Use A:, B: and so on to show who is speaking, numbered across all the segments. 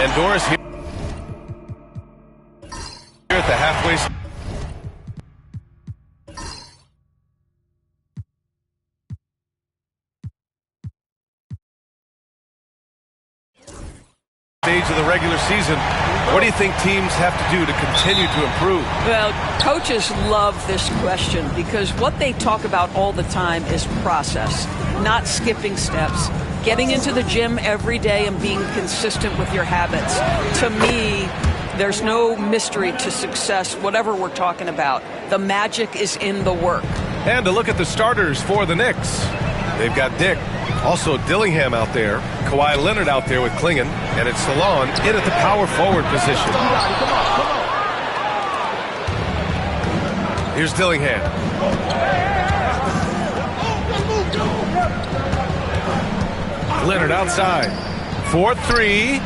A: And Doris here at the halfway stage of the regular season. What do you think teams have to do to continue to improve?
B: Well, coaches love this question because what they talk about all the time is process, not skipping steps. Getting into the gym every day and being consistent with your habits. To me, there's no mystery to success, whatever we're talking about. The magic is in the work.
A: And to look at the starters for the Knicks. They've got Dick, also Dillingham out there, Kawhi Leonard out there with Klingon, and it's Salon in at the power forward position. Here's Dillingham. Leonard outside. 4-3.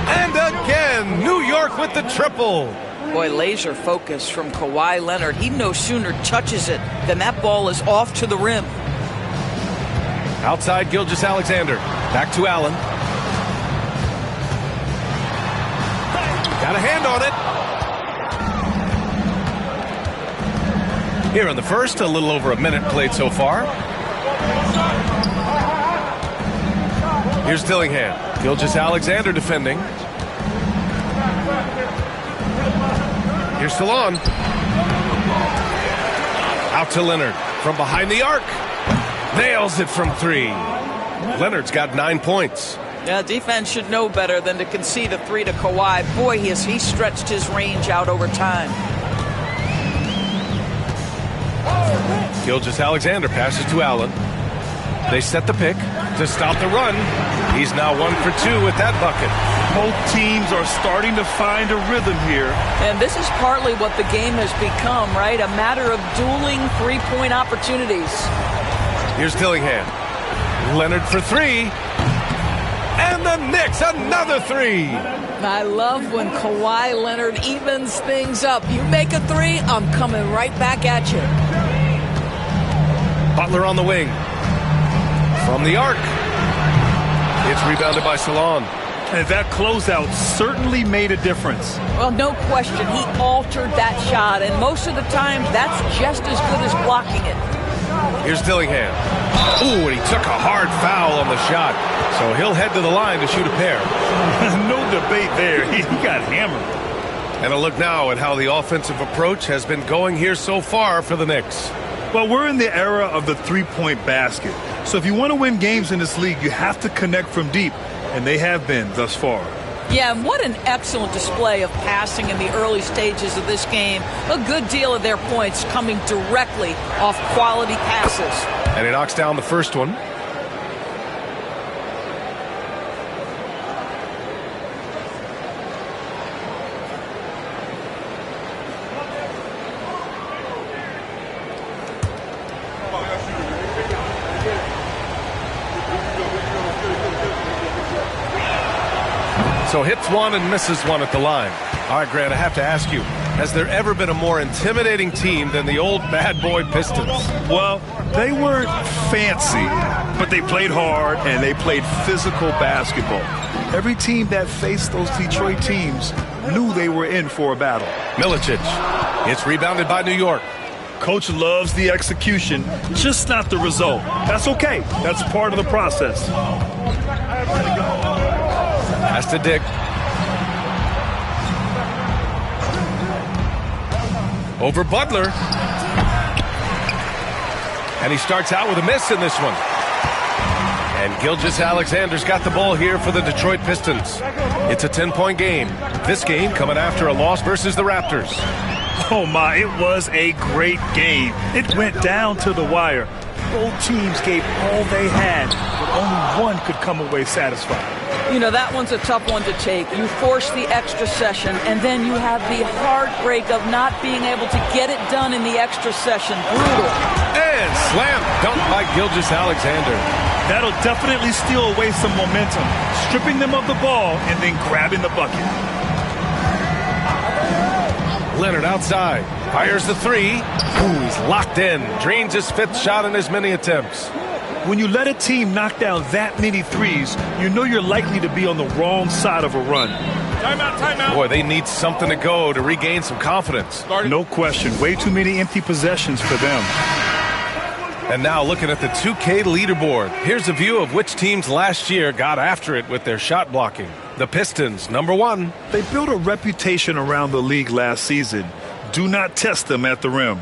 A: And again, New York with the triple.
B: Boy, laser focus from Kawhi Leonard. He no sooner touches it than that ball is off to the rim.
A: Outside Gilgeous-Alexander. Back to Allen. Got a hand on it. Here in the first, a little over a minute played so far. Here's Dillingham. Gilgeous-Alexander defending. Here's Salon. Out to Leonard from behind the arc. Nails it from 3. Leonard's got 9 points.
B: Yeah, defense should know better than to concede a 3 to Kawhi. Boy, he stretched his range out over time.
A: Gilgeous-Alexander passes to Allen. They set the pick to stop the run. He's now 1 for 2 with that bucket.
C: Both teams are starting to find a rhythm here.
B: And this is partly what the game has become, right? A matter of dueling three-point opportunities.
A: Here's Dillingham. Leonard for 3. And the Knicks, another 3.
B: I love when Kawhi Leonard evens things up. You make a 3, I'm coming right back at you.
A: Butler on the wing. From the arc. It's rebounded by Salon.
C: And that closeout certainly made a difference.
B: Well, no question. He altered that shot, and most of the time, that's just as good as blocking it.
A: Here's Dillingham. Ooh, and he took a hard foul on the shot. So he'll head to the line to shoot a pair.
C: No debate there. He got hammered.
A: And a look now at how the offensive approach has been going here so far for the Knicks.
C: Well, we're in the era of the three-point basket. So if you want to win games in this league, you have to connect from deep. And they have been thus far.
B: Yeah, and what an excellent display of passing in the early stages of this game. A good deal of their points coming directly off quality passes.
A: And he knocks down the first one. So hits one and misses one at the line. All right, Grant, I have to ask you, has there ever been a more intimidating team than the old bad boy Pistons?
C: Well, they weren't fancy, but they played hard and they played physical basketball. Every team that faced those Detroit teams knew they were in for a battle.
A: Milicic. It's rebounded by New York.
C: Coach loves the execution, just not the result. That's okay. That's part of the process.
A: Pass to Dick. Over Butler. And he starts out with a miss in this one. And Gilgeous-Alexander's got the ball here for the Detroit Pistons. It's a 10-point game. This game coming after a loss versus the Raptors.
C: Oh my, it was a great game. It went down to the wire. Both teams gave all they had, but only one could come away satisfied.
B: You know, that one's a tough one to take. You force the extra session, and then you have the heartbreak of not being able to get it done in the extra session. Brutal.
A: And slam dunk by Gilgeous-Alexander.
C: That'll definitely steal away some momentum, stripping them of the ball and then grabbing the bucket.
A: Leonard outside, fires the 3. Ooh, he's locked in, drains his 5th shot in as many attempts.
C: When you let a team knock down that many threes, you know you're likely to be on the wrong side of a run.
A: Timeout. Boy, they need something to go to regain some confidence.
C: No question. Way too many empty possessions for them.
A: And now looking at the 2K leaderboard, here's a view of which teams last year got after it with their shot blocking. The Pistons, number 1.
C: They built a reputation around the league last season. Do not test them at the rim.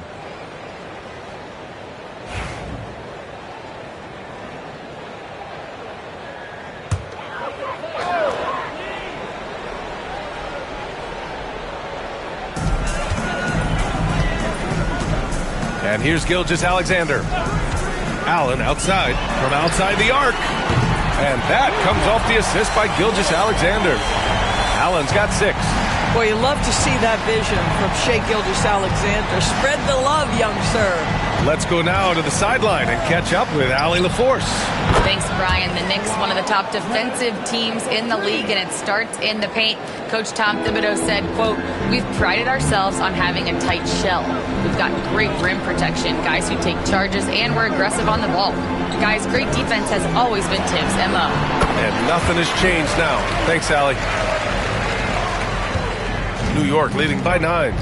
A: And here's Gilgeous-Alexander. Allen outside, from outside the arc. And that comes off the assist by Gilgeous-Alexander. Allen's got 6.
B: Boy, you love to see that vision from Shai Gilgeous-Alexander. Spread the love, young sir.
A: Let's go now to the sideline and catch up with Allie LaForce.
D: Thanks, Brian. The Knicks, one of the top defensive teams in the league, and it starts in the paint. Coach Tom Thibodeau said, quote, "We've prided ourselves on having a tight shell. We've got great rim protection, guys who take charges, and we're aggressive on the ball. Guys, great defense has always been Tibbs' MO."
A: And nothing has changed now. Thanks, Allie. New York leading by 9.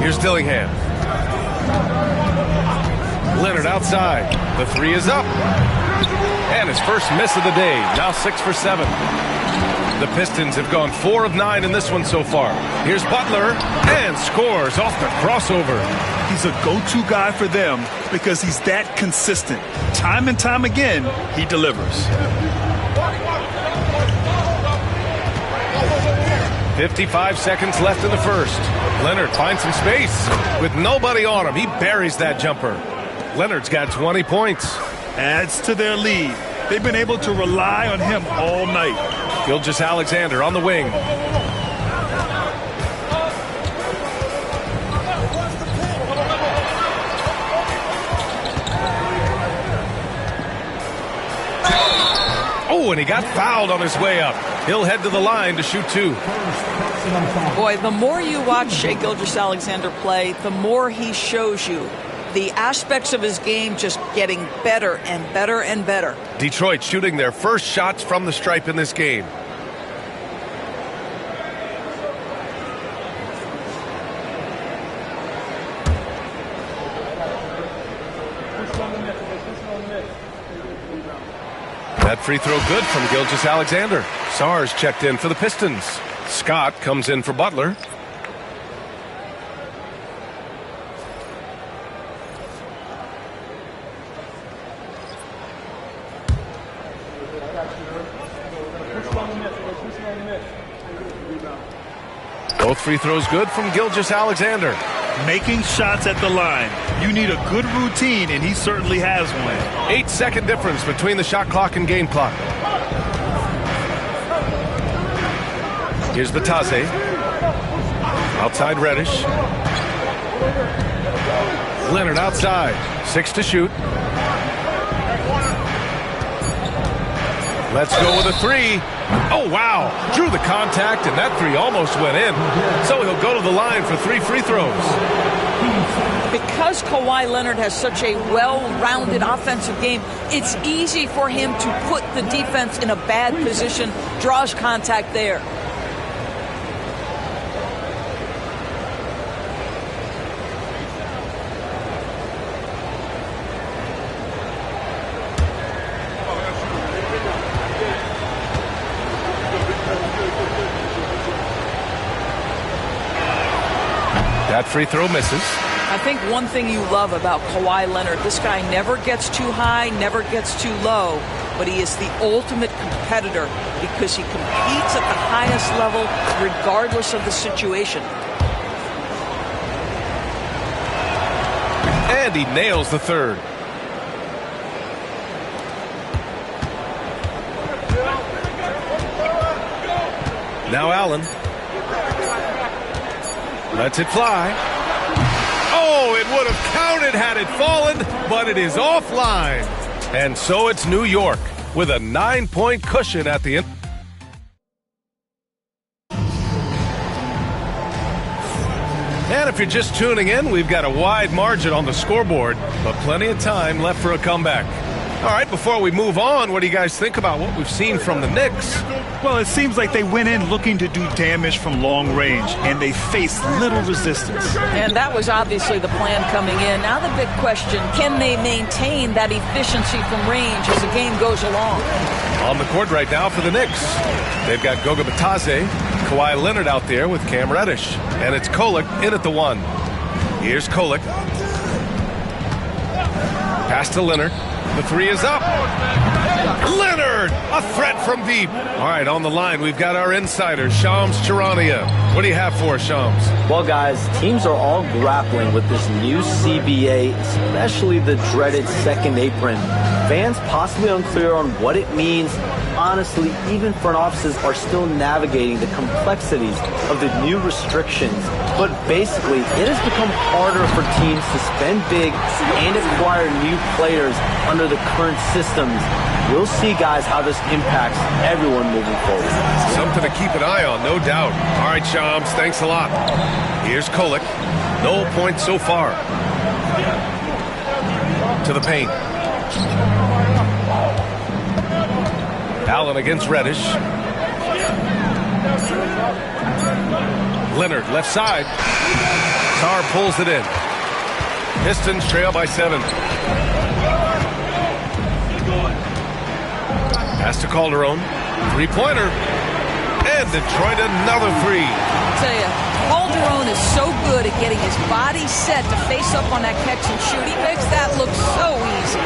A: Here's Dillingham. Leonard outside. The 3 is up. And his first miss of the day. Now 6 for 7. The Pistons have gone 4 of 9 in this one so far. Here's Butler and scores off the crossover.
C: He's a go-to guy for them because he's that consistent. Time and time again, he delivers.
A: 55 seconds left in the first. Leonard finds some space. With nobody on him, he buries that jumper. Leonard's got 20 points.
C: Adds to their lead. They've been able to rely on him all night.
A: Gilgeous-Alexander on the wing. Oh, and he got fouled on his way up. He'll head to the line to shoot 2.
B: Boy, the more you watch Shai Gilgeous-Alexander play, the more he shows you the aspects of his game just getting better and better and better.
A: Detroit shooting their first shots from the stripe in this game. That free throw good from Gilgeous-Alexander. Sars checked in for the Pistons. Scott comes in for Butler. Both free throws good from Gilgeous-Alexander.
C: Making shots at the line. You need a good routine, and he certainly has one.
A: 8-second difference between the shot clock and game clock. Here's Batase. Outside Reddish. Leonard outside. 6 to shoot. Let's go with a 3. Oh, wow. Drew the contact, and that 3 almost went in. So he'll go to the line for 3 free throws.
B: Because Kawhi Leonard has such a well-rounded offensive game, it's easy for him to put the defense in a bad position, draws contact there.
A: That free throw misses.
B: I think one thing you love about Kawhi Leonard, this guy never gets too high, never gets too low, but he is the ultimate competitor because he competes at the highest level regardless of the situation.
A: And he nails the 3rd. Now Allen. Lets it fly. Oh, it would have counted had it fallen, but it is offline. And so it's New York with a 9-point cushion at the end. And a if you're just tuning in, we've got a wide margin on the scoreboard, but plenty of time left for a comeback. All right, before we move on, what do you guys think about what we've seen from the Knicks?
C: Well, it seems like they went in looking to do damage from long range, and they faced little resistance.
B: And that was obviously the plan coming in. Now the big question, can they maintain that efficiency from range as the game goes along?
A: On the court right now for the Knicks, they've got Goga Bitadze, Kawhi Leonard out there with Cam Reddish, and it's Kolek in at the 1. Here's Kolek. Pass to Leonard. The 3 is up. Leonard, a threat from deep. All right, on the line, we've got our insider, Shams Charania. What do you have for us, Shams?
E: Well, guys, teams are all grappling with this new CBA, especially the dreaded second apron. Fans possibly unclear on what it means. Honestly, even front offices are still navigating the complexities of the new restrictions. But basically, it has become harder for teams to spend big and acquire new players under the current systems. We'll see, guys, how this impacts everyone moving forward.
A: Something to keep an eye on, no doubt. All right, Shams, thanks a lot. Here's Kolek. No points so far. To the paint. Allen against Reddish. Leonard, left side. Sarr pulls it in. Pistons trail by 7. Pass to Calderon. Three-pointer. And Detroit another 3.
B: I'll tell you, Calderon is so good at getting his body set to face up on that catch and shoot. He makes that look so easy.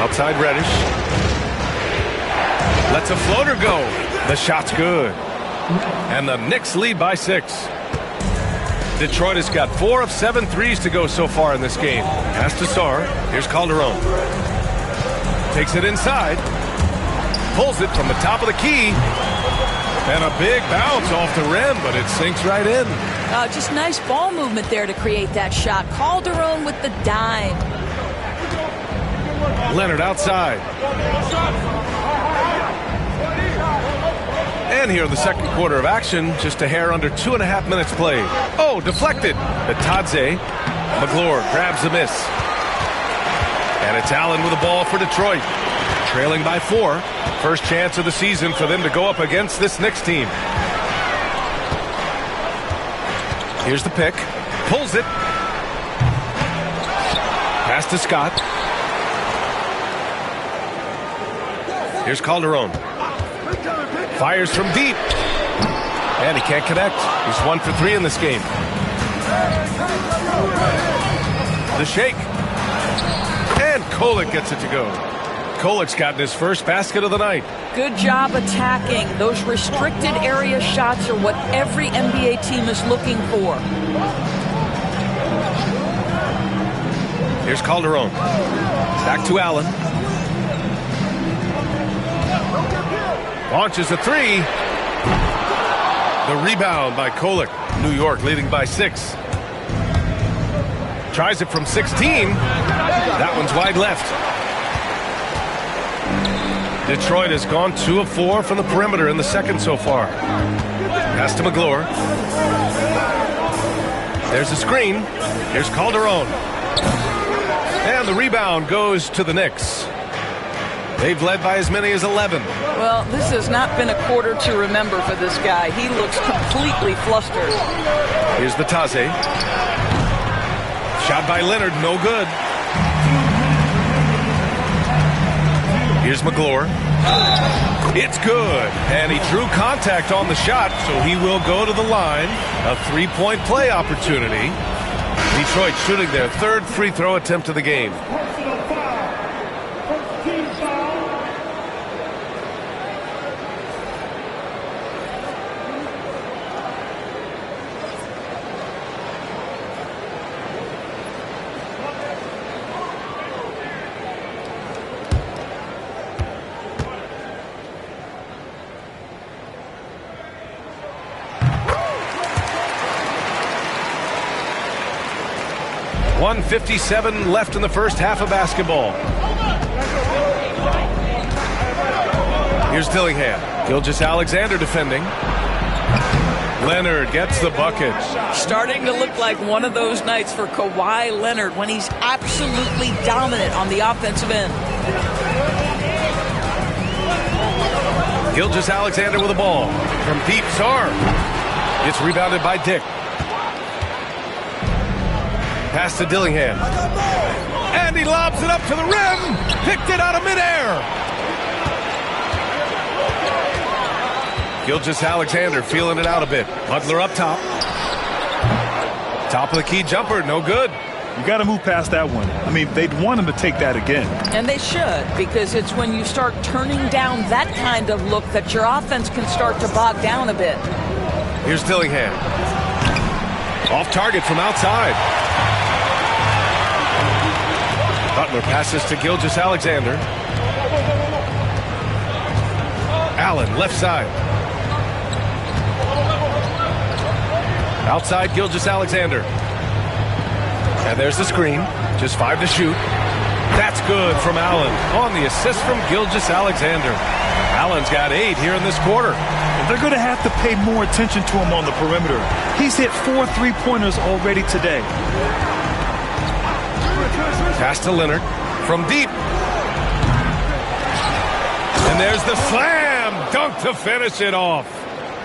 A: Outside Reddish. Lets a floater go. The shot's good. And the Knicks lead by 6. Detroit has got 4 of 7 threes to go so far in this game. Pass to Sarr. Here's Calderon. Takes it inside. Pulls it from the top of the key. And a big bounce off the rim, but it sinks right in.
B: Just nice ball movement there to create that shot. Calderon with the dime.
A: Leonard outside. And here in the second quarter of action, just a hair under 2.5 minutes played. Oh, deflected. Bitadze. McGlure grabs the miss. And it's Allen with the ball for Detroit. Trailing by 4. First chance of the season for them to go up against this Knicks team. Here's the pick. Pulls it. Pass to Scott. Here's Calderon. Fires from deep. And he can't connect. He's 1 for 3 in this game. The shake. And Kolek gets it to go. Kolek's gotten his first basket of the night.
B: Good job attacking. Those restricted area shots are what every NBA team is looking for.
A: Here's Calderon. Back to Allen. Launches a 3. The rebound by Kolek. New York leading by 6. Tries it from 16. That one's wide left. Detroit has gone 2 of 4 from the perimeter in the second so far. Pass to McGlure. There's a screen. Here's Calderon. And the rebound goes to the Knicks. They've led by as many as 11.
B: Well, this has not been a quarter to remember for this guy. He looks completely flustered.
A: Here's Bitadze. Shot by Leonard, no good. Here's McGlure. It's good. And he drew contact on the shot, so he will go to the line. A 3-point play opportunity. Detroit shooting their 3rd free throw attempt of the game. .157 left in the first half of basketball. Here's Dillingham. Gilgeous-Alexander defending. Leonard gets the bucket.
B: Starting to look like one of those nights for Kawhi Leonard when he's absolutely dominant on the offensive end.
A: Gilgeous-Alexander with the ball. From deep, Sarr. It's rebounded by Dick. Pass to Dillingham. And he lobs it up to the rim. Picked it out of midair. Gilgeous-Alexander feeling it out a bit. Butler up top. Top of the key jumper, no good.
C: You got to move past that one. I mean, they'd want him to take that again.
B: And they should, because it's when you start turning down that kind of look that your offense can start to bog down a bit.
A: Here's Dillingham. Off target from outside. Butler passes to Gilgeous-Alexander. Allen, left side. Outside Gilgeous-Alexander. And there's the screen. Just 5 to shoot. That's good from Allen on the assist from Gilgeous-Alexander. Allen's got 8 here in this quarter.
C: They're going to have to pay more attention to him on the perimeter. He's hit 4 3-pointers already today.
A: Pass to Leonard from deep. And there's the slam dunk to finish it off.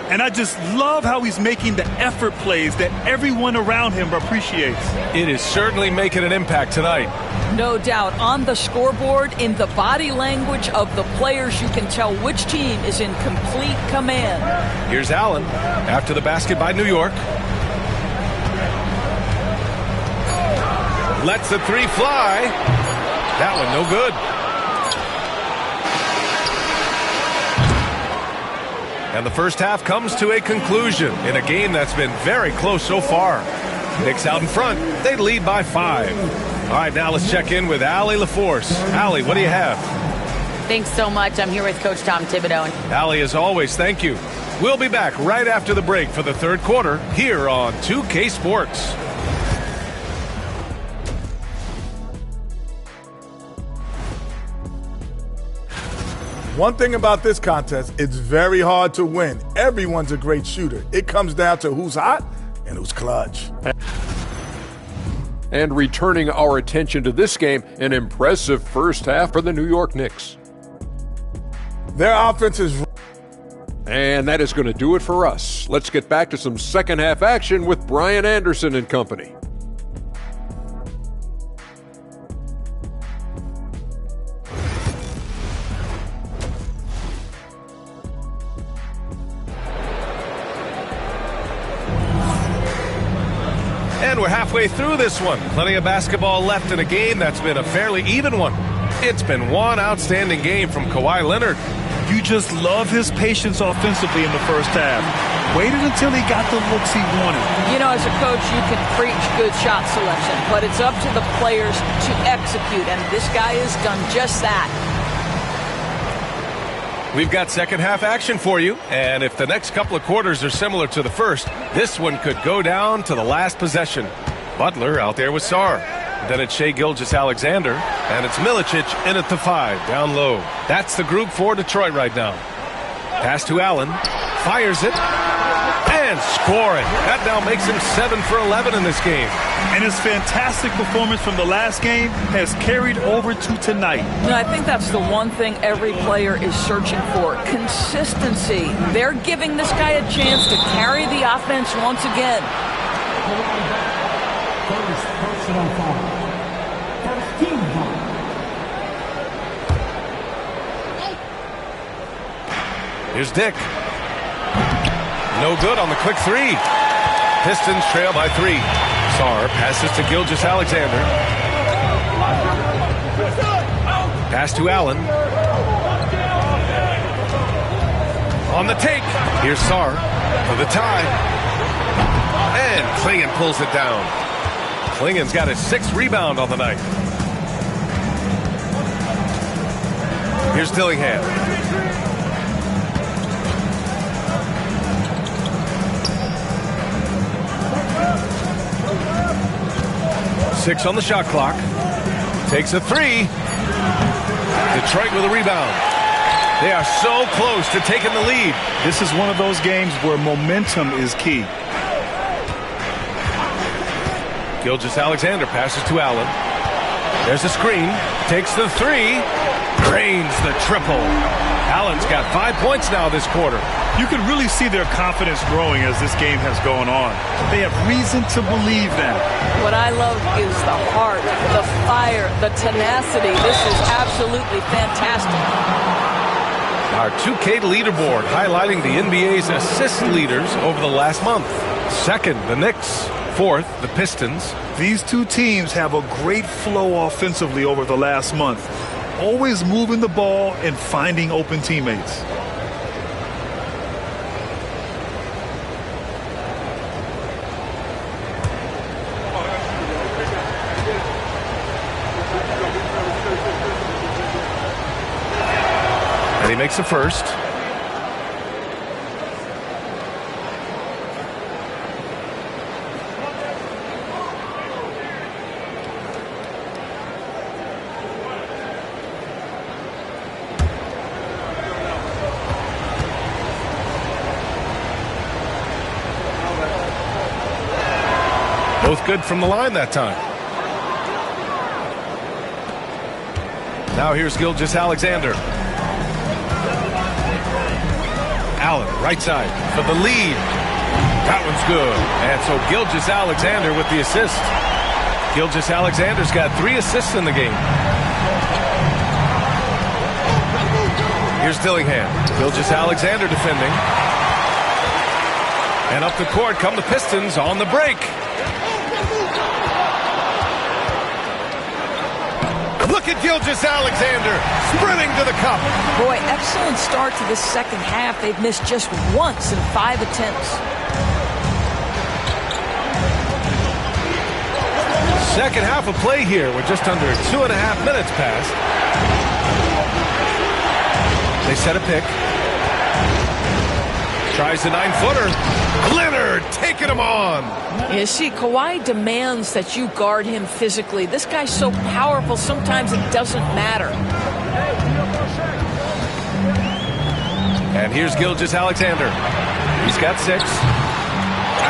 C: And I just love how he's making the effort plays that everyone around him appreciates.
A: It is certainly making an impact tonight.
B: No doubt. On the scoreboard, in the body language of the players, you can tell which team is in complete command.
A: Here's Allen after the basket by New York. Lets the 3 fly. That one no good. And the first half comes to a conclusion in a game that's been very close so far. Knicks out in front. They lead by 5. All right, now let's check in with Allie LaForce. Allie, what do you have?
D: Thanks so much. I'm here with Coach Tom Thibodeau.
A: Allie, as always, thank you. We'll be back right after the break for the third quarter here on 2K Sports.
F: One thing about this contest, it's very hard to win. Everyone's a great shooter. It comes down to who's hot and who's clutch.
G: And returning our attention to this game, an impressive first half for the New York Knicks.
F: Their offense is...
G: And that is going to do it for us. Let's get back to some second half action with Brian Anderson and company.
A: And we're halfway through this one. Plenty of basketball left in a game that's been a fairly even one. It's been one outstanding game from Kawhi Leonard.
C: You just love his patience offensively in the first half. Waited until he got the looks he wanted.
B: You know, as a coach, you can preach good shot selection, but it's up to the players to execute, and this guy has done just that.
A: We've got second half action for you, and if the next couple of quarters are similar to the first, this one could go down to the last possession. Butler out there with Sarr. Then it's Shai Gilgeous-Alexander, and it's Milicic in at the 5, down low. That's the group for Detroit right now. Pass to Allen, fires it, and scoring. That now makes him 7 for 11 in this game.
C: And his fantastic performance from the last game has carried over to tonight.
B: You know, I think that's the one thing every player is searching for, consistency. They're giving this guy a chance to carry the offense once again.
A: Here's Dick. No good on the quick 3. Pistons trail by 3. Sarr passes to Gilgeous-Alexander. Pass to Allen. On the take. Here's Sarr for the tie. And Klingon pulls it down. Klingon's got his 6th rebound on the night. Here's Dillingham. Six on the shot clock. Takes a 3. Detroit with a rebound. They are so close to taking the lead.
C: This is one of those games where momentum is key.
A: Gilgeous-Alexander passes to Allen. There's a screen. Takes the three. Drains the triple. Allen's got 5 points now this quarter.
C: You can really see their confidence growing as this game has gone on. They have reason to believe that.
B: What I love is the heart, the fire, the tenacity. This is absolutely fantastic.
A: Our 2K leaderboard highlighting the NBA's assist leaders over the last month. Second, the Knicks. Fourth, the Pistons.
C: These two teams have a great flow offensively over the last month. Always moving the ball and finding open teammates.
A: And he makes the first. Both good from the line that time. Now here's Gilgeous-Alexander. Allen, right side for the lead. That one's good. And so Gilgeous-Alexander with the assist. Gilgeous-Alexander's got 3 assists in the game. Here's Dillingham. Gilgeous-Alexander defending. And up the court come the Pistons on the break. Look at Gilgeous-Alexander sprinting to the cup.
B: Boy, excellent start to the second half. They've missed just once in 5 attempts.
A: Second half of play here. We're just under 2.5 minutes past. They set a pick. Tries the 9-footer. Leonard taking him on.
B: You see, Kawhi demands that you guard him physically. This guy's so powerful, sometimes it doesn't matter.
A: And here's Gilgeous-Alexander. He's got 6.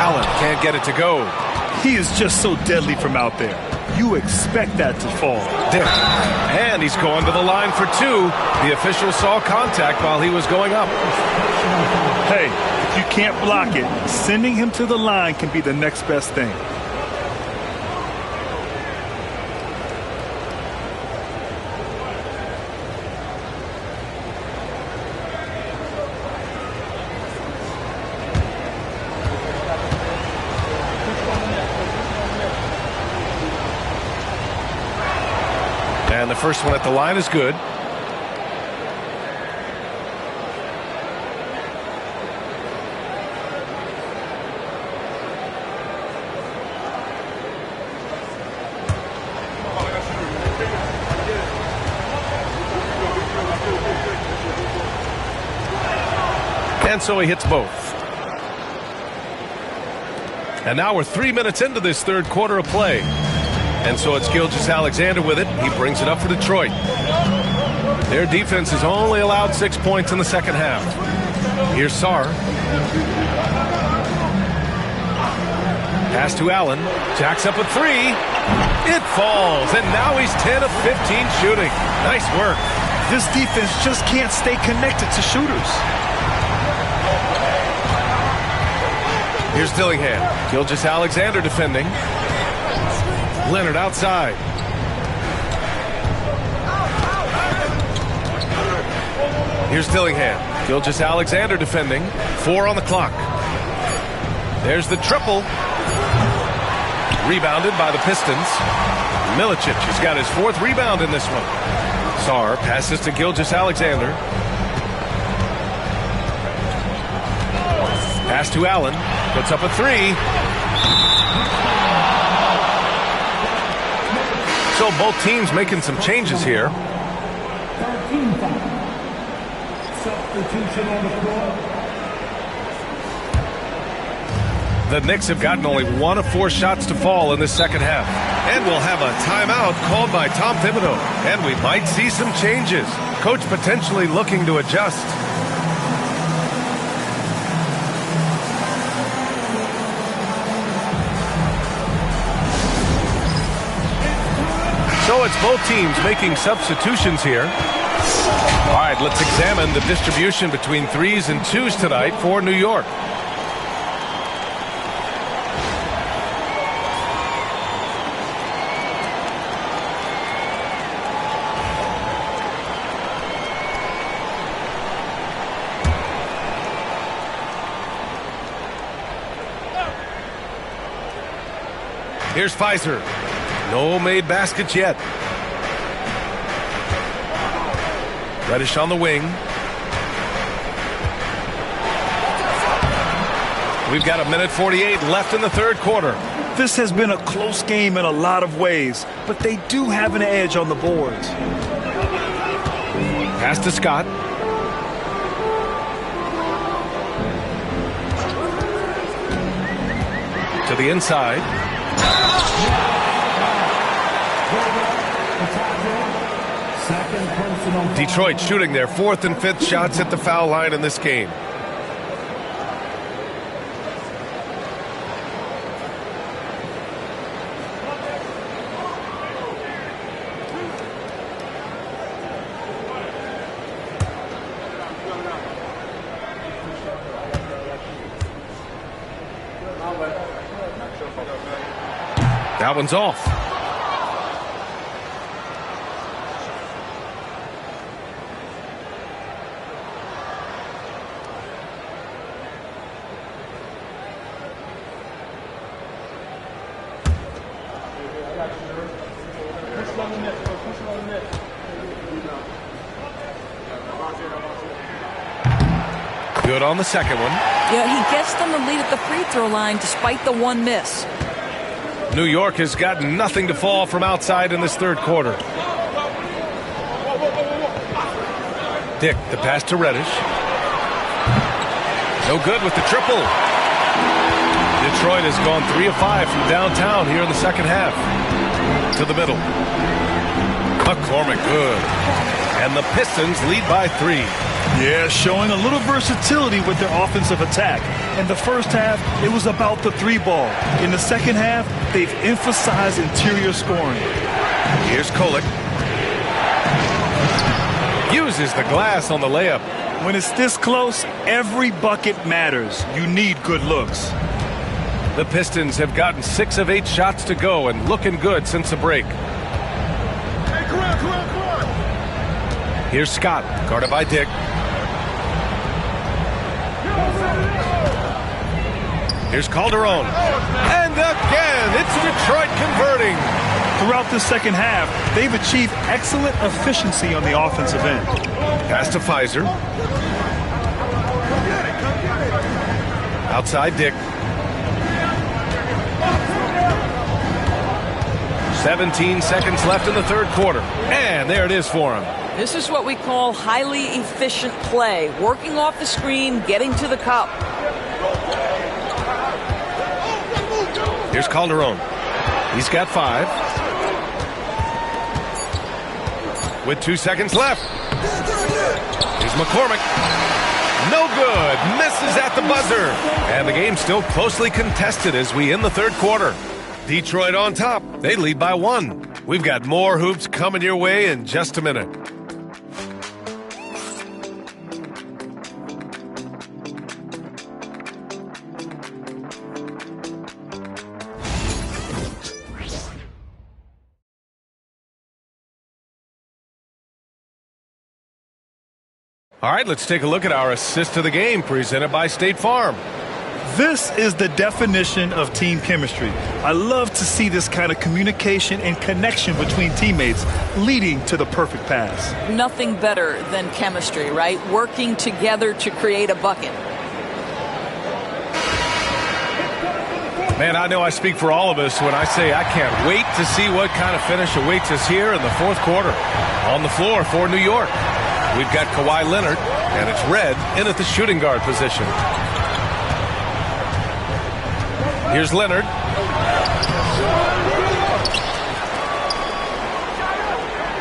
A: Allen can't get it to go.
C: He is just so deadly from out there. You expect that to fall.
A: And he's going to the line for 2. The official saw contact while he was going up.
C: Hey, if you can't block it, sending him to the line can be the next best thing.
A: And the first one at the line is good. And so he hits both. And now we're 3 minutes into this third quarter of play. And so it's Gilgeous-Alexander with it. He brings it up for Detroit. Their defense has only allowed 6 points in the second half. Here's Sarr. Pass to Allen. Jacks up a 3. It falls. And now he's 10 of 15 shooting. Nice work.
C: This defense just can't stay connected to shooters.
A: Here's Dillingham. Gilgeous-Alexander defending. Leonard outside. Here's Dillingham. Gilgeous-Alexander defending. 4 on the clock. There's the triple. Rebounded by the Pistons. Milicic has got his 4th rebound in this one. Sarr passes to Gilgeous-Alexander. Pass to Allen. Puts up a 3. So both teams making some changes here. The Knicks have gotten only 1 of 4 shots to fall in the second half. And we'll have a timeout called by Tom Thibodeau. And we might see some changes. Coach potentially looking to adjust. So it's both teams making substitutions here. All right, let's examine the distribution between 3s and 2s tonight for New York. Here's Pfizer. No made baskets yet. Reddish on the wing. We've got 1:48 left in the third quarter.
C: This has been a close game in a lot of ways, but they do have an edge on the boards.
A: Pass to Scott. To the inside. Detroit shooting their 4th and 5th shots at the foul line in this game. That one's off. Good on the second one.
B: Yeah, he gets them the lead at the free throw line despite the 1 miss.
A: New York has got nothing to fall from outside in this third quarter. Dick, the pass to Reddish. No good with the triple. Detroit has gone 3 of 5 from downtown here in the second half. To the middle. McCormick, good. And the Pistons lead by 3.
C: Yeah, showing a little versatility with their offensive attack. In the first half, it was about the 3-ball. In the second half, they've emphasized interior scoring.
A: Here's Kolek. Uses the glass on the layup.
C: When it's this close, every bucket matters. You need good looks.
A: The Pistons have gotten 6 of 8 shots to go and looking good since the break.
F: Hey, come on.
A: Here's Scott, guarded by Dick. Here's Calderon. And again, it's Detroit converting.
C: Throughout the second half, they've achieved excellent efficiency on the offensive end.
A: Pass to Pfizer. Outside Dick. 17 seconds left in the third quarter. And there it is for him.
B: This is what we call highly efficient play. Working off the screen, getting to the cup.
A: Here's Calderon. He's got 5. With 2 seconds left. Here's McCormick. No good. Misses at the buzzer. And the game's still closely contested as we end the third quarter. Detroit on top. They lead by 1. We've got more hoops coming your way in just a minute. All right, let's take a look at our assist to the game presented by State Farm.
C: This is the definition of team chemistry. I love to see this kind of communication and connection between teammates leading to the perfect pass.
B: Nothing better than chemistry, right? Working together to create a bucket.
A: Man, I know I speak for all of us when I say I can't wait to see what kind of finish awaits us here in the fourth quarter. On the floor for New York, we've got Kawhi Leonard, and it's Red in at the shooting guard position. Here's Leonard.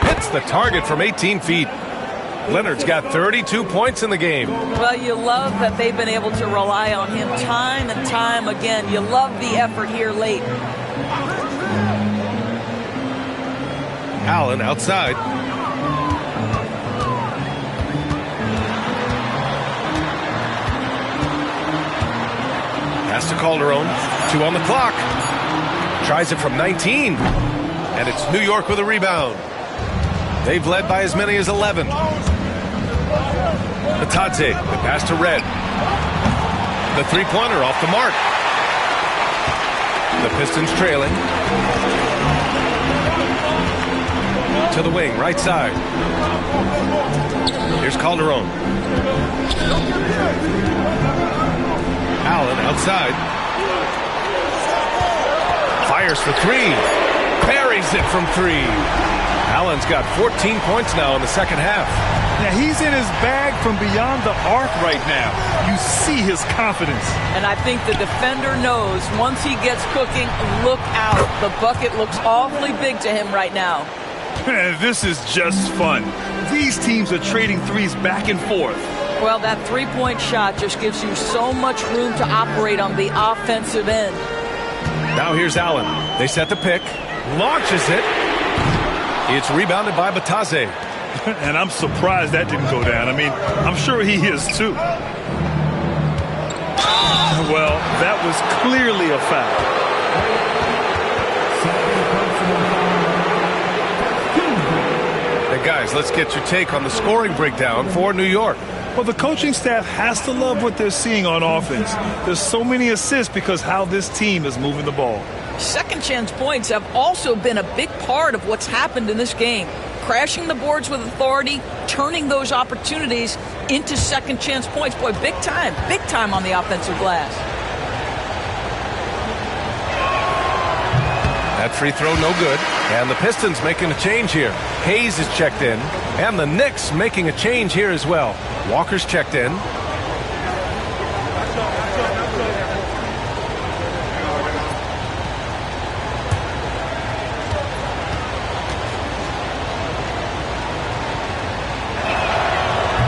A: Hits the target from 18 feet. Leonard's got 32 points in the game.
B: Well, you love that they've been able to rely on him time and time again. You love the effort here late.
A: Allen outside. Pass to Calderon. 2 on the clock. Tries it from 19. And it's New York with a rebound. They've led by as many as 11. Batadze, the pass to Red. The three-pointer off the mark. The Pistons trailing. To the wing, right side. Here's Calderon. Allen outside. Fires for 3. Buries it from 3. Allen's got 14 points now in the second half.
C: Now he's in his bag from beyond the arc right now. You see his confidence.
B: And I think the defender knows once he gets cooking, look out. The bucket looks awfully big to him right now.
C: This is just fun. These teams are trading threes back and forth.
B: Well, that three-point shot just gives you so much room to operate on the offensive end.
A: Now here's Allen. They set the pick. Launches it. It's rebounded by Batadze.
C: And I'm surprised that didn't go down. I mean, I'm sure he is too. Well, that was clearly a foul.
A: Hey guys, let's get your take on the scoring breakdown for New York.
C: Well, the coaching staff has to love what they're seeing on offense. There's so many assists because how this team is moving the ball.
B: Second chance points have also been a big part of what's happened in this game. Crashing the boards with authority, turning those opportunities into second chance points. Boy, big time on the offensive glass.
A: That free throw no good. And the Pistons making a change here. Hayes is checked in. And the Knicks making a change here as well. Walker's checked in.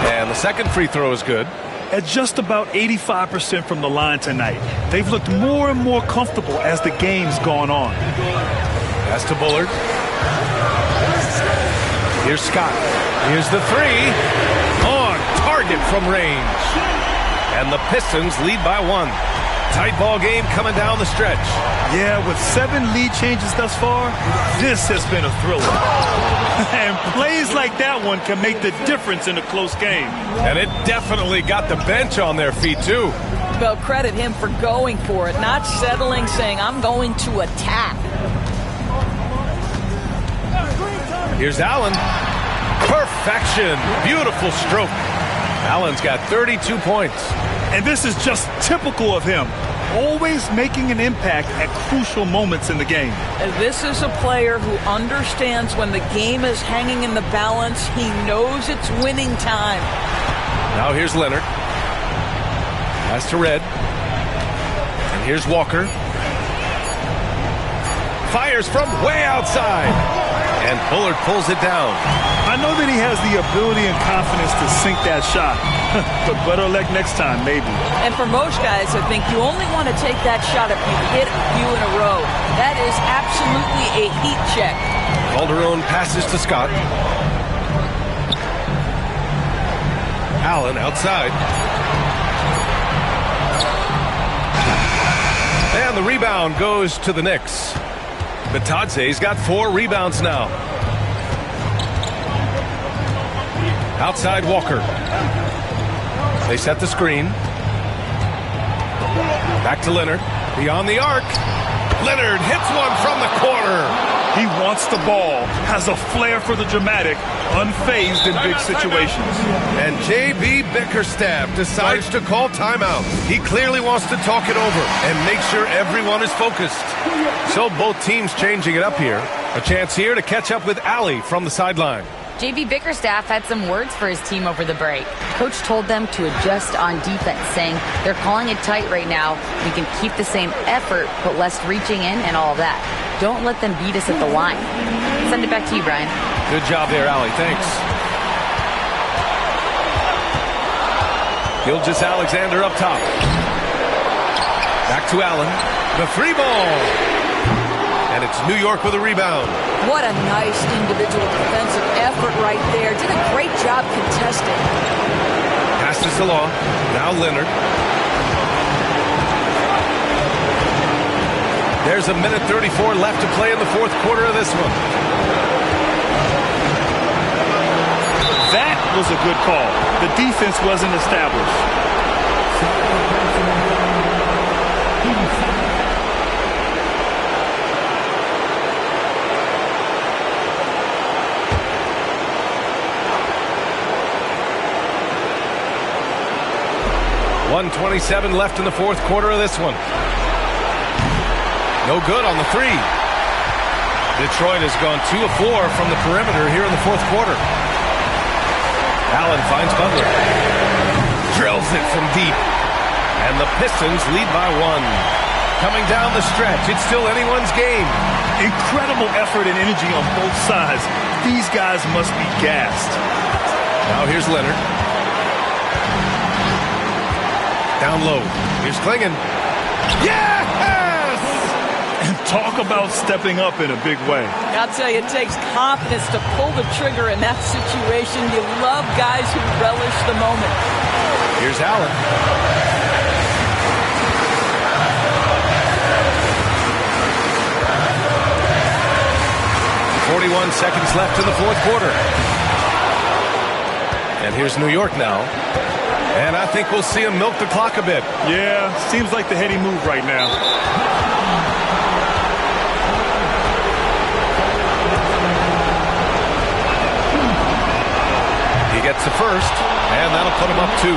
A: And the second free throw is good.
C: At just about 85% from the line tonight. They've looked more and more comfortable as the game's gone on.
A: Pass to Bullard. Here's Scott. Here's the 3. On target from range. And the Pistons lead by 1. Tight ball game coming down the stretch.
C: Yeah, with 7 lead changes thus far, this has been a thriller. And plays like that one can make the difference in a close game.
A: And it definitely got the bench on their feet, too.
B: Well, credit him for going for it, not settling, saying, I'm going to attack.
A: Here's Allen. Perfection. Beautiful stroke. Allen's got 32 points.
C: And this is just typical of him. Always making an impact at crucial moments in the game.
B: This is a player who understands when the game is hanging in the balance. He knows it's winning time.
A: Now here's Leonard. Pass to Red. And here's Walker. Fires from way outside. And Bullard pulls it down.
C: I know that he has the ability and confidence to sink that shot. But better luck next time, maybe.
B: And for most guys, I think you only want to take that shot if you hit a few in a row. That is absolutely a heat check.
A: Calderon passes to Scott. Allen outside. And the rebound goes to the Knicks. Batadze's got 4 rebounds now. Outside Walker. They set the screen. Back to Leonard. Beyond the arc. Leonard hits one from the corner.
C: He wants the ball, has a flair for the dramatic, unfazed in big situations.
A: And J.B. Bickerstaff decides to call timeout. He clearly wants to talk it over and make sure everyone is focused. So both teams changing it up here. A chance here to catch up with Allie from the sideline.
D: JB Bickerstaff had some words for his team over the break. Coach told them to adjust on defense, saying they're calling it tight right now. We can keep the same effort, but less reaching in and all of that. Don't let them beat us at the line. Send it back to you, Brian.
A: Good job there, Allie. Thanks. Gilgeous-Alexander up top. Back to Allen. The three ball. And it's New York with a rebound.
B: What a nice individual defensive effort right there. Did a great job contesting.
A: Pass to Salah. Now Leonard. There's a minute 34 left to play in the fourth quarter of this one.
C: That was a good call. The defense wasn't established.
A: .127 left in the fourth quarter of this one. No good on the three. Detroit has gone 2 of 4 from the perimeter here in the fourth quarter. Allen finds Butler. Drills it from deep. And the Pistons lead by 1. Coming down the stretch, it's still anyone's game.
C: Incredible effort and energy on both sides. These guys must be gassed.
A: Now here's Leonard. Down low. Here's Klingon. Yes!
C: And talk about stepping up in a big way.
B: I'll tell you, it takes confidence to pull the trigger in that situation. You love guys who relish the moment.
A: Here's Allen. 41 seconds left in the fourth quarter. And here's New York now. And I think we'll see him milk the clock a bit.
C: Yeah, seems like the heady move right now.
A: He gets the first, and that'll put him up 2.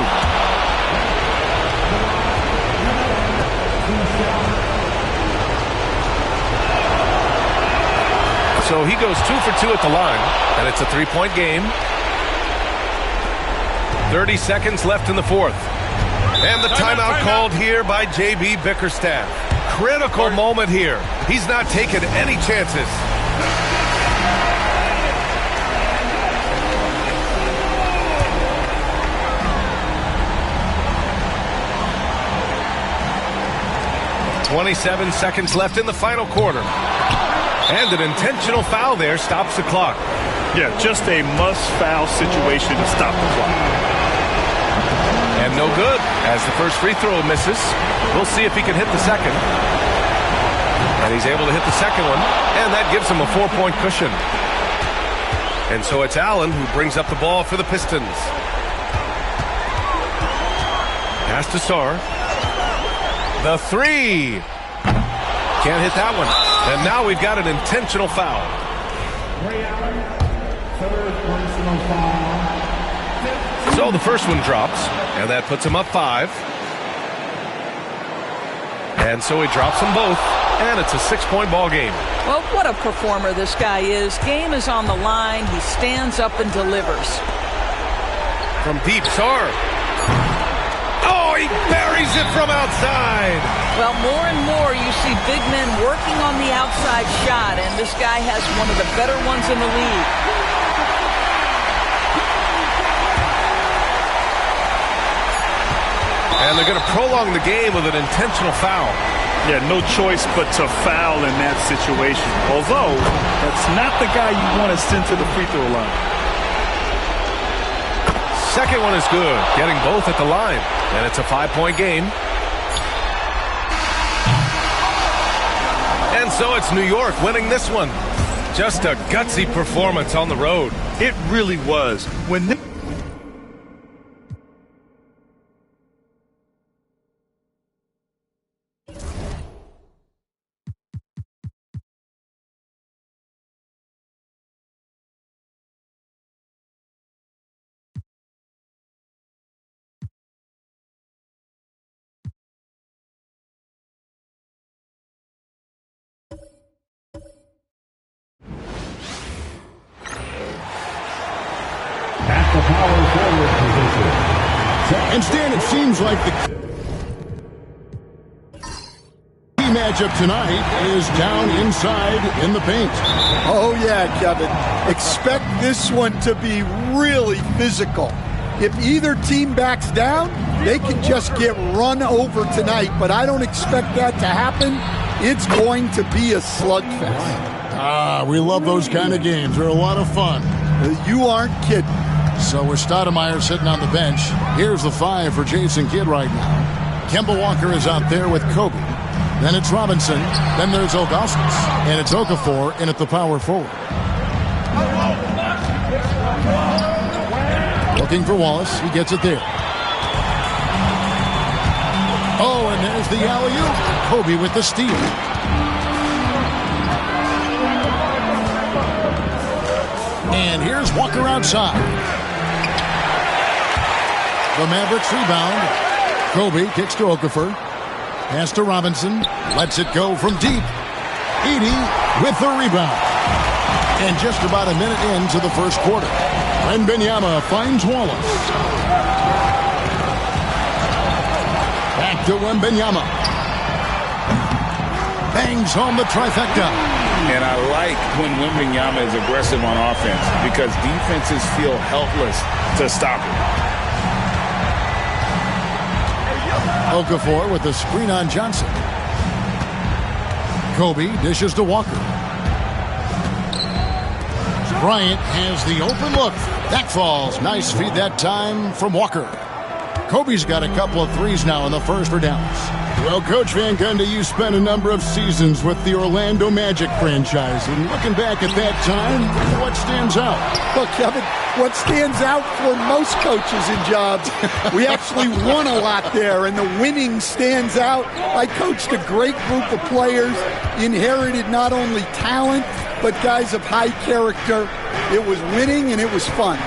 A: So he goes 2 for 2 at the line, and it's a 3-point game. 30 seconds left in the fourth. And the timeout called here by J.B. Bickerstaff. Critical moment here. He's not taking any chances. .27 seconds left in the final quarter. And an intentional foul there stops the clock.
C: Yeah, just a must-foul situation to stop the clock.
A: And no good, as the first free throw misses. We'll see if he can hit the second. And he's able to hit the second one, and that gives him a 4-point cushion. And so it's Allen who brings up the ball for the Pistons. Pass to Sarr. The three. Can't hit that one. And now we've got an intentional foul. So the first one drops, and that puts him up 5. And so he drops them both, and it's a 6-point ball game.
B: Well, what a performer this guy is. Game is on the line. He stands up and delivers.
A: From deep, Sarr. Oh, he buries it from outside.
B: Well, more and more you see big men working on the outside shot, and this guy has one of the better ones in the league.
A: And they're going to prolong the game with an intentional foul.
C: Yeah, no choice but to foul in that situation. Although, that's not the guy you want to send to the free throw line.
A: Second one is good, getting both at the line. And it's a 5-point game. And so it's New York winning this one. Just a gutsy performance on the road.
C: It really was. When
H: And Stan, it seems like the key matchup tonight is down inside in the paint.
I: Oh, yeah, Kevin. Expect this one to be really physical. If either team backs down, they can just get run over tonight, but I don't expect that to happen. It's going to be a slugfest.
H: Ah, we love those kind of games. They're a lot of fun.
I: You aren't kidding.
H: So with Stoudemire sitting on the bench, here's the 5 for Jason Kidd right now. Kemba Walker is out there with Kobe. Then it's Robinson. Then there's Ilgauskas. And it's Okafor in at the power forward. Looking for Wallace. He gets it there. Oh, and there's the alley-oop. Kobe with the steal. And here's Walker outside. The Mavericks rebound. Kobe kicks to Okafor. Pass to Robinson. Lets it go from deep. Edey with the rebound. And just about a minute into the first quarter. Wembanyama finds Wallace. Back to Wembanyama. Bangs home the trifecta.
J: And I like when Wembanyama is aggressive on offense because defenses feel helpless to stop him.
H: Okafor with the screen on Johnson. Kobe dishes to Walker. Bryant has the open look. That falls. Nice feed that time from Walker. Kobe's got a couple of threes now in the first for Dallas. Well, Coach Van Gundy, you spent a number of seasons with the Orlando Magic franchise. And looking back at that time, what stands out?
I: Well, Kevin, what stands out for most coaches and jobs, we actually won a lot there, and the winning stands out. I coached a great group of players, inherited not only talent, but guys of high character. It was winning, and it was fun.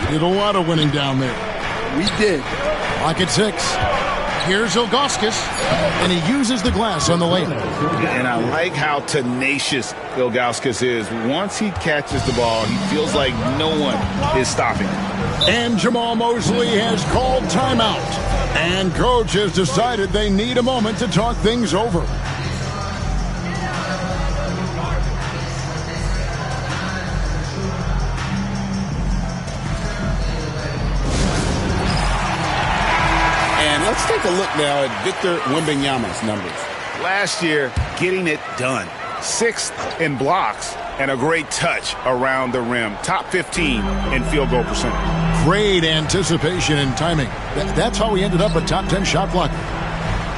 H: You did a lot of winning down there.
I: We did.
H: Clock at 6. Here's Ilgauskas, and he uses the glass on the layup.
J: And I like how tenacious Ilgauskas is. Once he catches the ball, he feels like no one is stopping him.
H: And Jamal Mosley has called timeout. And Coach has decided they need a moment to talk things over.
J: Let's take a look now at Victor Wembanyama's numbers. Last year, getting it done. 6th in blocks and a great touch around the rim. Top 15 in field goal percentage.
H: Great anticipation and timing. That's how he ended up a top 10 shot blocker.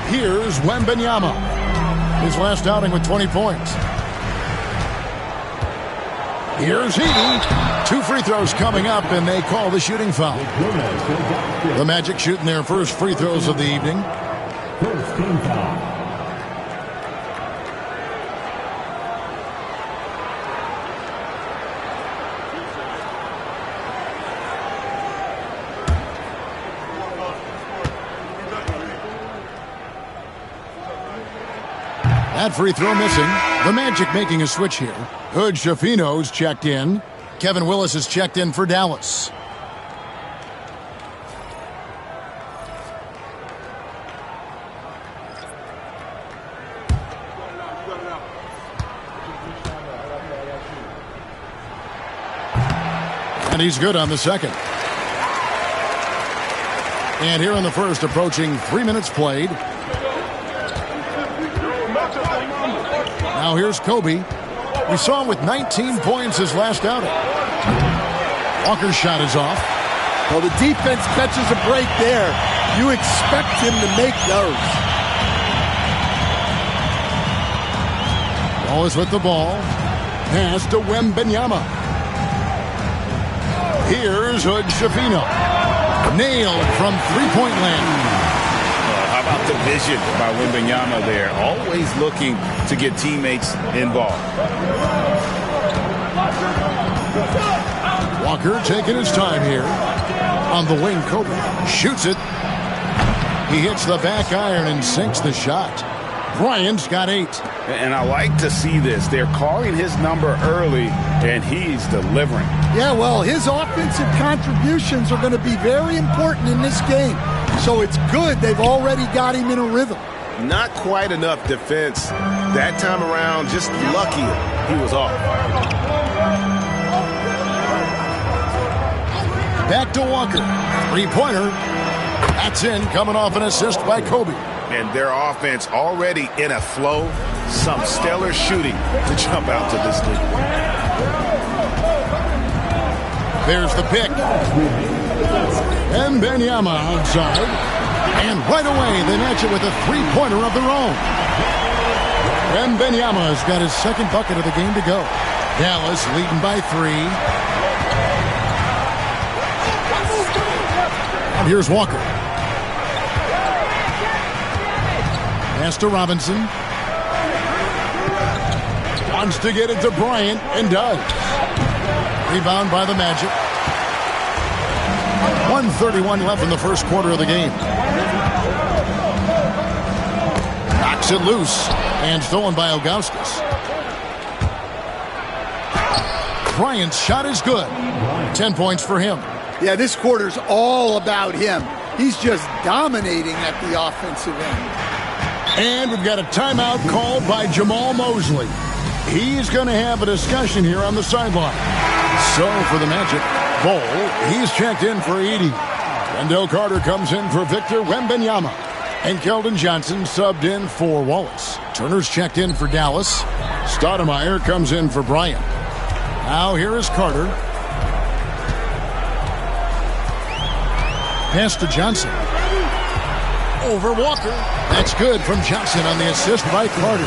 H: Here's Wembanyama. His last outing with 20 points. Here's Edey. 2 free throws coming up, and they call the shooting foul. The Magic shooting their first free throws of the evening. First team foul. That free throw missing. The Magic making a switch here. Hood Schifino's checked in. Kevin Willis is checked in for Dallas. And he's good on the second. And here in the first, approaching 3 minutes played. Now here's Kobe. We saw him with 19 points his last outing. Walker's shot is off.
I: Well, the defense catches a break there. You expect him to make those.
H: Wallace with the ball. Pass to Wembanyama. Here's Hood Schifino. Nailed from three-point land.
J: How about the vision by Wembanyama there? Always looking to get teammates involved.
H: Walker taking his time here. On the wing, Kobe shoots it. He hits the back iron and sinks the shot. Bryant's got 8.
J: And I like to see this. They're calling his number early, and he's delivering.
I: Yeah, well, his offensive contributions are going to be very important in this game. So it's good they've already got him in a rhythm.
K: Not quite enough defense that time around. Just lucky he was off.
H: Back to Walker. Three-pointer. That's in, coming off an assist by Kobe.
J: And their offense already in a flow. Some stellar shooting to jump out to this lead.
H: There's the pick. And Benyama outside. And right away, they match it with a three-pointer of their own. And Benyama's got his second bucket of the game to go. Dallas leading by 3. And here's Walker. Pass to Robinson. Wants to get it to Bryant, and does. Rebound by the Magic. 1:31 left in the first quarter of the game. Knocks it loose, and stolen by Ilgauskas. Bryant's shot is good. 10 points for him.
I: Yeah, this quarter's all about him. He's just dominating at the offensive end.
H: And we've got a timeout called by Jamal Mosley. He's going to have a discussion here on the sideline. So for the Magic, Bol, he's checked in for Edey. Wendell Carter comes in for Victor Wembanyama. And Keldon Johnson subbed in for Wallace. Turner's checked in for Dallas. Stoudemire comes in for Bryant. Now here is Carter. Pass to Johnson. Over Walker. That's good from Johnson on the assist by Carter.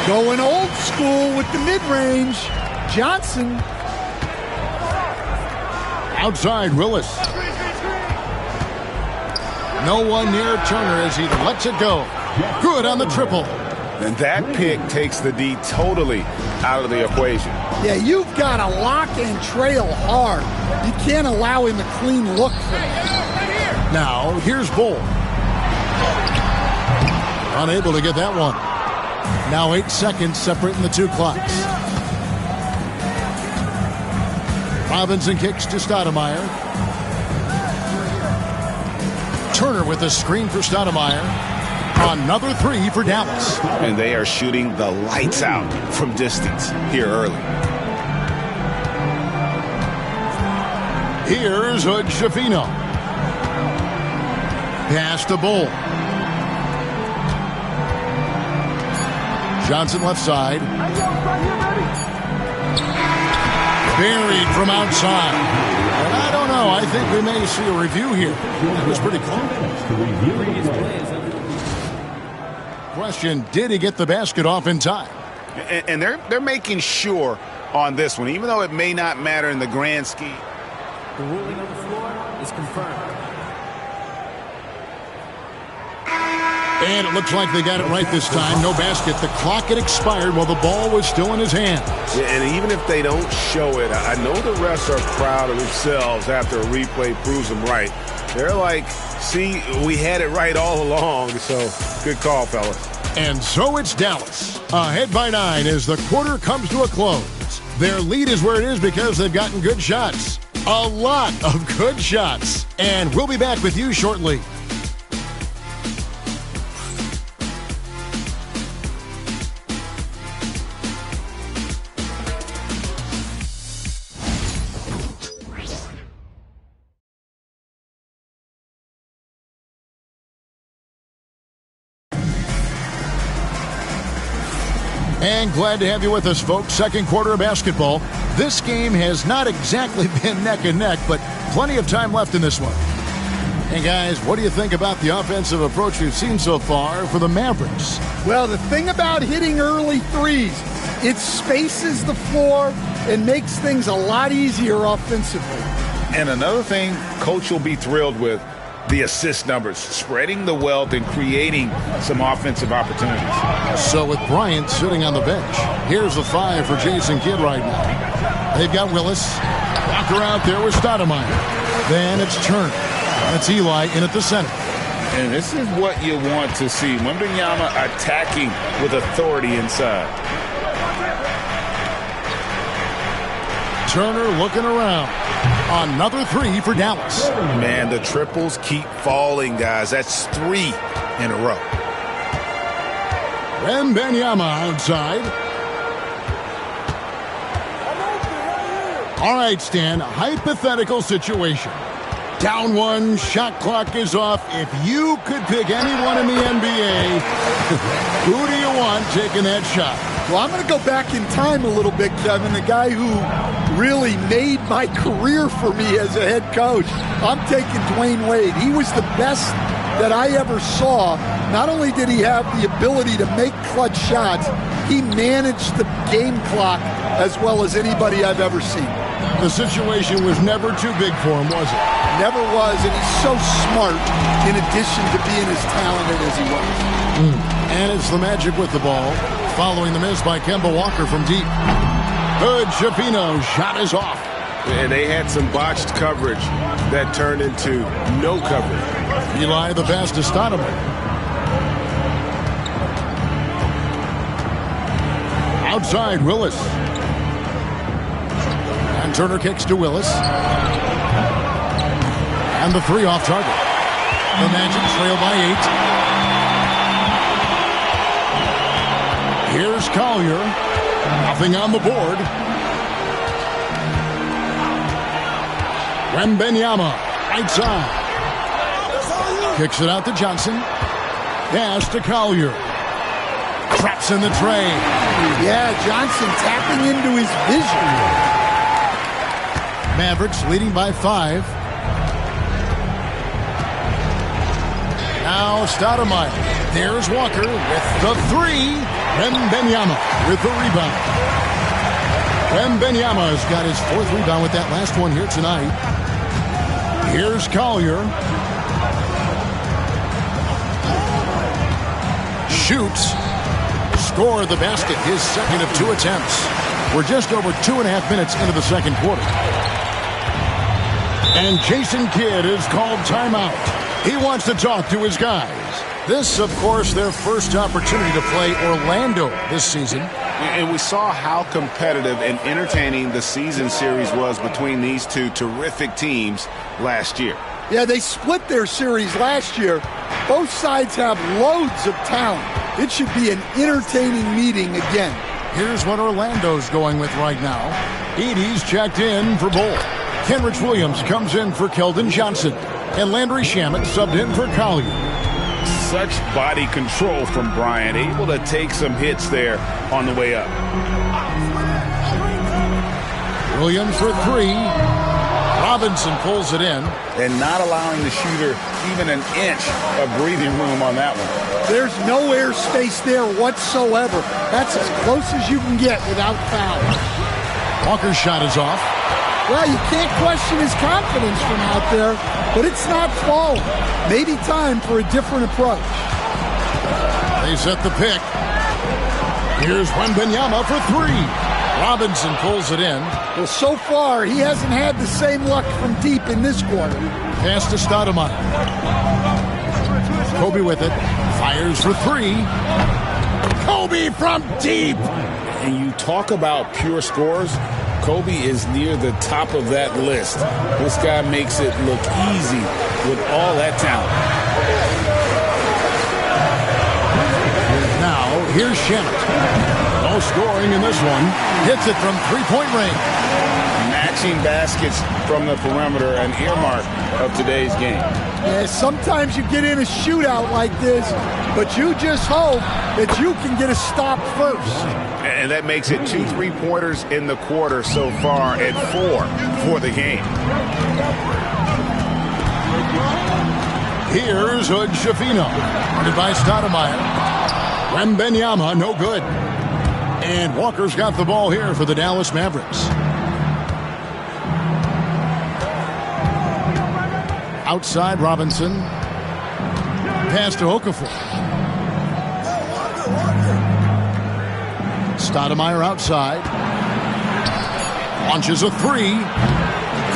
I: Going old school with the mid-range. Johnson.
H: Outside Willis. No one near Turner as he lets it go. Good on the triple.
J: And that pick takes the D totally out of the equation.
I: Yeah, you've got to lock and trail hard. You can't allow him a clean look for that.
H: Now, here's Bol. Unable to get that one. Now 8 seconds separating the two clocks. Robinson kicks to Stoudemire. Turner with a screen for Stoudemire. Another 3 for Dallas.
J: And they are shooting the lights out from distance here early.
H: Here's Hood Schifino. Pass to Bol. Johnson left side. Buried from outside. And I don't know. I think we may see a review here. It was pretty close. Question, did he get the basket off in time?
J: And they're making sure on this one, even though it may not matter in the grand scheme.
L: The ruling on the floor is confirmed.
H: And it looks like they got it right this time. No basket. The clock had expired while the ball was still in his hands.
K: Yeah, and even if they don't show it, I know the refs are proud of themselves after a replay proves them right. They're like, see, we had it right all along. So good call, fellas.
H: And so it's Dallas, ahead by 9 as the quarter comes to a close. Their lead is where it is because they've gotten good shots. A lot of good shots. And we'll be back with you shortly. And glad to have you with us, folks. Second quarter of basketball. This game has not exactly been neck and neck, but plenty of time left in this one. And guys, what do you think about the offensive approach we've seen so far for the Mavericks?
I: Well, the thing about hitting early threes, it spaces the floor and makes things a lot easier offensively.
J: And another thing Coach will be thrilled with, the assist numbers, spreading the wealth and creating some offensive opportunities.
H: So with Bryant sitting on the bench, here's the 5 for Jason Kidd right now. They've got Willis. Walker out there with Stoudemire. Then it's Turner. That's Eli in at the center.
J: And this is what you want to see. Wembanyama attacking with authority inside.
H: Turner looking around. Another three for Dallas.
J: Man, the triples keep falling, guys. That's 3 in a row.
H: Wembanyama outside. All right, Stan, hypothetical situation. Down one, shot clock is off. If you could pick anyone in the NBA, who do you want taking that shot?
I: Well, I'm going to go back in time a little bit, Kevin. The guy who really made my career for me as a head coach. I'm taking Dwayne Wade. He was the best that I ever saw. Not only did he have the ability to make clutch shots, he managed the game clock as well as anybody I've ever seen.
H: The situation was never too big for him, was it?
I: Never was, and he's so smart in addition to being as talented as he was.
H: And it's the Magic with the ball, following the miss by Kemba Walker from deep. Hood Schifino, shot is off.
K: And they had some botched coverage that turned into no coverage.
H: Eli the pass to Stoudemire. Outside, Willis. And Turner kicks to Willis. And the three off target. The Magic trail by 8. Here's Collier. Nothing on the board. Wembanyama, right side. Kicks it out to Johnson. Pass to Collier. Traps in the tray.
I: Yeah, Johnson tapping into his vision.
H: Mavericks leading by 5. Now Stoudemire. There's Walker with the 3. Wembanyama with the rebound. Wembanyama's got his 4th rebound with that last one here tonight. Here's Collier. Shoots. Score the basket, his second of 2 attempts. We're just over 2.5 minutes into the second quarter. And Jason Kidd is called timeout. He wants to talk to his guys. This, of course, their first opportunity to play Orlando this season.
J: And we saw how competitive and entertaining the season series was between these two terrific teams last year.
I: Yeah, they split their series last year. Both sides have loads of talent. It should be an entertaining meeting again.
H: Here's what Orlando's going with right now. Edey's checked in for Bull. Kenrich Williams comes in for Keldon Johnson. And Landry Shamet subbed in for Collier.
J: Such body control from Bryant, able to take some hits there on the way up.
H: Williams for 3. Robinson pulls it in.
J: And not allowing the shooter even an inch of breathing room on that one.
I: There's no air space there whatsoever. That's as close as you can get without foul.
H: Walker's shot is off.
I: Well, you can't question his confidence from out there, but it's not falling. Maybe time for a different approach.
H: They set the pick. Here's Wembanyama for 3. Robinson pulls it in.
I: Well, so far, he hasn't had the same luck from deep in this quarter.
H: Pass to Stoudemire. Kobe with it. Fires for 3. Kobe from deep.
J: And you talk about pure scores. Kobe is near the top of that list. This guy makes it look easy with all that talent.
H: Now, here's Shamet. No scoring in this one. Hits it from 3-point range.
J: Matching baskets from the perimeter, an earmark of today's game.
I: Yeah, sometimes you get in a shootout like this, but you just hope that you can get a stop first.
J: And that makes it 2 3-pointers in the quarter so far and 4 for the game.
H: Here's Hood Schifino. Guarded by Stoudemire. Wembanyama, no good. And Walker's got the ball here for the Dallas Mavericks. Outside Robinson. Pass to Okafor. Stoudemire outside. Launches a 3.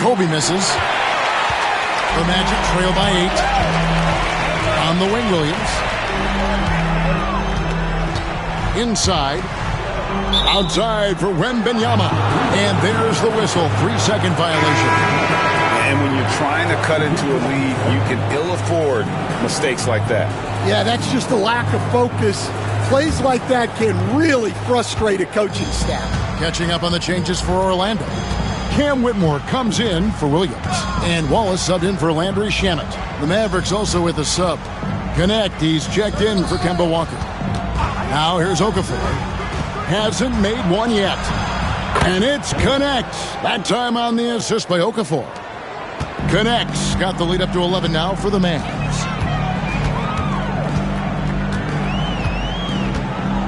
H: Kobe misses. The Magic trail by 8. On the wing, Williams. Inside. Outside for Wembanyama. And there's the whistle. 3-second violation.
J: And when you're trying to cut into a lead, you can ill afford mistakes like that.
I: Yeah, that's just a lack of focus. Plays like that can really frustrate a coaching staff.
H: Catching up on the changes for Orlando. Cam Whitmore comes in for Williams. And Wallace subbed in for Landry Shamet. The Mavericks also with a sub. Connect, he's checked in for Kemba Walker. Now here's Okafor. Hasn't made one yet. And it's Connect. That time on the assist by Okafor. Connect's got the lead up to 11 now for the Mavs.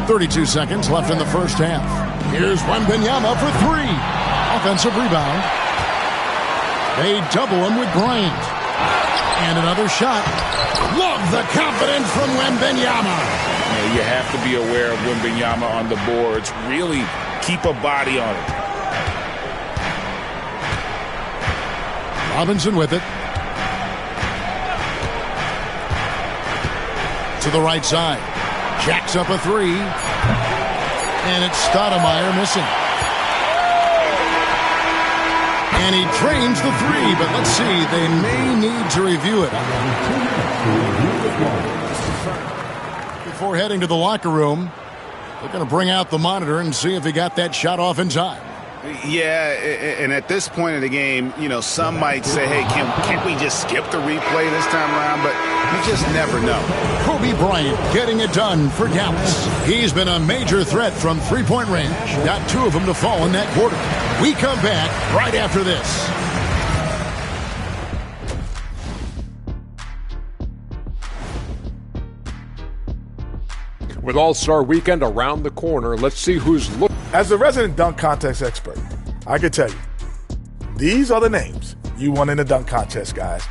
H: 32 seconds left in the first half. Here's Wembanyama for three. Offensive rebound. They double him with Bryant. And another shot. Love the confidence from Wembanyama.
J: You have to be aware of Wembanyama on the boards. Really keep a body on it.
H: Robinson with it. To the right side. Jacks up a three. And it's Stoudemire missing. And he drains the three, but let's see. They may need to review it. Before heading to the locker room, they're going to bring out the monitor and see if he got that shot off in time.
J: Yeah, and at this point in the game, some might say, hey, can't we just skip the replay this time around? But you just never know.
H: Kobe Bryant getting it done for Dallas. He's been a major threat from three-point range. Got two of them to fall in that quarter. We come back right after this.
G: With All-Star Weekend around the corner, let's see who's looking.
F: As a resident dunk contest expert, I can tell you, these are the names you want in a dunk contest, guys.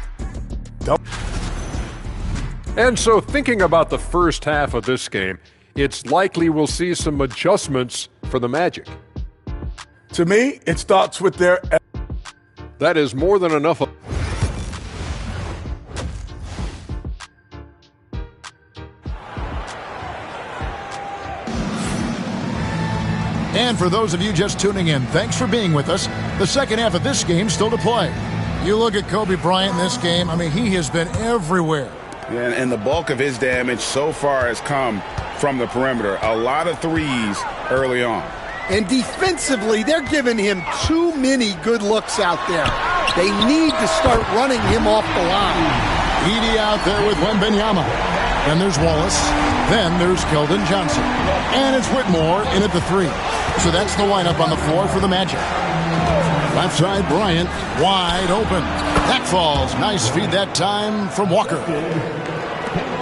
G: And so thinking about the first half of this game, it's likely we'll see some adjustments for the Magic.
F: To me, it starts with their...
G: That is more than enough.
H: And for those of you just tuning in, thanks for being with us. The second half of this game still to play. You look at Kobe Bryant in this game, I mean, he has been everywhere.
J: Yeah, and the bulk of his damage so far has come from the perimeter. A lot of threes early on.
I: And defensively, they're giving him too many good looks out there. They need to start running him off the line.
H: Edey out there with Wembanyama. Then there's Wallace. Then there's Keldon Johnson. And it's Whitmore in at the three. So that's the lineup on the floor for the Magic. Left side, Bryant, wide open. That falls. Nice feed that time from Walker.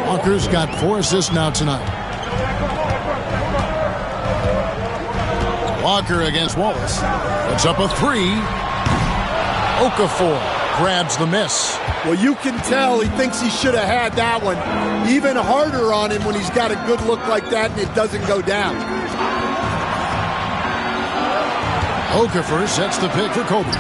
H: Walker's got 4 assists now tonight. Walker against Wallace. Puts up a three. Okafor grabs the miss.
I: Well, you can tell he thinks he should have had that one. Even harder on him when he's got a good look like that and it doesn't go down. Okafor sets the pick for Kobe.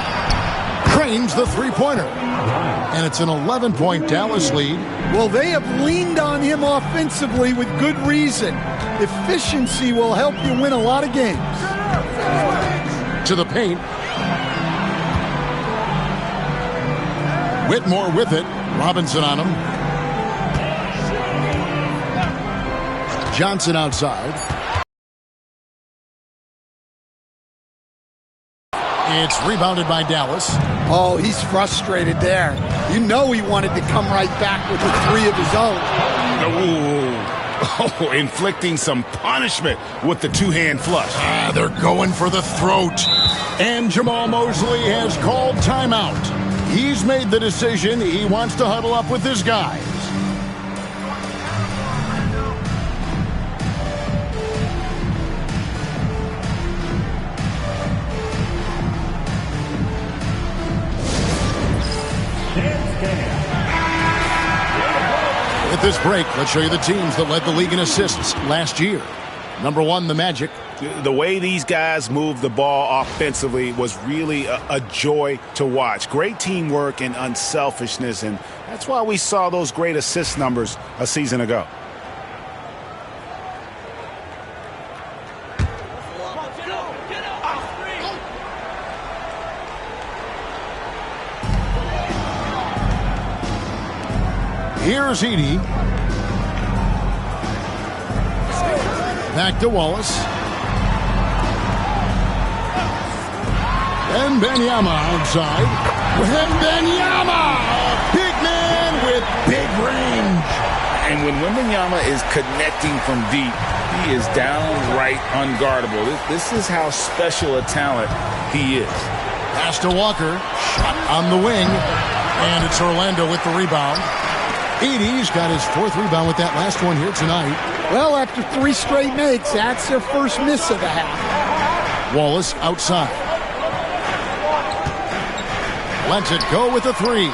I: Cranes the three-pointer. And it's an 11-point Dallas lead. Well, they have leaned on him offensively with good reason. Efficiency will help you win a lot of games. To the paint. Whitmore with it. Robinson on him. Johnson outside. It's rebounded by Dallas. Oh, he's frustrated there. You know he wanted to come right back with the three of his own.
J: Oh, inflicting some punishment with the two-hand flush.
H: They're going for the throat. And Jamal Mosley has called timeout. He's made the decision. He wants to huddle up with his guys. At this break, let's show you the teams that led the league in assists last year. Number 1, the Magic.
J: The way these guys moved the ball offensively was really a joy to watch. Great teamwork and unselfishness, and that's why we saw those great assist numbers a season ago.
H: Here's Edey. Back to Wallace. Wembanyama outside. Wembanyama! Big man with big range.
J: And when Wembanyama is connecting from deep, he is downright unguardable. This is how special a talent he is.
H: Pass to Walker. Shot on the wing. And it's Orlando with the rebound. Edey's got his 4th rebound with that last one here tonight.
I: Well, after 3 straight makes, that's their first miss of the half.
H: Wallace outside. Lets it go with a 3.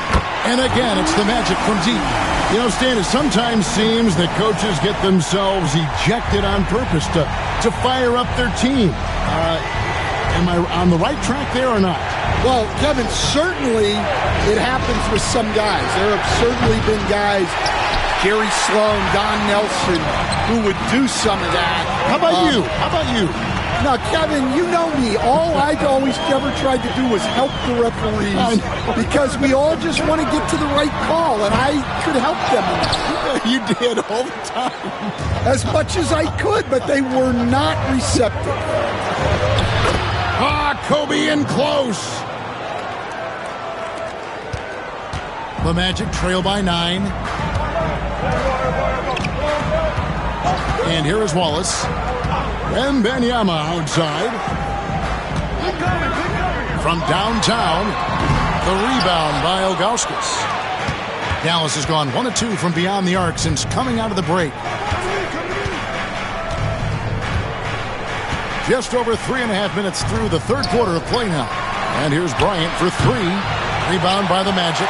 H: And again, it's the Magic from deep. You know, Stan, it sometimes seems that coaches get themselves ejected on purpose to fire up their team. Am I on the right track there or not?
I: Well, Kevin, certainly it happens with some guys. There have certainly been guys, Gary Sloan, Don Nelson, who would do some of that.
H: How about you? How about you?
I: Now, Kevin, you know me. All I always ever tried to do was help the referees because we all just want to get to the right call, and I could help them in that.
H: You did all the time.
I: As much as I could, but they were not receptive.
H: Kobe in close. The Magic trail by 9. And here is Wallace. Wembanyama outside. From downtown, the rebound by Ilgauskas. Dallas has gone 1 of 2 from beyond the arc since coming out of the break. Just over 3.5 minutes through the 3rd quarter of play now. And here's Bryant for 3. Rebound by the Magic.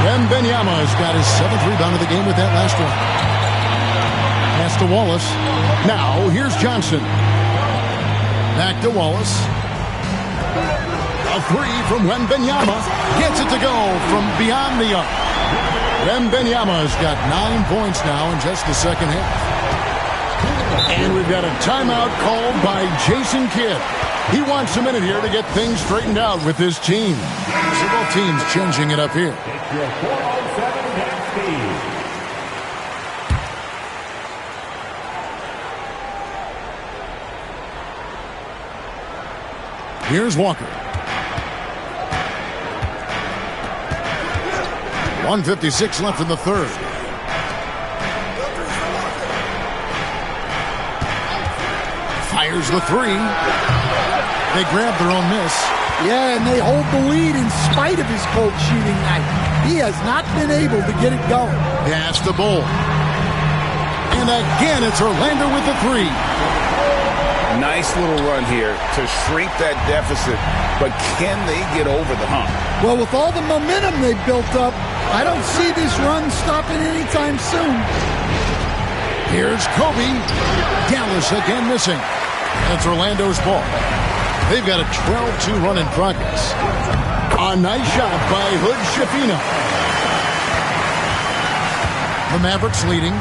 H: Wembanyama has got his 7th rebound of the game with that last one. Pass to Wallace. Now here's Johnson. Back to Wallace. A 3 from Wembanyama. Gets it to go from beyond the arc. Wembanyama has got 9 points now in just the second half. And we've got a timeout called by Jason Kidd. He wants a minute here to get things straightened out with his team. So both teams changing it up here. Here's Walker. 1:56 left in the 3rd. Fires the 3. They grab their own miss.
I: Yeah, and they hold the lead in spite of his cold shooting night. He has not been able to get it going.
H: Pass the Bull. And again, it's Orlando with the 3.
J: Nice little run here to shrink that deficit, but can they get over the hump?
I: Well, with all the momentum they've built up, I don't see this run stopping anytime soon.
H: Here's Kobe. Dallas again missing. That's Orlando's ball. They've got a 12-2 run in progress. A nice shot by Hood Schifino. The Mavericks leading.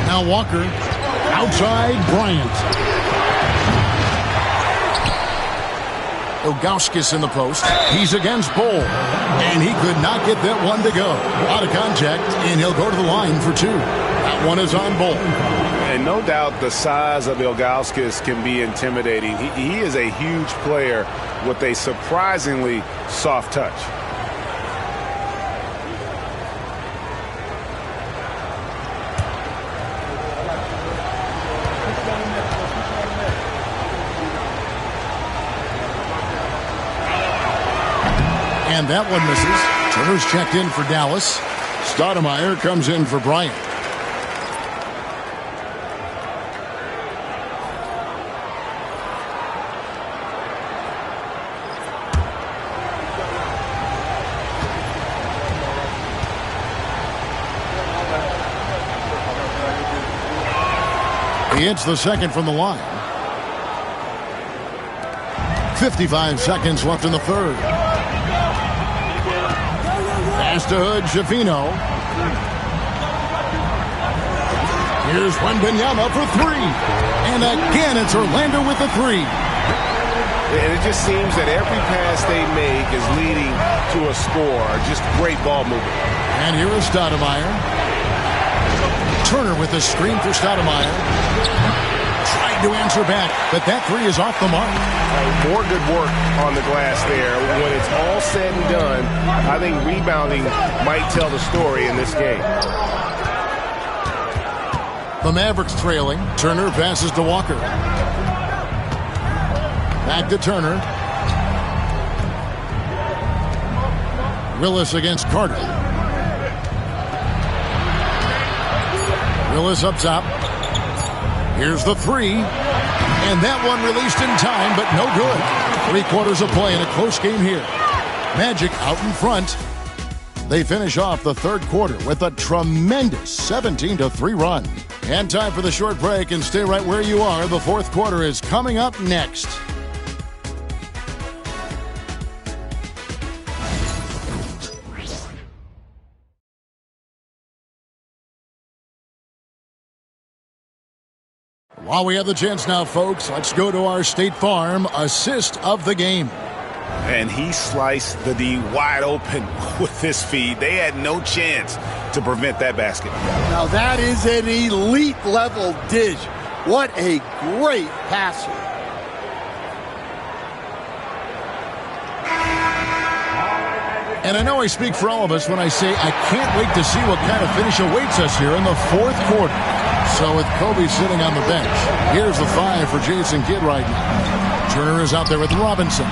H: Now Walker. Outside Bryant. Ilgauskas in the post. He's against Bull. And he could not get that one to go. Out of contact, and he'll go to the line for 2. That one is on Bull.
J: And no doubt the size of Ilgauskas can be intimidating. He is a huge player with a surprisingly soft touch.
H: And that one misses. Turner's checked in for Dallas. Stoudemire comes in for Bryant. He hits the second from the line. 55 seconds left in the third. Pass to Hood, Schifino. Here's Wembanyama for three. And again, it's Orlando with the three.
K: And it just seems that every pass they make is leading to a score. Just great ball movement.
H: And here is Stoudemire. Turner with a screen for Stoudemire. Tried to answer back, but that three is off the mark.
K: More good work on the glass there. When it's all said and done, I think rebounding might tell the story in this game.
H: The Mavericks trailing. Turner passes to Walker. Back to Turner. Willis against Carter. Willis up top. Here's the three. And that one released in time, but no good. 3 quarters of play in a close game here. Magic out in front. They finish off the third quarter with a tremendous 17-3 run. And time for the short break, and stay right where you are. The fourth quarter is coming up next. While we have the chance now, folks, let's go to our State Farm assist of the game.
J: And he sliced the D wide open with his feed. They had no chance to prevent that basket.
I: Now that is an elite level dish. What a great passer.
H: And I know I speak for all of us when I say I can't wait to see what kind of finish awaits us here in the fourth quarter. So with Kobe sitting on the bench, here's the 5 for Jason Kidd right now. Turner is out there with Robinson.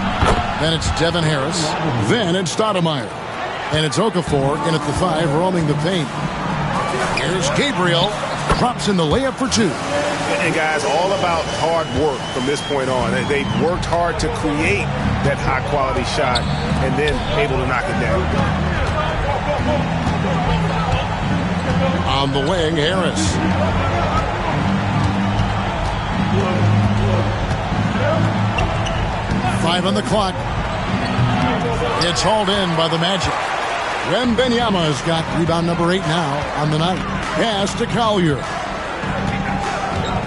H: Then it's Devin Harris. Then it's Stoudemire. And it's Okafor in at the 5, roaming the paint. Here's Gabriel. Drops in the layup for 2.
J: And guys, all about hard work from this point on. They worked hard to create that high-quality shot and then able to knock it down.
H: On the wing, Harris. Five on the clock. It's hauled in by the Magic. Wembanyama's got rebound number 8 now on the night. Pass to Collier.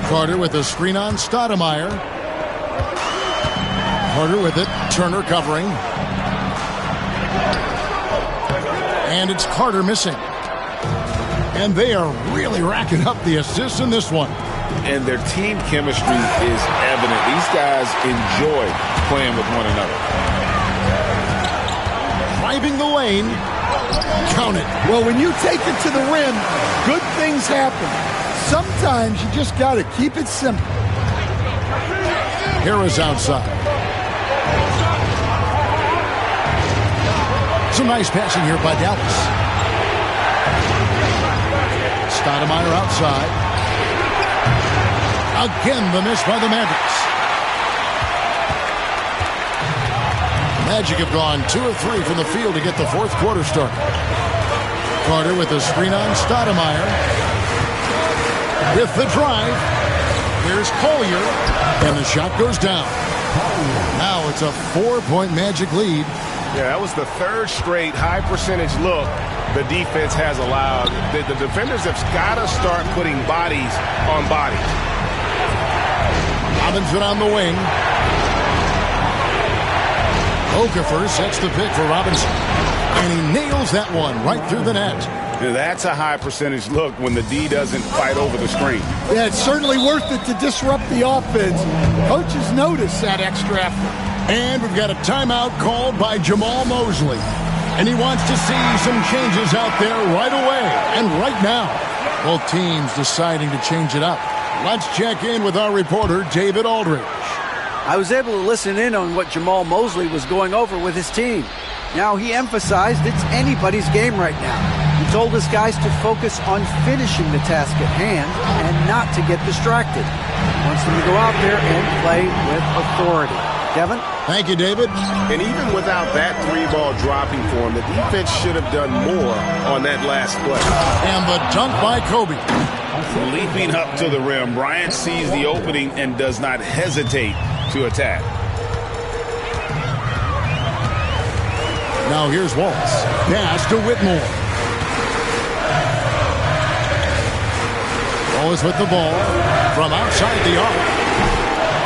H: Carter with a screen on Stoudemire. Carter with it. Turner covering. And it's Carter missing. And they are really racking up the assists in this one.
J: And their team chemistry is evident. These guys enjoy playing with one another.
H: Driving the lane. Count it.
I: Well, when you take it to the rim, good things happen. Sometimes you just got to keep it simple.
H: Harris outside. Some nice passing here by Dallas. Stoudemire outside. Again, the miss by the Mavericks. Magic have gone 2 of 3 from the field to get the fourth quarter started. Carter with a screen on Stoudemire. With the drive. Here's Collier. And the shot goes down. Now it's a 4-point Magic lead.
K: Yeah, that was the third straight high percentage look the defense has allowed. The defenders have got to start putting bodies on bodies.
H: Robinson on the wing. Okafor sets the pick for Robinson. And he nails that one right through the net.
J: Yeah, that's a high percentage look when the D doesn't fight over the screen.
I: Yeah, it's certainly worth it to disrupt the offense. Coaches notice that extra effort.
H: And we've got a timeout called by Jamal Mosley. And he wants to see some changes out there right away and right now. Both teams deciding to change it up. Let's check in with our reporter, David Aldridge.
M: I was able to listen in on what Jamal Mosley was going over with his team. Now, he emphasized it's anybody's game right now. He told his guys to focus on finishing the task at hand and not to get distracted. He wants them to go out there and play with authority. Kevin?
H: Thank you, David.
K: And even without that 3-ball dropping for him, the defense should have done more on that last play.
H: And the dunk by Kobe.
J: leaping up to the rim. Bryant sees the opening and does not hesitate to attack.
H: Now here's Wallace. Pass to Whitmore. Wallace with the ball from outside the arc.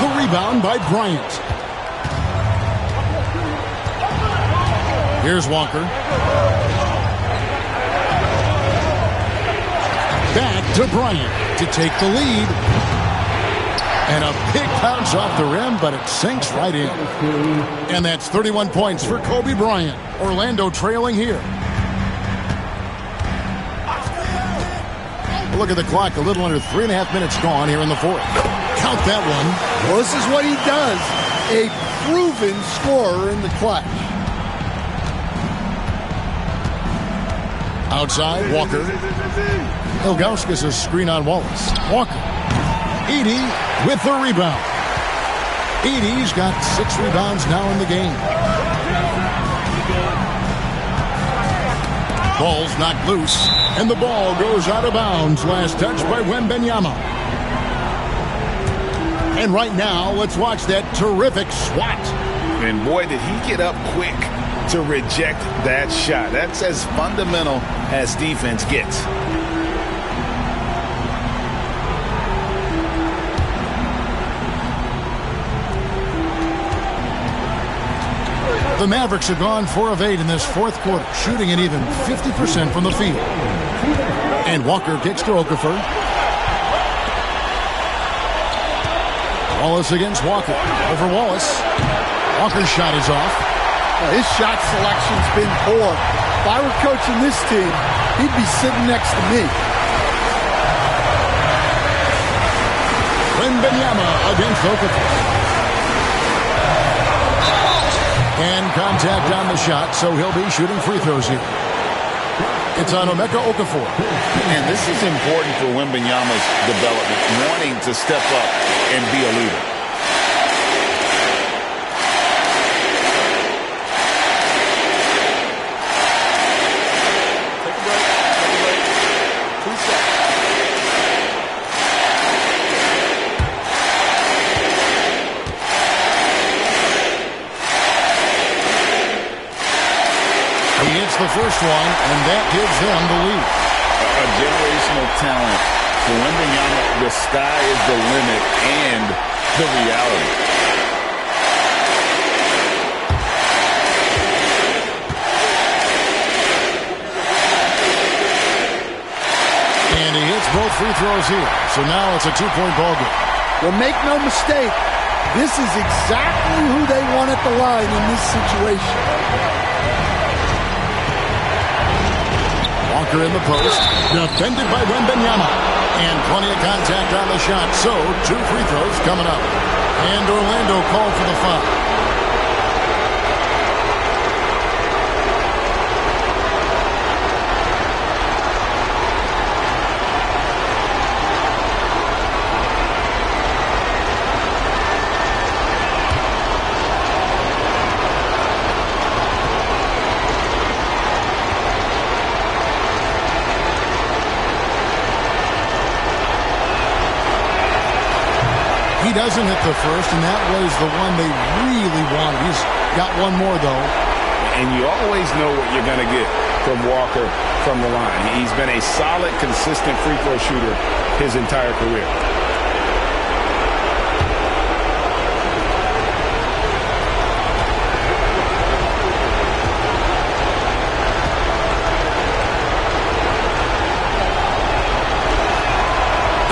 H: The rebound by Bryant. Here's Walker. Back to Bryant to take the lead. And a big bounce off the rim, but it sinks right in. And that's 31 points for Kobe Bryant. Orlando trailing here. Look at the clock, a little under 3.5 minutes gone here in the fourth. Count that one.
I: Well, this is what he does. A proven scorer in the clutch.
H: Outside, Walker. Ilgauskas a screen on Wallace. Walker. Edey with the rebound. Edey's got 6 rebounds now in the game. Ball's knocked loose, and the ball goes out of bounds. Last touch by Wembanyama. And right now, let's watch that terrific swat.
J: And boy, did he get up quick to reject that shot. That's as fundamental as defense gets.
H: The Mavericks have gone 4 of 8 in this fourth quarter, shooting an even 50% from the field. And Walker kicks to Okafor. Wallace against Walker. Over Wallace. Walker's shot is off.
I: His shot selection's been poor. If I were coaching this team, he'd be sitting next to me.
H: Wembanyama against Okafor. And contact on the shot, so he'll be shooting free throws here. It's on Emeka Okafor.
J: And this is important for Wembanyama's development, wanting to step up and be a leader.
H: The first one, and that gives them the lead.
J: A generational talent. For Wembanyama, the sky is the limit and the reality.
H: And he hits both free throws here. So now it's a 2-point ball game.
I: Well, make no mistake, this is exactly who they want at the line in this situation.
H: Walker in the post, defended by Wembanyama. And plenty of contact on the shot, so 2 free throws coming up. And Orlando called for the foul. He doesn't hit the first, and that was the one they really wanted. He's got one more, though.
J: And you always know what you're going to get from Walker from the line. He's been a solid, consistent free throw shooter his entire career.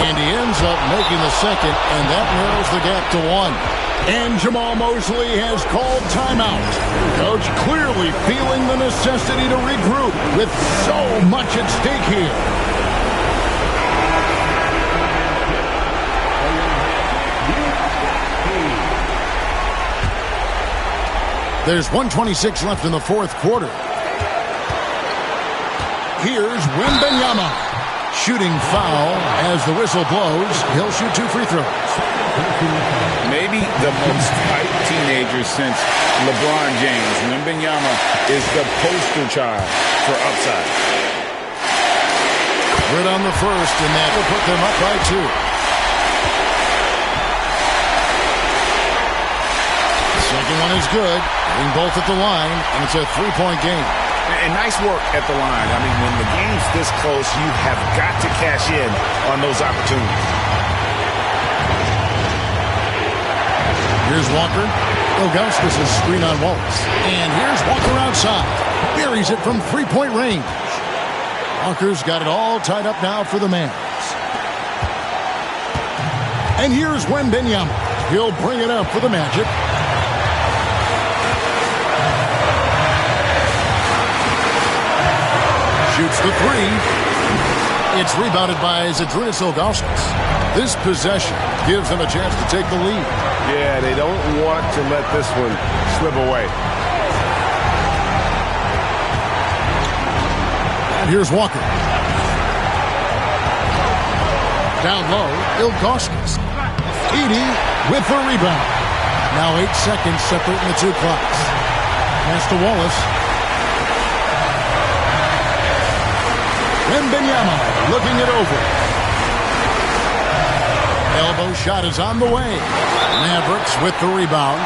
H: And he ends up making the second, and that narrows the gap to 1. And Jamal Mosley has called timeout. Coach clearly feeling the necessity to regroup with so much at stake here. There's 1:26 left in the fourth quarter. Here's Wembanyama. Shooting foul as the whistle blows. He'll shoot 2 free throws.
J: Maybe the most hyped teenager since LeBron James. Wembanyama is the poster child for upside.
H: Good on the first, and that will put them up by 2. The second one is good. Getting both at the line, and it's a 3-point game.
J: And nice work at the line. I mean, when the game's this close, you have got to cash in on those opportunities.
H: Here's Walker. Ilgauskas is screen on Wallace. And here's Walker outside. Buries it from 3-point range. Walker's got it all tied up now for the Mavs. And here's Wembanyama. He'll bring it up for the Magic. Shoots the 3. It's rebounded by Zydrunas Ilgauskas. This possession gives them a chance to take the lead.
K: Yeah, they don't want to let this one slip away.
H: And here's Walker. Down low, Ilgauskas. Edey with the rebound. Now 8 seconds separating the 2 clocks. Pass to Wallace. Wembanyama looking it over. Elbow shot is on the way. Mavericks with the rebound.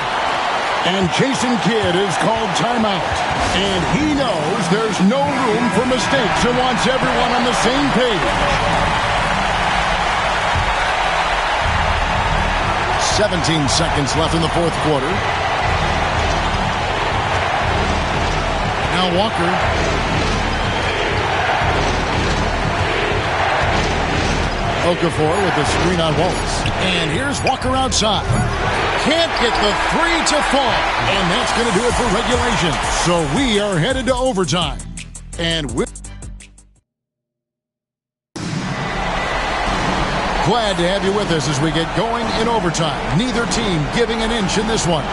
H: And Jason Kidd is called timeout. And he knows there's no room for mistakes and wants everyone on the same page. 17 seconds left in the 4th quarter. Now Walker. Okafor with the screen on Wallace. And here's Walker outside. Can't get the 3 to fall. And that's going to do it for regulation. So we are headed to overtime. And we're glad to have you with us as we get going in overtime. Neither team giving an inch in this one.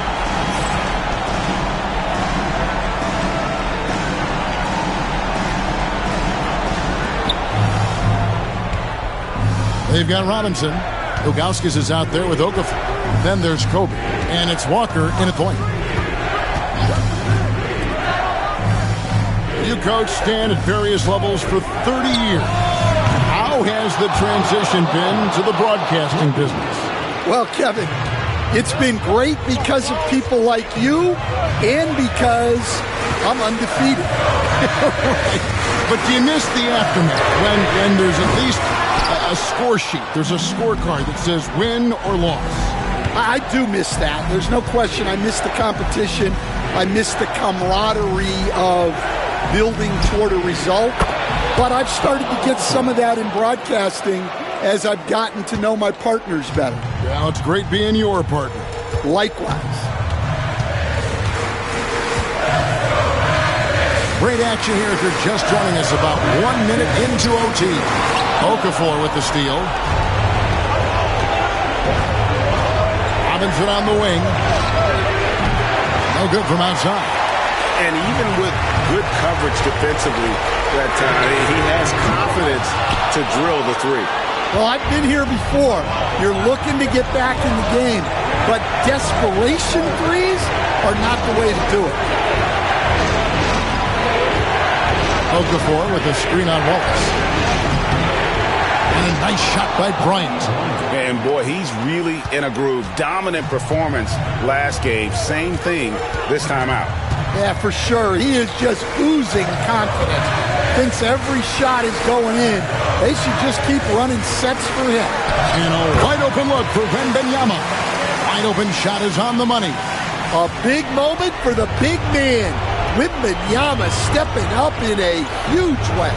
H: They've got Robinson. Ilgauskas is out there with Okafor. Then there's Kobe. And it's Walker in at point. You coached Stan at various levels for 30 years. How has the transition been to the broadcasting business?
I: Well, Kevin, it's been great because of people like you and because I'm undefeated.
H: But do you miss the aftermath when there's at least a score sheet? There's a scorecard that says win or loss.
I: I do miss that. There's no question. I miss the competition. I miss the camaraderie of building toward a result. But I've started to get some of that in broadcasting as I've gotten to know my partners better.
H: Well, it's great being your partner.
I: Likewise.
H: Great action here if you're just joining us about 1 minute into OT. Okafor with the steal. Robinson on the wing. No good from outside.
J: And even with good coverage defensively that time, he has confidence to drill the 3.
I: Well, I've been here before. You're looking to get back in the game, but desperation threes are not the way to do it.
H: Okafor with a screen on Wallace. And a nice shot by Bryant.
J: And boy, he's really in a groove. Dominant performance last game. Same thing this time out.
I: Yeah, for sure. He is just oozing confidence. Thinks every shot is going in. They should just keep running sets for him.
H: And a wide open look for Wembanyama. Wide open shot is on the money.
I: A big moment for the big man. Wembanyama stepping up in a huge way.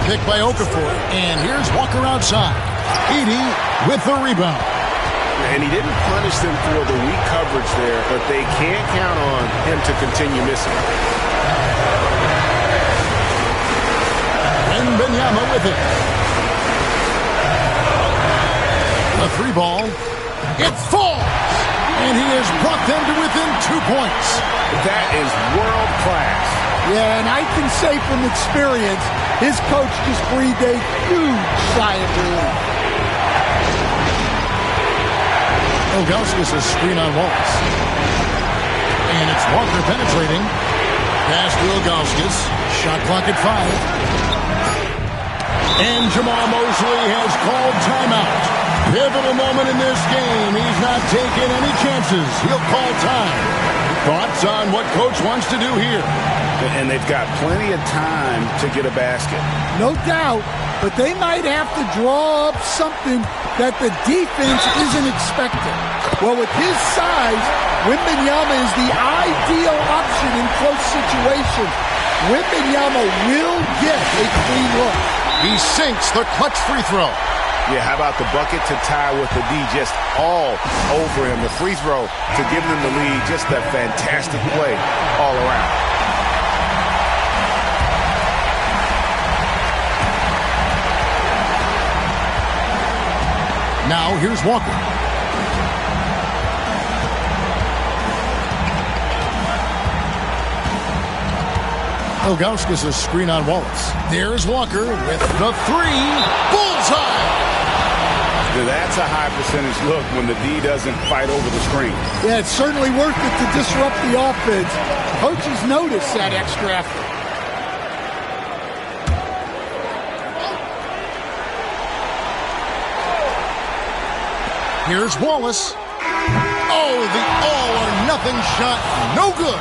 H: Pick by Okafor. And here's Walker outside. Edey with the rebound.
J: And he didn't punish them for the weak coverage there, but they can't count on him to continue missing.
H: Wembanyama with it. A 3-ball. It falls! And he has brought them to within 2 points.
J: That is world class.
I: Yeah, and I can say from experience, his coach just breathed a huge sigh of relief.
H: Ilgauskas is screen on And it's Walker penetrating. Pass to Ilgauskas. Shot clock at 5. And Jamal Mosley has called timeout. Pivotal moment in this game. He's not taking any chances. He'll call time. Thoughts on what coach wants to do here?
J: And they've got plenty of time to get a basket.
I: No doubt, but they might have to draw up something that the defense isn't expecting. Well, with his size, Wembanyama is the ideal option in close situations. Wembanyama will get a clean look.
H: He sinks the clutch free throw.
J: Yeah, how about the bucket to tie with the D just all over him. The free throw to give them the lead. Just a fantastic play all around.
H: Now here's Walker. Ilgauskas a screen on Wallace. There's Walker with the 3. Bullseye!
J: That's a high percentage look when the D doesn't fight over the screen.
I: Yeah, it's certainly worth it to disrupt the offense. Coaches notice that extra effort.
H: Here's Wallace. Oh, the all-or-nothing shot. No good.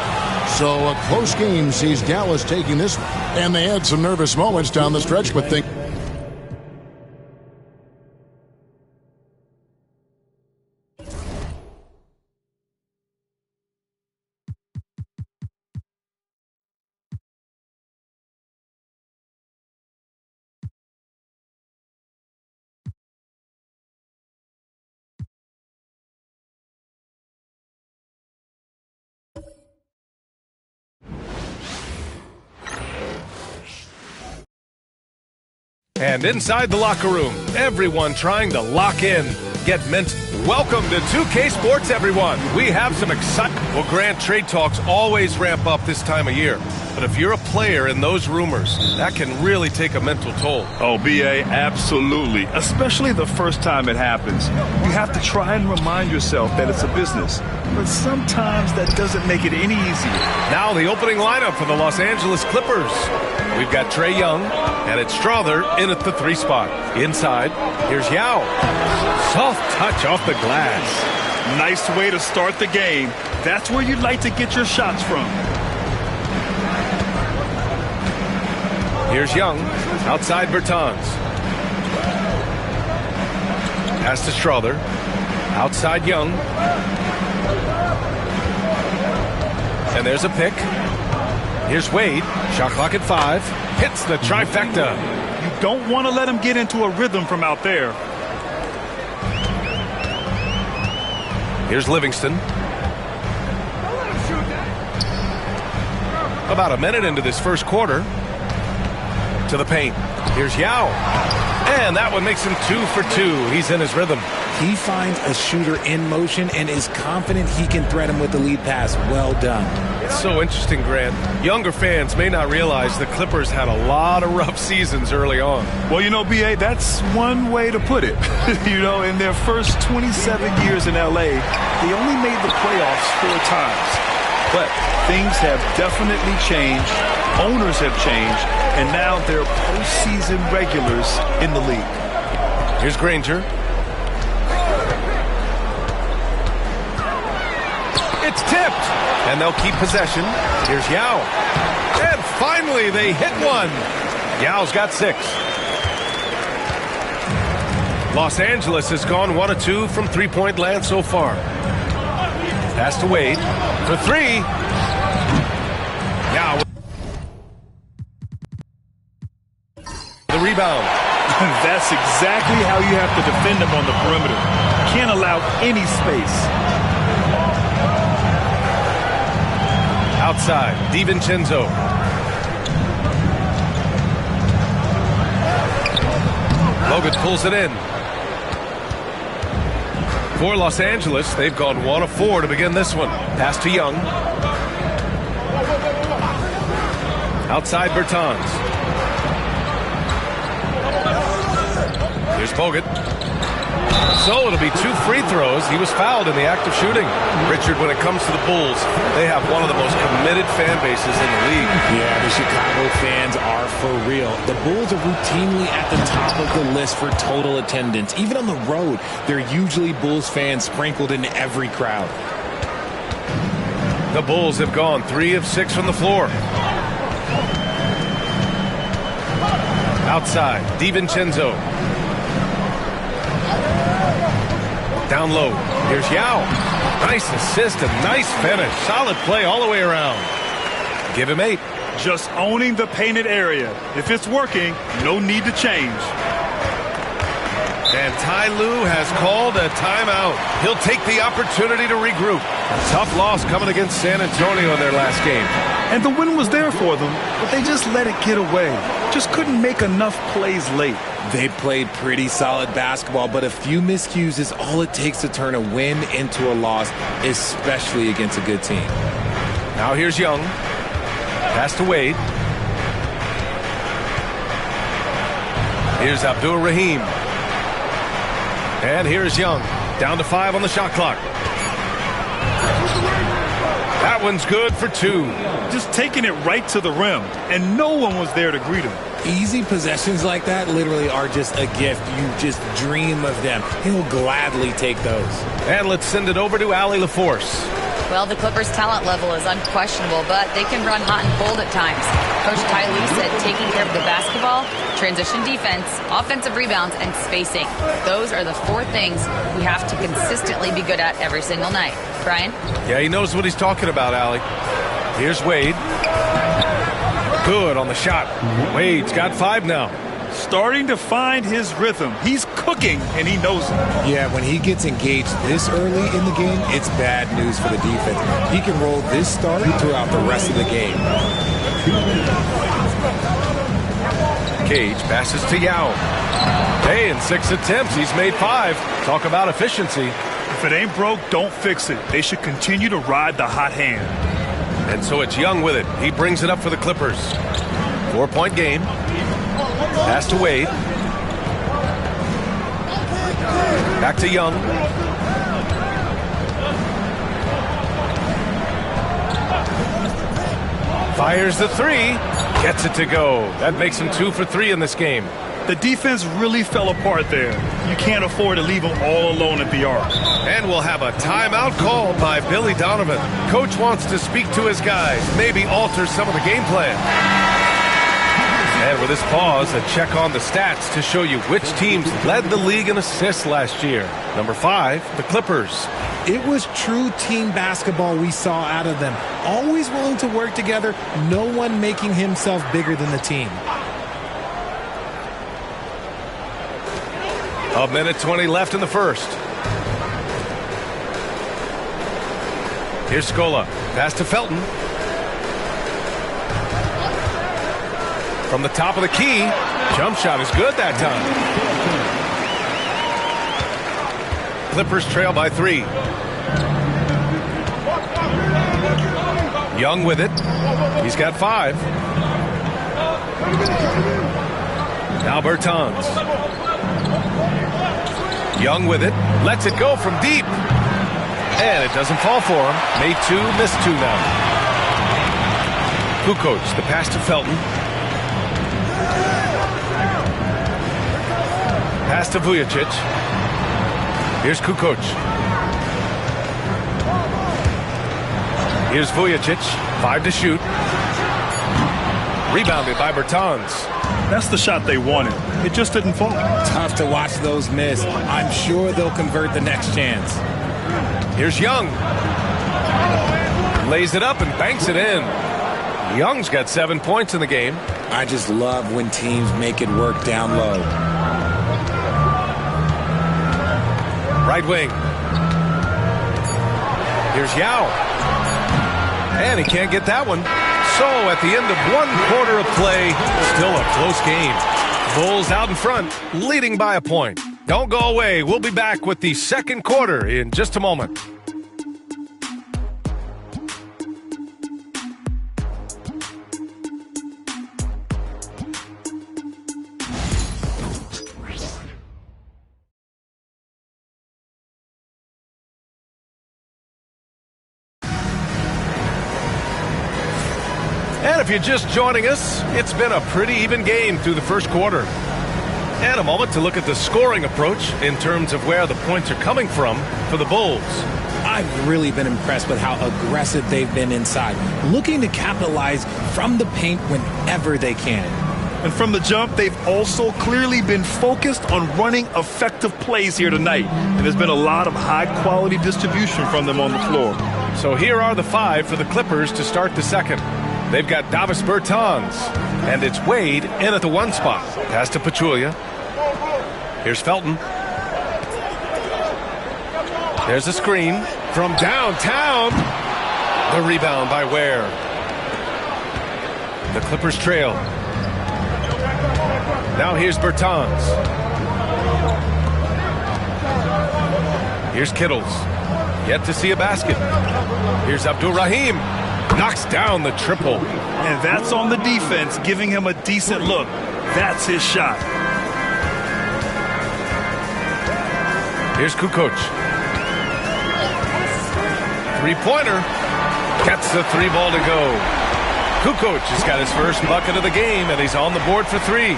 H: So a close game sees Dallas taking this one. And they had some nervous moments down the stretch, but think.
A: And inside the locker room, everyone trying to lock in, get mental. Welcome to 2K Sports, everyone. We have some excitement. Well, Grant, trade talks always ramp up this time of year. But if you're a player in those rumors, that can really take a mental toll.
C: Oh, B.A., absolutely. Especially the first time it happens. You have to try and remind yourself that it's a business. But sometimes that doesn't make it any easier.
A: Now the opening lineup for the Los Angeles Clippers. We've got Trae Young, and it's Strother in at the 3 spot. Inside, here's Yao. Soft touch off the glass.
C: Nice way to start the game. That's where you'd like to get your shots from.
A: Here's Young, outside Bertans. Pass to Strother, outside Young. And there's a pick. Here's Wade, shot clock at 5, hits the trifecta.
C: You don't want to let him get into a rhythm from out there.
A: Here's Livingston. About a minute into this first quarter. To the paint. Here's Yao. And that one makes him 2 for 2. He's in his rhythm.
N: He finds a shooter in motion and is confident he can thread him with the lead pass. Well done.
A: It's so interesting, Grant. Younger fans may not realize the Clippers had a lot of rough seasons early on.
C: Well, you know, B.A., that's one way to put it. You know, in their first 27 years in L.A., they only made the playoffs 4 times. But things have definitely changed. Owners have changed. And now they're postseason regulars in the league.
A: Here's Granger. It's tipped. And they'll keep possession. Here's Yao. And finally, they hit one. Yao's got 6. Los Angeles has gone 1 of 2 from three-point land so far. Pass to Wade for 3. Yao. The rebound.
C: That's exactly how you have to defend him on the perimeter. Can't allow any space.
A: Outside, DiVincenzo. Logan pulls it in. For Los Angeles, they've gone 1 of 4 to begin this one. Pass to Young. Outside Bertans. Here's Bogut. So it'll be 2 free throws. He was fouled in the act of shooting. Richard, when it comes to the Bulls, they have one of the most committed fan bases in the league.
N: Yeah, the Chicago fans are for real. The Bulls are routinely at the top of the list for total attendance. Even on the road, there are usually Bulls fans sprinkled in every crowd.
A: The Bulls have gone 3 of 6 from the floor. Outside, DiVincenzo. Down low, here's Yao. Nice assist and nice finish. Solid play all the way around. Give him 8.
C: Just owning the painted area. If it's working, no need to change.
A: And Ty Lue has called a timeout. He'll take the opportunity to regroup. A tough loss coming against San Antonio in their last game.
C: And the win was there for them, but they just let it get away. Just couldn't make enough plays late.
N: They played pretty solid basketball, but a few miscues is all it takes to turn a win into a loss, especially against a good team.
A: Now here's Young. Pass to Wade. Here's Abdul Rahim. And here's Young. Down to 5 on the shot clock. That one's good for 2.
C: Just taking it right to the rim, and no one was there to greet him.
N: Easy possessions like that literally are just a gift. You just dream of them. He'll gladly take those.
A: And let's send it over to Allie LaForce.
D: Well, the Clippers' talent level is unquestionable, but they can run hot and cold at times. Coach Ty Lue said taking care of the basketball, transition defense, offensive rebounds, and spacing. Those are the 4 things we have to consistently be good at every single night. Brian?
A: Yeah, he knows what he's talking about, Allie. Here's Wade. Good on the shot. Wade's got 5 now.
C: Starting to find his rhythm. He's cooking, and he knows it.
N: Yeah, when he gets engaged this early in the game, it's bad news for the defense. He can roll this start throughout the rest of the game.
A: Cage passes to Yao. Hey, in 6 attempts, he's made 5. Talk about efficiency.
C: If it ain't broke, don't fix it. They should continue to ride the hot hand.
A: And so it's Young with it. He brings it up for the Clippers. 4-point game. Pass to Wade. Back to Young. Fires the 3. Gets it to go. That makes him 2 for 3 in this game.
C: The defense really fell apart there. You can't afford to leave them all alone at the arc.
A: And we'll have a timeout called by Billy Donovan. Coach wants to speak to his guys, maybe alter some of the game plan. And with this pause, a check on the stats to show you which teams led the league in assists last year. Number 5, the Clippers.
N: It was true team basketball we saw out of them. Always willing to work together, no one making himself bigger than the team.
A: A minute 20 left in the first. Here's Scola. Pass to Felton. From the top of the key. Jump shot is good that time. Clippers trail by 3. Young with it. He's got 5. Now Bertans. Young with it. Lets it go from deep. And it doesn't fall for him. Made 2, missed 2 now. Kukoc, the pass to Felton. Pass to Vujacic. Here's Kukoc. Here's Vujacic. 5 to shoot. Rebounded by Bertans.
C: That's the shot they wanted. It just didn't fall.
N: Tough to watch those miss. I'm sure they'll convert the next chance.
A: Here's Young. Lays it up and banks it in. Young's got 7 points in the game.
N: I just love when teams make it work down low.
A: Right wing. Here's Yao. And he can't get that one. So at the end of 1 quarter of play, still a close game. Bulls out in front, leading by a point. Don't go away. We'll be back with the second quarter in just a moment. if you're just joining us, it's been a pretty even game through the first quarter. And a moment to look at the scoring approach in terms of where the points are coming from for the Bulls.
N: I've really been impressed with how aggressive they've been inside, looking to capitalize from the paint whenever they can.
C: And from the jump, they've also clearly been focused on running effective plays here tonight. And there's been a lot of high-quality distribution from them on the floor.
A: So here are the 5 for the Clippers to start the second. They've got Davis Bertans, and it's Wade in at the 1 spot. Pass to Pachulia. Here's Felton. There's a screen from downtown. The rebound by Ware. The Clippers trail. Now here's Bertans. Here's Kittles. Yet to see a basket. Here's Abdul-Rahim. Knocks down the triple.
C: And that's on the defense, giving him a decent look. That's his shot.
A: Here's Kukoc. Three-pointer. Gets the 3 ball to go. Kukoc has got his first bucket of the game, and he's on the board for 3.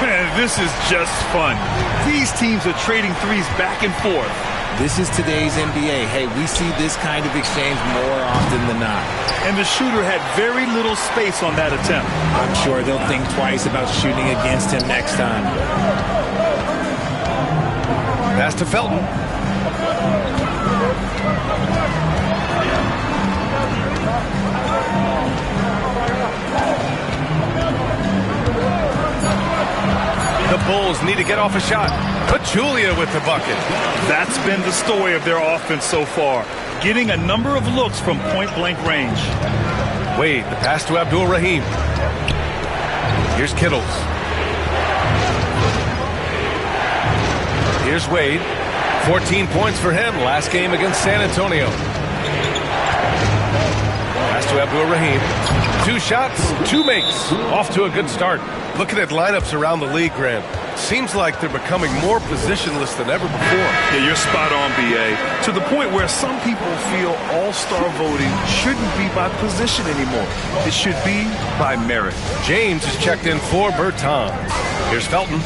C: Man, this is just fun. These teams are trading threes back and forth.
N: This is today's NBA. Hey, we see this kind of exchange more often than not.
C: And the shooter had very little space on that attempt.
N: I'm sure they'll think twice about shooting against him next time.
A: Pass to Felton. The Bulls need to get off a shot. Pachulia with the bucket.
C: That's been the story of their offense so far. Getting a number of looks from point-blank range.
A: Wade, the pass to Abdul-Rahim. Here's Kittles. Here's Wade. 14 points for him last game against San Antonio. Pass to Abdul-Rahim. 2 shots, 2 makes. Off to a good start. Looking at lineups around the league, Grant, seems like they're becoming more positionless than ever before.
C: Yeah, you're spot on, B.A. To the point where some people feel all-star voting shouldn't be by position anymore. It should be by merit.
A: James is checked in for Bertans. Here's Felton.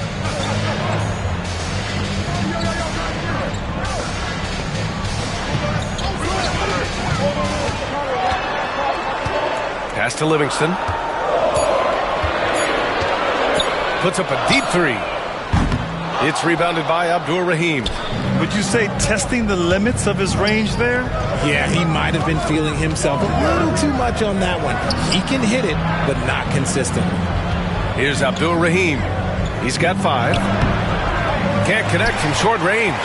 A: Pass to Livingston. Puts up a deep 3. It's rebounded by Abdul-Rahim.
C: Would you say testing the limits of his range there?
N: Yeah, he might have been feeling himself a little too much on that one. He can hit it, but not consistently.
A: Here's Abdul-Rahim. He's got 5. Can't connect from short range.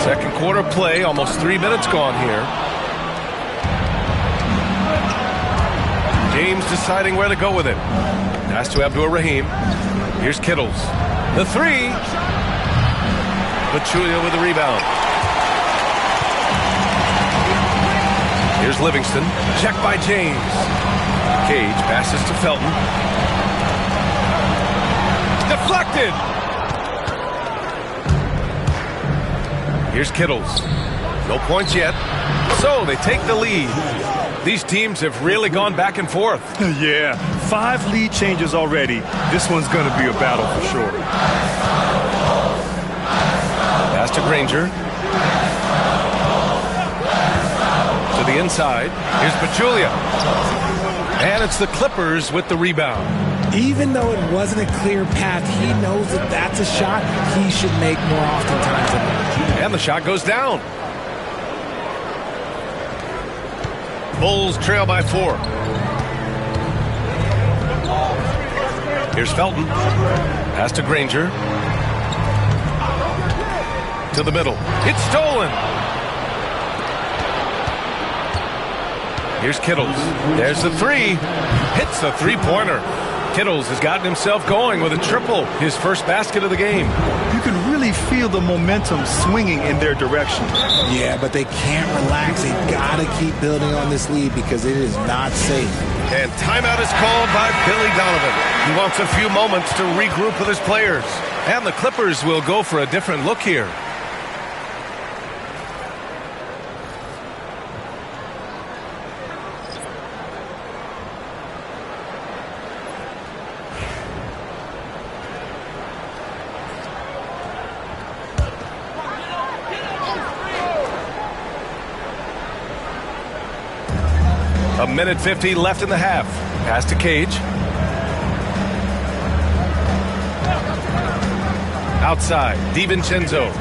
A: Second quarter play, almost 3 minutes gone here. James deciding where to go with it. Pass to Abdul-Rahim. Here's Kittles. The 3. Pachulia with the rebound. Here's Livingston. Checked by James. Cage passes to Felton. Deflected. Here's Kittles. No points yet. So they take the lead. These teams have really gone back and forth.
C: Yeah, 5 lead changes already. This one's going to be a battle for sure.
A: Pass to Granger. To the inside. Here's Pachulia. And it's the Clippers with the rebound.
N: Even though it wasn't a clear path, he knows that that's a shot he should make more oftentimes than not.
A: And the shot goes down. Bulls trail by 4. Here's Felton. Pass to Granger. To the middle. It's stolen. Here's Kittles. There's the 3. Hits the 3-pointer. Kittles has gotten himself going with a triple, his first basket of the game.
C: You can really feel the momentum swinging in their direction.
N: Yeah, but they can't relax. They got to keep building on this lead because it is not safe.
A: And timeout is called by Billy Donovan. He wants a few moments to regroup with his players. And the Clippers will go for a different look here. minute 50 left in the half. Pass to Cage. Outside, DiVincenzo.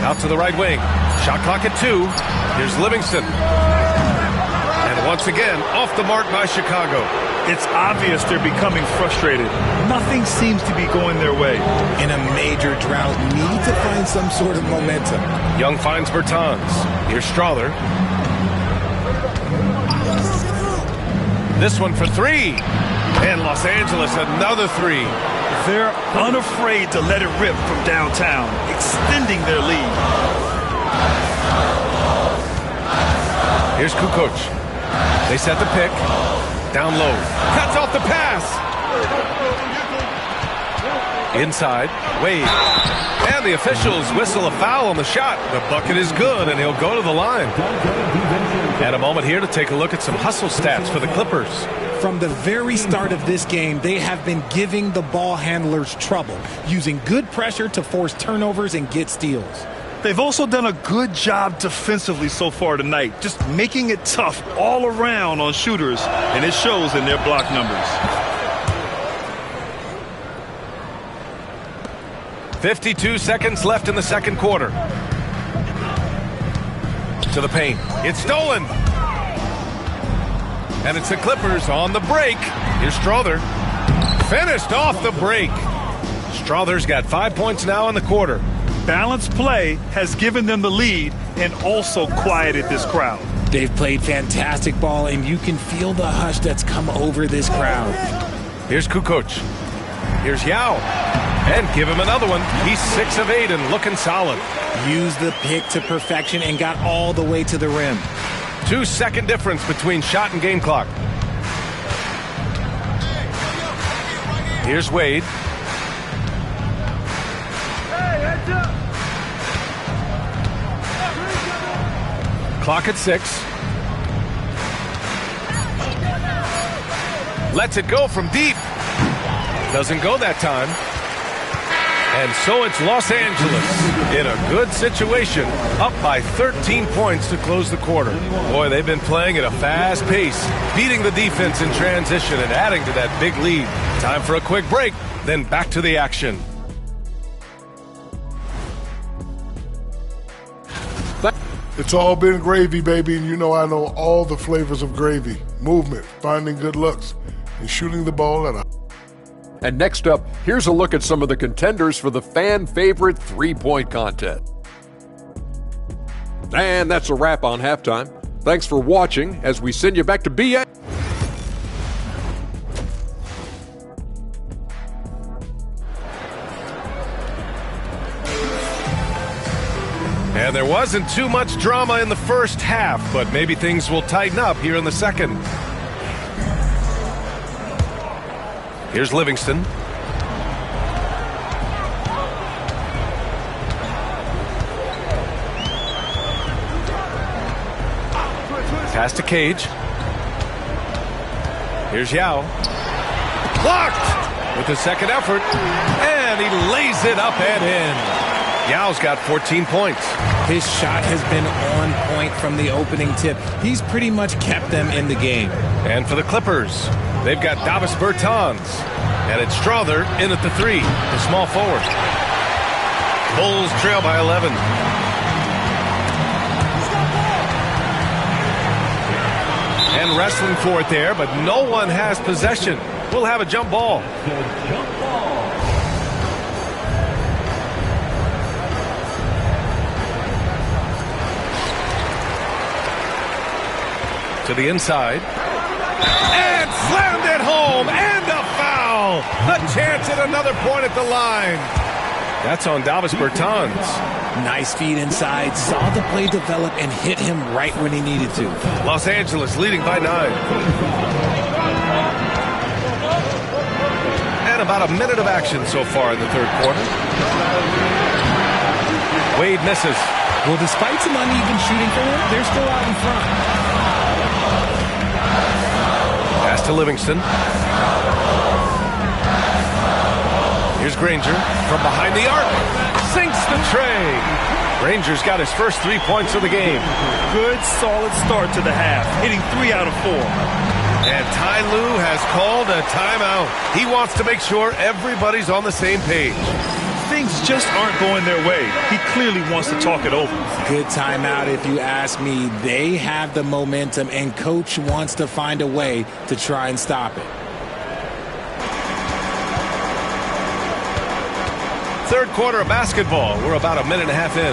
A: Out to the right wing. Shot clock at 2. Here's Livingston. And once again, off the mark by Chicago.
C: It's obvious they're becoming frustrated. Nothing seems to be going their way.
N: In a major drought, need to find some sort of momentum.
A: Young finds Bertans. Here's Strother. This one for 3. And Los Angeles, another 3.
C: They're unafraid to let it rip from downtown, extending their lead.
A: Here's Kukoc. They set the pick. Down low. Cuts off the pass. Inside. Wade. And the officials whistle a foul on the shot. The bucket is good, and he'll go to the line. And a moment here to take a look at some hustle stats for the Clippers.
N: From the very start of this game, they have been giving the ball handlers trouble, using good pressure to force turnovers and get steals.
C: They've also done a good job defensively so far tonight, just making it tough all around on shooters, and it shows in their block numbers.
A: 52 seconds left in the second quarter. To the paint. It's stolen. And it's the Clippers on the break. Here's Strother. Finished off the break. Strother's got 5 points now in the quarter.
C: Balanced play has given them the lead and also quieted this crowd.
N: They've played fantastic ball, and you can feel the hush that's come over this crowd.
A: Here's Kukoc. Here's Yao. And give him another one. He's 6 of 8 and looking solid.
N: Used the pick to perfection and got all the way to the rim.
A: 2-second difference between shot and game clock. Here's Wade. Clock at 6. Lets it go from deep. Doesn't go that time. And so it's Los Angeles in a good situation, up by 13 points to close the quarter. Boy, they've been playing at a fast pace, beating the defense in transition and adding to that big lead. Time for a quick break, then back to the action.
O: It's all been gravy, baby, and you know I know all the flavors of gravy. Movement, finding good looks, and shooting the ball at a...
G: And next up, here's a look at some of the contenders for the fan-favorite three-point contest. And that's a wrap on halftime. Thanks for watching as we send you back to BS.
A: And there wasn't too much drama in the first half, but maybe things will tighten up here in the second. Here's Livingston. Pass to Cage. Here's Yao. Blocked with the second effort, and he lays it up and in. Yao's got 14 points.
N: His shot has been on point from the opening tip. He's pretty much kept them in the game.
A: And for the Clippers, they've got Davis Bertans. And it's Strother in at the 3, the small forward. Bulls trail by 11. And wrestling for it there, but no one has possession. We'll have a jump ball. To the inside. And slammed it home. And a foul. A chance at another point at the line. That's on Davis Bertans.
N: Nice feed inside. Saw the play develop and hit him right when he needed to.
A: Los Angeles leading by 9. And about a minute of action so far in the third quarter. Wade misses.
N: Well, despite some uneven shooting for him, they're still out in front.
A: Pass to Livingston. Here's Granger from behind the arc. Sinks the tray. Granger's got his first 3 points of the game.
C: Good, solid start to the half, hitting 3 out of 4.
A: And Ty Lue has called a timeout. He wants to make sure everybody's on the same page.
C: Things just aren't going their way. He clearly wants to talk it over.
N: Good timeout if you ask me. They have the momentum, and Coach wants to find a way to try and stop it.
A: Third quarter of basketball. We're about a minute and a half in.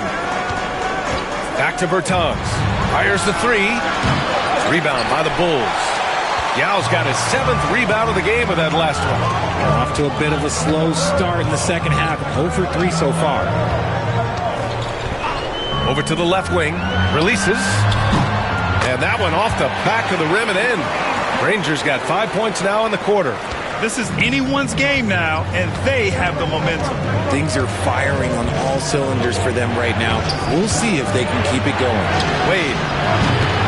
A: Back to Bertans. Fires the three. Rebound by the Bulls. Yao's got his 7th rebound of the game with that last one.
N: Off to a bit of a slow start in the second half. 0 for 3 so far.
A: Over to the left wing. Releases. And that one off the back of the rim and in. Rangers got 5 points now in the quarter.
C: This is anyone's game now, and they have the momentum.
N: Things are firing on all cylinders for them right now. We'll see if they can keep it going.
A: Wade.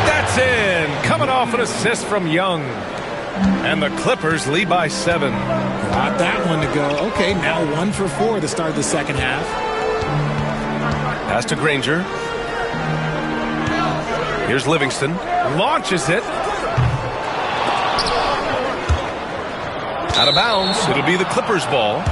A: That's in. Coming off an assist from Young. And the Clippers lead by 7.
N: Got that one to go. Okay, now 1 for 4 to start the second half.
A: Pass to Granger. Here's Livingston. Launches it. Out of bounds. It'll be the Clippers' ball.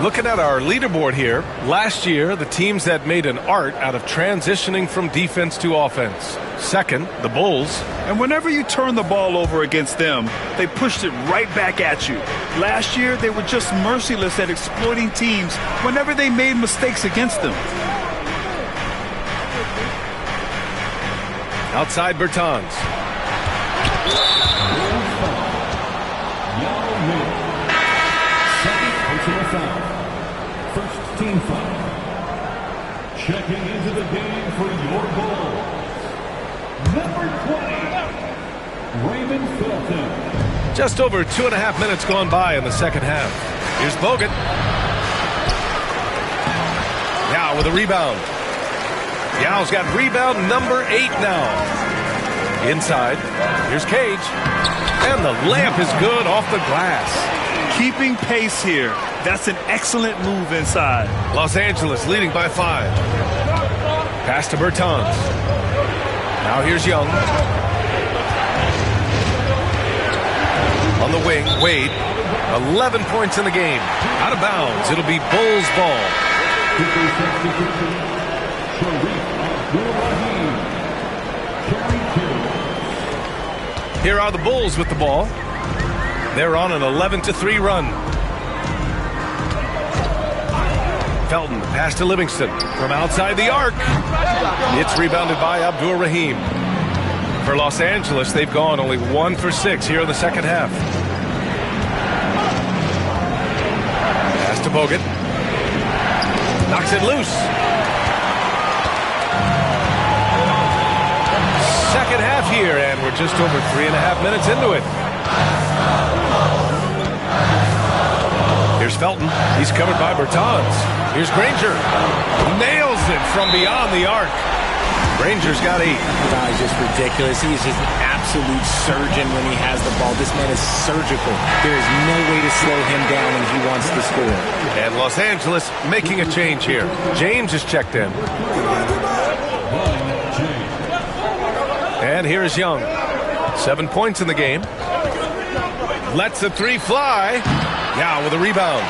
A: Looking at our leaderboard here, last year, the teams that made an art out of transitioning from defense to offense. Second, the Bulls.
C: And whenever you turn the ball over against them, they pushed it right back at you. Last year, they were just merciless at exploiting teams whenever they made mistakes against them.
A: Outside Bertans.
P: First team foul. Checking into the game for your goal. Number 20, Raymond Felton.
A: Just over 2.5 minutes gone by in the second half. Here's Bogut. Yao with a rebound. Yao's got rebound number 8 now. Inside. Here's Cage. And the layup is good off the glass.
C: Keeping pace here. That's an excellent move inside.
A: Los Angeles leading by 5. Pass to Bertans. Now here's Young. On the wing, Wade. 11 points in the game. Out of bounds. It'll be Bulls ball. Here are the Bulls with the ball. They're on an 11-3 run. Felton, pass to Livingston from outside the arc. It's rebounded by Abdur Rahim. For Los Angeles, they've gone only 1 for 6 here in the second half. Pass to Bogut. Knocks it loose. Second half here, and we're just over 3.5 minutes into it. Here's Felton. He's covered by Bertans. Here's Granger. Nails it from beyond the arc. Granger's got 8.
N: He's just ridiculous. He's just an absolute surgeon when he has the ball. This man is surgical. There is no way to slow him down when he wants to score.
A: And Los Angeles making a change here. James is checked in. And here's Young. 7 points in the game. Lets the 3 fly. Yao with a rebound.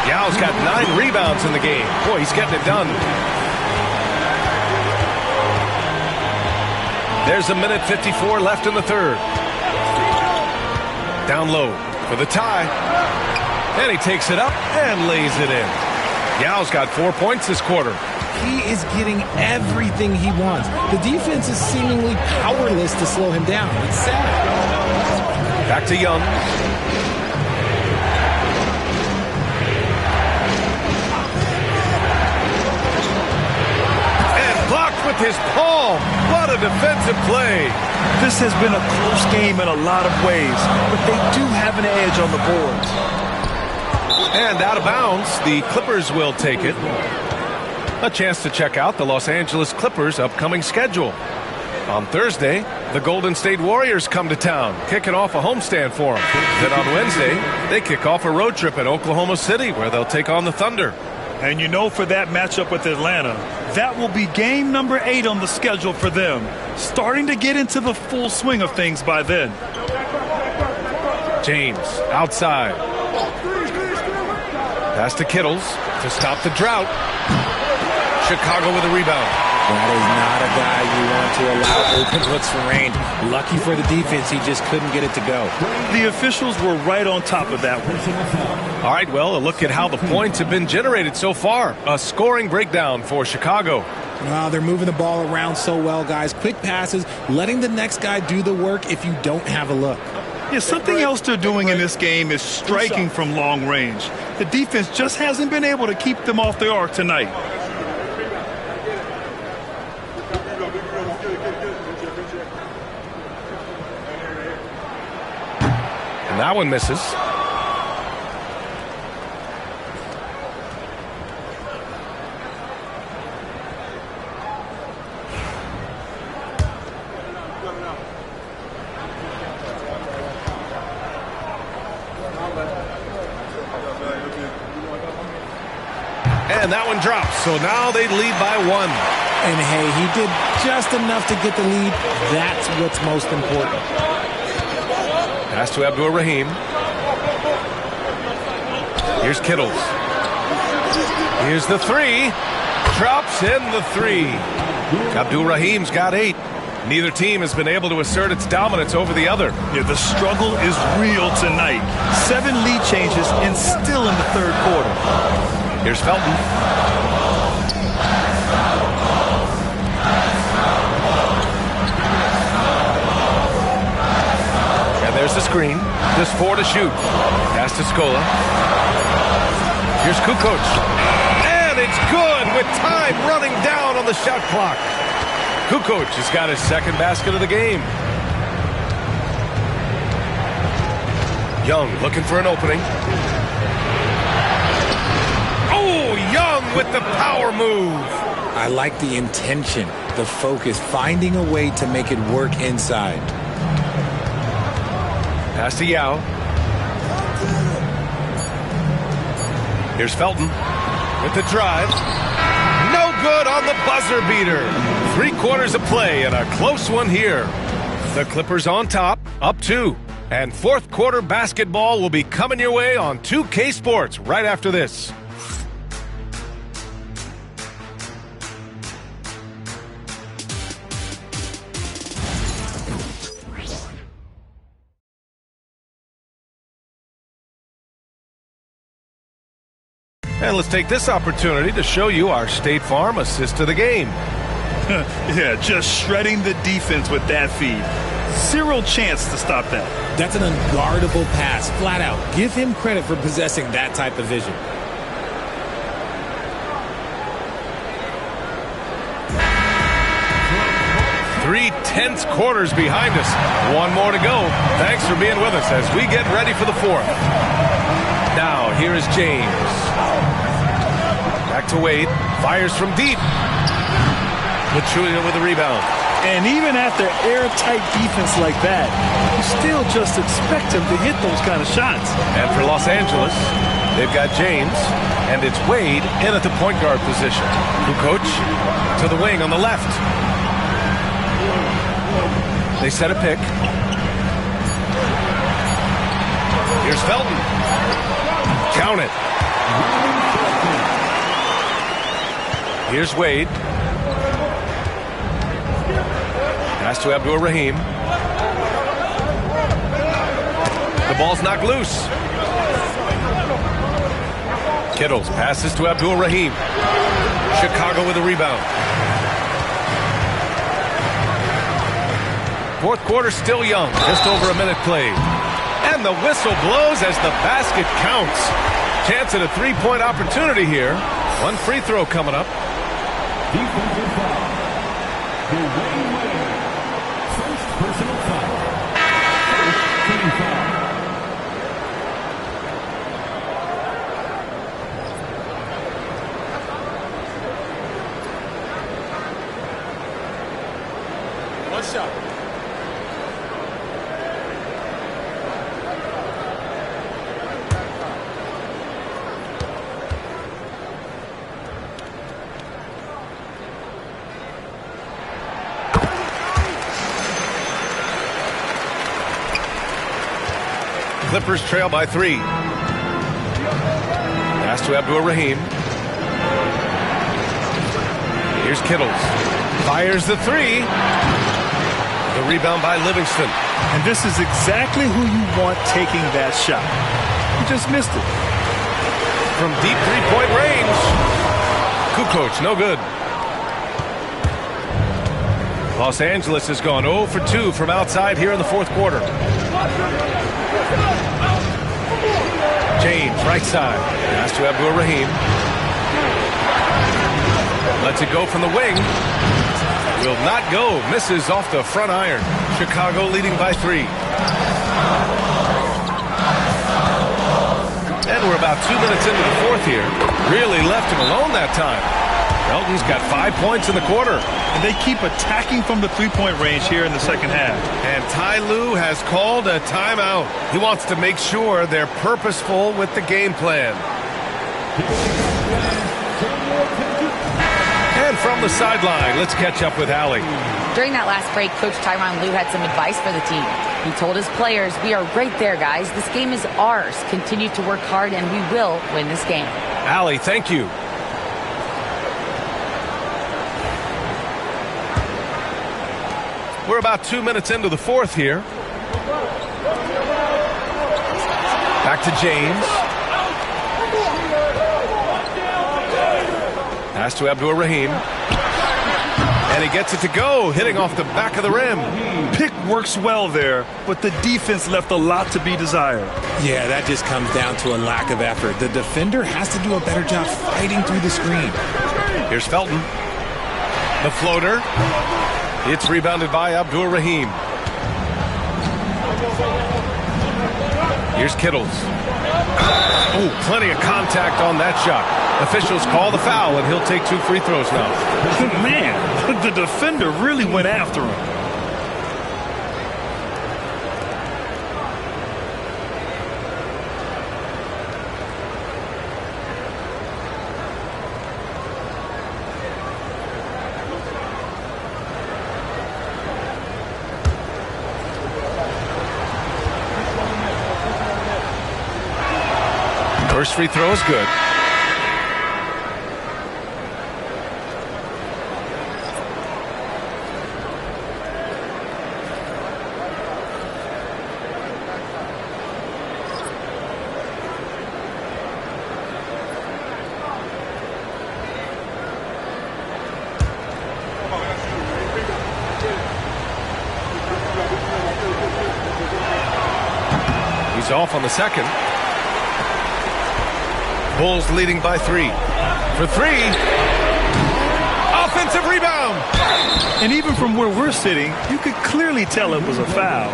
A: Yao's got 9 rebounds in the game. Boy, he's getting it done. There's 1:54 left in the third. Down low for the tie. And he takes it up and lays it in. Yao's got 4 points this quarter.
N: He is getting everything he wants. The defense is seemingly powerless to slow him down. It's sad.
A: Back to Young. With his palm. What a defensive play.
C: This has been a close game in a lot of ways, but they do have an edge on the boards.
A: And out of bounds, the Clippers will take it. A chance to check out the Los Angeles Clippers' upcoming schedule. On Thursday, the Golden State Warriors come to town, kicking off a homestand for them. Then on Wednesday, they kick off a road trip in Oklahoma City, where they'll take on the Thunder.
C: And you know, for that matchup with Atlanta, That will be game number 8 on the schedule for them. Starting to get into the full swing of things by then.
A: James outside. Pass to Kittles to stop the drought. Chicago with a rebound.
N: That is not a guy you want to allow open looks for range. Lucky for the defense, he just couldn't get it to go.
C: The officials were right on top of that one.
A: All right, well, a look at how the points have been generated so far. A scoring breakdown for Chicago.
N: Well, they're moving the ball around so well, guys. Quick passes, letting the next guy do the work if you don't have a look.
C: Yeah, something else they're doing in this game is striking from long range. The defense just hasn't been able to keep them off the arc tonight.
A: And that one misses. And that one drops, so now they lead by 1.
N: And hey, he did just enough to get the lead. That's what's most important.
A: Pass to Abdul-Rahim. Here's Kittles. Here's the 3. Drops in the 3. Abdul-Rahim's got 8. Neither team has been able to assert its dominance over the other.
C: Yeah, the struggle is real tonight. 7 lead changes and still in the third quarter.
A: Here's Felton. And there's the screen. Just 4 to shoot. Pass to Scola. Here's Kukoc. And it's good with time running down on the shot clock. Kukoc has got his second basket of the game. Young looking for an opening. Oh, Young with the power move.
N: I like the intention, the focus, finding a way to make it work inside.
A: Pass to Yao. Here's Felton with the drive. No good on the buzzer beater. 3 quarters of play and a close one here. The Clippers on top, up 2. And fourth quarter basketball will be coming your way on 2K Sports right after this. And let's take this opportunity to show you our State Farm assist to the game.
C: Yeah, just shredding the defense with that feed. 0 chance to stop that.
N: That's an unguardable pass, flat out. Give him credit for possessing that type of vision.
A: Three tense quarters behind us. 1 more to go. Thanks for being with us as we get ready for the 4th. Now, here is James. Back to Wade. Fires from deep. Pachulia with the rebound.
C: And even after airtight defense like that, you still just expect him to hit those kind of shots.
A: And for Los Angeles, they've got James, and it's Wade in at the point guard position. Kukoc to the wing on the left. They set a pick. Here's Felton. Count it. Here's Wade. Pass to Abdul-Rahim. The ball's knocked loose. Kittles passes to Abdul-Rahim. Chicago with a rebound. Fourth quarter still young. Just over a minute played. And the whistle blows as the basket counts. Chance at a 3-point opportunity here. 1 free throw coming up.
P: Defensive foul. The Wayne Wade. First personal foul. First team foul.
L: One shot.
A: Clippers trail by 3. Pass to Abdur-Rahim. Here's Kittles. Fires the 3. The rebound by Livingston.
C: And this is exactly who you want taking that shot. You just missed it.
A: From deep three-point range. Kukoc, no good. Los Angeles has gone 0 for 2 from outside here in the fourth quarter. James, right side. Pass to Abdur-Rahim. Lets it go from the wing. Will not go. Misses off the front iron. Chicago leading by 3. And we're about 2 minutes into the fourth here. Really left him alone that time. Melton's got 5 points in the quarter.
C: And they keep attacking from the three-point range here in the second half.
A: And Ty Lue has called a timeout. He wants to make sure they're purposeful with the game plan. And from the sideline, let's catch up with Allie.
D: During that last break, Coach Tyronn Lue had some advice for the team. He told his players, "We are right there, guys. This game is ours. Continue to work hard, and we will win this game."
A: Allie, thank you. We're about 2 minutes into the fourth here. Back to James. Pass to Abdur-Rahim. And he gets it to go, hitting off the back of the rim.
C: Pick works well there, but the defense left a lot to be desired.
N: Yeah, that just comes down to a lack of effort. The defender has to do a better job fighting through the screen.
A: Here's Felton. The floater. It's rebounded by Abdur-Rahim. Here's Kittles. Oh, plenty of contact on that shot. Officials call the foul, and he'll take 2 free throws now.
C: Man, the defender really went after him.
A: First free throw is good. He's off on the second. Bulls leading by 3. For 3. Offensive rebound.
C: And even from where we're sitting, you could clearly tell it was a foul.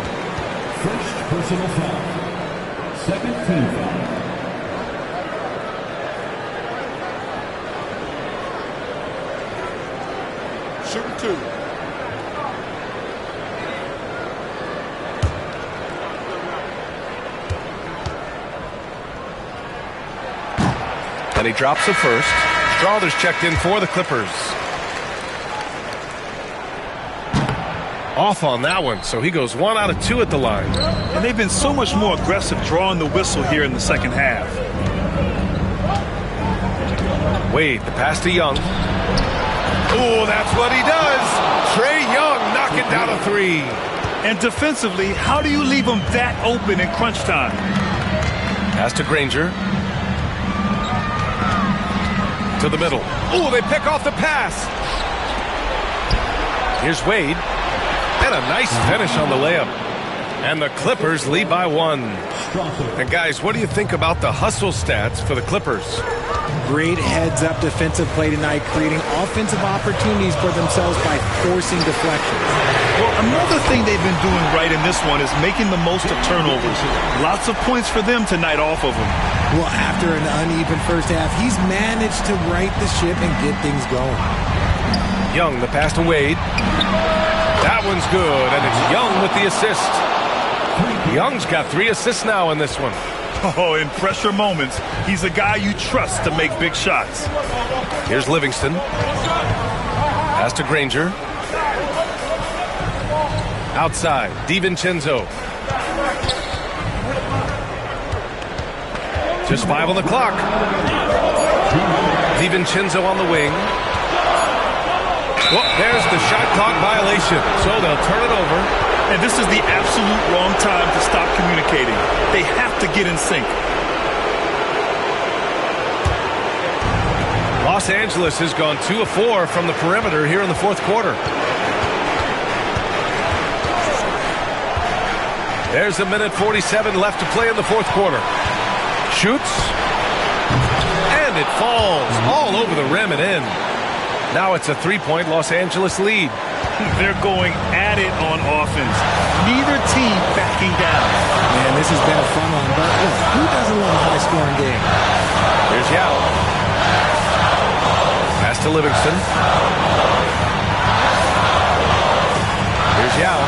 P: First personal foul. Second team foul.
O: Shooting 2.
A: And he drops the first. Strawther's checked in for the Clippers. Off on that one, so he goes 1 out of 2 at the line.
C: And they've been so much more aggressive drawing the whistle here in the second half.
A: Wade, the pass to Young. Oh, that's what he does. Trae Young knocking down a 3.
C: And defensively, how do you leave them that open in crunch time?
A: Pass to Granger. To the middle. Oh, they pick off the pass. Here's Wade. And a nice finish on the layup. And the Clippers lead by 1. And guys, what do you think about the hustle stats for the Clippers?
N: Great heads-up defensive play tonight, creating offensive opportunities for themselves by forcing deflections.
C: Well, another thing they've been doing right in this one is making the most of turnovers. Lots of points for them tonight off of them.
N: Well, after an uneven first half, he's managed to right the ship and get things going.
A: Young, the pass to Wade. That one's good, and it's Young with the assist. Young's got 3 assists now in this one.
C: Oh, in pressure moments, he's a guy you trust to make big shots.
A: Here's Livingston. Pass to Granger. Outside, DiVincenzo. Just 5 on the clock. DiVincenzo on the wing. Well, there's the shot clock violation, so they'll turn it over.
C: And this is the absolute wrong time to stop communicating. They have to get in sync.
A: Los Angeles has gone 2 of 4 from the perimeter here in the fourth quarter. There's a minute 47 left to play in the fourth quarter. Shoots. And it falls all over the rim and in. Now it's a 3-point Los Angeles lead.
C: They're going at it on offense. Neither team backing down.
N: Man, this has been a fun one, but look, who doesn't love a high-scoring game?
A: Here's Yao. Pass to Livingston. Here's Yao.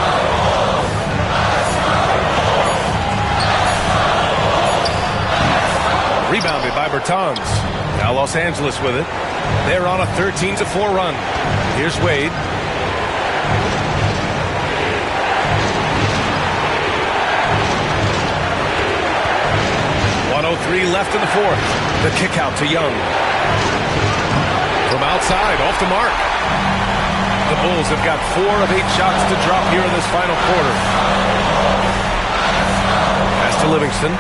A: Rebounded by Bertans. Now Los Angeles with it. They're on a 13-4 run. Here's Wade. .103 left in the fourth. The kick out to Young. From outside, off the mark. The Bulls have got 4 of 8 shots to drop here in this final quarter. Pass to Livingston.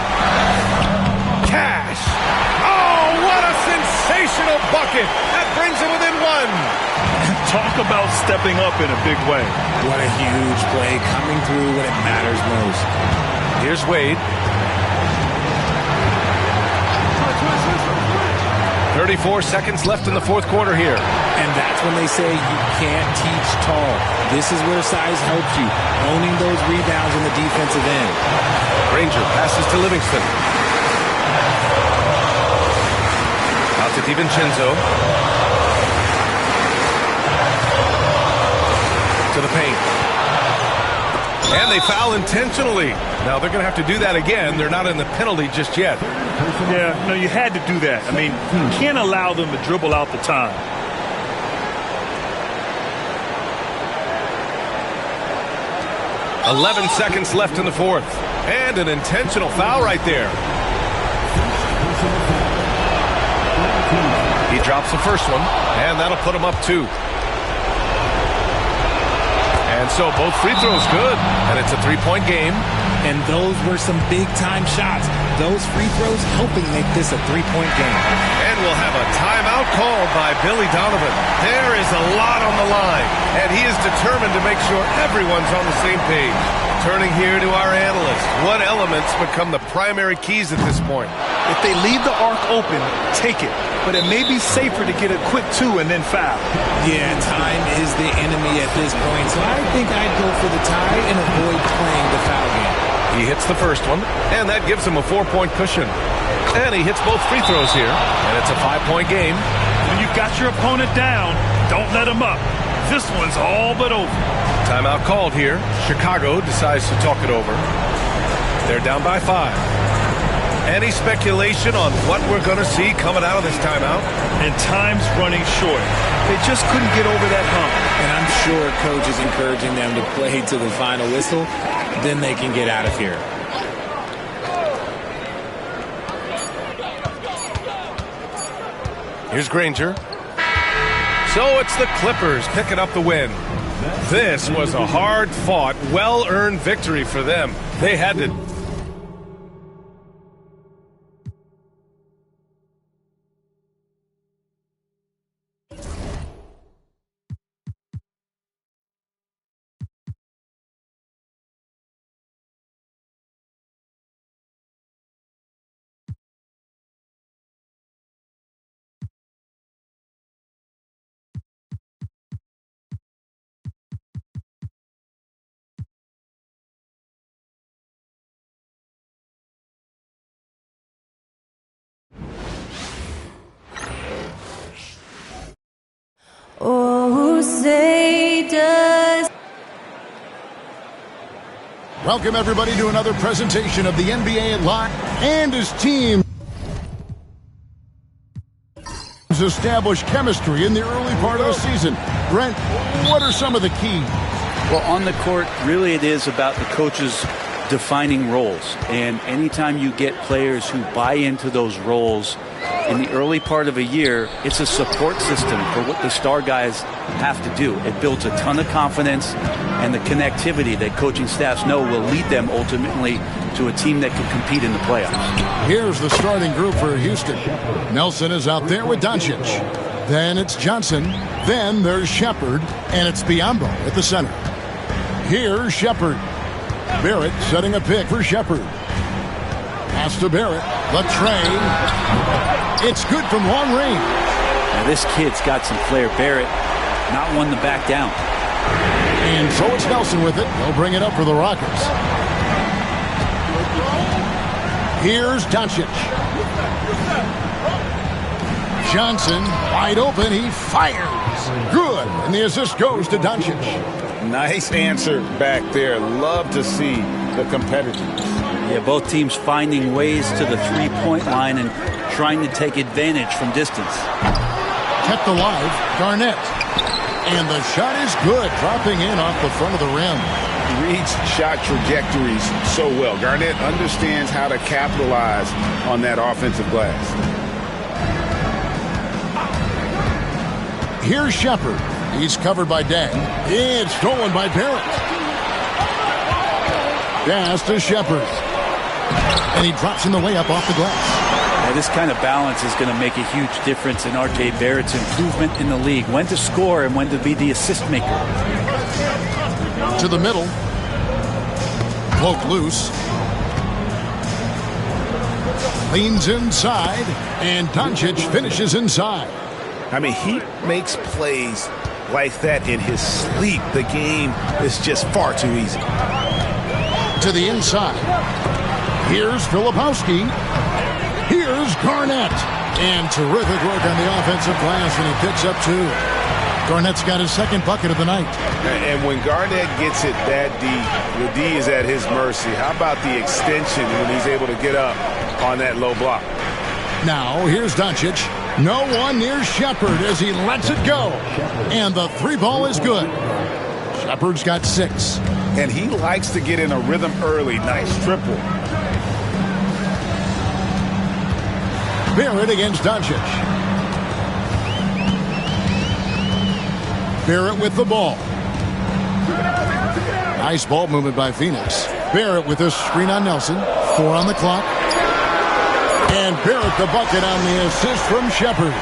A: Cash. Oh, what a sensational bucket. That brings him within 1.
C: Talk about stepping up in a big way.
N: What a huge play, coming through when it matters most.
A: Here's Wade. 34 seconds left in the fourth quarter here.
N: And that's when they say you can't teach tall. This is where size helps you, owning those rebounds in the defensive end.
A: Granger passes to Livingston. Out to DiVincenzo. To the paint. And they foul intentionally. Now they're going to have to do that again. They're not in the penalty just yet.
C: Yeah, no, you had to do that. I mean, you can't allow them to dribble out the time.
A: .11 seconds left in the fourth. And an intentional foul right there. He drops the first one, and that'll put him up 2. And so both free throws good, and it's a 3-point game.
N: And those were some big-time shots. Those free throws helping make this a 3-point game.
A: And we'll have a timeout called by Billy Donovan. There is a lot on the line, and he is determined to make sure everyone's on the same page. Turning here to our analyst, what elements become the primary keys at this point?
C: If they leave the arc open, take it. But it may be safer to get a quick 2 and then foul.
N: Yeah, time is the enemy at this point, so I think I'd go for the tie and avoid playing the foul game.
A: He hits the first one, and that gives him a 4-point cushion. And he hits both free throws here, and it's a 5-point game.
C: When you've got your opponent down, don't let him up. This one's all but over.
A: Timeout called here. Chicago decides to talk it over. They're down by 5. Any speculation on what we're going to see coming out of this timeout?
C: And time's running short. They just couldn't get over that hump.
N: And I'm sure coach is encouraging them to play to the final whistle. Then they can get out of here.
A: Here's Granger. So it's the Clippers picking up the win. This was a hard-fought, well-earned victory for them. They had to...
Q: Oh, say does.
H: Welcome, everybody, to another presentation of the NBA Live and his team. Establish chemistry in the early part of the season. Brent, what are some of the keys?
M: Well, on the court, really it is about the coaches defining roles. And anytime you get players who buy into those roles in the early part of a year, it's a support system for what the star guys have to do. It builds a ton of confidence and the connectivity that coaching staffs know will lead them ultimately to a team that can compete in the playoffs.
H: Here's the starting group for Houston. Nelson is out there with Doncic. Then it's Johnson. Then there's Shepard. And it's Biyombo at the center. Here's Shepard. Barrett setting a pick for Shepard. Pass to Barrett. The tray. It's good from long range.
M: Now this kid's got some flair. Barrett, not one to back down.
H: And so it's Nelson with it. He'll bring it up for the Rockets. Here's Doncic. Johnson wide open. He fires. Good. And the assist goes to Doncic.
J: Nice answer back there. Love to see the competitiveness.
M: Yeah, both teams finding ways to the three-point line and trying to take advantage from distance.
H: Kept alive, Garnett. And the shot is good, dropping in off the front of the rim.
J: Reads shot trajectories so well. Garnett understands how to capitalize on that offensive glass.
H: Here's Shepard. He's covered by Dang. It's stolen by Barrett. Pass to Shepard. And he drops in the layup off the glass.
M: Now, this kind of balance is going to make a huge difference in R.J. Barrett's improvement in the league. When to score and when to be the assist maker.
H: To the middle. Poke loose. Leans inside. And Doncic finishes inside.
J: I mean, he makes plays like that in his sleep. The game is just far too easy.
H: To the inside. Here's Filipowski. Here's Garnett. And terrific work on the offensive glass, and he picks up two. Garnett's got his second bucket of the night.
J: And when Garnett gets it that deep, the D is at his mercy. How about the extension when he's able to get up on that low block?
H: Now, here's Doncic. No one near Shepard as he lets it go. And the three ball is good. Shepard's got 6.
J: And he likes to get in a rhythm early. Nice triple.
H: Barrett against Doncic. Barrett with the ball. Nice ball movement by Phoenix. Barrett with a screen on Nelson. 4 on the clock. And Barrett the bucket on the assist from Shepard.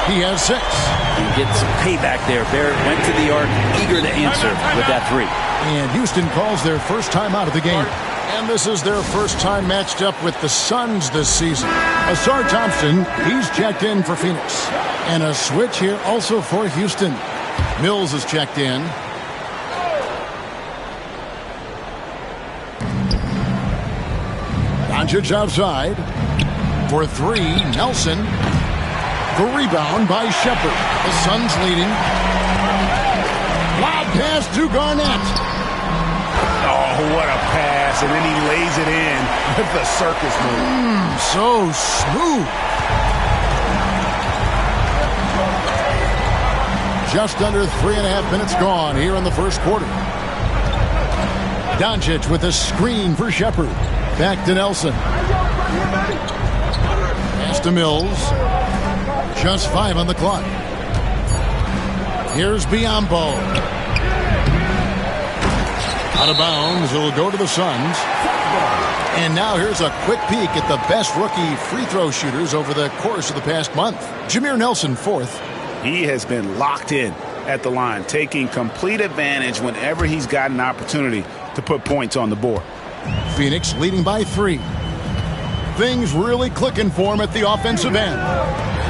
H: He has 6.
M: And get some payback there. Barrett went to the arc, eager to answer with that 3.
H: And Houston calls their first time out of the game. And this is their first time matched up with the Suns this season. Asar Thompson, he's checked in for Phoenix. And a switch here also for Houston. Mills is checked in. Doncic outside. For 3, Nelson. The rebound by Shepard. The Suns leading. Lob pass to Garnett.
J: Oh, what a pass. And then he lays it in with the circus move.
H: So smooth. Just under 3.5 minutes gone here in the first quarter. Doncic with a screen for Shepard. Back to Nelson. Pass to Mills. Just 5 on the clock. Here's Biyombo. Out of bounds. It'll go to the Suns. And now here's a quick peek at the best rookie free throw shooters over the course of the past month. Jameer Nelson, 4th.
J: He has been locked in at the line, taking complete advantage whenever he's got an opportunity to put points on the board.
H: Phoenix leading by 3. Things really clicking for him at the offensive end.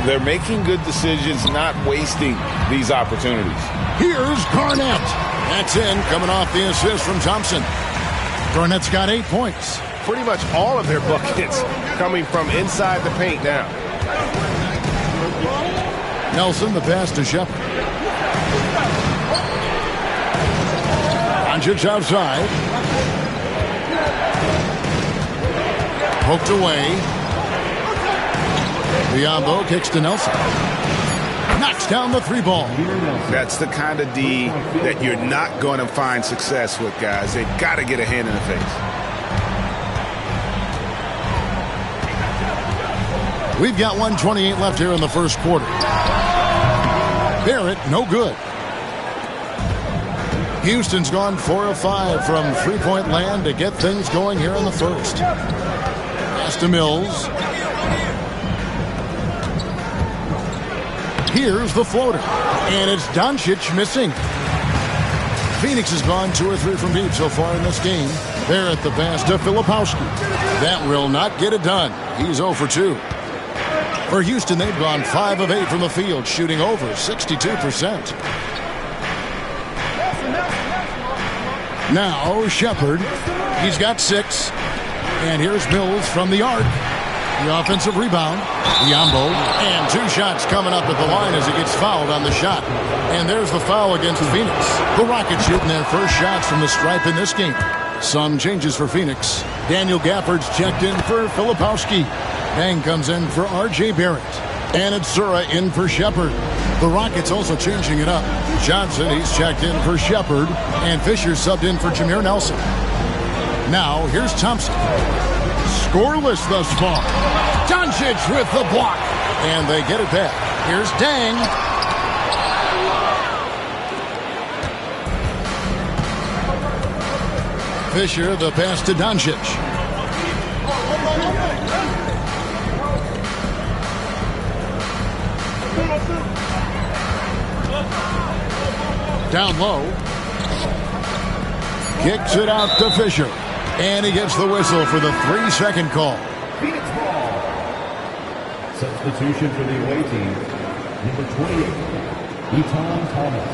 K: They're making good decisions, not wasting these opportunities.
H: Here's Garnett. That's in, coming off the assist from Thompson. Garnett's got 8 points.
K: Pretty much all of their buckets coming from inside the paint now.
H: Nelson, the pass to Shepard. Doncic outside. Poked away. Biyombo kicks to Nelson. Knocks down the 3 ball.
J: That's the kind of D that you're not going to find success with, guys. They've got to get a hand in the face.
H: We've got 1:28 left here in the first quarter. Barrett, no good. Houston's gone 4 of 5 from three-point land to get things going here in the first. Pass to Mills. Here's the floater. And it's Doncic missing. Phoenix has gone 2 or 3 from deep so far in this game. Barrett the pass to Filipowski. That will not get it done. He's 0 for 2. For Houston, they've gone 5 of 8 from the field, shooting over 62%. Now Shepard. He's got 6. And here's Mills from the arc. The offensive rebound. Yambo. And 2 shots coming up at the line as he gets fouled on the shot. And there's the foul against Phoenix. The Rockets shooting their first shots from the stripe in this game. Some changes for Phoenix. Daniel Gafford's checked in for Filipowski. Bang comes in for R.J. Barrett. And it's Sura in for Shepard. The Rockets also changing it up. Johnson, he's checked in for Shepard. And Fisher subbed in for Jameer Nelson. Now, here's Thompson. Scoreless thus far. Doncic with the block. And they get it back. Here's Dang. Fisher, the pass to Doncic. Down low. Kicks it out to Fisher. And he gets the whistle for the 3-second call.
P: Phoenix ball. Substitution for the away team. Number 28, Eton Thomas.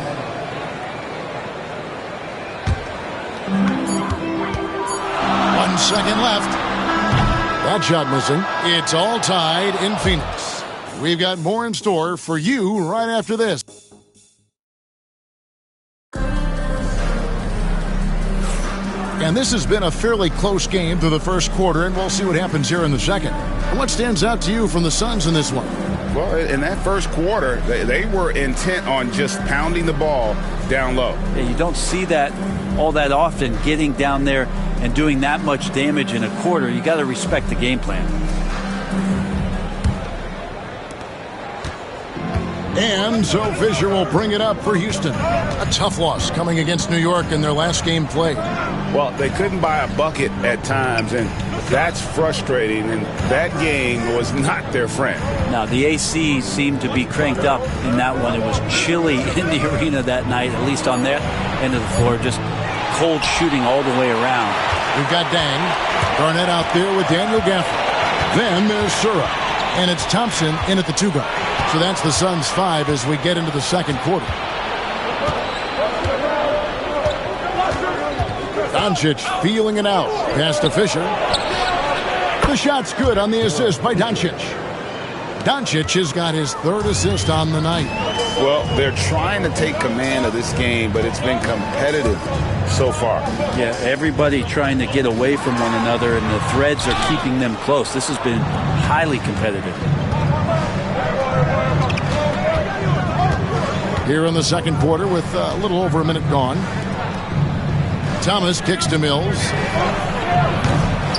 H: One second left. That shot missing. It's all tied in Phoenix. We've got more in store for you right after this. And this has been a fairly close game through the first quarter, and we'll see what happens here in the second. What stands out to you from the Suns in this one?
J: Well, in that first quarter, they were intent on just pounding the ball down low.
M: Yeah, you don't see that all that often, getting down there and doing that much damage in a quarter. You got to respect the game plan.
H: And so Fisher will bring it up for Houston. A tough loss coming against New York in their last game played.
J: Well, they couldn't buy a bucket at times, and that's frustrating, and that game was not their friend.
M: Now, the AC seemed to be cranked up in that one. It was chilly in the arena that night, at least on that end of the floor. Just cold shooting all the way around.
H: We've got Dang. Garnett out there with Daniel Gafford. Then there's Sura. And it's Thompson in at the 2-guard. So that's the Suns' 5 as we get into the second quarter. Doncic feeling it out. Pass to Fisher. The shot's good on the assist by Doncic. Doncic has got his 3rd assist on the night.
J: Well, they're trying to take command of this game, but it's been competitive so far.
M: Yeah, everybody trying to get away from one another, and the threads are keeping them close. This has been highly competitive.
H: Here in the second quarter with a little over a minute gone. Thomas kicks to Mills.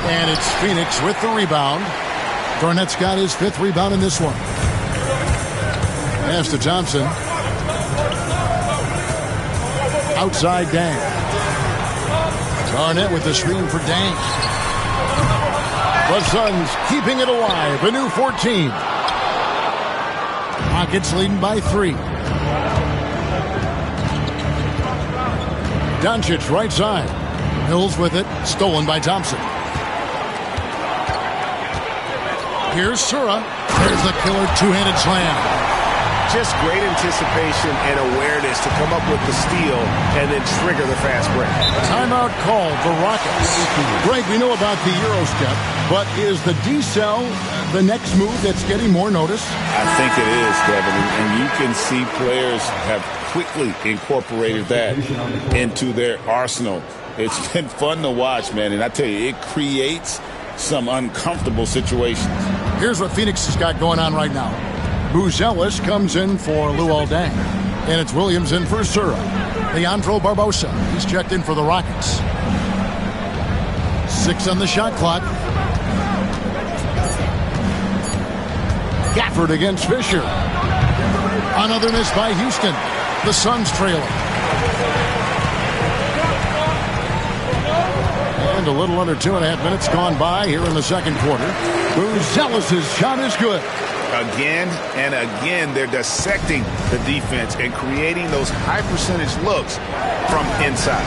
H: And it's Phoenix with the rebound. Garnett's got his 5th rebound in this one. Pass to Thompson. Outside Dang. Garnett with the screen for Dang. The Suns keeping it alive. A new 14. Rockets leading by 3. Doncic right side. Mills with it. Stolen by Thompson. Here's Sura. There's the killer 2-handed slam.
K: Just great anticipation and awareness to come up with the steal and then trigger the fast break.
H: Timeout called the Rockets. Greg, we know about the Euro step, but is the D-cell the next move that's getting more notice?
J: I think it is, Kevin, and you can see players have quickly incorporated that into their arsenal. It's been fun to watch, man, and I tell you, it creates some uncomfortable situations.
H: Here's what Phoenix has got going on right now. Buzelis comes in for Luol Deng. And it's Williams in for Sura. Leandro Barbosa. He's checked in for the Rockets. 6 on the shot clock. Gafford against Fisher. Another miss by Houston. The Suns trailing. And a little under 2.5 minutes gone by here in the second quarter. Buzelis' shot is good.
J: Again and again, they're dissecting the defense and creating those high percentage looks from inside.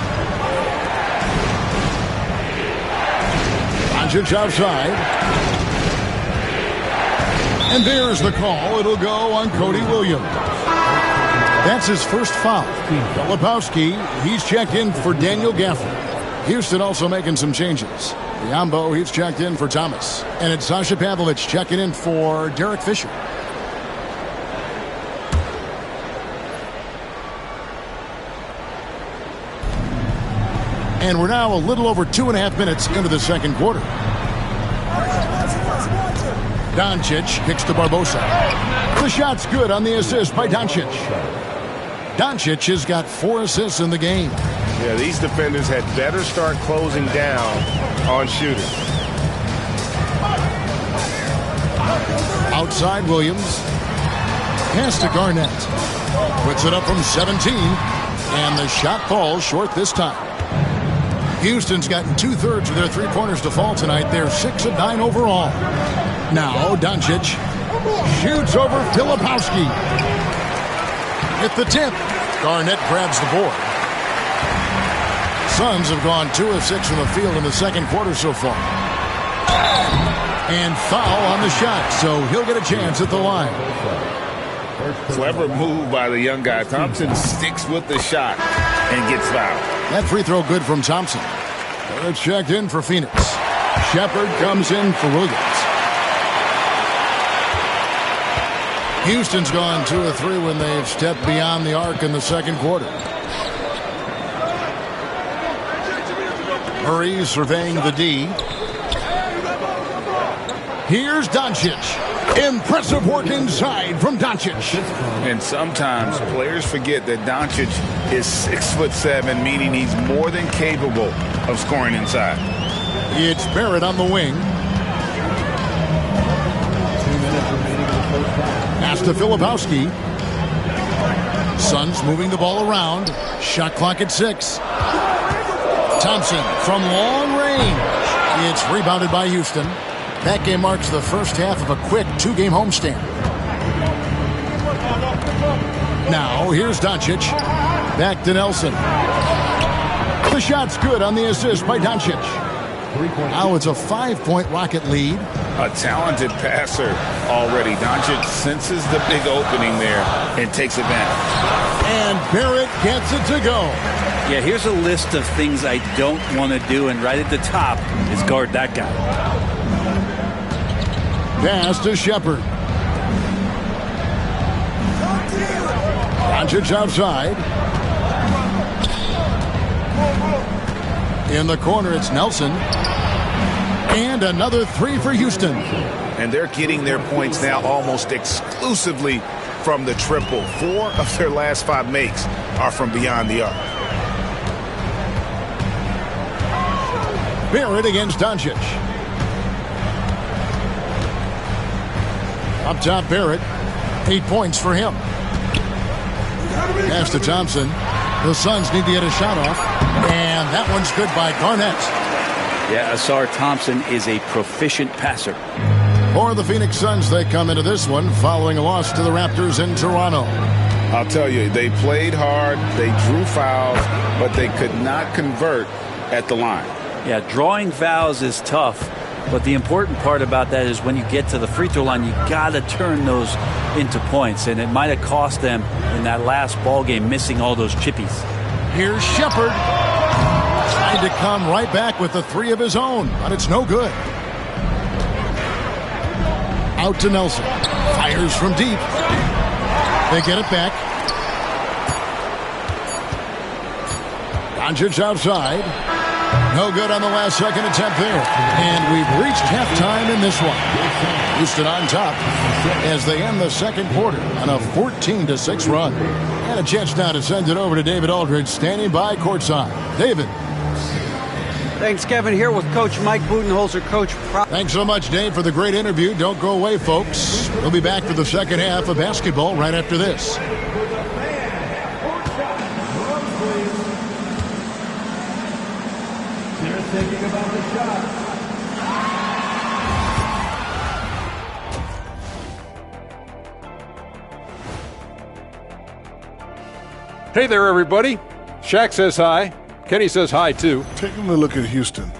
H: Doncic outside. And there's the call. It'll go on Cody Williams. That's his first foul. Filipowski, he's checked in for Daniel Gafford. Houston also making some changes. Biombo, he's checked in for Thomas. And it's Sasha Pavlovich checking in for Derek Fisher. And we're now a little over 2.5 minutes into the second quarter. Doncic kicks to Barbosa. The shot's good on the assist by Doncic. Doncic has got 4 assists in the game.
K: Yeah, these defenders had better start closing down on shooters.
H: Outside Williams. Pass to Garnett. Puts it up from 17. And the shot falls short this time. Houston's gotten 2/3 of their three-pointers to fall tonight. They're 6 of 9 overall. Now Doncic shoots over Filipowski. At the tip, Garnett grabs the board. Suns have gone 2 of 6 from the field in the second quarter so far. And foul on the shot, so he'll get a chance at the line.
J: Clever move by the young guy. Thompson sticks with the shot and gets fouled.
H: That free throw good from Thompson. It's checked in for Phoenix. Shepard comes in for Williams. Houston's gone 2 of 3 when they've stepped beyond the arc in the second quarter. Murray surveying the D. Here's Doncic. Impressive work inside from Doncic.
J: And sometimes players forget that Doncic is 6'7", meaning he's more than capable of scoring inside.
H: It's Barrett on the wing. Pass to Filipowski. Suns moving the ball around. Shot clock at 6. Thompson from long range. It's rebounded by Houston. That game marks the first half of a quick 2-game homestand. Now, here's Doncic. Back to Nelson. The shot's good on the assist by Doncic. Now it's a 5-point Rocket lead.
J: A talented passer already. Doncic senses the big opening there and takes advantage.
H: And Barrett gets it to go.
R: Yeah, here's a list of things I don't want to do, and right at the top is guard that guy.
H: Pass to Shepard. Doncic outside. In the corner, it's Nelson. And another 3 for Houston.
J: And they're getting their points now almost exclusively from the triple. 4 of their last 5 makes are from beyond the arc.
H: Barrett against Doncic. Up top, Barrett. 8 points for him. Pass to Thompson. The Suns need to get a shot off. And that one's good by Garnett.
R: Yeah, Asar Thompson is a proficient passer.
H: For the Phoenix Suns, they come into this one following a loss to the Raptors in Toronto.
J: I'll tell you, they played hard, they drew fouls, but they could not convert at the line.
R: Yeah, drawing fouls is tough, but the important part about that is when you get to the free throw line, you got to turn those into points, and it might have cost them in that last ball game missing all those chippies.
H: Here's Shepard. Trying to come right back with the 3 of his own, but it's no good. Out to Nelson. Fires from deep. They get it back. Doncic outside. No good on the last second attempt there. And we've reached halftime in this one. Houston on top as they end the second quarter on a 14-6 run. And a chance now to send it over to David Aldridge standing by courtside. David.
M: Thanks, Kevin. Here with Coach Mike Budenholzer. Coach,
H: thanks so much, Dave, for the great interview. Don't go away, folks. We'll be back for the second half of basketball right after this.
P: They're thinking about the shot.
G: Hey there, everybody. Shaq says hi. Kenny says hi, too.
O: Taking a look at Houston.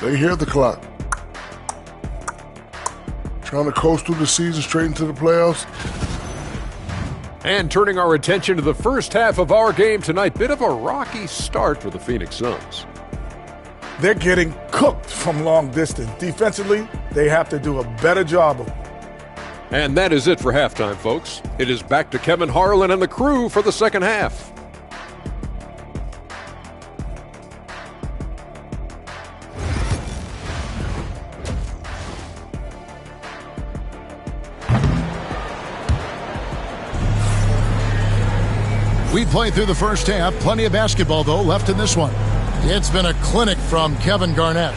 O: They hear the clock. Trying to coast through the season straight into the playoffs.
G: And turning our attention to the first half of our game tonight, bit of a rocky start for the Phoenix Suns.
F: They're getting cooked from long distance. Defensively, they have to do a better job of it.
G: And that is it for halftime, folks. It is back to Kevin Harlan and the crew for the second half.
H: We played through the first half. Plenty of basketball, though, left in this one. It's been a clinic from Kevin Garnett.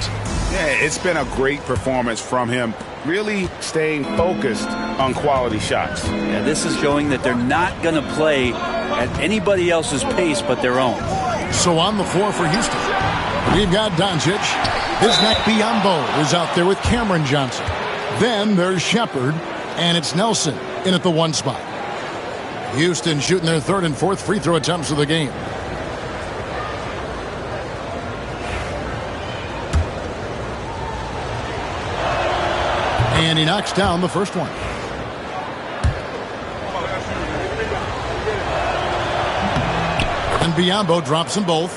J: Yeah, it's been a great performance from him. Really staying focused on quality shots.
R: Yeah, this is showing that they're not going to play at anybody else's pace but their own.
H: So on the floor for Houston, we've got Doncic. Bismack Biyombo is out there with Cameron Johnson. Then there's Shepard, and it's Nelson in at the one spot. Houston shooting their third and fourth free throw attempts of the game. And he knocks down the first one. And Biyombo drops them both.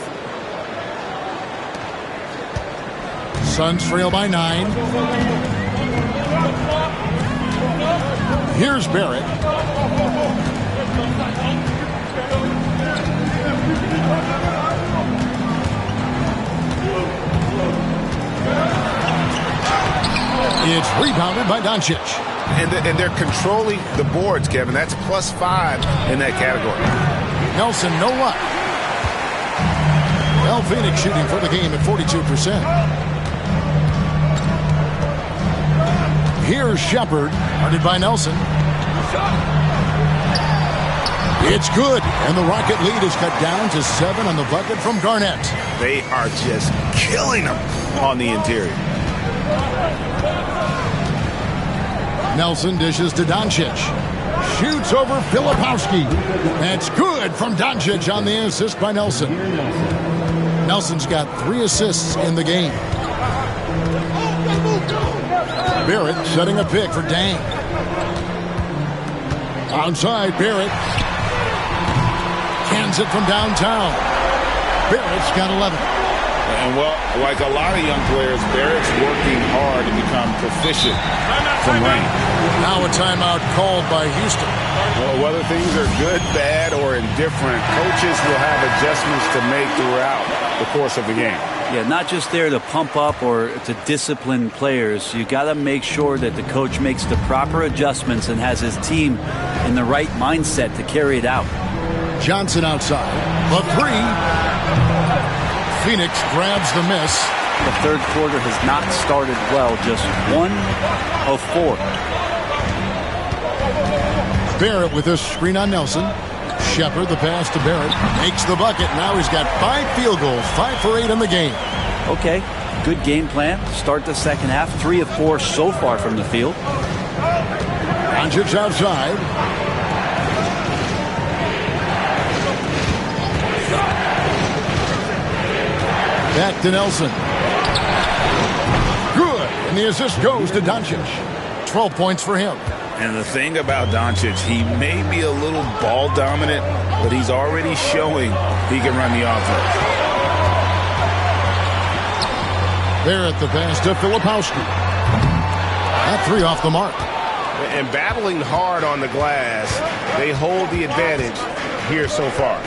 H: Suns trail by 9. Here's Barrett. It's rebounded by Doncic.
J: And they're controlling the boards, Kevin. That's +5 in that category.
H: Nelson, no luck. Well, Phoenix shooting for the game at 42%. Here's Shepard, guarded by Nelson. It's good, and the Rocket lead is cut down to 7 on the bucket from Garnett.
J: They are just killing them on the interior.
H: Nelson dishes to Doncic. Shoots over Filipowski. That's good from Doncic on the assist by Nelson. Nelson's got 3 assists in the game. Barrett setting a pick for Dang. Outside, Barrett. Cans it from downtown. Barrett's got 11.
J: And, well, like a lot of young players, Barrett's working hard to become proficient from range.
H: Now a timeout called by Houston.
J: Well, whether things are good, bad, or indifferent, coaches will have adjustments to make throughout the course of the game.
R: Yeah, not just there to pump up or to discipline players. You got to make sure that the coach makes the proper adjustments and has his team in the right mindset to carry it out.
H: Johnson outside. The 3. Phoenix grabs the miss.
R: The third quarter has not started well. Just 1 of 4.
H: Barrett with this screen on Nelson. Shepard, the pass to Barrett. Makes the bucket. Now he's got 5 field goals. 5 for 8 in the game.
R: Okay, good game plan. Start the second half. 3 of 4 so far from the field.
H: Doncic outside. Back to Nelson. Good. And the assist goes to Doncic. 12 points for him.
J: And the thing about Doncic, he may be a little ball dominant, but he's already showing he can run the offense.
H: Barrett the pass to Filipowski. That 3 off the mark.
K: And battling hard on the glass, they hold the advantage here so far.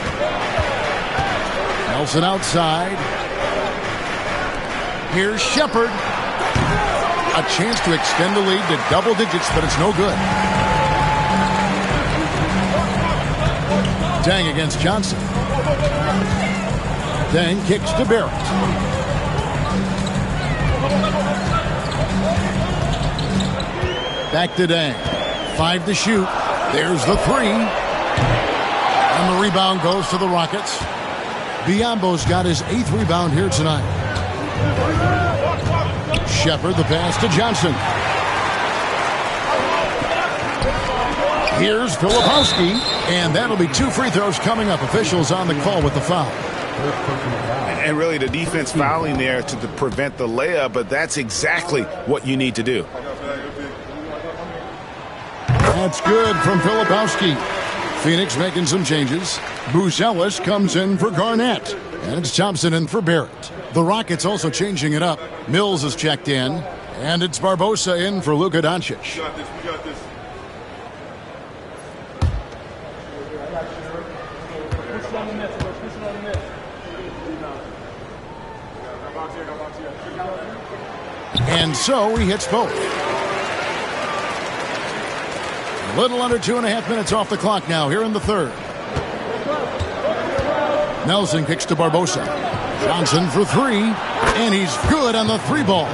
H: Nelson outside. Here's Shepard. A chance to extend the lead to double digits, but it's no good. Dang against Johnson. Dang kicks to Barrett. Back to Dang. 5 to shoot. There's the 3. And the rebound goes to the Rockets. Biyombo's got his 8th rebound here tonight. Shepard, the pass to Johnson. Here's Filipowski, and that'll be 2 free throws coming up. Officials on the call with the foul.
J: And really the defense fouling there to prevent the layup, but that's exactly what you need to do.
H: That's good from Filipowski. Phoenix making some changes. Buzelis comes in for Garnett. And it's Thompson in for Barrett. The Rockets also changing it up. Mills is checked in. And it's Barbosa in for Luka Doncic.
F: We got this.
H: And so he hits both. A little under 2.5 minutes off the clock now here in the third. Nelson kicks to Barbosa. Johnson for 3. And he's good on the 3 ball.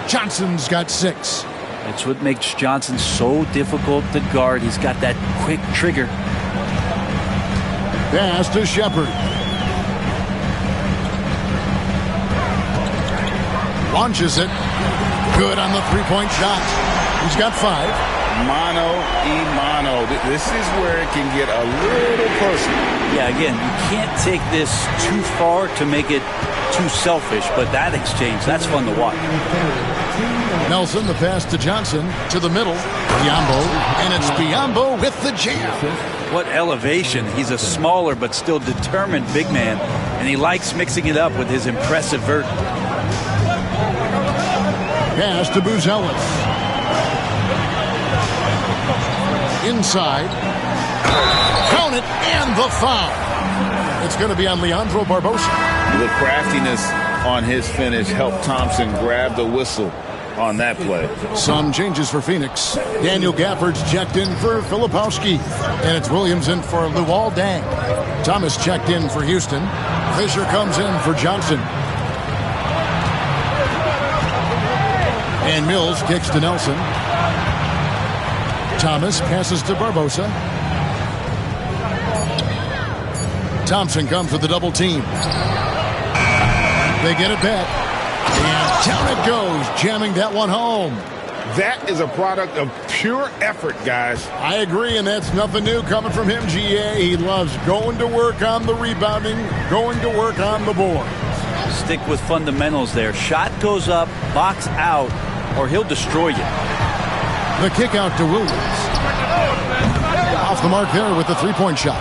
H: Johnson's got 6.
R: That's what makes Johnson so difficult to guard. He's got that quick trigger.
H: Pass to Shepard. Launches it. Good on the 3-point shot. He's got 5.
J: Mano. This is where it can get a little personal.
R: Yeah, again, you can't take this too far to make it too selfish, but that exchange, that's fun to watch.
H: Nelson, the pass to Johnson, to the middle. Biyombo, and it's Biyombo with the jam.
R: What elevation. He's a smaller but still determined big man, and he likes mixing it up with his impressive vert.
H: Pass to Buzelis. Inside. Count it, and the foul. It's going to be on Leandro Barbosa.
J: The craftiness on his finish helped Thompson grab the whistle on that play.
H: Some changes for Phoenix. Daniel Gafford's checked in for Filipowski. And it's Williams in for Luol Deng. Thomas checked in for Houston. Fisher comes in for Johnson. And Mills kicks to Nelson. Thomas passes to Barbosa. Thompson comes with the double team. They get it back. And down it goes, jamming that one home.
J: That is a product of pure effort, guys.
H: I agree, and that's nothing new coming from him, GA. He loves going to work on the rebounding, going to work on the board.
R: Stick with fundamentals there. Shot goes up, box out, or he'll destroy you.
H: The kick out to Williams. Off the mark there with the 3-point shot.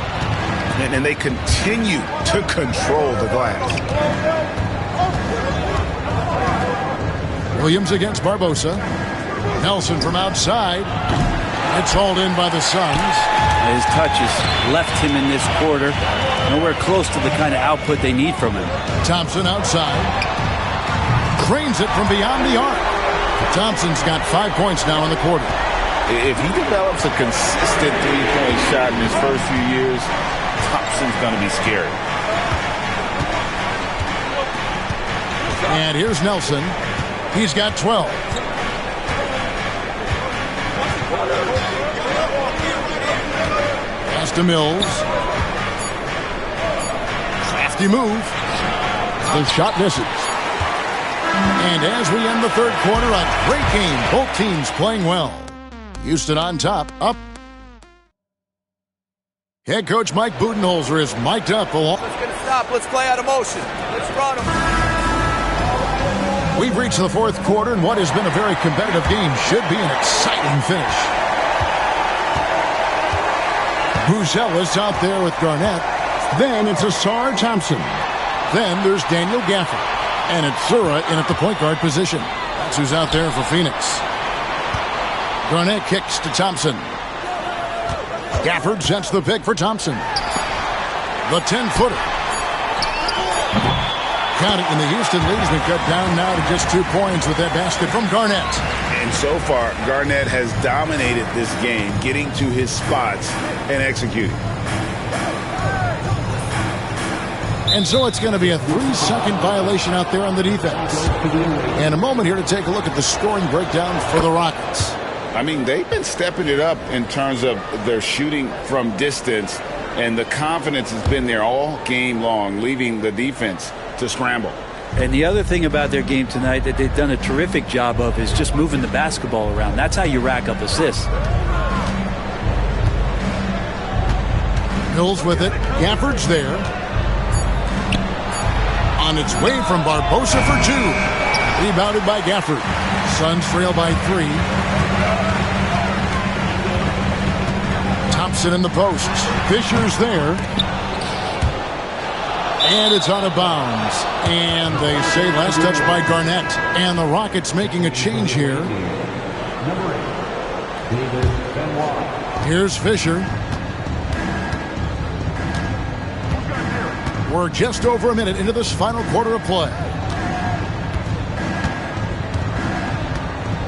J: And they continue to control the glass.
H: Williams against Barbosa. Nelson from outside. It's hauled in by the Suns.
R: His touches left him in this quarter. Nowhere close to the kind of output they need from him.
H: Thompson outside. Cranes it from beyond the arc. Thompson's got 5 points now in the quarter.
J: If he develops a consistent 3-point shot in his first few years, Thompson's going to be scary.
H: And here's Nelson. He's got 12. Pass to Mills. Crafty move. The shot misses. And as we end the third quarter, a great game. Both teams playing well. Houston on top, up. Head coach Mike Budenholzer is mic'd up along.
S: Let's get a stop. Let's play out of motion. Let's run them.
H: We've reached the fourth quarter, and what has been a very competitive game should be an exciting finish. Buzelis out there with Garnett. Then it's Asar Thompson. Then there's Daniel Gafford. And it's Zura in at the point guard position. That's who's out there for Phoenix. Garnett kicks to Thompson. Gafford sets the pick for Thompson. The 10-footer. Count it, and the Houston lead has been cut down now to just 2 points with that basket from Garnett.
J: And so far, Garnett has dominated this game, getting to his spots and executing.
H: And so it's going to be a 3-second violation out there on the defense. And a moment here to take a look at the scoring breakdown for the Rockets.
J: I mean, they've been stepping it up in terms of their shooting from distance, and the confidence has been there all game long, leaving the defense to scramble.
R: And the other thing about their game tonight that they've done a terrific job of is just moving the basketball around. That's how you rack up assists.
H: Mills with it. Gafford's there. On its way from Barbosa for 2. Rebounded by Gafford. Suns trail by 3. Thompson in the posts. Fisher's there. And it's out of bounds. And they say last touch by Garnett. And the Rockets making a change here. Here's Fisher. We're just over a minute into this final quarter of play.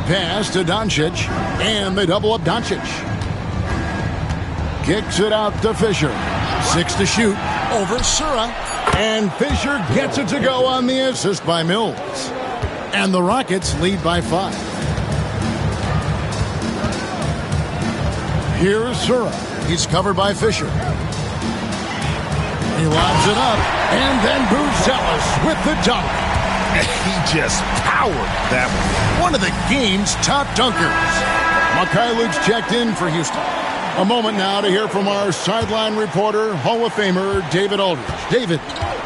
H: Pass to Doncic. And they double up Doncic. Kicks it out to Fisher. 6 to shoot. Over Sura. And Fisher gets it to go on the assist by Mills. And the Rockets lead by 5. Here's Sura. He's covered by Fisher. He lobs it up. And then Buzelis with the dunk.
J: He just powered that
H: one. One of the game's top dunkers. Mikhailuk's checked in for Houston. A moment now to hear from our sideline reporter, Hall of Famer David Aldridge. David.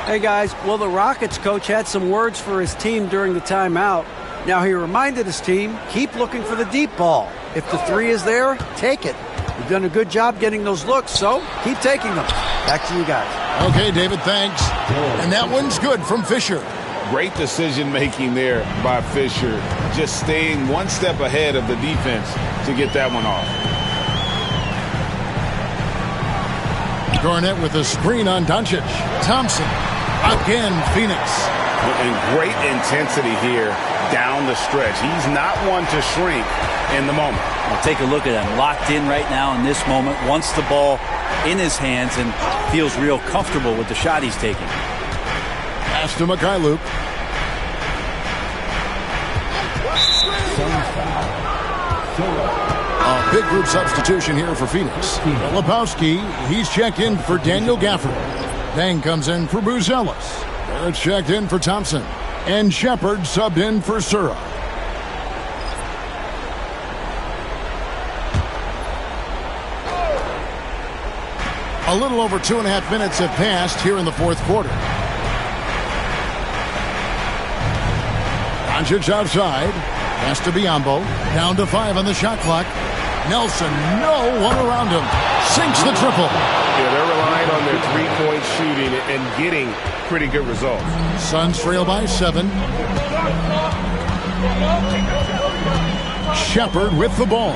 M: Hey, guys. Well, the Rockets coach had some words for his team during the timeout. Now, he reminded his team, keep looking for the deep ball. If the 3 is there, take it. You've done a good job getting those looks, so keep taking them. Back to you guys.
H: Okay, David, thanks. And that one's good from Fisher.
J: Great decision-making there by Fisher. Just staying one step ahead of the defense to get that one off.
H: Garnett with a screen on Doncic. Thompson. Again, Phoenix.
J: And great intensity here down the stretch. He's not one to shrink in the moment.
R: Well, take a look at him. Locked in right now in this moment. Wants the ball in his hands and feels real comfortable with the shot he's taking.
H: Pass to Mikhailuk. A big group substitution here for Phoenix. Lebowski, he's checked in for Daniel Gafford. Dang comes in for Buzelis. Barrett's checked in for Thompson. And Shepard subbed in for Sura. A little over 2.5 minutes have passed here in the fourth quarter. Doncic outside. Pass to Biyombo. Down to 5 on the shot clock. Nelson, no one around him. Sinks the triple.
K: Yeah, they're relying on their three-point shooting and getting pretty good results.
H: Suns trail by 7. Shepard with the ball.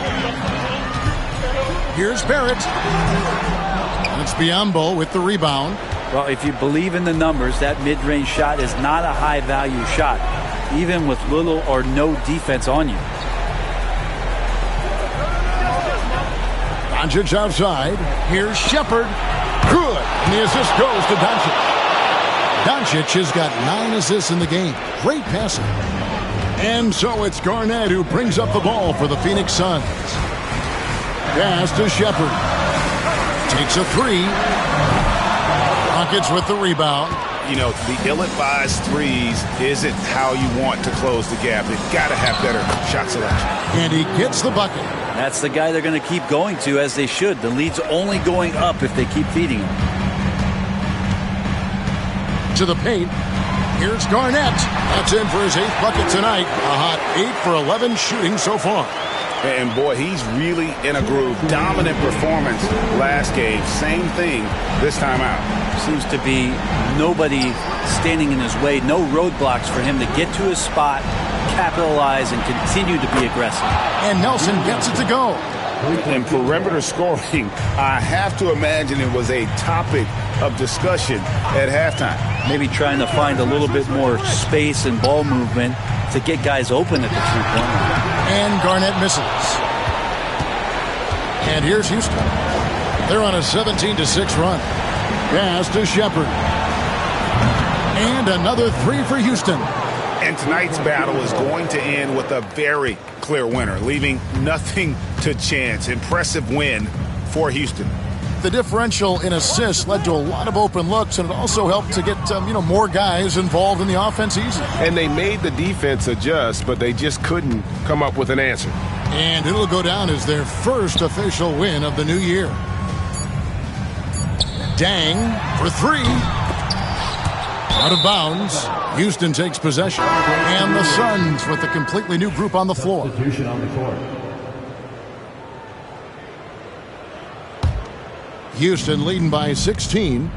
H: Here's Barrett. And it's Biyombo with the rebound.
R: Well, if you believe in the numbers, that mid-range shot is not a high-value shot, even with little or no defense on you.
H: Doncic outside. Here's Shepard. Good. And the assist goes to Doncic. Doncic has got 9 assists in the game. Great passing. And so it's Garnett who brings up the ball for the Phoenix Suns. Pass to Shepard. Takes a 3. Rockets with the rebound.
J: You know, the ill-advised threes isn't how you want to close the gap. They've got to have better shot selection.
H: And he gets the bucket.
R: That's the guy they're going to keep going to, as they should. The lead's only going up if they keep feeding him.
H: To the paint. Here's Garnett. That's in for his 8th bucket tonight. A hot 8 for 11 shooting so far.
J: And boy, he's really in a groove. Dominant performance last game. Same thing this time out.
R: Seems to be nobody standing in his way. No roadblocks for him to get to his spot, capitalize, and continue to be aggressive.
H: And Nelson gets it to go.
J: And perimeter scoring, I have to imagine it was a topic of discussion at halftime.
R: Maybe trying to find a little bit more space and ball movement to get guys open at the three-point line.
H: And Garnett misses. And here's Houston. They're on a 17-6 run. Pass to Shepard. And another 3 for Houston.
J: And tonight's battle is going to end with a very clear winner, leaving nothing to chance. Impressive win for Houston.
H: The differential in assists led to a lot of open looks, and it also helped to get more guys involved in the offense easy.
K: And they made the defense adjust, but they just couldn't come up with an answer.
H: And it'll go down as their first official win of the new year. Dang for three. Out of bounds. Houston takes possession. And the Suns with a completely new group on the floor.
P: Substitution on the court.
H: Houston leading by 16.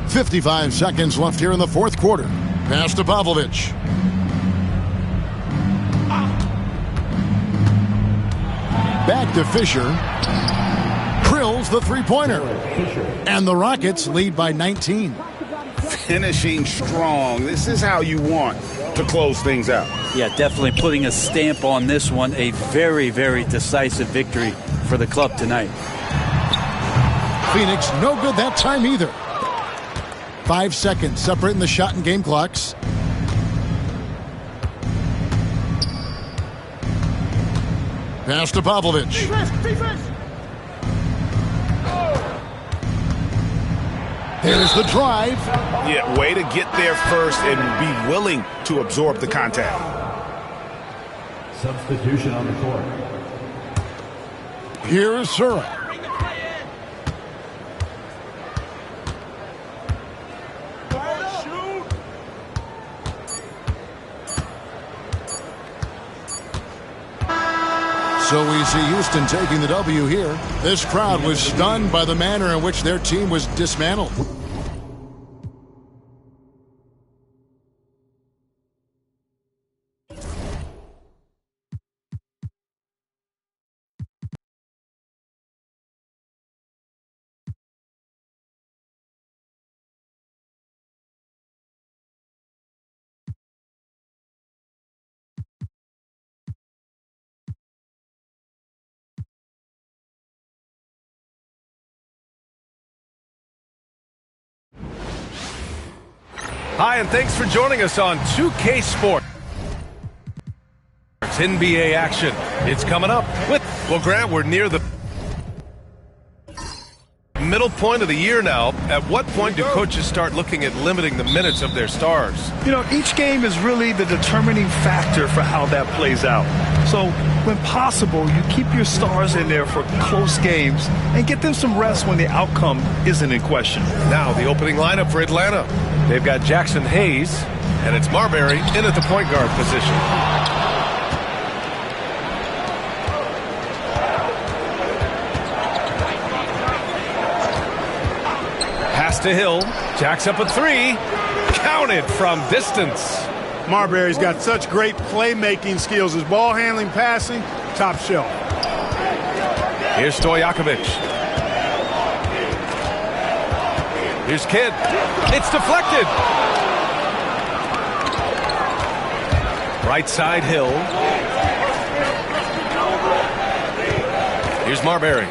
H: 55 seconds left here in the fourth quarter. Pass to Pavlovic. Back to Fisher. Drills the three-pointer. And the Rockets lead by 19.
J: Finishing strong. This is how you want to close things out.
R: Yeah, definitely putting a stamp on this one. A very, very decisive victory for the club tonight.
H: Phoenix no good that time either. 5 seconds separating the shot and game clocks. Pass to Pavlovic. Defense. There's the drive.
J: Yeah, way to get there first and be willing to absorb the contact.
P: Substitution on the court.
H: Here is Sura. So we see Houston taking the W here. This crowd was stunned by the manner in which their team was dismantled.
A: Hi, and thanks for joining us on 2K Sports. NBA action. It's coming up. Well, Grant, we're near the middle point of the year now. At what point do coaches start looking at limiting the minutes of their stars?
C: You know, each game is really the determining factor for how that plays out. So, when possible, you keep your stars in there for close games and get them some rest when the outcome isn't in question.
A: Now, the opening lineup for Atlanta. They've got Jackson Hayes, and it's Marbury in at the point guard position. Pass to Hill. Jacks up a three. Counted from distance.
T: Marbury's got such great playmaking skills. His ball handling, passing, top shelf.
A: Here's Stojakovic. Here's Kidd. It's deflected. Right side Hill. Here's Marbury.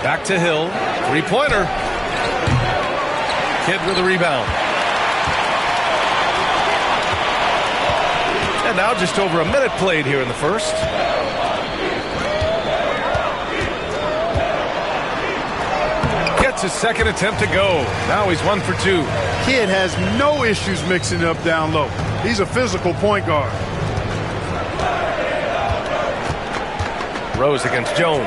A: Back to Hill. Three-pointer. Kidd with a rebound. And now just over a minute played here in the first. Gets his second attempt to go. Now he's 1 for 2.
T: Kidd has no issues mixing it up down low. He's a physical point guard.
A: Rose against Jones.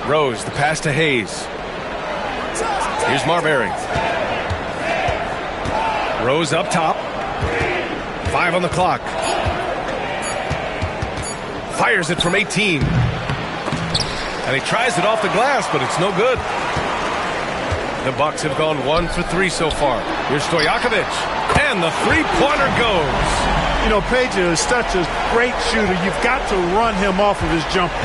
A: Rose, the pass to Hayes. Here's Marbury. Rose up top. 5 on the clock. Fires it from 18. And he tries it off the glass, but it's no good. The Bucks have gone 1 for 3 so far. Here's Stojakovic. And the three-pointer goes.
T: You know, Page is such a great shooter. You've got to run him off of his jumper.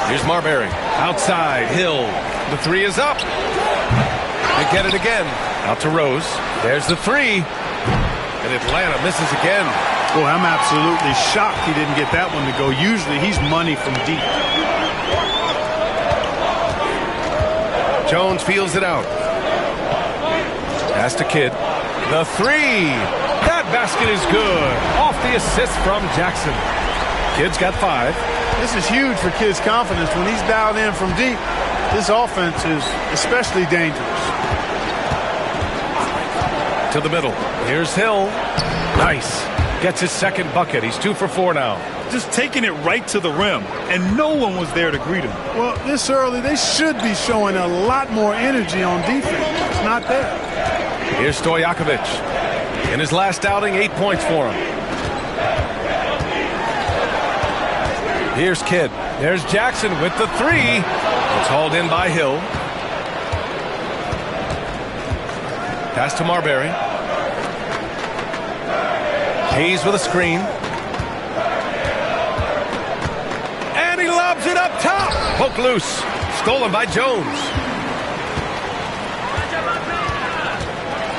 A: Here's Marbury. Outside, Hill. The three is up. They get it again. Out to Rose. There's the three. And Atlanta misses again.
T: Well, I'm absolutely shocked he didn't get that one to go. Usually he's money from deep.
A: Jones feels it out. Pass to Kidd. The three. That basket is good. Off the assist from Jackson. Kidd's got 5.
T: This is huge for Kidd's confidence. When he's dialed in from deep, this offense is especially dangerous.
A: To the middle. Here's Hill. Nice. Gets his second bucket. He's 2 for 4 now.
C: Just taking it right to the rim, and no one was there to greet him.
T: Well, this early, they should be showing a lot more energy on defense. It's not there.
A: Here's Stojakovic. In his last outing, 8 points for him. Here's Kidd. There's Jackson with the 3. It's hauled in by Hill. Pass to Marbury. Hayes with a screen. And he lobs it up top. Poke loose. Stolen by Jones.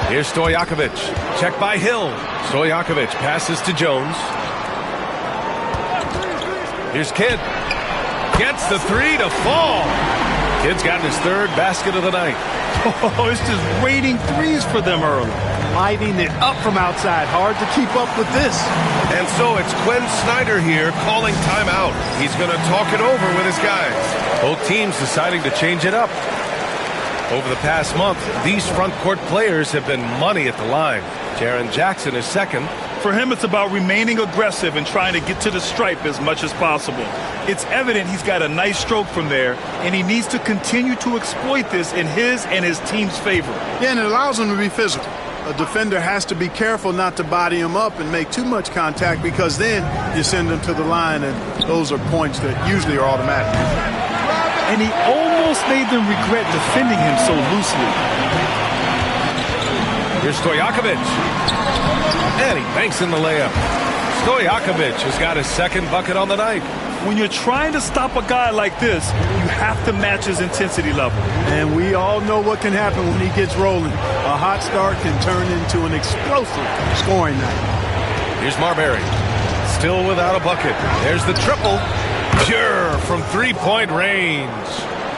A: Here's Stojakovic. Check by Hill. Stojakovic passes to Jones. Here's Kidd. Gets the 3 to fall. Kidd's gotten his 3rd basket of the night.
C: Oh, it's just raining threes for them early.
T: Lighting it up from outside. Hard to keep up with this.
A: And so it's Quinn Snyder here calling timeout. He's going to talk it over with his guys. Both teams deciding to change it up. Over the past month, these front court players have been money at the line. Jaren Jackson is second.
C: For him, it's about remaining aggressive and trying to get to the stripe as much as possible. It's evident he's got a nice stroke from there, and he needs to continue to exploit this in his and his team's favor.
T: Yeah, and it allows him to be physical. A defender has to be careful not to body him up and make too much contact, because then you send him to the line, and those are points that usually are automatic.
C: And he almost made them regret defending him so loosely.
A: Here's Stojakovic. And he banks in the layup. Stojakovic has got his 2nd bucket on the night.
C: When you're trying to stop a guy like this, you have to match his intensity level.
T: And we all know what can happen when he gets rolling. A hot start can turn into an explosive scoring night.
A: Here's Marbury. Still without a bucket. There's the triple. Pure from 3-point range.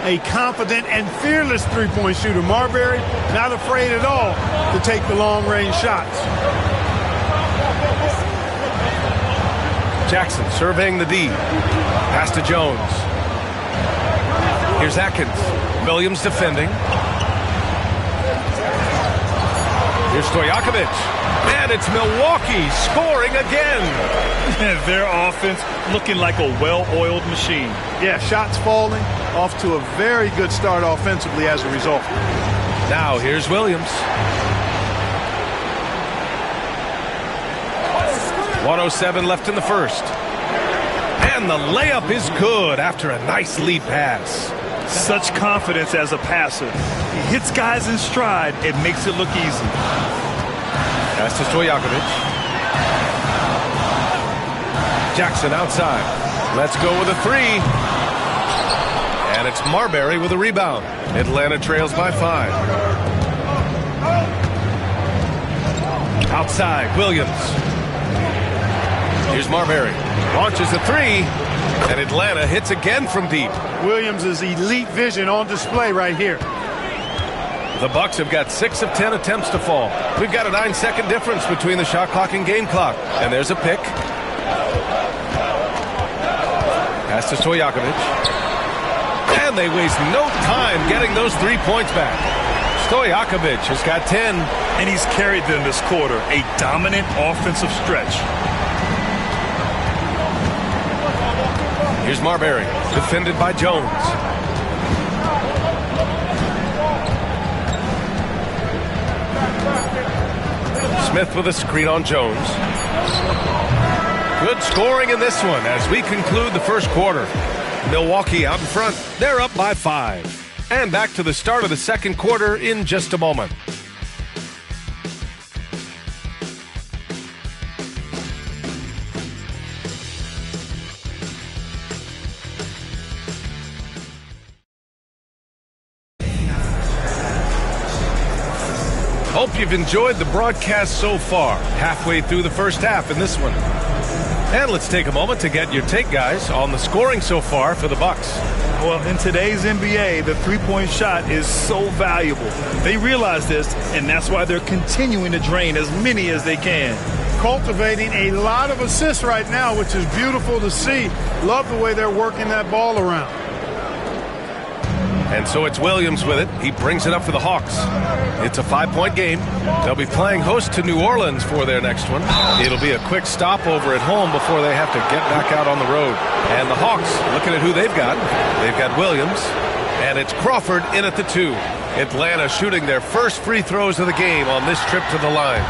T: A confident and fearless three-point shooter. Marbury not afraid at all to take the long-range shots.
A: Jackson surveying the D. Pass to Jones. Here's Atkins. Williams defending. Here's Stojakovic. And it's Milwaukee scoring again.
C: Their offense looking like a well-oiled machine.
T: Yeah, shots falling. Off to a very good start offensively as a result.
A: Now here's Williams. 1:07 left in the first. And the layup is good after a nice lead pass.
C: Such confidence as a passer. He hits guys in stride. It makes it look easy.
A: Pass to Stojakovic. Jackson outside. Let's go with a 3. And it's Marbury with a rebound. Atlanta trails by 5. Outside, Williams. Here's Marbury. Launches a 3. And Atlanta hits again from deep.
T: Williams' elite vision on display right here.
A: The Bucks have got 6 of 10 attempts to fall. We've got a 9-second difference between the shot clock and game clock. And there's a pick. Pass to Stojakovic. And they waste no time getting those 3 points back. Stojakovic has got 10.
C: And he's carried them this quarter. A dominant offensive stretch.
A: Here's Marbury, defended by Jones. Smith with a screen on Jones. Good scoring in this one as we conclude the first quarter. Milwaukee out in front. They're up by 5. And back to the start of the second quarter in just a moment. Hope you've enjoyed the broadcast so far. Halfway through the first half in this one. And let's take a moment to get your take, guys, on the scoring so far for the Bucks.
C: Well, in today's NBA, the three-point shot is so valuable. They realize this, and that's why they're continuing to drain as many as they can.
T: Cultivating a lot of assists right now, which is beautiful to see. Love the way they're working that ball around.
A: And so it's Williams with it. He brings it up for the Hawks. It's a 5-point game. They'll be playing host to New Orleans for their next one. It'll be a quick stopover at home before they have to get back out on the road. And the Hawks, looking at who they've got Williams, and it's Crawford in at the 2. Atlanta shooting their first free throws of the game on this trip to the line.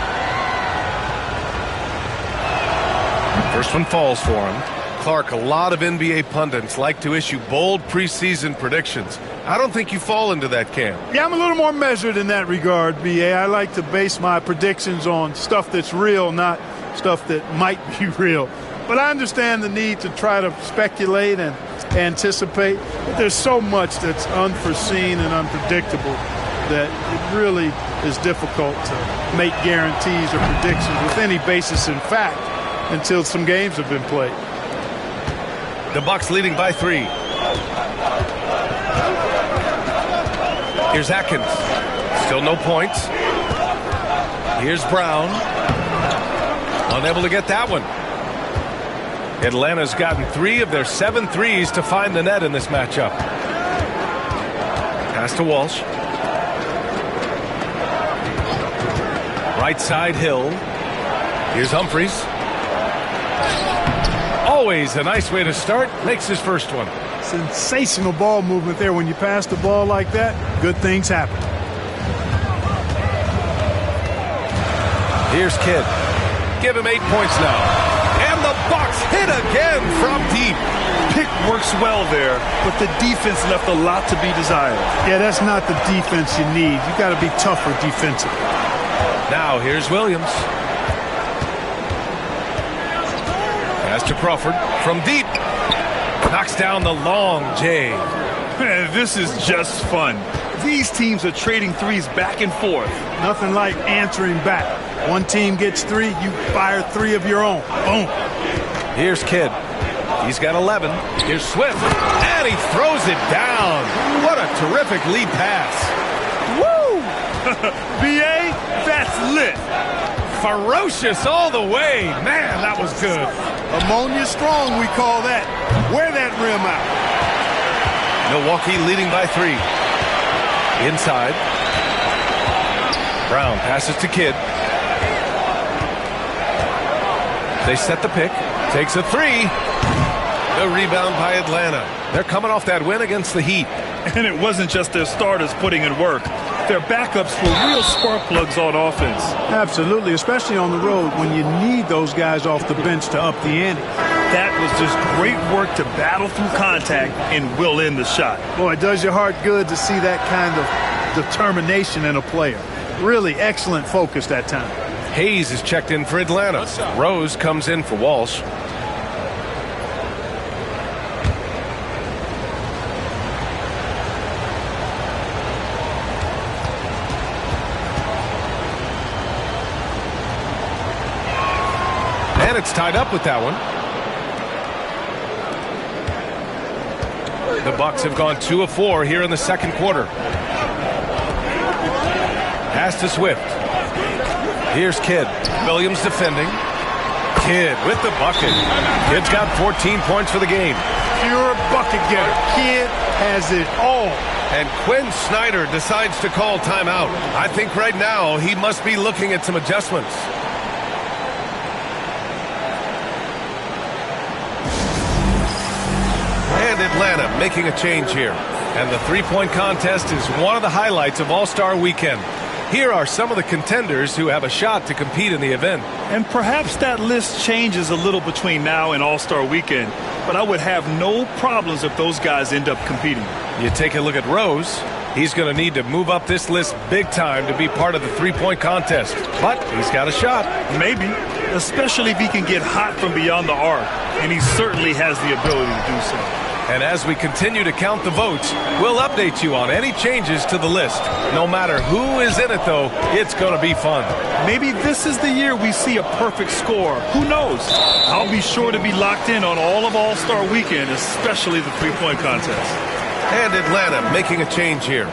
A: First one falls for him. Clark, a lot of NBA pundits like to issue bold preseason predictions. I don't think you fall into that camp.
T: Yeah, I'm a little more measured in that regard, B.A. I like to base my predictions on stuff that's real, not stuff that might be real. But I understand the need to try to speculate and anticipate. But there's so much that's unforeseen and unpredictable that it really is difficult to make guarantees or predictions with any basis in fact until some games have been played.
A: The Bucks leading by 3. Here's Atkins. Still no points. Here's Brown. Unable to get that one. Atlanta's gotten 3 of their 7 threes to find the net in this matchup. Pass to Walsh. Right side, Hill. Here's Humphries. Always a nice way to start. Makes his first one.
T: Sensational ball movement there. When you pass the ball like that, good things happen.
A: Here's Kidd. Give him 8 points now. And the Bucks hit again from deep.
C: Pick works well there, but the defense left a lot to be desired.
T: Yeah, that's not the defense you need. You got to be tougher defensively.
A: Now here's Williams. Pass to Crawford from deep. Knocks down the long J.
C: Man, this is just fun. These teams are trading threes back and forth.
T: Nothing like answering back. One team gets 3, you fire 3 of your own. Boom.
A: Here's Kidd. He's got 11. Here's Swift. And he throws it down. What a terrific lead pass.
C: Woo! B.A., that's lit.
A: Ferocious all the way. Man, that was good.
T: Ammonia strong, we call that. Wear that rim out.
A: Milwaukee leading by 3. Inside. Brown passes to Kidd. They set the pick. Takes a 3. The rebound by Atlanta. They're coming off that win against the Heat.
C: And it wasn't just their starters putting in work. Their backups were real spark plugs on offense.
T: Absolutely, especially on the road when you need those guys off the bench to up the ante.
C: That was just great work to battle through contact and will in the shot.
T: Boy, it does your heart good to see that kind of determination in a player. Really excellent focus that time.
A: Hayes is checked in for Atlanta. Rose comes in for Walsh. And it's tied up with that one. The Bucks have gone 2 of 4 here in the second quarter. Pass to Swift. Here's Kidd. Williams defending. Kidd with the bucket. Kidd's got 14 points for the game.
T: Pure bucket getter. Kidd has it all.
A: And Quinn Snyder decides to call timeout. I think right now he must be looking at some adjustments. And Atlanta making a change here. And the three-point contest is one of the highlights of All-Star Weekend. Here are some of the contenders who have a shot to compete in the event.
C: And perhaps that list changes a little between now and All-Star Weekend, but I would have no problems if those guys end up competing.
A: You take a look at Rose. He's going to need to move up this list big time to be part of the three-point contest. But he's got a shot.
C: Maybe, especially if he can get hot from beyond the arc, and he certainly has the ability to do so.
A: And as we continue to count the votes, we'll update you on any changes to the list. No matter who is in it, though, it's going to be fun.
C: Maybe this is the year we see a perfect score. Who knows? I'll be sure to be locked in on all of All-Star Weekend, especially the three-point contest.
A: And Atlanta making a change here.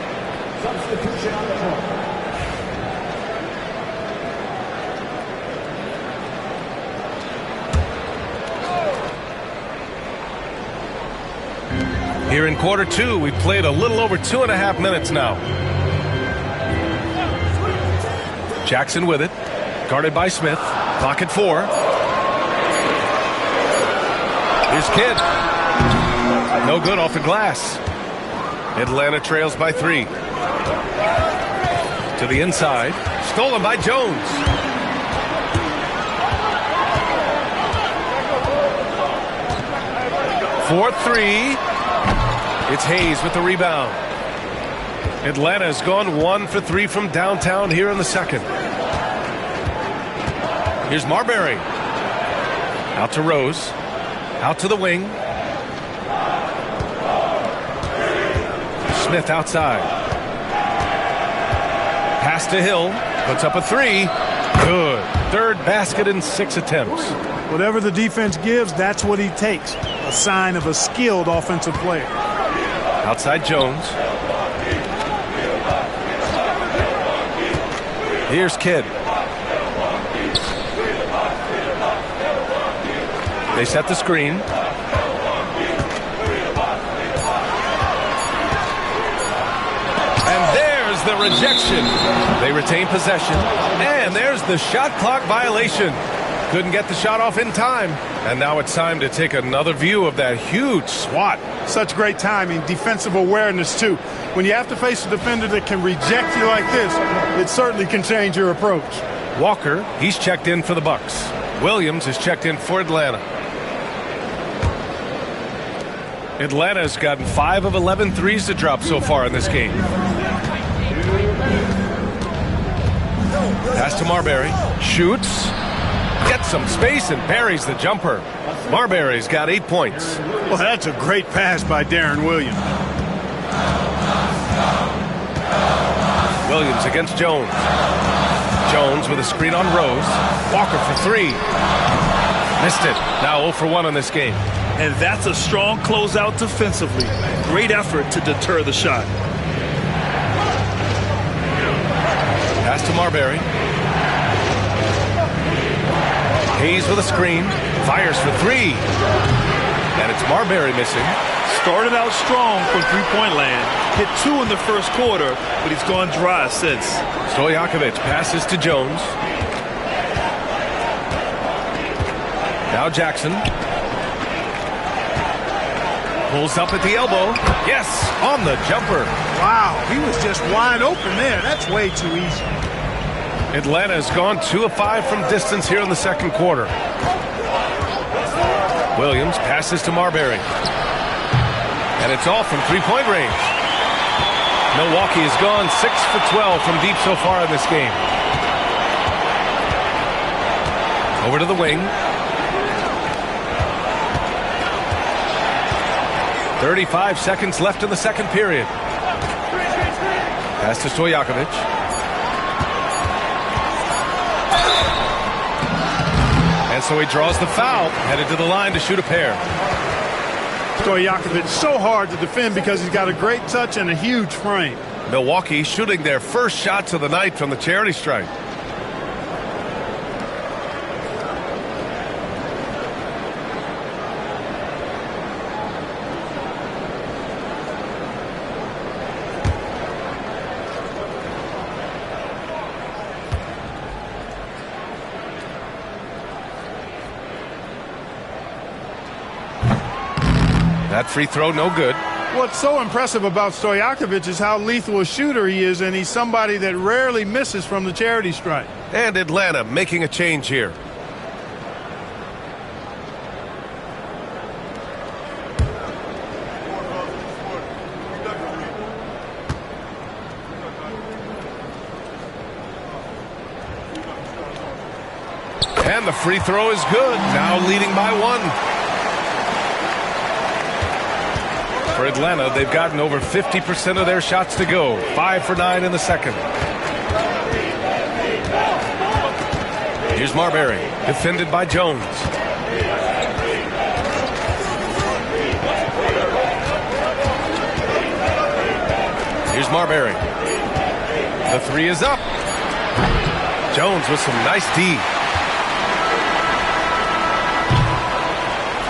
A: Here in quarter two, we've played a little over 2.5 minutes now. Jackson with it, guarded by Smith. Clock at 4. Here's Kidd. No good off the glass. Atlanta trails by 3. To the inside. Stolen by Jones. For 3. It's Hayes with the rebound. Atlanta has gone 1 for 3 from downtown here in the second. Here's Marbury. Out to Rose. Out to the wing. Smith outside. Pass to Hill. Puts up a 3. Good. Third basket in 6 attempts.
T: Whatever the defense gives, that's what he takes. A sign of a skilled offensive player.
A: Outside Jones. Here's Kidd. They set the screen. And there's the rejection. They retain possession. And there's the shot clock violation. Couldn't get the shot off in time. And now it's time to take another view of that huge swat.
T: Such great timing, defensive awareness, too. When you have to face a defender that can reject you like this, it certainly can change your approach.
A: Walker, he's checked in for the Bucks. Williams is checked in for Atlanta. Atlanta's gotten 5 of 11 threes to drop so far in this game. Pass to Marbury. Shoots. Gets some space and buries the jumper. Marbury's got 8 points.
T: Well, that's a great pass by Darren Williams.
A: Williams against Jones. Jones with a screen on Rose. Walker for 3. Missed it. Now 0 for 1 in this game.
C: And that's a strong closeout defensively. Great effort to deter the shot.
A: Pass to Marbury. Hayes with a screen. Fires for 3. And it's Marbury missing.
C: Started out strong from three-point land. Hit 2 in the first quarter, but he's gone dry since.
A: Stojakovic passes to Jones. Now Jackson. Pulls up at the elbow. Yes, on the jumper.
T: Wow, he was just wide open there. That's way too easy.
A: Atlanta has gone 2 of 5 from distance here in the second quarter. Williams passes to Marbury. And it's all from three-point range. Milwaukee has gone 6 for 12 from deep so far in this game. Over to the wing. 35 seconds left in the second period. Pass to Stojakovic. And so he draws the foul, headed to the line to shoot a pair.
T: Stojakovic so hard to defend because he's got a great touch and a huge frame.
A: Milwaukee shooting their first shots of the night from the charity stripe. That free throw, no good.
T: What's so impressive about Stojakovic is how lethal a shooter he is, and he's somebody that rarely misses from the charity stripe.
A: And Atlanta making a change here. And the free throw is good. Now leading by 1. For Atlanta, they've gotten over 50% of their shots to go. 5 for 9 in the second. Here's Marbury, defended by Jones. Here's Marbury. The three is up. Jones with some nice D.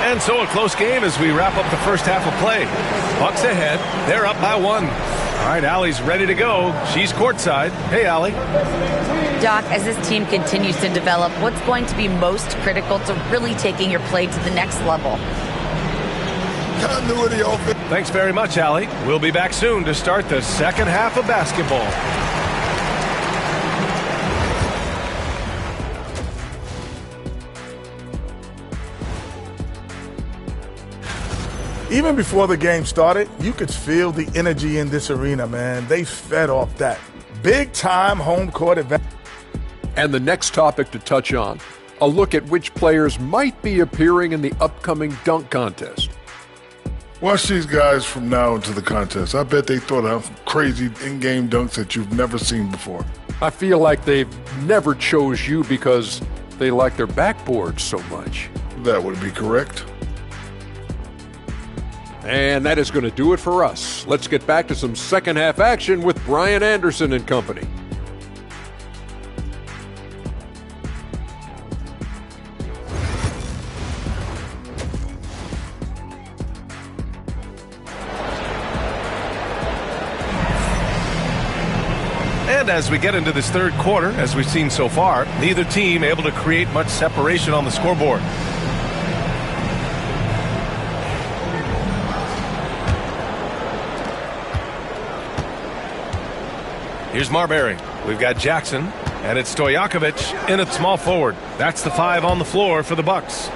A: And so a close game as we wrap up the first half of play. Bucks ahead. They're up by 1. All right, Allie's ready to go. She's courtside. Hey, Allie.
D: Doc, as this team continues to develop, what's going to be most critical to really taking your play to the next level?
O: Continuity offense.
A: Thanks very much, Allie. We'll be back soon to start the second half of basketball.
F: Even before the game started, you could feel the energy in this arena, man. They fed off that big-time home court advantage.
G: And the next topic to touch on, a look at which players might be appearing in the upcoming dunk contest.
O: Watch these guys from now into the contest. I bet they throw out crazy in-game dunks that you've never seen before.
G: I feel like they've never chose you because they like their backboards so much.
O: That would be correct.
G: And that is going to do it for us. Let's get back to some second half action with Brian Anderson and company.
A: And as we get into this third quarter, as we've seen so far, neither team able to create much separation on the scoreboard. Here's Marbury. We've got Jackson, and it's Stojakovic in at small forward. That's the 5 on the floor for the Bucks.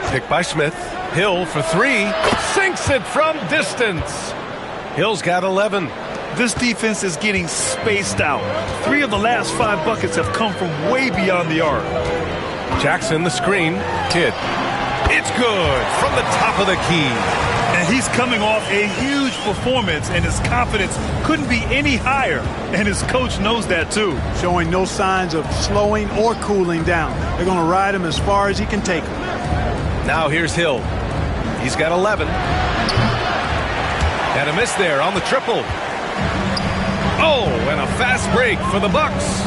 A: Picked by Smith. Hill for 3. Sinks it from distance. Hill's got 11.
T: This defense is getting spaced out. 3 of the last 5 buckets have come from way beyond the arc.
A: Jackson, the screen. Kidd. It's good from the top of the key.
T: And he's coming off a huge performance, and his confidence couldn't be any higher. And his coach knows that, too. Showing no signs of slowing or cooling down. They're going to ride him as far as he can take him.
A: Now here's Hill. He's got 11. And a miss there on the triple. Oh, and a fast break for the Bucks.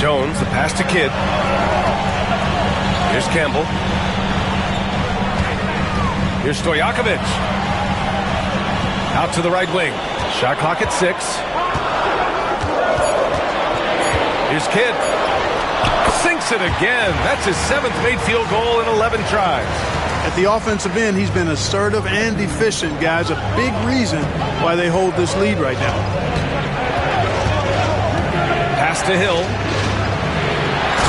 A: Jones, the pass to Kidd. Here's Campbell. Here's Stojakovic. Out to the right wing. Shot clock at 6. Here's Kidd. Sinks it again. That's his 7th made field goal in 11 tries.
T: At the offensive end, he's been assertive and efficient, guys. A big reason why they hold this lead right now.
A: Pass to Hill.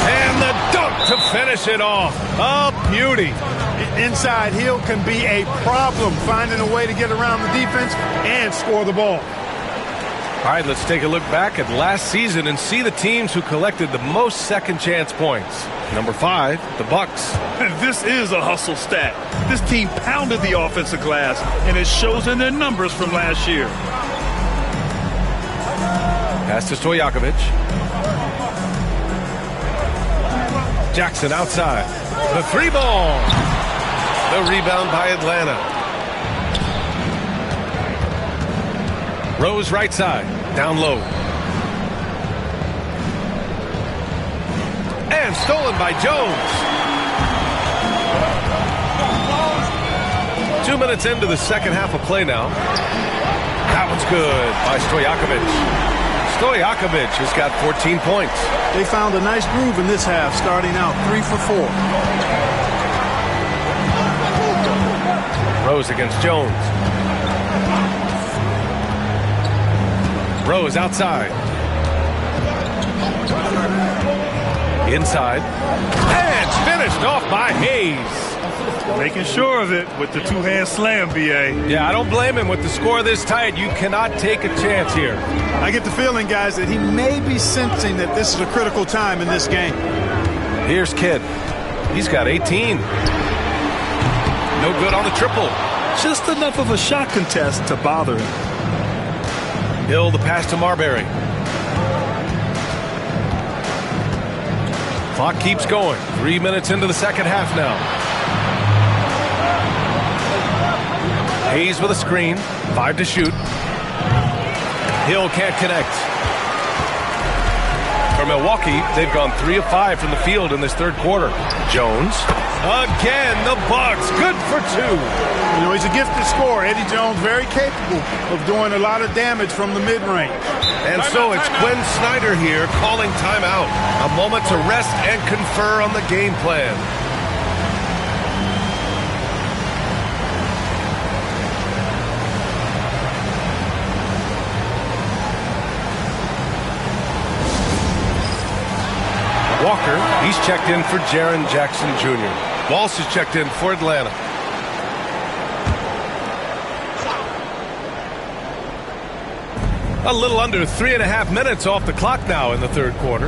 A: And the dunk to finish it off. A beauty.
T: Inside, Hill can be a problem, finding a way to get around the defense and score the ball.
A: All right, let's take a look back at last season and see the teams who collected the most second chance points. Number 5, the Bucks.
T: This is a hustle stat. This team pounded the offensive glass, and it shows in their numbers from last year.
A: Pass to Stojakovic. Jackson outside. The 3 ball. The rebound by Atlanta. Rose right side. Down low. And stolen by Jones. 2 minutes into the second half of play now. That one's good by Stojakovic. Stojakovic has got 14 points.
T: They found a nice groove in this half, starting out 3 for 4.
A: Rose against Jones. Rose outside. Inside. And it's finished off by Hayes.
T: Making sure of it with the 2-hand slam, B.A.
A: Yeah, I don't blame him with the score this tight. You cannot take a chance here.
T: I get the feeling, guys, that he may be sensing that this is a critical time in this game.
A: Here's Kidd. He's got 18. No good on the triple.
C: Just enough of a shot contest to bother him.
A: Hill, the pass to Marbury. Clock keeps going. 3 minutes into the second half now. Hayes with a screen. 5 to shoot. Hill can't connect. For Milwaukee, they've gone 3 of 5 from the field in this third quarter. Jones. Again, the Bucks. Good for 2.
T: You know, he's a gifted scorer. Eddie Jones, very capable of doing a lot of damage from the mid-range.
A: And so it's Quinn Snyder here calling timeout. A moment to rest and confer on the game plan. Walker, he's checked in for Jaren Jackson Jr. Walsh is checked in for Atlanta. A little under 3.5 minutes off the clock now in the third quarter.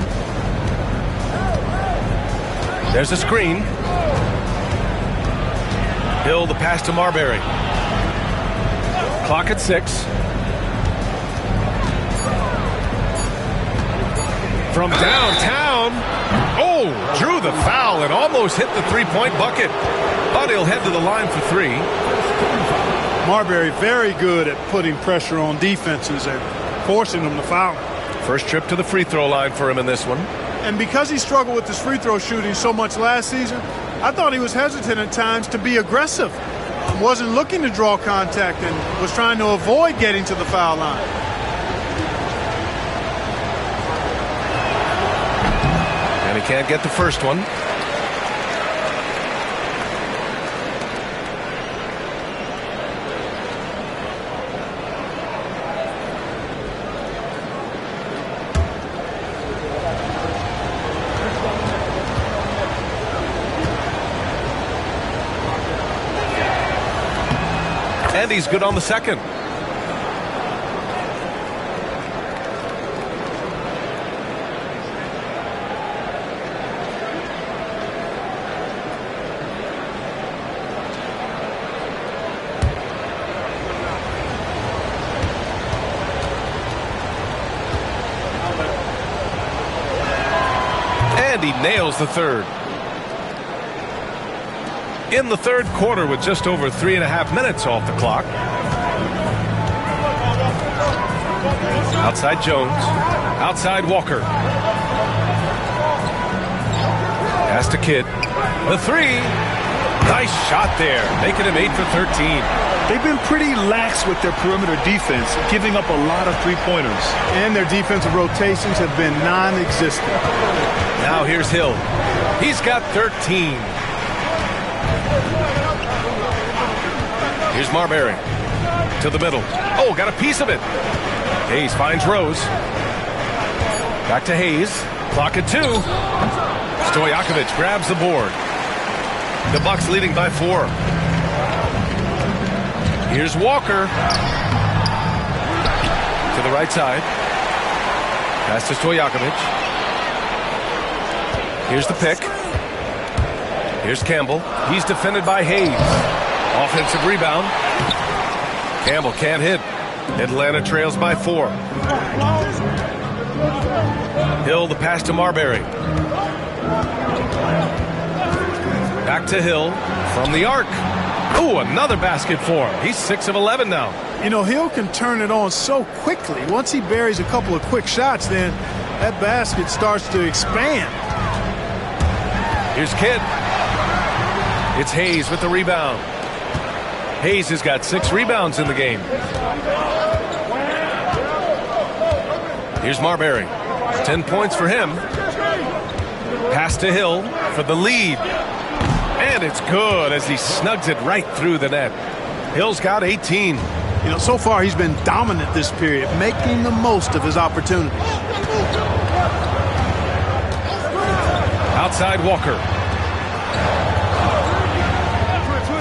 A: There's a screen. Hill, the pass to Marbury. Clock at 6. From downtown. Oh, drew the foul and almost hit the three-point bucket. But he'll head to the line for 3.
T: Marbury very good at putting pressure on defenses and forcing them to foul.
A: First trip to the free throw line for him in this one.
T: And because he struggled with his free throw shooting so much last season, I thought he was hesitant at times to be aggressive. Wasn't looking to draw contact and was trying to avoid getting to the foul line.
A: And he can't get the first one. And he's good on the second. And he nails the third. In the third quarter with just over 3.5 minutes off the clock. Outside Jones. Outside Walker. Pass to Kidd. The 3. Nice shot there. Making him 8 for 13.
C: They've been pretty lax with their perimeter defense, giving up a lot of three-pointers.
T: And their defensive rotations have been non-existent.
A: Now here's Hill. He's got 13. Here's Marbury to the middle. Oh, got a piece of it. Hayes finds Rose. Back to Hayes. Clock at 2. Stojakovic grabs the board. The Bucks leading by 4. Here's Walker to the right side. Pass to Stojakovic. Here's the pick. Here's Campbell. He's defended by Hayes. Offensive rebound. Campbell can't hit. Atlanta trails by 4. Hill, the pass to Marbury. Back to Hill from the arc. Ooh, another basket for him. He's 6 of 11 now.
T: You know, Hill can turn it on so quickly. Once he buries a couple of quick shots, then that basket starts to expand.
A: Here's Kidd. It's Hayes with the rebound. Hayes has got 6 rebounds in the game. Here's Marbury. 10 points for him. Pass to Hill for the lead. And it's good as he snugs it right through the net. Hill's got 18.
T: You know, so far he's been dominant this period, making the most of his opportunities.
A: Outside Walker.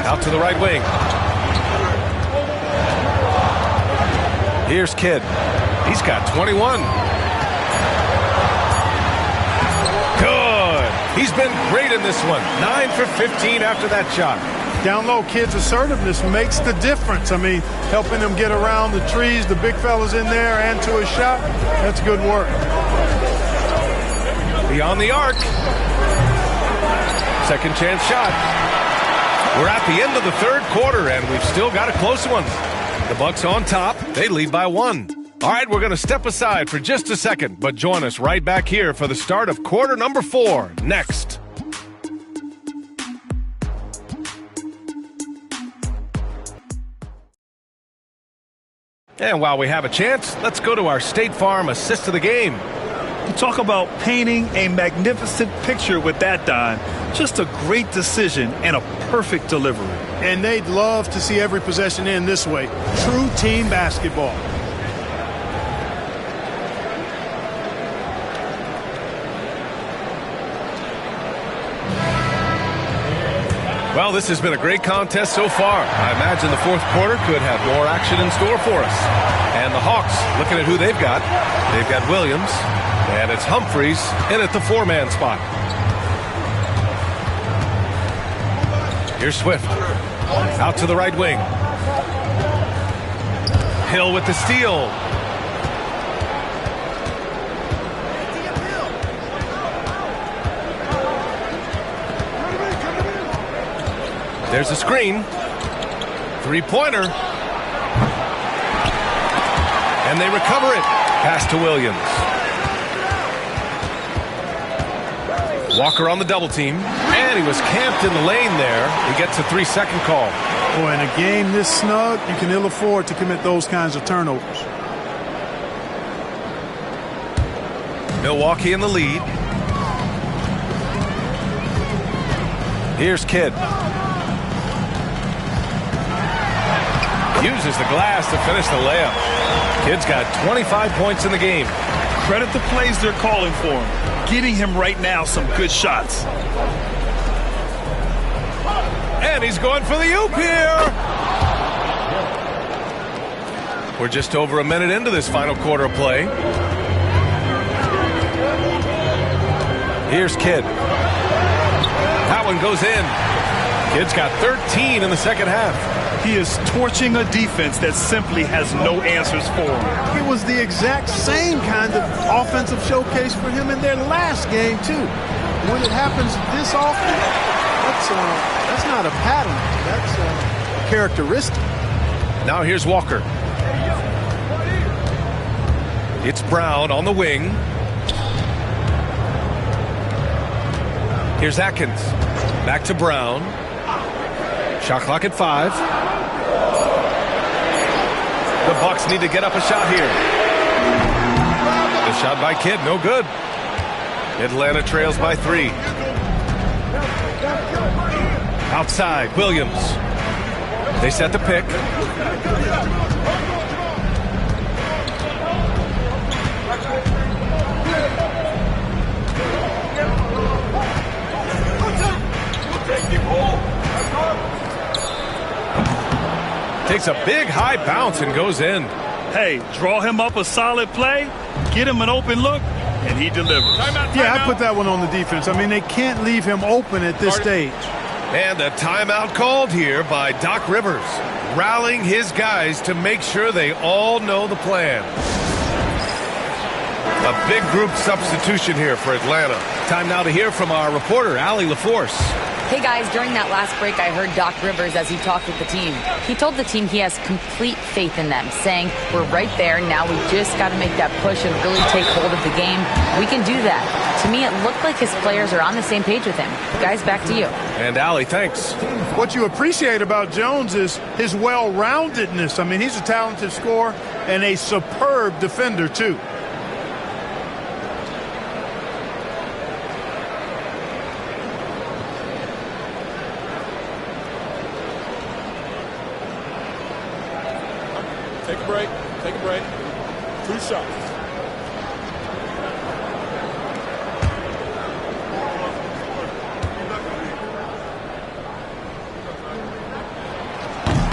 A: Out to the right wing. Here's Kidd. He's got 21. Good. He's been great in this one. 9 for 15 after that shot.
T: Down low, kids' assertiveness makes the difference. I mean, helping them get around the trees, the big fellas in there, and to a shot, that's good work.
A: Beyond the arc. Second chance shot. We're at the end of the third quarter, and we've still got a close one. The Bucks on top. They lead by 1. All right, we're going to step aside for just a second, but join us right back here for the start of quarter number 4 next. And while we have a chance, let's go to our State Farm assist of the game.
C: You talk about painting a magnificent picture with that, Don. Just a great decision and a perfect delivery.
T: And they'd love to see every possession end this way. True team basketball.
A: Well, this has been a great contest so far. I imagine the fourth quarter could have more action in store for us. And the Hawks, looking at who they've got Williams, and it's Humphreys in at the 4-man spot. Here's Swift. Out to the right wing. Hill with the steal. There's a screen. 3-pointer. And they recover it. Pass to Williams. Walker on the double team. And he was camped in the lane there. He gets a 3-second call.
T: Boy, in a game this snug, you can ill afford to commit those kinds of turnovers.
A: Milwaukee in the lead. Here's Kidd. Uses the glass to finish the layup. Kidd's got 25 points in the game.
C: Credit the plays they're calling for him. Getting him right now some good shots.
A: And he's going for the oop here. We're just over a minute into this final quarter of play. Here's Kidd. That one goes in. Kidd's got 13 in the second half.
C: He is torching a defense that simply has no answers for him.
T: It was the exact same kind of offensive showcase for him in their last game, too. When it happens this often, that's not a pattern. That's a characteristic.
A: Now here's Walker. It's Brown on the wing. Here's Atkins. Back to Brown. Shot clock at 5. The Bucks need to get up a shot here. The shot by Kidd, no good. Atlanta trails by 3. Outside, Williams. They set the pick. Takes a big high bounce and goes in.
C: Hey, draw him up a solid play, get him an open look, and he delivers.
T: Yeah, I put that one on the defense. I mean, they can't leave him open at this stage.
A: And a timeout called here by Doc Rivers, rallying his guys to make sure they all know the plan. A big group substitution here for Atlanta. Time now to hear from our reporter, Allie LaForce.
D: Hey guys, during that last break, I heard Doc Rivers as he talked with the team. He told the team he has complete faith in them, saying, we're right there, now we just got to make that push and really take hold of the game. We can do that. To me, it looked like his players are on the same page with him. Guys, back to you.
A: And Allie, thanks.
T: What you appreciate about Jones is his well-roundedness. I mean, he's a talented scorer and a superb defender, too.
K: Take a break. Take a break. 2 shots.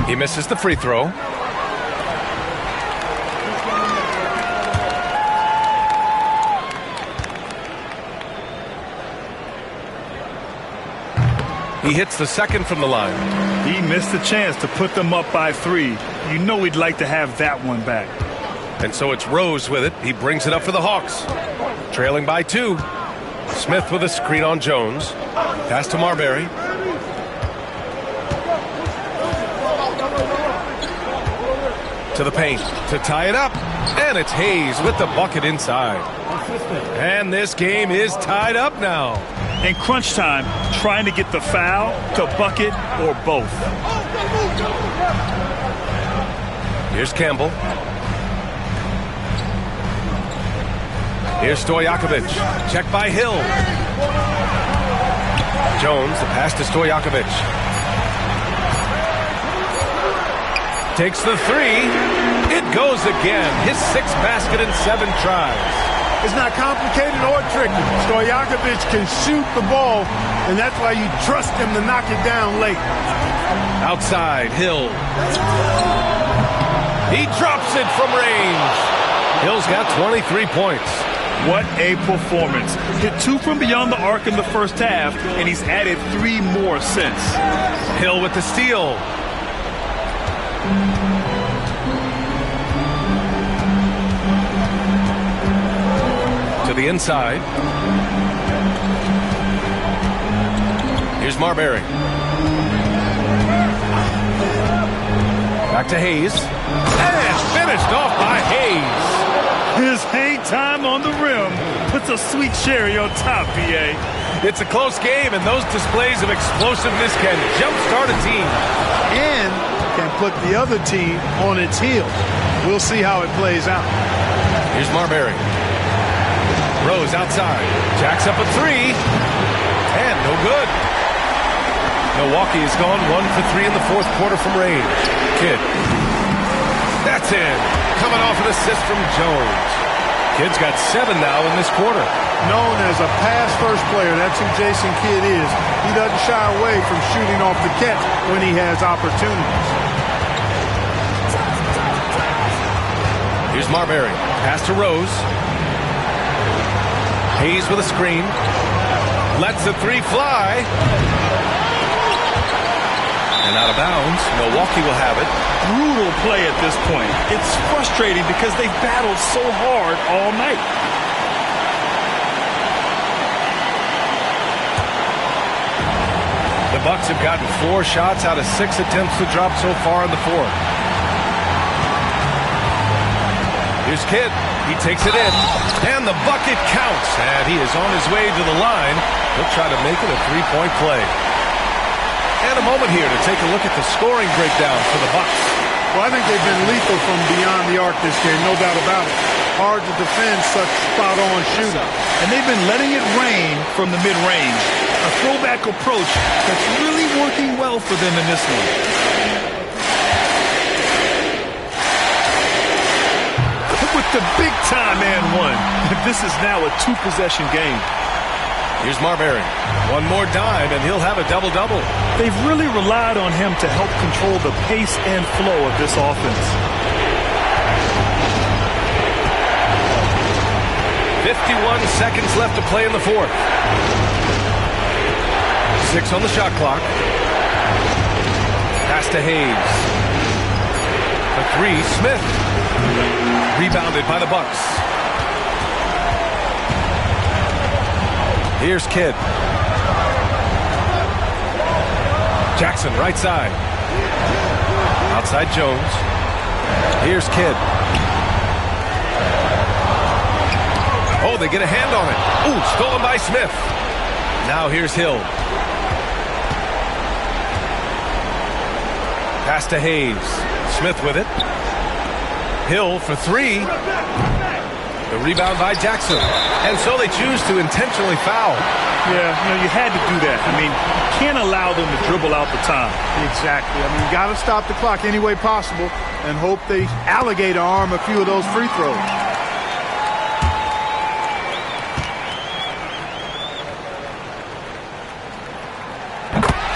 A: He misses the free throw. He hits the second from the line.
C: He missed the chance to put them up by 3. You know he'd like to have that one back.
A: And so it's Rose with it. He brings it up for the Hawks. Trailing by 2. Smith with a screen on Jones. Pass to Marbury. To the paint to tie it up. And it's Hayes with the bucket inside. And this game is tied up now.
C: In crunch time, trying to get the foul, to bucket, or both.
A: Here's Campbell. Here's Stojakovic. Check by Hill. Jones, the pass to Stojakovic. Takes the 3. It goes again. His 6th basket in 7 tries.
T: It's not complicated or tricky. Stojakovic can shoot the ball, and that's why you trust him to knock it down late.
A: Outside, Hill. He drops it from range. Hill's got 23 points.
C: What a performance. Hit 2 from beyond the arc in the first half, and he's added 3 more since.
A: Hill with the steal. To the inside. Here's Marbury. Back to Hayes. And finished off by Hayes.
C: His hang time on the rim puts a sweet cherry on top, BA.
A: It's a close game, and those displays of explosiveness can jumpstart a team.
T: And can put the other team on its heels. We'll see how it plays out.
A: Here's Marbury. Rose outside. Jacks up a 3. And no good. Milwaukee has gone 1 for 3 in the 4th quarter from range. Kidd. That's in. Coming off an assist from Jones. Kidd's got 7 now in this quarter.
T: Known as a pass-first player, that's who Jason Kidd is. He doesn't shy away from shooting off the catch when he has opportunities.
A: Here's Marbury. Pass to Rose. Hayes with a screen. Lets the 3 fly. And out of bounds. Milwaukee will have it.
C: Brutal play at this point. It's frustrating because they've battled so hard all night.
A: The Bucks have gotten 4 shots out of 6 attempts to drop so far in the 4th. Here's Kidd. He takes it in. And the bucket counts. And he is on his way to the line. He'll try to make it a 3-point play. And a moment here to take a look at the scoring breakdown for the Bucks.
T: Well, I think they've been lethal from beyond the arc this game, no doubt about it. Hard to defend such spot-on shooting.
C: And they've been letting it rain from the mid-range. A throwback approach that's really working well for them in this one. With the big-time and 1. This is now a 2-possession game.
A: Here's Marbury. One more dime, and he'll have a double-double.
C: They've really relied on him to help control the pace and flow of this offense.
A: 51 seconds left to play in the 4th. 6 on the shot clock. Pass to Hayes. A 3, Smith. Rebounded by the Bucks. Here's Kidd. Jackson, right side. Outside Jones. Here's Kidd. Oh, they get a hand on it. Ooh, stolen by Smith. Now here's Hill. Pass to Hayes. Smith with it. Hill for 3. The rebound by Jackson. And so they choose to intentionally foul.
C: Yeah, you had to do that. I mean, you can't allow them to dribble out the time.
T: Exactly. I mean, you got to stop the clock any way possible and hope they alligator arm a few of those free throws.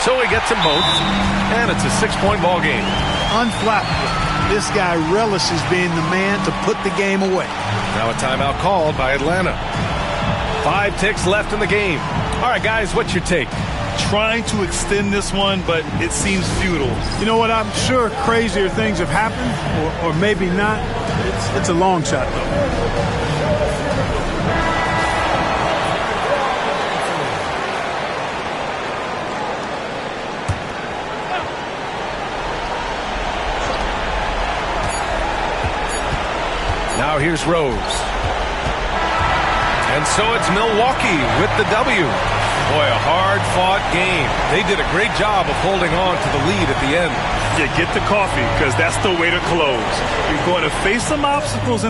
A: So he gets them both, and it's a 6-point ball game.
T: Unflappable. This guy relishes being the man to put the game away.
A: Now a timeout called by Atlanta. 5 ticks left in the game. All right, guys, what's your take?
C: trying to extend this one, but it seems futile.
T: You know what? I'm sure crazier things have happened, or maybe not. It's a long shot, though.
A: Now here's Rose. And so it's Milwaukee with the W. Boy, a hard-fought game. They did a great job of holding on to the lead at the end.
C: Yeah, get the coffee, because that's the way to close. You're going to face some obstacles.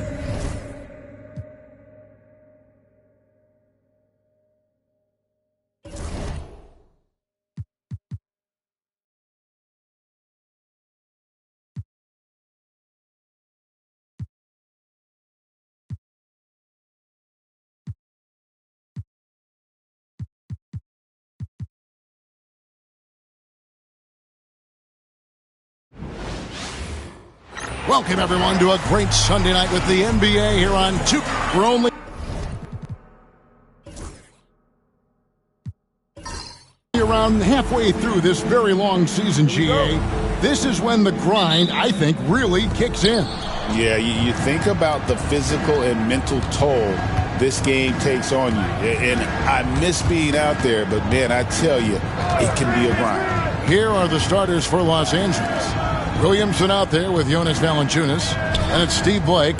H: Welcome, everyone, to a great Sunday night with the NBA here on 2. We're only around halfway through this very long season, GA. This is when the grind, I think, really kicks in.
J: Yeah, you think about the physical and mental toll this game takes on you. And I miss being out there, but, man, I tell you, it can be a grind.
H: Here are the starters for Los Angeles. Williamson out there with Jonas Valanciunas, and it's Steve Blake.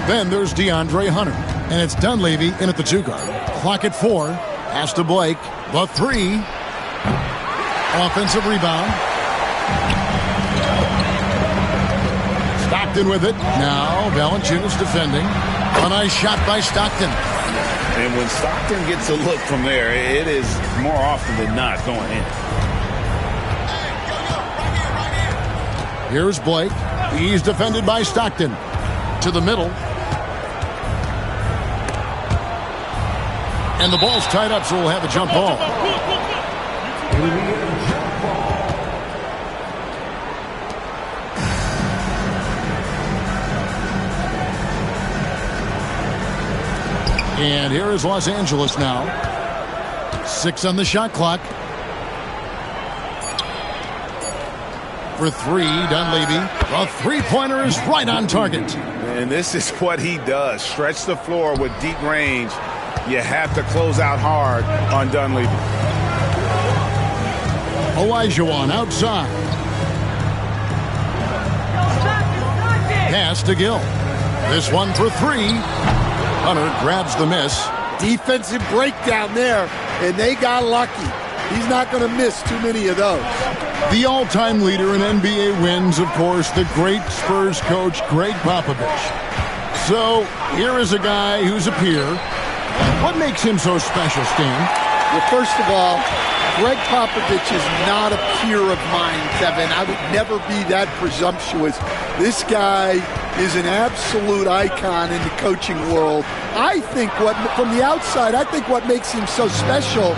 H: Then there's DeAndre Hunter, and it's Dunleavy in at the 2 guard. Clock at 4. Pass to Blake. The 3. Offensive rebound. Stockton with it. Now Valanciunas defending. A nice shot by Stockton.
J: And when Stockton gets a look from there, it is more often than not going in.
H: Here's Blake. He's defended by Stockton. To the middle. And the ball's tied up, so we'll have a jump ball. And here is Los Angeles now. 6 on the shot clock. For 3, Dunleavy. The three-pointer is right on target.
J: And this is what he does. Stretch the floor with deep range. You have to close out hard on Dunleavy.
H: Olajuwon outside. Pass to Gill. This one for 3. Hunter grabs the miss.
I: Defensive breakdown there, and they got lucky. He's not going to miss too many of those.
H: The all-time leader in NBA wins, of course, the great Spurs coach, Greg Popovich. So here is a guy who's a peer. What makes him so special, Stan?
I: Well, first of all, Greg Popovich is not a peer of mine, Kevin. I would never be that presumptuous. This guy is an absolute icon in the coaching world. I think from the outside, I think what makes him so special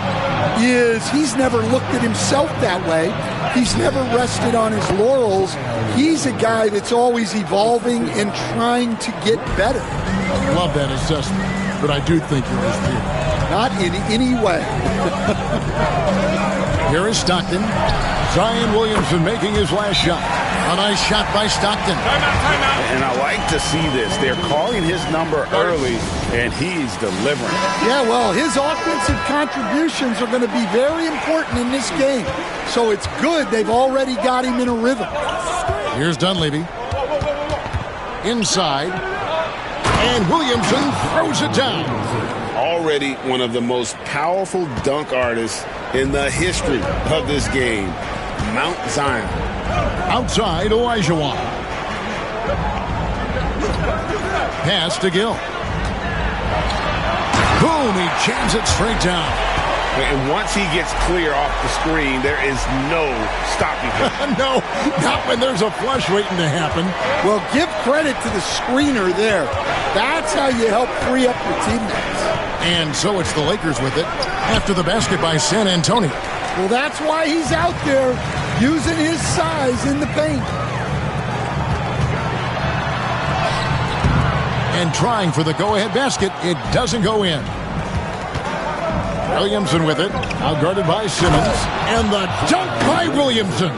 I: is he's never looked at himself that way. He's never rested on his laurels. He's a guy that's always evolving and trying to get better.
H: Love that assessment, but I do think you're his peer.
I: Not in any way.
H: Here is Stockton. Zion Williamson making his last shot. A nice shot by Stockton.
J: Timeout. And I like to see this. They're calling his number early, and he's delivering.
I: Yeah, well, his offensive contributions are going to be very important in this game. So it's good they've already got him in a rhythm.
H: Here's Dunleavy. Inside. And Williamson throws it down.
J: Already one of the most powerful dunk artists in the history of this game. Mount Zion.
H: Outside, Olajuwon. Pass to Gill. Boom, he jams it straight down.
J: And once he gets clear off the screen, there is no stopping him.
H: No, not when there's a flush waiting to happen.
I: Well, give credit to the screener there. That's how you help free up your teammates.
H: And so it's the Lakers with it after the basket by San Antonio.
I: Well, that's why he's out there using his size in the paint.
H: And trying for the go-ahead basket. It doesn't go in. Williamson with it. Now guarded by Simmons. And the dunk by Williamson.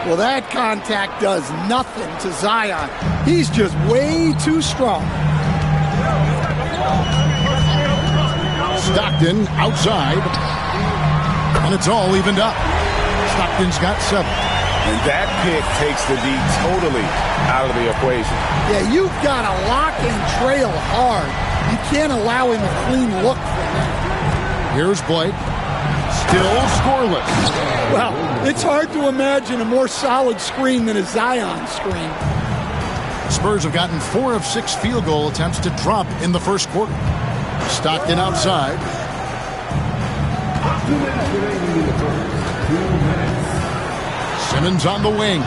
I: Well, that contact does nothing to Zion. He's just way too strong.
H: Stockton outside. And it's all evened up. Stockton's got 7.
J: And that pick takes the D totally out of the equation.
I: Yeah, you've got to lock and trail hard. You can't allow him a clean look from that.
H: Here's Blake. Still scoreless.
I: Well, it's hard to imagine a more solid screen than a Zion screen.
H: Spurs have gotten 4 of 6 field goal attempts to drop in the first quarter. Stockton outside.
P: 2 minutes remaining in the first. 2 minutes.
H: Simmons on the wing.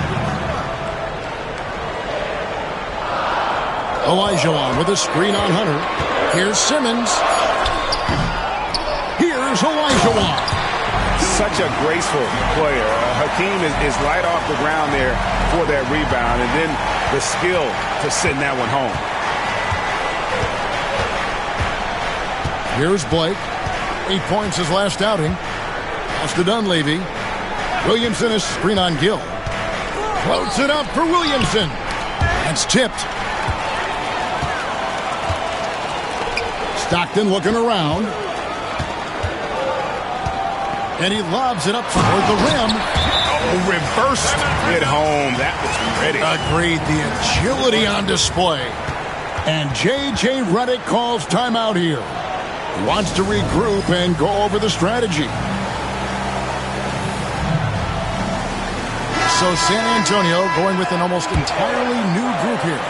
H: Olajuwon with a screen on Hunter. Here's Simmons. Here's Olajuwon.
J: Such a graceful player. Hakeem is light off the ground there for that rebound, and then the skill to send that one home.
H: Here's Blake. 8 points his last outing. Pass to Dunleavy. Williamson is screen on Gill. Floats it up for Williamson. It's tipped. Stockton looking around. And he lobs it up toward the rim.
J: Oh, reversed it home. That was ready.
H: Agreed. The agility on display. And J.J. Redick calls timeout here. He wants to regroup and go over the strategy. So San Antonio going with an almost entirely new group here.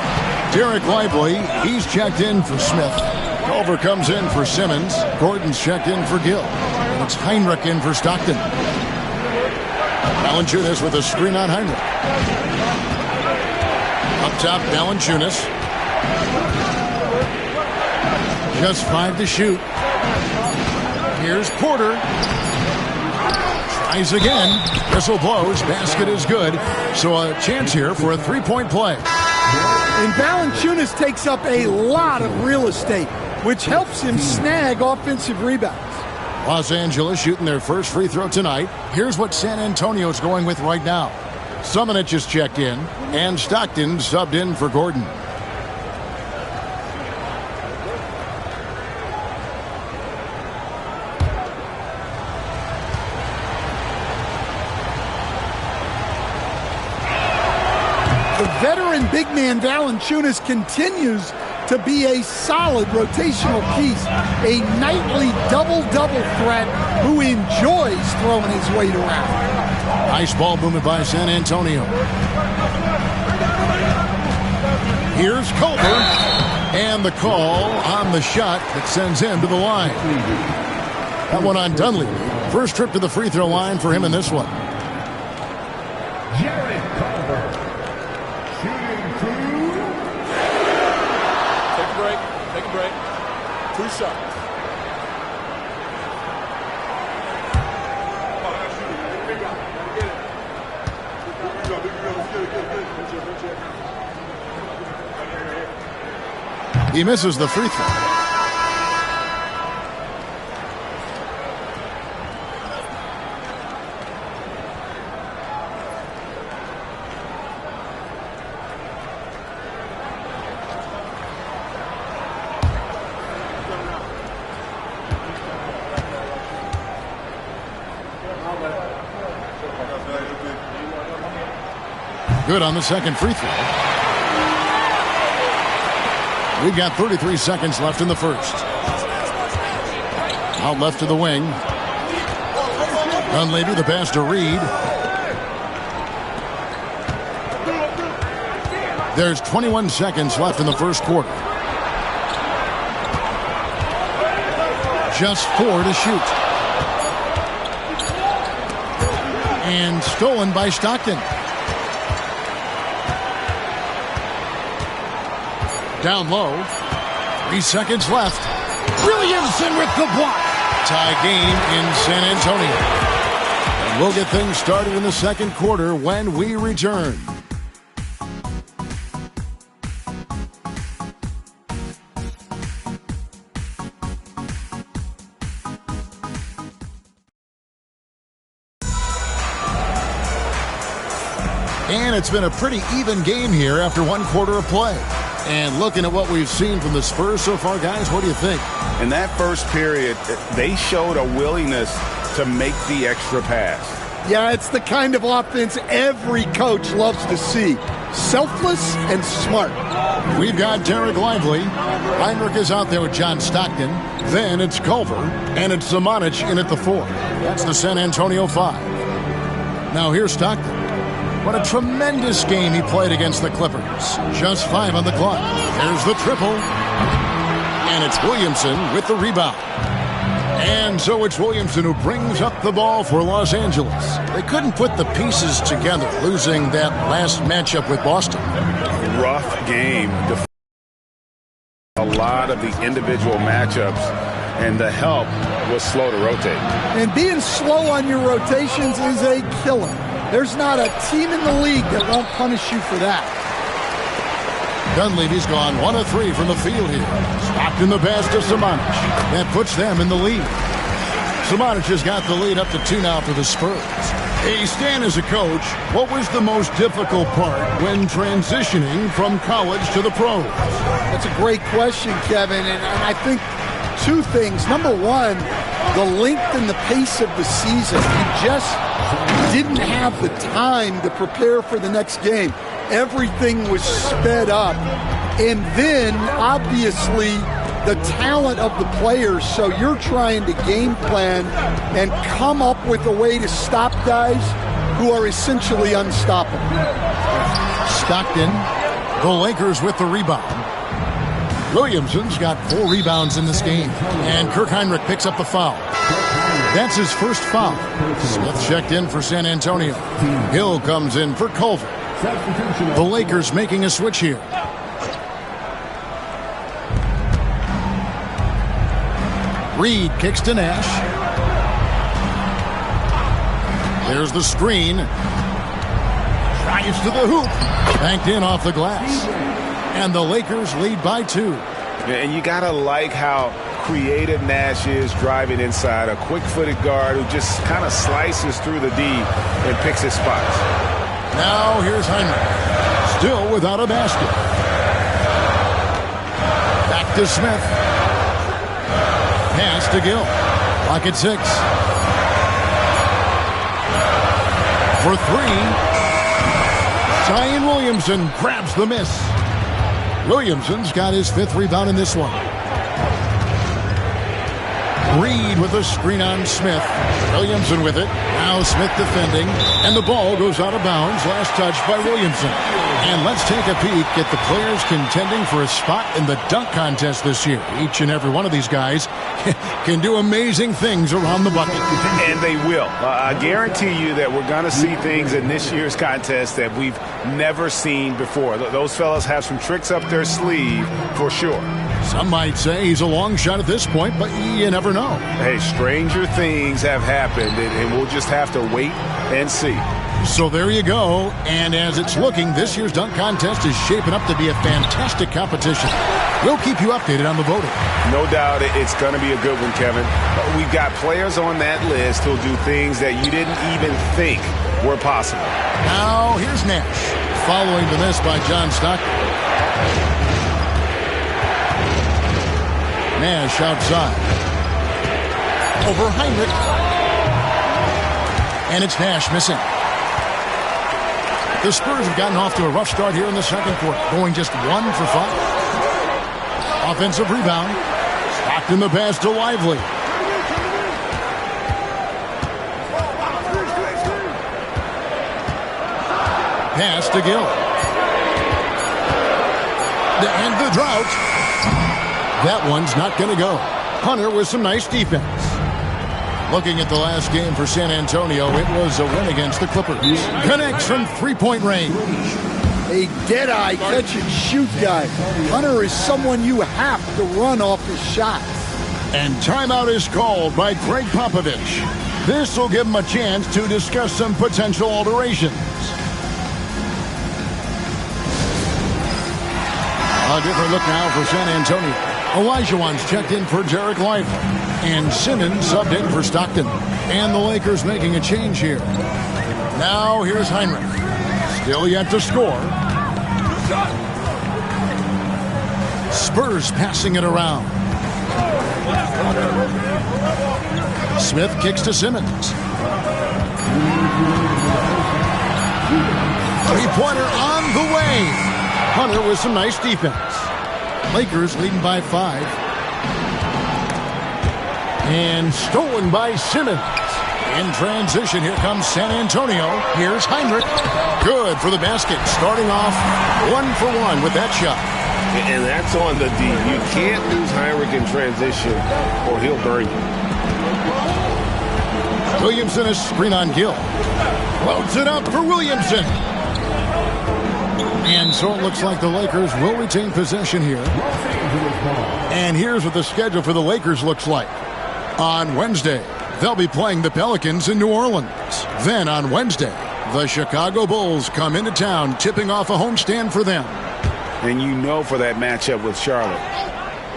H: Derek Lively, he's checked in for Smith. Culver comes in for Simmons. Gordon's checked in for Gill. And it's Heinrich in for Stockton. Valanciunas with a screen on Heinrich. Up top, Valanciunas. Just 5 to shoot. Here's Porter. Tries again. Whistle blows. Basket is good. So a chance here for a 3-point play.
I: And Valanciunas takes up a lot of real estate, which helps him snag offensive rebounds.
H: Los Angeles shooting their first free throw tonight. Here's what San Antonio's going with right now. Summonich is checked in, and Stockton subbed in for Gordon.
I: Veteran big man Valanciunas continues to be a solid rotational piece, a nightly double-double threat who enjoys throwing his weight around.
H: Nice ball movement by San Antonio. Here's Culver, and the call on the shot that sends him to the line. That one on Dunleavy. First trip to the free throw line for him in this one.
U: Take a break. 2 shots.
H: He misses the free throw. Good on the second free throw. We've got 33 seconds left in the first. Out left to the wing. Dunleavy, the pass to Reed. There's 21 seconds left in the first quarter. Just 4 to shoot. And stolen by Stockton. Down low. 3 seconds left. Williamson with the block. Tie game in San Antonio. And we'll get things started in the second quarter when we return. And it's been a pretty even game here after one quarter of play. And looking at what we've seen from the Spurs so far, guys, what do you think?
J: In that first period, they showed a willingness to make the extra pass.
I: Yeah, it's the kind of offense every coach loves to see. Selfless and smart.
H: We've got Derek Lively. Heinrich is out there with John Stockton. Then it's Culver. And it's Zimonjic in at the 4. That's the San Antonio 5. Now here's Stockton. What a tremendous game he played against the Clippers. Just 5 on the clock. There's the triple. And it's Williamson with the rebound. And so it's Williamson who brings up the ball for Los Angeles. They couldn't put the pieces together, losing that last matchup with Boston.
J: Rough game. A lot of the individual matchups, and the help was slow to rotate.
I: And being slow on your rotations is a killer. There's not a team in the league that won't punish you for that.
H: Dunleavy's gone 1 of 3 from the field here. Stockton the pass to Zimonjic. That puts them in the lead. Zimonjic has got the lead up to 2 now for the Spurs. Hey, Stan, as a coach, what was the most difficult part when transitioning from college to the pros?
I: That's a great question, Kevin, and I think 2 things. Number 1, the length and the pace of the season. You just didn't have the time to prepare for the next game. Everything was sped up. And then, obviously, the talent of the players. So you're trying to game plan and come up with a way to stop guys who are essentially unstoppable.
H: Stockton, the Lakers with the rebound. Williamson's got 4 rebounds in this game. And Kirk Heinrich picks up the foul. That's his first foul. Smith checked in for San Antonio. Hill comes in for Culver. The Lakers making a switch here. Reed kicks to Nash. There's the screen. Drives to the hoop. Banked in off the glass. And the Lakers lead by 2.
J: And you got to like how creative Nash is driving inside. A quick-footed guard who just kind of slices through the D and picks his spots.
H: Now here's Heinrich. Still without a basket. Back to Smith. Pass to Gill. Clock at 6. For 3. Zion Williamson grabs the miss. Williamson's got his 5th rebound in this one. Reed with a screen on Smith. Williamson with it. Now Smith defending. And the ball goes out of bounds. Last touch by Williamson. And let's take a peek at the players contending for a spot in the dunk contest this year. Each and every one of these guys can do amazing things around the bucket.
J: And they will. I guarantee you that we're going to see things in this year's contest that we've never seen before. Those fellas have some tricks up their sleeve for sure.
H: Some might say he's a long shot at this point, but you never know.
J: Hey, stranger things have happened, and we'll just have to wait and see.
H: So there you go. And as it's looking, this year's dunk contest is shaping up to be a fantastic competition. We'll keep you updated on the voting.
J: No doubt it's going to be a good one, Kevin. We've got players on that list who'll do things that you didn't even think were possible.
H: Now here's Nash, following the miss by John Stockton. Nash outside. Over Heinrich. And it's Nash missing. The Spurs have gotten off to a rough start here in the second quarter, going just 1 for 5. Offensive rebound. Stockton the pass to Lively. Pass to Gill. And the drought. That one's not going to go. Hunter with some nice defense. Looking at the last game for San Antonio, it was a win against the Clippers. Connects from 3-point range.
I: A dead-eye catch-and-shoot guy. Hunter is someone you have to run off his shots.
H: And timeout is called by Greg Popovich. This will give him a chance to discuss some potential alterations. A different look now for San Antonio. Olajuwon's checked in for Derek Lively. And Simmons subbed in for Stockton. And the Lakers making a change here. Now here's Heinrich. Still yet to score. Spurs passing it around. Smith kicks to Simmons. Three-pointer on the way. Hunter with some nice defense. Lakers leading by 5. And stolen by Simmons. In transition, here comes San Antonio. Here's Heinrich. Good for the basket. Starting off 1 for 1 with that shot.
K: And that's on the D. You can't lose Heinrich in transition or he'll burn you.
H: Williamson is screen on Gill. Loads it up for Williamson. And so it looks like the Lakers will retain possession here. And here's what the schedule for the Lakers looks like. On Wednesday, they'll be playing the Pelicans in New Orleans. Then on Wednesday, the Chicago Bulls come into town, tipping off a homestand for them.
J: And you know for that matchup with Charlotte,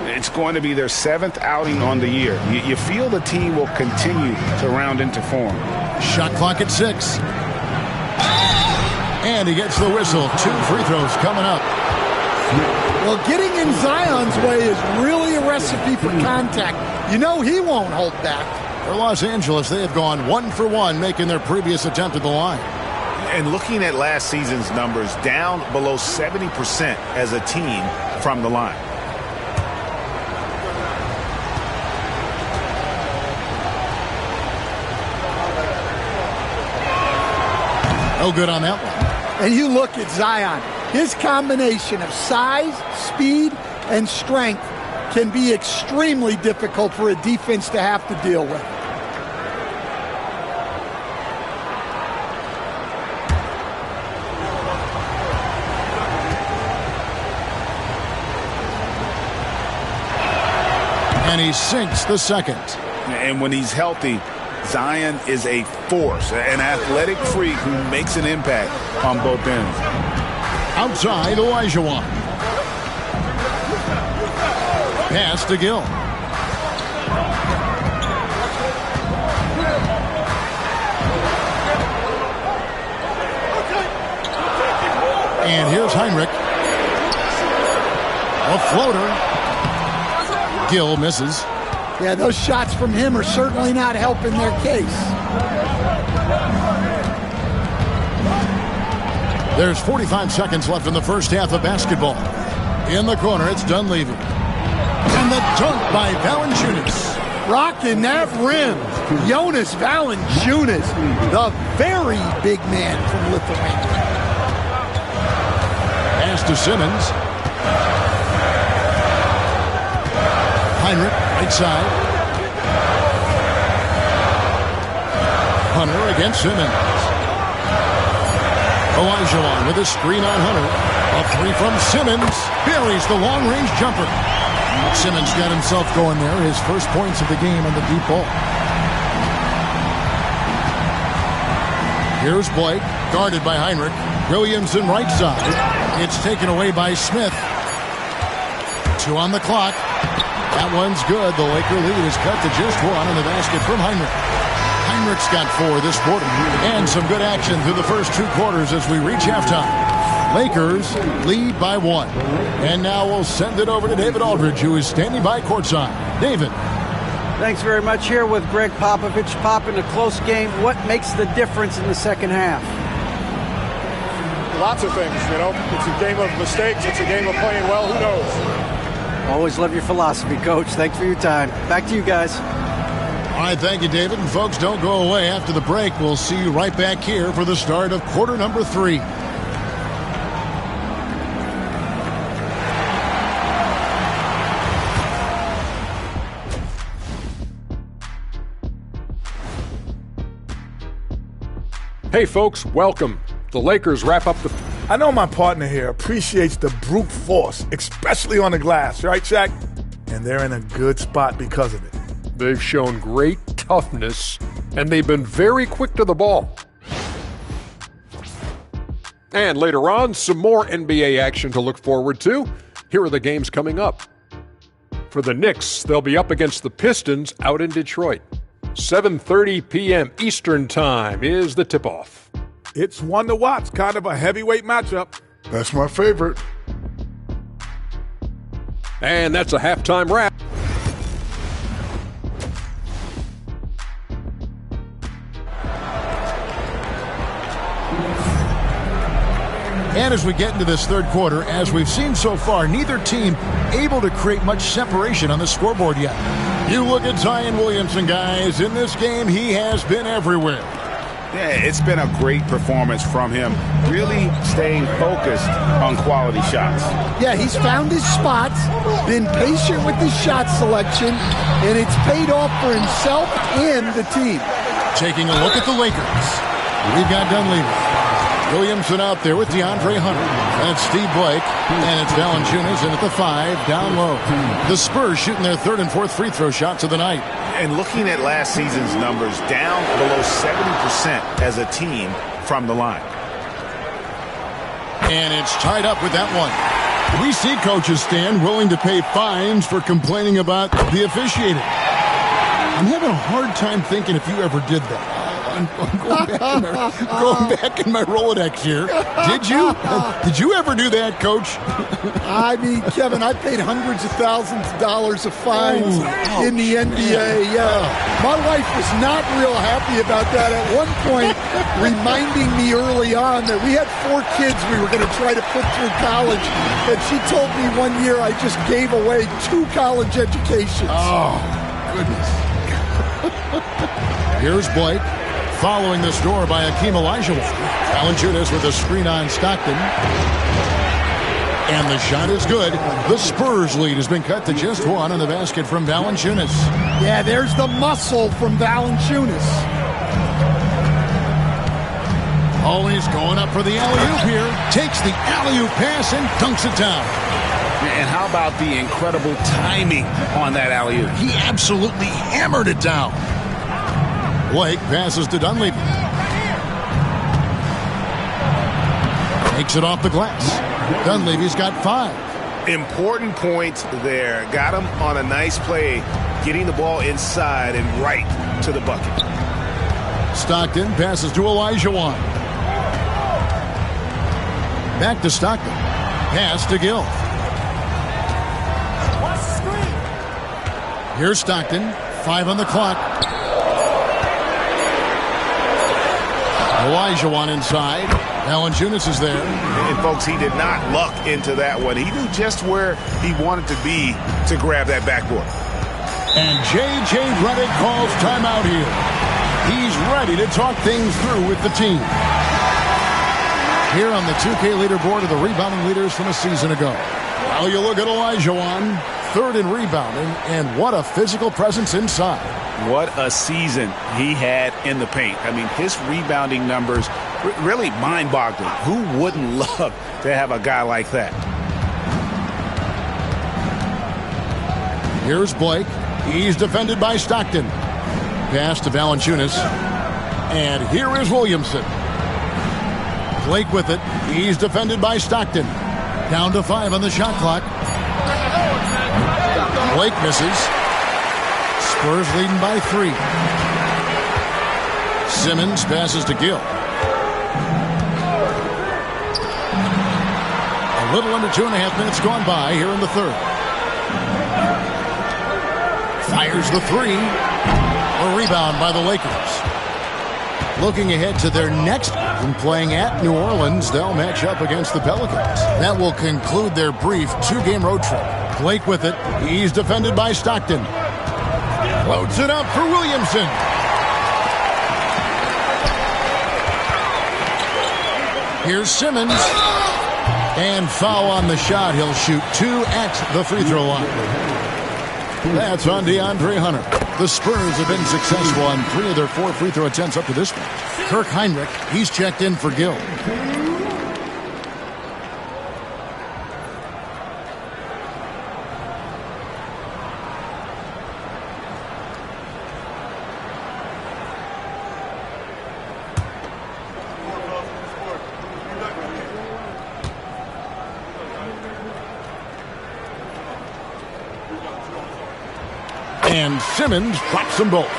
J: it's going to be their 7th outing on the year. You feel the team will continue to round into form.
H: Shot clock at 6. And he gets the whistle. 2 free throws coming up.
I: Well, getting in Zion's way is really a recipe for contact. You know he won't hold back.
H: For Los Angeles, they have gone 1 for 1, making their previous attempt at the line.
J: And looking at last season's numbers, down below 70% as a team from the line.
H: No good on that one.
I: And you look at Zion. His combination of size, speed, and strength can be extremely difficult for a defense to have to deal with.
H: And he sinks the second.
J: And when he's healthy, Zion is a force, an athletic freak who makes an impact on both ends.
H: Outside, Olajuwon. Pass to Gill. And here's Heinrich. A floater. Gill misses.
I: Yeah, those shots from him are certainly not helping their case.
H: There's 45 seconds left in the first half of basketball. In the corner, it's Dunleavy. And the dunk by Valanciunas.
I: Rocking that rim. Jonas Valanciunas, the very big man from Lithuania.
H: Pass to Simmons. Heinrich, right side. Hunter against Simmons. Olajuwon with a screen on Hunter. A 3 from Simmons. Buries the long-range jumper. Simmons got himself going there. His first points of the game on the deep ball. Here's Blake, guarded by Heinrich. Williamson right side. It's taken away by Smith. 2 on the clock. That one's good. The Laker lead is cut to just 1 on the basket from Heinrich. Heinrich's got 4 this quarter. And some good action through the first 2 quarters as we reach halftime. Lakers lead by 1. And now we'll send it over to David Aldridge, who is standing by courtside. David.
M: Thanks very much. Here with Greg Popovich. Pop, in a close game, what makes the difference in the second half?
U: Lots of things, you know. It's a game of mistakes. It's a game of playing well. Who knows?
M: Always love your philosophy, Coach. Thanks for your time. Back to you guys.
H: All right, thank you, David. And folks, don't go away. After the break, we'll see you right back here for the start of quarter number 3.
G: Hey, folks, welcome. The Lakers wrap up the...
F: I know my partner here appreciates the brute force, especially on the glass, right, Shaq? And they're in a good spot because of it.
G: They've shown great toughness, and they've been very quick to the ball. And later on, some more NBA action to look forward to. Here are the games coming up. For the Knicks, they'll be up against the Pistons out in Detroit. 7:30 p.m. Eastern Time is the tip-off.
F: It's one to watch, kind of a heavyweight matchup.
O: That's my favorite.
G: And that's a halftime wrap.
H: And as we get into this third quarter, as we've seen so far, neither team able to create much separation on the scoreboard yet. You look at Zion Williamson, guys. In this game, he has been everywhere.
J: Yeah, it's been a great performance from him, really staying focused on quality shots.
I: Yeah, he's found his spots, been patient with his shot selection, and it's paid off for himself and the team.
H: Taking a look at the Lakers, we've got Dunleavy. Williamson out there with DeAndre Hunter. That's Steve Blake, and it's Valanciunas in at the 5, down low. The Spurs shooting their third and fourth free throw shots of the night.
J: And looking at last season's numbers, down below 70% as a team from the line.
H: And it's tied up with that one. We see coaches stand willing to pay fines for complaining about the officiating. I'm having a hard time thinking if you ever did that. I'm going back in my Rolodex here. Did you? Did you ever do that, Coach?
I: I mean, Kevin, I paid hundreds of thousands of dollars of fines in the NBA. Yeah, my wife was not real happy about that. At one point, reminding me early on that we had 4 kids we were going to try to put through college, and she told me one year I just gave away 2 college educations.
H: Oh, goodness. Here's Blake. Following the score by Akeem Olajuwon. Valanciunas with a screen on Stockton. And the shot is good. The Spurs lead has been cut to just 1 on the basket from Valanciunas.
I: Yeah, there's the muscle from Valanciunas.
H: Always going up for the alley-oop here. Takes the alley-oop pass and dunks it down.
J: And how about the incredible timing on that alley-oop?
H: He absolutely hammered it down. Blake passes to Dunleavy. Takes it off the glass. Dunleavy's got 5.
K: Important points there. Got him on a nice play, getting the ball inside and right to the bucket.
H: Stockton passes to Olajuwon. Back to Stockton. Pass to Gill. Here's Stockton. 5 on the clock. Olajuwon inside. Valanciunas is there.
K: And, folks, he did not luck into that one. He knew just where he wanted to be to grab that backboard.
H: And J.J. Redick calls timeout here. He's ready to talk things through with the team. Here on the 2K leaderboard are the rebounding leaders from a season ago. Now you look at Olajuwon, 3rd in rebounding, and what a physical presence inside.
J: What a season he had in the paint. I mean, his rebounding numbers really mind-boggling. Who wouldn't love to have a guy like that?
H: Here's Blake. He's defended by Stockton. Pass to Valanciunas. And here is Williamson. Blake with it. He's defended by Stockton. Down to 5 on the shot clock. Blake misses. Spurs leading by 3. Simmons passes to Gill. A little under 2.5 minutes gone by here in the third. Fires the 3. A rebound by the Lakers. Looking ahead to their next game, playing at New Orleans, they'll match up against the Pelicans. That will conclude their brief 2-game road trip. Blake with it. He's defended by Stockton. Loads it up for Williamson. Here's Simmons. And foul on the shot. He'll shoot 2 at the free throw line. That's on DeAndre Hunter. The Spurs have been successful on 3 of their 4 free throw attempts up to this point. Kirk Heinrich, he's checked in for Gill. And Simmons drops them both.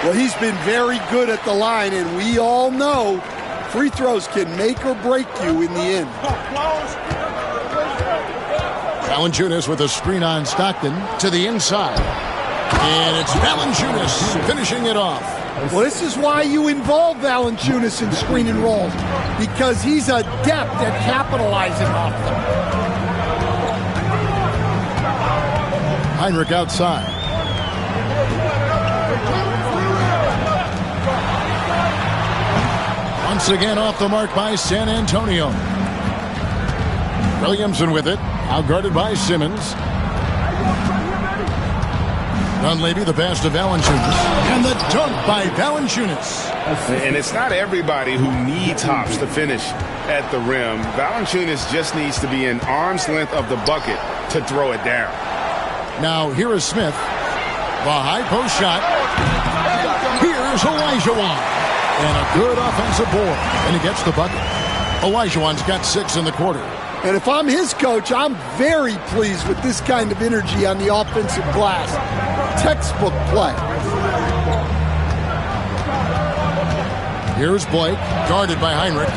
I: Well, he's been very good at the line, and we all know Free throws can make or break you in the end.
H: Valanciunas with a screen on Stockton to the inside. And it's Valanciunas finishing it off.
I: Well, this is why you involve Valanciunas in screen and rolls, because he's adept at capitalizing off them.
H: Heinrich outside. Once again off the mark by San Antonio. Williamson with it. Out guarded by Simmons. Dunleavy, the pass to Valanciunas. And the dunk by Valanciunas.
J: And it's not everybody who needs hops to finish at the rim. Valanciunas just needs to be an arm's length of the bucket to throw it down.
H: Now here is Smith. The high post shot. Here's Olajuwon. And a good offensive board. And he gets the bucket. Olajuwon's got 6 in the quarter.
I: And if I'm his coach, I'm very pleased with this kind of energy on the offensive glass. Textbook play.
H: Here's Blake, guarded by Heinrich.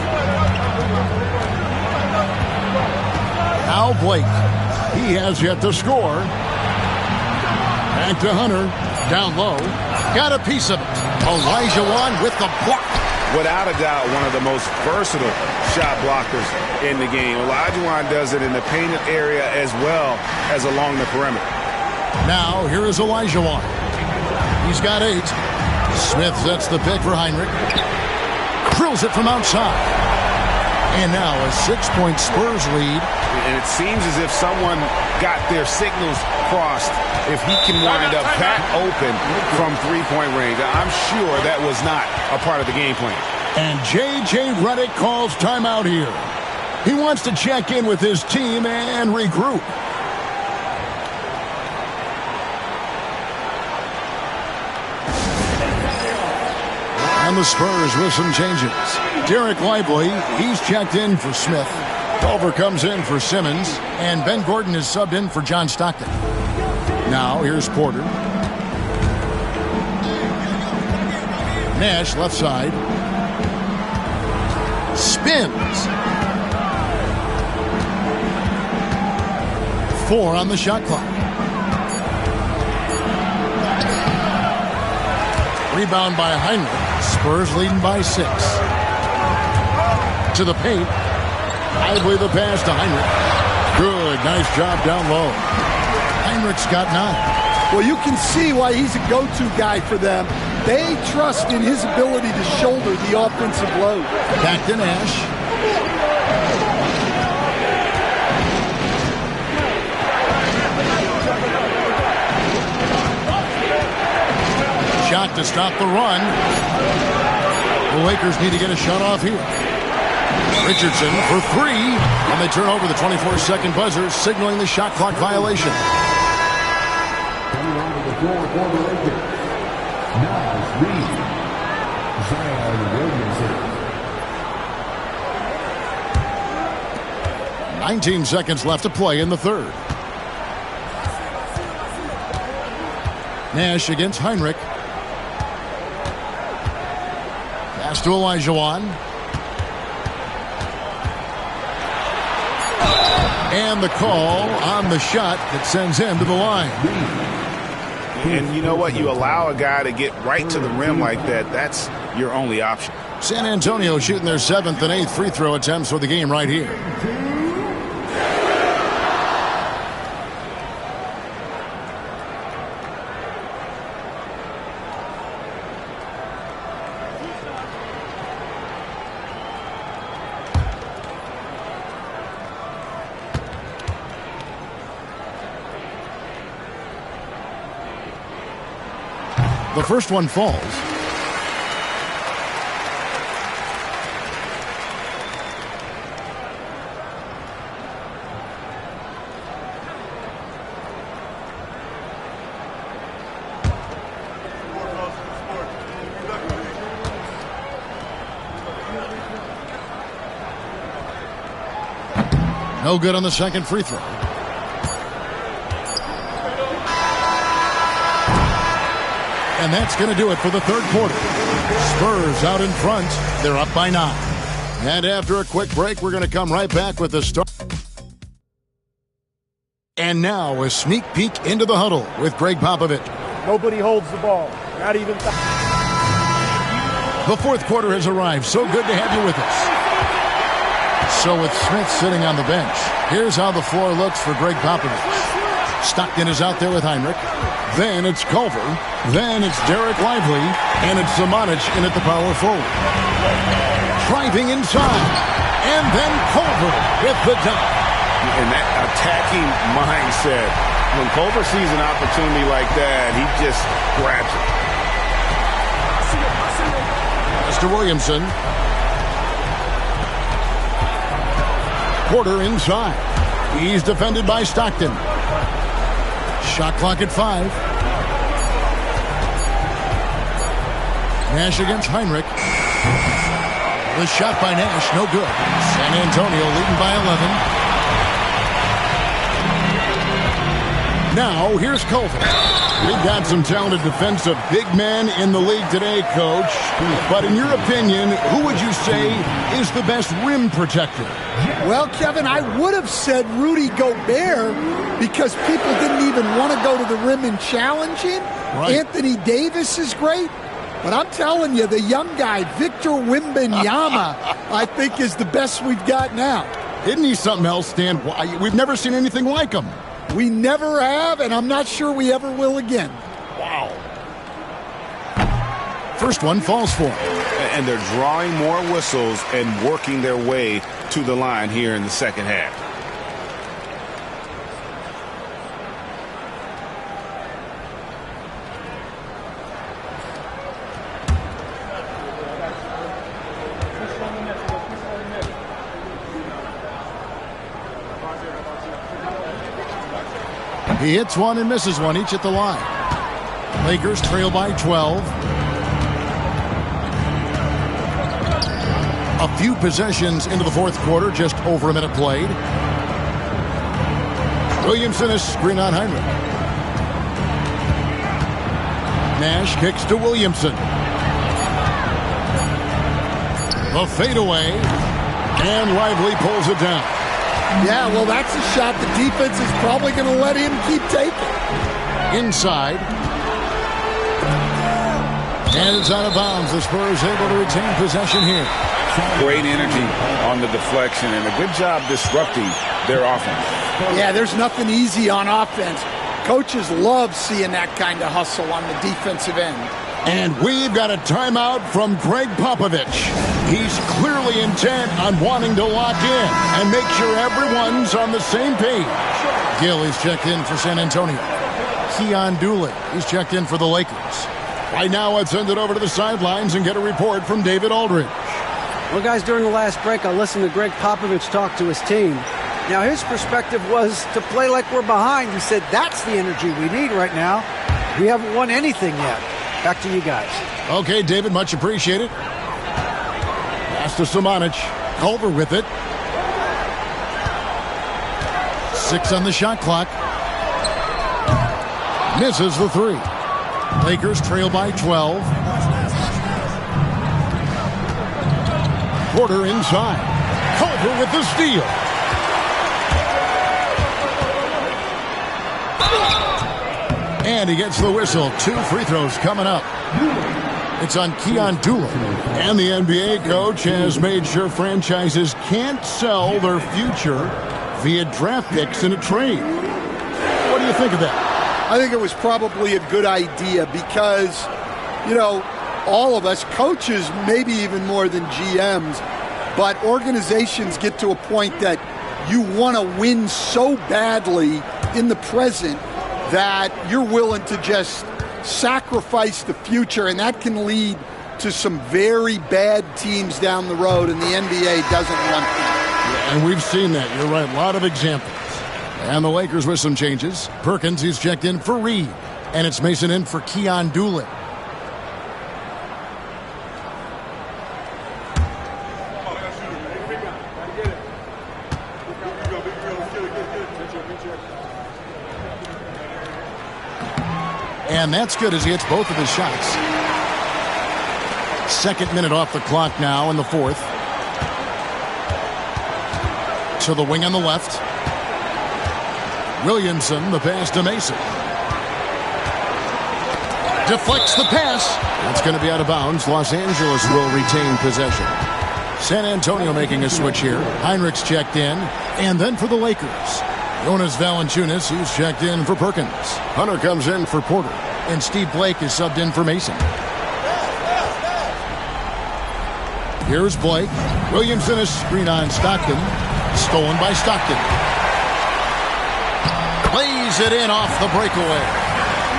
H: Now Blake. He has yet to score. Back to Hunter. Down low. Got a piece of it. Olajuwon with the block.
J: Without a doubt, one of the most versatile shot blockers in the game. Olajuwon does it in the painted area as well as along the perimeter.
H: Now, here is Olajuwon. He's got 8. Smith sets the pick for Heinrich. Drills it from outside. And now a 6-point Spurs lead.
J: And it seems as if someone got their signals crossed. If he can wind up back open from three-point range, I'm sure that was not a part of the game plan.
H: And J.J. Redick calls timeout here. He wants to check in with his team and regroup. And the Spurs with some changes. Derek Lively, he's checked in for Smith. Culver comes in for Simmons. And Ben Gordon is subbed in for John Stockton. Now, here's Porter. Nash, left side. Spins. 4 on the shot clock. Rebound by Heinrich. Spurs leading by 6. To the paint. Lively the pass to Heinrich. Good, nice job down low. Heinrich's got 9.
I: Well, you can see why he's a go-to guy for them. They trust in his ability to shoulder the offensive load.
H: Back to Nash. Shot to stop the run. The Lakers need to get a shot off here. Richardson for 3. And they turn over the 24-second buzzer, signaling the shot clock violation.
P: Coming onto the floor for the Lakers. Naz Reid. Zion Williamson.
H: 19 seconds left to play in the third. Nash against Heinrich. Pass to Olajuwon. And the call on the shot that sends him to the line.
J: And you know what? You allow a guy to get right to the rim like that. That's your only option.
H: San Antonio shooting their 7th and 8th free throw attempts for the game right here. The first one falls. No good on the second free throw. And that's going to do it for the third quarter. Spurs out in front. They're up by 9. And after a quick break, we're going to come right back with the start. And now a sneak peek into the huddle with Greg Popovich.
U: Nobody holds the ball. Not even.
H: The fourth quarter has arrived. So good to have you with us. So with Smith sitting on the bench, here's how the floor looks for Greg Popovich. Stockton is out there with Heinrich. Then it's Culver. Then it's Derek Lively. And it's Zamanic in at the power forward. Driving inside. And then Culver with the dunk.
J: And that attacking mindset. When Culver sees an opportunity like that, he just grabs it.
H: Mr. Williamson. Porter inside. He's defended by Stockton. Shot clock at 5. Nash against Heinrich. The shot by Nash, no good. San Antonio leading by 11. Now, here's Culver. We've got some talented defensive big men in the league today, Coach. But in your opinion, who would you say is the best rim protector?
I: Well, Kevin, I would have said Rudy Gobert because people didn't even want to go to the rim and challenge him. Right. Anthony Davis is great. But I'm telling you, the young guy, Victor Wembanyama, I think is the best we've got now.
H: Isn't he something else, Stan? We've never seen anything like him.
I: We never have, and I'm not sure we ever will again.
H: Wow. First one falls for him.
J: And they're drawing more whistles and working their way to the line here in the second half.
H: He hits one and misses one, each at the line. Lakers trail by 12. A few possessions into the fourth quarter, just over a minute played. Williamson is screen on Heinrich. Nash kicks to Williamson. The fadeaway, and Lively pulls it down.
I: Yeah, well, that's a shot the defense is probably going to let him keep taking.
H: Inside. And it's out of bounds. The Spurs able to retain possession here.
J: Great energy on the deflection and a good job disrupting their offense.
I: Yeah, there's nothing easy on offense. Coaches love seeing that kind of hustle on the defensive end.
H: And we've got a timeout from Greg Popovich. He's clearly intent on wanting to lock in and make sure everyone's on the same page. Gill is checked in for San Antonio. Keon Dooley is checked in for the Lakers. Right now, let's send it over to the sidelines and get a report from David Aldridge.
M: Well, guys, during the last break, I listened to Greg Popovich talk to his team. Now, his perspective was to play like we're behind. He said that's the energy we need right now. We haven't won anything yet. Back to you guys.
H: Okay, David, much appreciated. Pass to Zamanic. Culver with it. 6 on the shot clock. Misses the 3. Lakers trail by 12. Porter inside. Culver with the steal. And he gets the whistle. 2 free throws coming up. It's on Keon Dooley. And the NBA coach has made sure franchises can't sell their future via draft picks in a trade. What do you think of that?
I: I think it was probably a good idea because, you know, all of us, coaches, maybe even more than GMs, but organizations get to a point that you want to win so badly in the present that you're willing to just sacrifice the future, and that can lead to some very bad teams down the road, and the NBA doesn't want that.
H: And we've seen that. You're right. A lot of examples. And the Lakers with some changes. Perkins, he's checked in for Reed. And it's Mason in for Keon Dooley. And that's good as he hits both of his shots. Second minute off the clock now in the fourth. To the wing on the left. Williamson, the pass to Mason. Deflects the pass. That's going to be out of bounds. Los Angeles will retain possession. San Antonio making a switch here. Heinrich's checked in. And then for the Lakers, Jonas Valanciunas, he's checked in for Perkins. Hunter comes in for Porter. And Steve Blake is subbed in for Mason. Here's Blake. Williamson is screen on Stockton. Stolen by Stockton. Plays it in off the breakaway.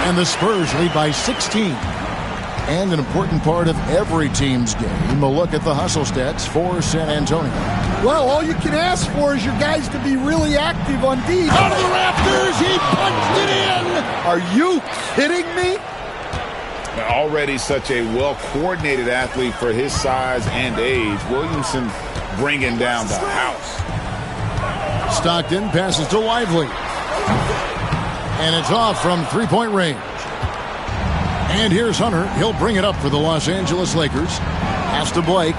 H: And the Spurs lead by 16. And an important part of every team's game, a look at the hustle stats for San Antonio.
I: Well, all you can ask for is your guys to be really active on D.
H: Out of the rafters, he punched it in!
I: Are you kidding me?
J: Already such a well-coordinated athlete for his size and age. Williamson bringing down the house.
H: Stockton passes to Lively. And it's off from three-point range. And here's Hunter. He'll bring it up for the Los Angeles Lakers. Pass to Blake.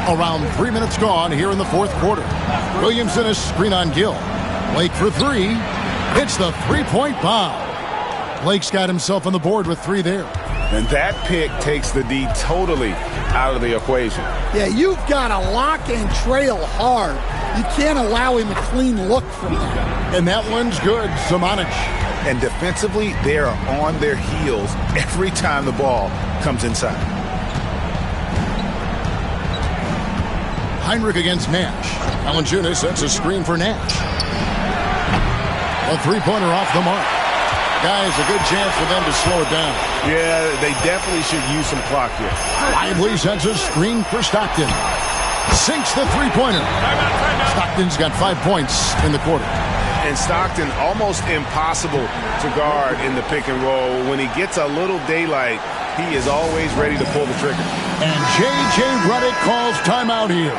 H: Around 3 minutes gone here in the fourth quarter. Williamson is screen on Gill. Blake for three. Hits the three-point bomb. Blake's got himself on the board with three there.
J: And that pick takes the D totally out of the equation.
I: Yeah, you've got to lock and trail hard. You can't allow him a clean look from that.
H: And that one's good. Samanic.
J: And defensively, they are on their heels every time the ball comes inside.
H: Heinrich against Nash. Valanciunas sets a screen for Nash. A three-pointer off the mark. Guys, a good chance for them to slow it down.
K: Yeah, they definitely should use some clock here.
H: Lively sets a screen for Stockton. Sinks the three-pointer. Stockton's got 5 points in the quarter.
K: And Stockton almost impossible to guard in the pick and roll. When he gets a little daylight, he is always ready to pull the trigger.
H: And J.J. Redick calls timeout here.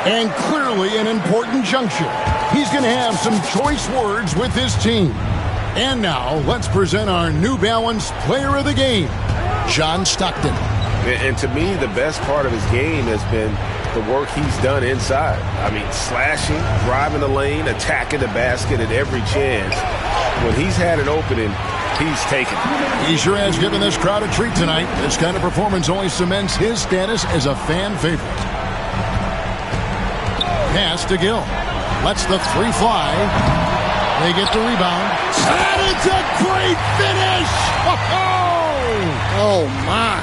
H: And clearly an important juncture. He's going to have some choice words with his team. And now, let's present our New Balance Player of the Game, John Stockton.
K: And to me, the best part of his game has been the work he's done inside. I mean, slashing, driving the lane, attacking the basket at every chance. When he's had an opening, he's taken it.
H: He sure has given this crowd a treat tonight. This kind of performance only cements his status as a fan favorite. Pass to Gill. Lets the three fly. They get the rebound. And it's a great finish!
I: Oh, my.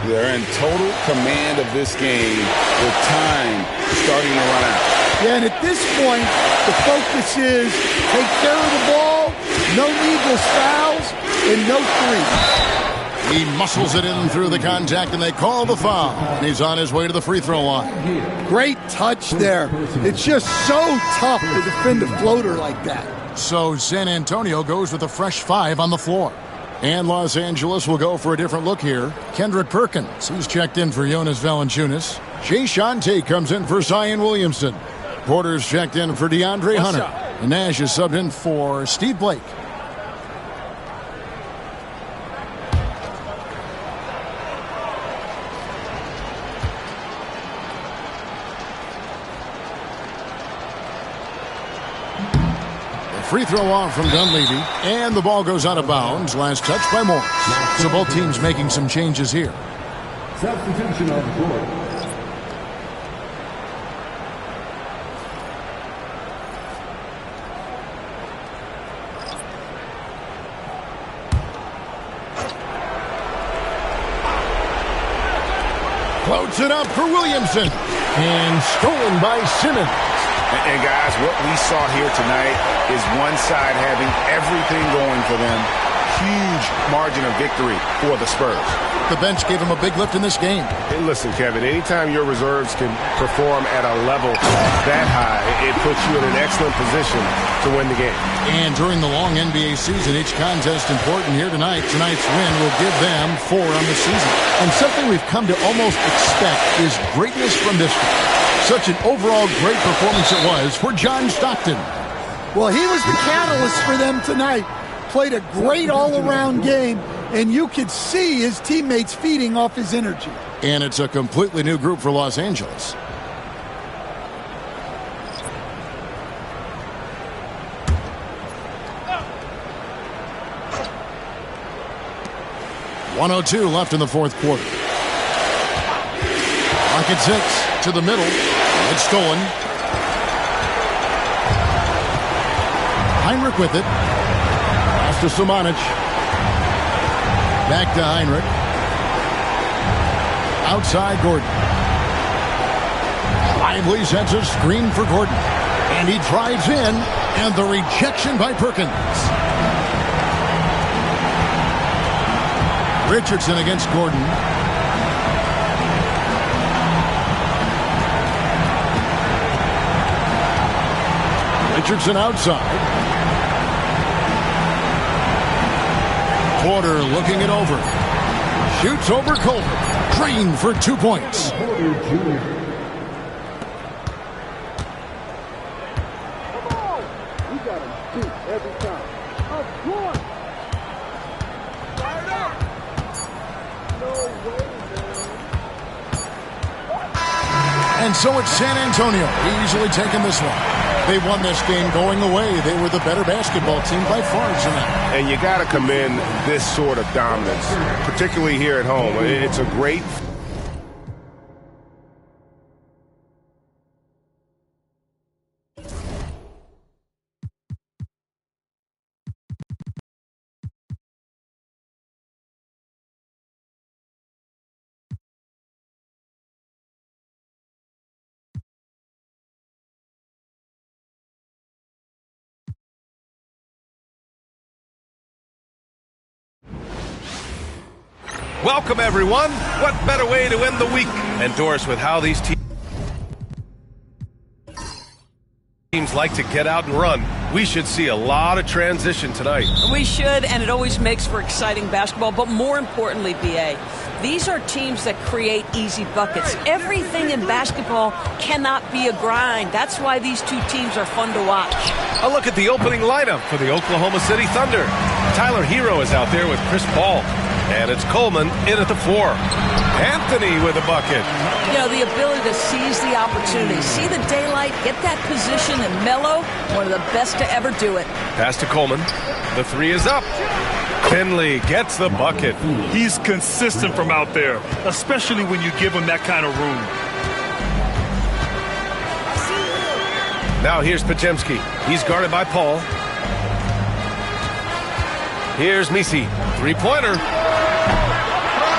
J: They're in total command of this game with time starting to run out.
I: Yeah, and at this point, the focus is take care of the ball, no needless fouls, and no threes.
H: He muscles it in through the contact, and they call the foul. And he's on his way to the free throw line.
I: Great touch there. It's just so tough to defend a floater like that.
H: So San Antonio goes with a fresh 5 on the floor. And Los Angeles will go for a different look here. Kendrick Perkins, he's checked in for Jonas Valanciunas. Jay Shante comes in for Zion Williamson. Porter's checked in for DeAndre Hunter. And Nash is subbed in for Steve Blake. Free throw off from Dunleavy, and the ball goes out of bounds. Last touch by Morris. So both teams making some changes here.
P: Substitution on the floor.
H: Floats it up for Williamson, and stolen by Simmons.
J: And guys, what we saw here tonight is one side having everything going for them. Huge margin of victory for the Spurs.
H: The bench gave him a big lift in this game.
K: And listen, Kevin, anytime your reserves can perform at a level that high, it puts you in an excellent position to win the game.
H: And during the long NBA season, each contest important here tonight. Tonight's win will give them 4 on the season. And something we've come to almost expect is greatness from this team. Such an overall great performance it was for John Stockton.
I: Well, he was the catalyst for them tonight. Played a great all-around game, and you could see his teammates feeding off his energy.
H: And it's a completely new group for Los Angeles. .102 left in the fourth quarter. Clock at 6 to the middle. It's stolen. Heinrich with it. Pass to Samanic. Back to Heinrich. Outside Gordon. Lively sets a screen for Gordon. And he drives in. And the rejection by Perkins. Richardson against Gordon. Richardson outside. Porter looking it over. Shoots over Colbert. Green for 2 points. And so it's San Antonio easily taking this one. They won this game going away. They were the better basketball team by far tonight.
K: And you got to commend this sort of dominance, particularly here at home. It's a great...
A: Welcome, everyone. What better way to end the week? And Doris, with how these teams like to get out and run, we should see a lot of transition tonight.
B: We should, and it always makes for exciting basketball. But more importantly, B.A., these are teams that create easy buckets. Everything in basketball cannot be a grind. That's why these two teams are fun to watch.
A: A look at the opening lineup for the Oklahoma City Thunder. Tyler Hero is out there with Chris Paul. And it's Coleman in at the 4. Anthony with a bucket.
B: You know, the ability to seize the opportunity, see the daylight, get that position, and Melo, one of the best to ever do it.
A: Pass to Coleman. The 3 is up. Finley gets the bucket.
C: He's consistent from out there, especially when you give him that kind of room.
A: Now here's Pajemski. He's guarded by Paul. Here's Misi. Three-pointer.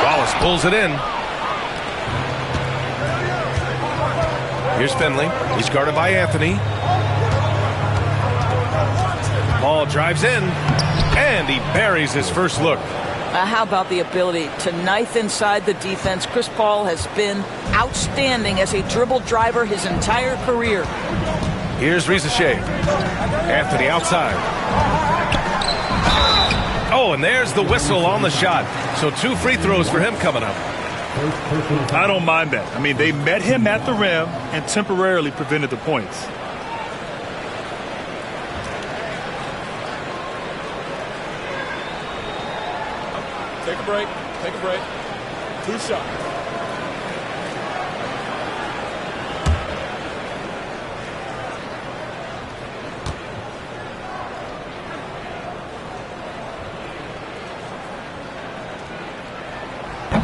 A: Wallace pulls it in. Here's Finley. He's guarded by Anthony. Paul drives in, and he buries his first look.
B: How about the ability to knife inside the defense? Chris Paul has been outstanding as a dribble driver his entire career.
A: Here's Rizachet. Anthony outside. Oh, and there's the whistle on the shot. So 2 free throws for him coming up.
C: I don't mind that. I mean, they met him at the rim and temporarily prevented the points.
U: Take a break. Take a break. 2 shots.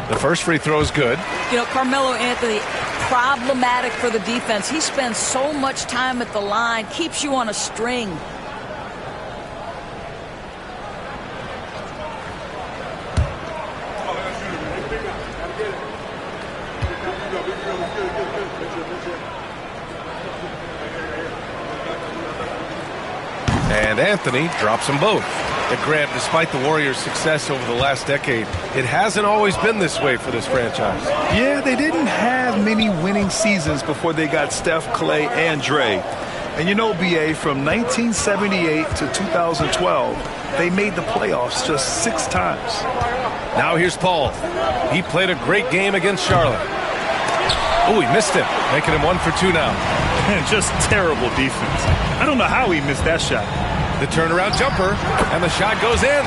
A: The first free throw is good.
B: You know, Carmelo Anthony, problematic for the defense. He spends so much time at the line, keeps you on a string.
A: And Anthony drops them both. And Grant, despite the Warriors' success over the last decade, it hasn't always been this way for this franchise.
C: Yeah, they didn't have many winning seasons before they got Steph, Clay, and Dre. And you know, B.A., from 1978 to 2012, they made the playoffs just 6 times.
A: Now here's Paul. He played a great game against Charlotte. Oh, he missed it, making him 1 for 2 now.
C: Just terrible defense. I don't know how he missed that shot.
A: The turnaround jumper, and the shot goes in.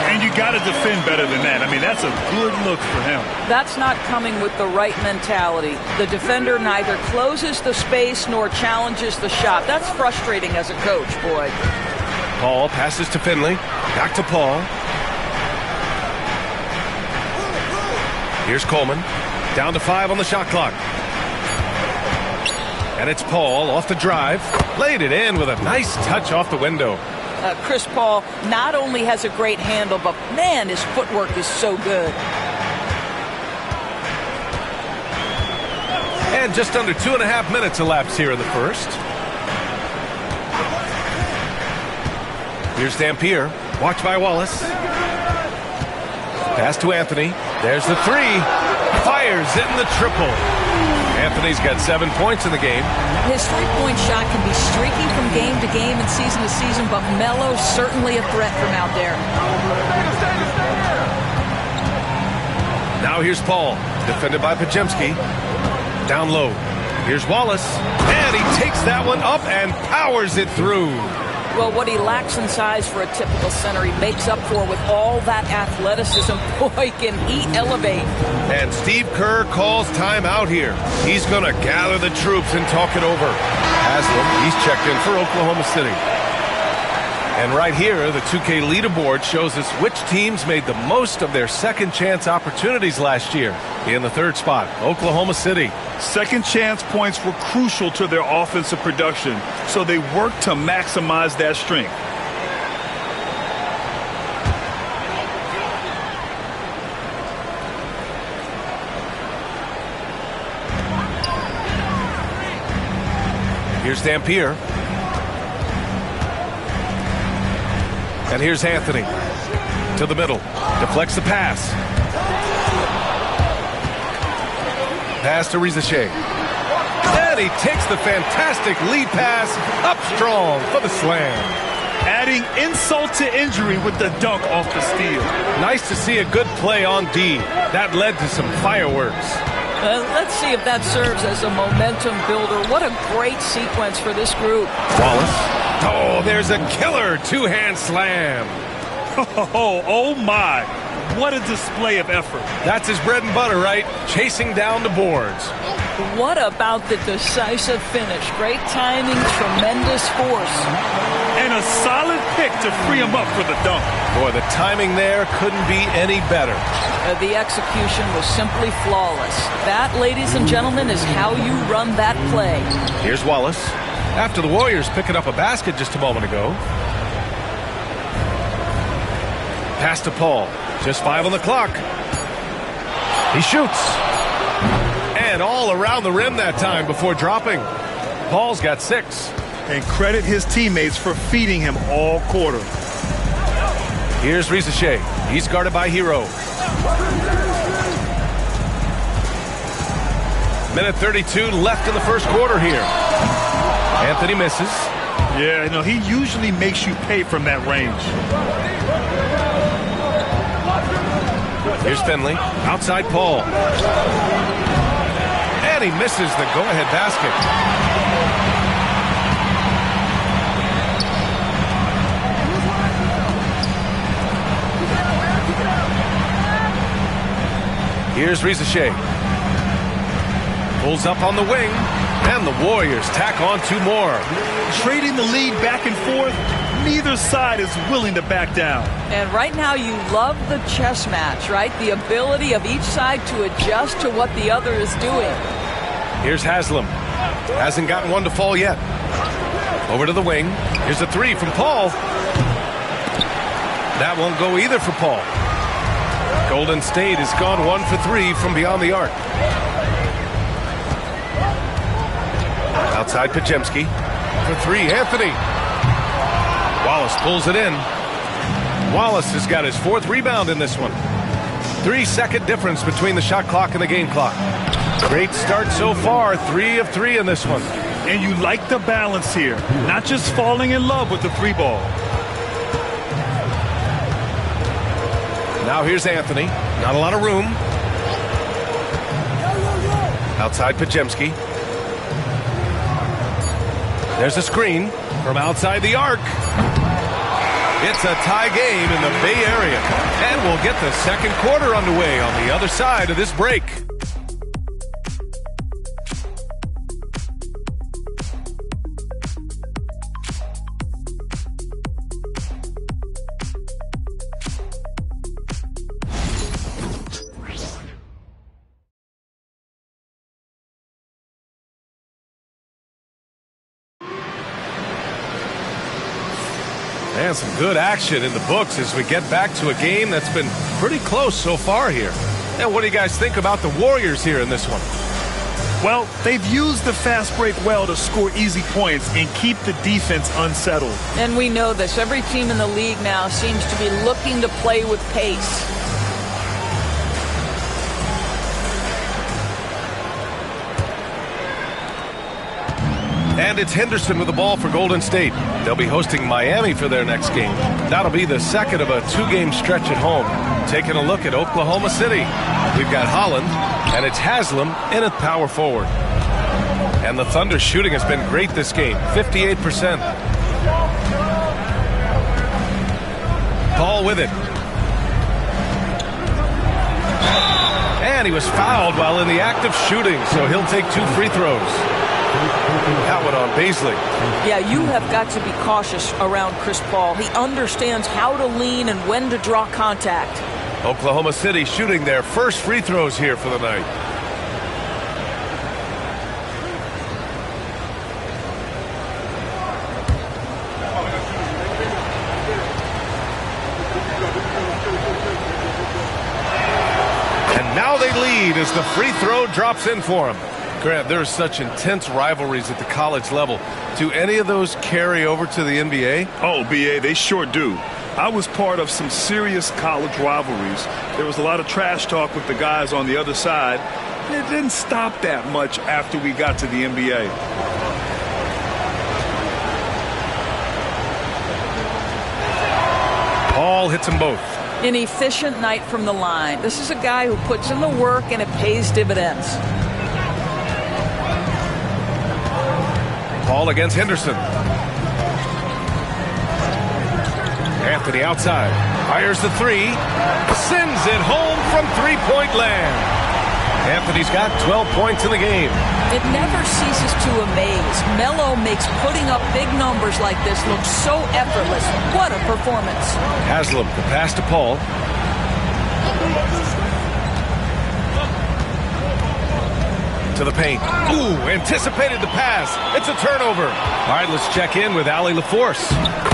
C: And you got to defend better than that. I mean, that's a good look for him.
B: That's not coming with the right mentality. The defender neither closes the space nor challenges the shot. That's frustrating as a coach, boy.
A: Paul passes to Finley. Back to Paul. Here's Coleman. Down to 5 on the shot clock. And it's Paul off the drive. Laid it in with a nice touch off the window.
B: Chris Paul not only has a great handle, but man, his footwork is so good.
A: And just under 2.5 minutes elapsed here in the first. Here's Dampier. Watched by Wallace. Pass to Anthony. There's the 3. Fires in the triple. Anthony's got 7 points in the game.
B: His three-point shot can be streaky from game to game and season to season, but Melo's certainly a threat from out there.
A: Now here's Paul, defended by Pajemski. Down low. Here's Wallace, and he takes that one up and powers it through.
B: Well, what he lacks in size for a typical center, he makes up for with all that athleticism. Boy, can he elevate.
A: And Steve Kerr calls timeout here. He's going to gather the troops and talk it over. Haslam, he's checked in for Oklahoma City. And right here, the 2K leaderboard shows us which teams made the most of their second chance opportunities last year. In the third spot, Oklahoma City.
C: Second chance points were crucial to their offensive production, so they worked to maximize that strength.
A: Here's Dampier. And here's Anthony. To the middle. Deflects the pass. Pass to Rizachet. And he takes the fantastic lead pass up strong for the slam.
C: Adding insult to injury with the dunk off the steal.
A: Nice to see a good play on D. That led to some fireworks.
B: Let's see if that serves as a momentum builder. What a great sequence for this group.
A: Wallace. Oh, there's a killer two-hand slam.
C: Oh my. What a display of effort.
A: That's his bread and butter, right? Chasing down the boards.
B: What about the decisive finish? Great timing, tremendous force.
C: And a solid pick to free him up for the dunk.
A: Boy, the timing there couldn't be any better.
B: The execution was simply flawless. That, ladies and gentlemen, is how you run that play.
A: Here's Wallace. After the Warriors picking up a basket just a moment ago. Pass to Paul. Just 5 on the clock. He shoots. And all around the rim that time before dropping. Paul's got 6.
C: And credit his teammates for feeding him all quarter.
A: Here's Rizachet. He's guarded by Hero. Minute 32 left in the first quarter here. Anthony misses.
C: Yeah, you know, he usually makes you pay from that range.
A: Here's Finley. Outside Paul. And he misses the go-ahead basket. Here's Rizachet. Pulls up on the wing. And the Warriors tack on 2 more.
C: Trading the lead back and forth. Neither side is willing to back down.
B: And right now you love the chess match, right? The ability of each side to adjust to what the other is doing.
A: Here's Haslam. Hasn't gotten one to fall yet. Over to the wing. Here's a 3 from Paul. That won't go either for Paul. Golden State has gone 1 for 3 from beyond the arc. Outside Pajemski. For 3, Anthony. Wallace pulls it in. Wallace has got his 4th rebound in this one. 3-second difference between the shot clock and the game clock. Great start so far. 3 of 3 in this one.
C: And you like the balance here. Not just falling in love with the 3 ball.
A: Now here's Anthony. Not a lot of room. Outside Pajemski. There's a screen from outside the arc. It's a tie game in the Bay Area, and we'll get the second quarter underway on the other side of this break. And some good action in the books as we get back to a game that's been pretty close so far here. And what do you guys think about the Warriors here in this one?
C: Well, they've used the fast break well to score easy points and keep the defense unsettled.
B: And we know this. Every team in the league now seems to be looking to play with pace.
A: And it's Henderson with the ball for Golden State. They'll be hosting Miami for their next game. That'll be the second of a two-game stretch at home. Taking a look at Oklahoma City. We've got Holland, and it's Haslam in at power forward. And the Thunder's shooting has been great this game, 58%. Paul with it. And he was fouled while in the act of shooting, so he'll take 2 free throws. That one on Beasley.
B: Yeah, you have got to be cautious around Chris Paul. He understands how to lean and when to draw contact.
A: Oklahoma City shooting their first free throws here for the night. And now they lead as the free throw drops in for them. Grant, there are such intense rivalries at the college level. Do any of those carry over to the NBA?
C: Oh, BA, they sure do. I was part of some serious college rivalries. There was a lot of trash talk with the guys on the other side. It didn't stop that much after we got to the NBA.
A: Paul hits them both.
B: An efficient night from the line. This is a guy who puts in the work and it pays dividends.
A: Paul against Henderson. Anthony outside. Fires the three. Sends it home from three-point land. Anthony's got 12 points in the game.
B: It never ceases to amaze. Melo makes putting up big numbers like this look so effortless. What a performance.
A: Haslam, the pass to Paul. To the paint. Ooh, anticipated the pass. It's a turnover. All right, let's check in with Allie LaForce.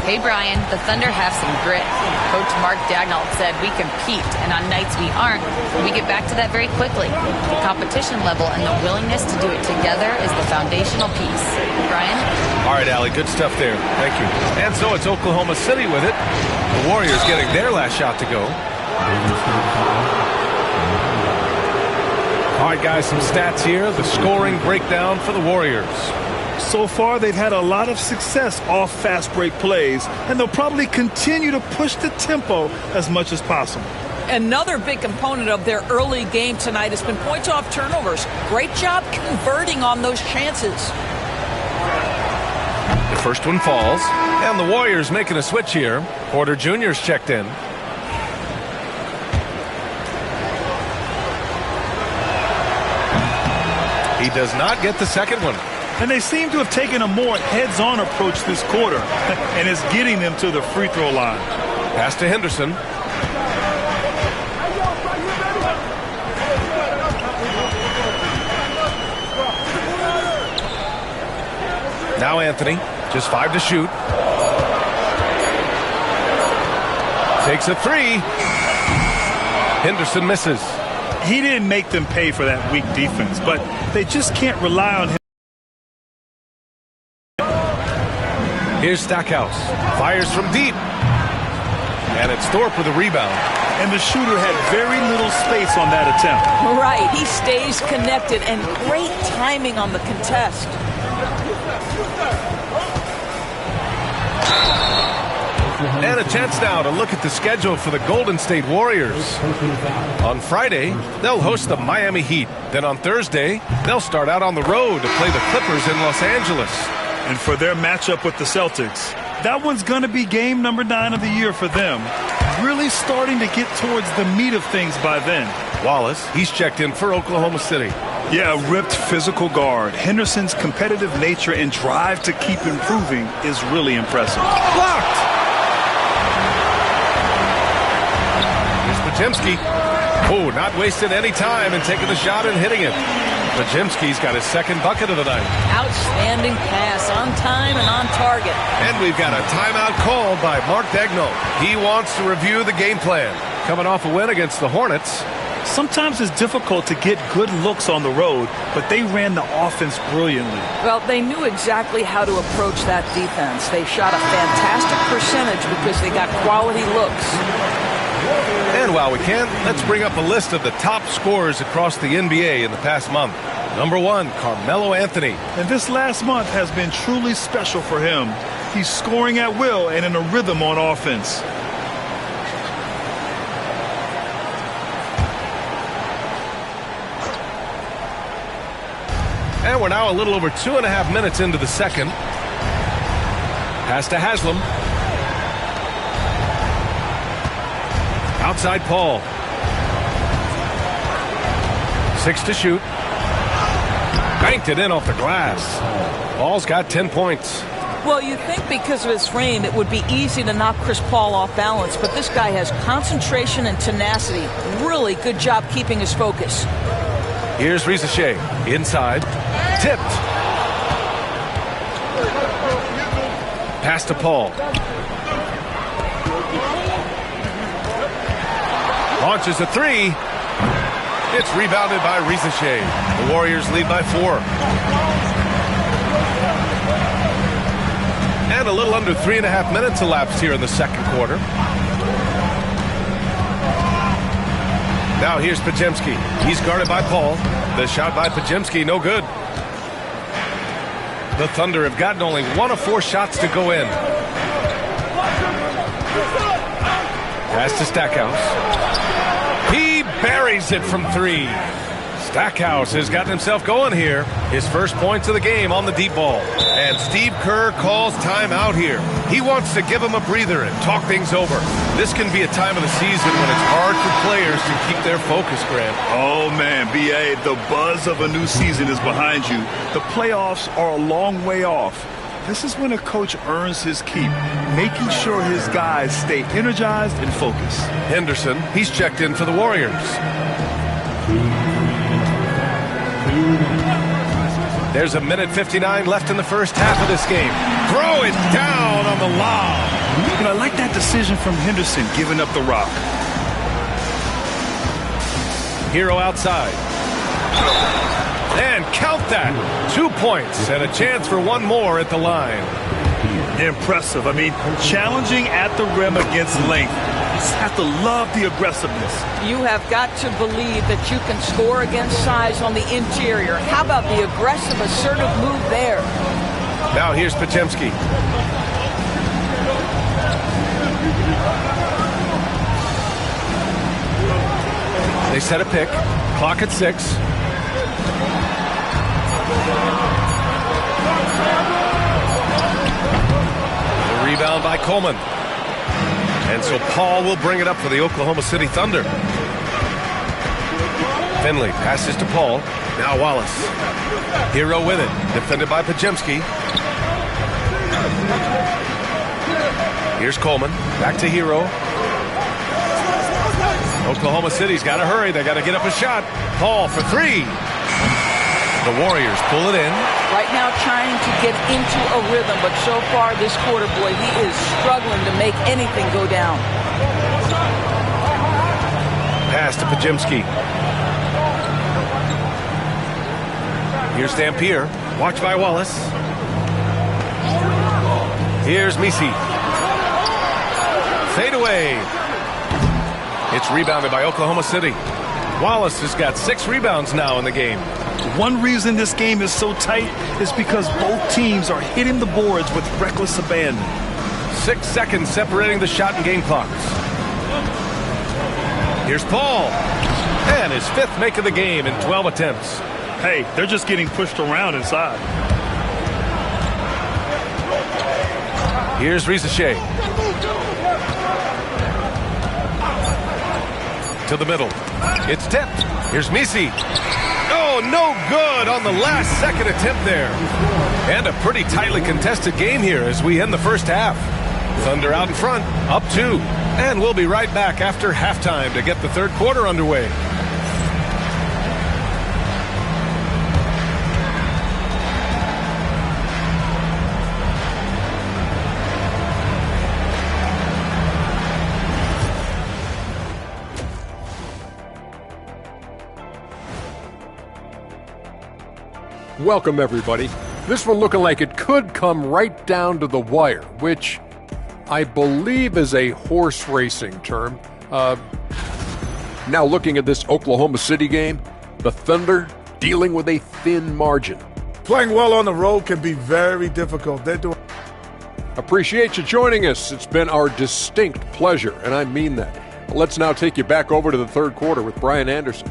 D: Hey, Brian, the Thunder have some grit. Coach Mark Daigneault said we compete, and on nights we aren't, we get back to that very quickly. The competition level and the willingness to do it together is the foundational piece. Brian?
A: All right, Allie, good stuff there. Thank you. And so it's Oklahoma City with it. The Warriors getting their last shot to go. All right, guys, some stats here. The scoring breakdown for the Warriors.
C: So far, they've had a lot of success off fast break plays, and they'll probably continue to push the tempo as much as possible.
B: Another big component of their early game tonight has been points off turnovers. Great job converting on those chances.
A: The first one falls, and the Warriors making a switch here. Porter Jr.'s checked in. He does not get the second one.
C: And they seem to have taken a more heads-on approach this quarter, and it's getting them to the free throw line.
A: Pass to Henderson. Now Anthony, just 5 to shoot. Takes a three. Henderson misses.
C: He didn't make them pay for that weak defense, but they just can't rely on him.
A: Here's Stackhouse. Fires from deep. And it's Thorpe with a rebound.
C: And the shooter had very little space on that attempt.
B: Right. He stays connected, and great timing on the contest.
A: And a chance now to look at the schedule for the Golden State Warriors. On Friday, they'll host the Miami Heat. Then on Thursday, they'll start out on the road to play the Clippers in Los Angeles.
C: And for their matchup with the Celtics, That one's going to be game number 9 of the year for them. Really starting to get towards the meat of things by then.
A: Wallace, he's checked in for Oklahoma City.
C: Yeah, ripped physical guard. Henderson's competitive nature and drive to keep improving is really impressive.
A: Blocked! Here's Podziemski. Oh, not wasting any time and taking the shot and hitting it. Podziemski's got his second bucket of the night.
B: Outstanding pass, on time and on target.
A: And we've got a timeout called by Mark Daigneault. He wants to review the game plan. Coming off a win against the Hornets.
C: Sometimes it's difficult to get good looks on the road, but they ran the offense brilliantly.
B: Well, they knew exactly how to approach that defense. They shot a fantastic percentage because they got quality looks.
A: And while we can, let's bring up a list of the top scorers across the NBA in the past month. Number 1, Carmelo Anthony.
C: And this last month has been truly special for him. He's scoring at will and in a rhythm on offense.
A: And we're now a little over 2.5 minutes into the second. Pass to Haslam. Outside Paul. 6 to shoot. Banked it in off the glass. Paul's got 10 points.
B: Well, you think because of his frame it would be easy to knock Chris Paul off balance, but this guy has concentration and tenacity. Really good job keeping his focus.
A: Here's Rizachet. Inside. Tipped. Pass to Paul. Launches a 3. It's rebounded by Rizachet. The Warriors lead by 4. And a little under 3.5 minutes elapsed here in the second quarter. Now here's Podziemski. He's guarded by Paul. The shot by Podziemski, no good. The Thunder have gotten only 1 of 4 shots to go in. Pass to Stackhouse. He buries it from 3. Stackhouse has gotten himself going here. His first points of the game on the deep ball. And Steve Kerr calls timeout here. He wants to give him a breather and talk things over. This can be a time of the season when it's hard for players to keep their focus, Grant.
C: Oh, man, B.A., the buzz of a new season is behind you. The playoffs are a long way off. This is when a coach earns his keep, making sure his guys stay energized and focused.
A: Henderson, he's checked in for the Warriors. There's 1:59 left in the first half of this game. Throw it down on the lob.
C: And I like that decision from Henderson, giving up the rock.
A: Hero outside. And count that. 2 points and a chance for one more at the line.
C: Impressive. I mean, challenging at the rim against length. You just have to love the aggressiveness.
B: You have got to believe that you can score against size on the interior. How about the aggressive, assertive move there?
A: Now here's Podziemski. They set a pick. Clock at 6. The rebound by Coleman. And so Paul will bring it up for the Oklahoma City Thunder. Finley passes to Paul. Now Wallace. Hero with it. Defended by Podziemski. Here's Coleman. Back to Hero. Oklahoma City's got to hurry. They got to get up a shot. Paul for 3. The Warriors pull it in.
B: Right now trying to get into a rhythm, but so far this quarter, boy, he is struggling to make anything go down.
A: Pass to Podziemski. Here's Dampier. Watch by Wallace. Here's Misi. Fade away. It's rebounded by Oklahoma City. Wallace has got 6 rebounds now in the game.
C: One reason this game is so tight is because both teams are hitting the boards with reckless abandon.
A: 6 seconds separating the shot and game clocks. Here's Paul. And his 5th make of the game in 12 attempts.
C: Hey, they're just getting pushed around inside.
A: Here's Rizachet. To the middle. It's tipped. Here's Misi. Oh, no good on the last second attempt there. And a pretty tightly contested game here as we end the first half. Thunder out in front, up 2. And we'll be right back after halftime to get the third quarter underway.
G: Welcome, everybody. This one looking like it could come right down to the wire, which I believe is a horse racing term. Now looking at this Oklahoma City game, the Thunder dealing with a thin margin.
F: Playing well on the road can be very difficult. They're doing.
G: Appreciate you joining us. It's been our distinct pleasure, and I mean that. Let's now take you back over to the third quarter with Brian Anderson.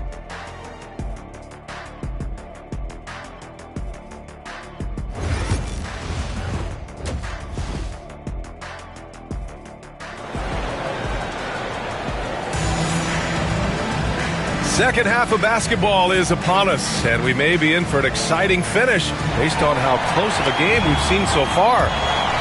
A: Second half of basketball is upon us, and we may be in for an exciting finish based on how close of a game we've seen so far.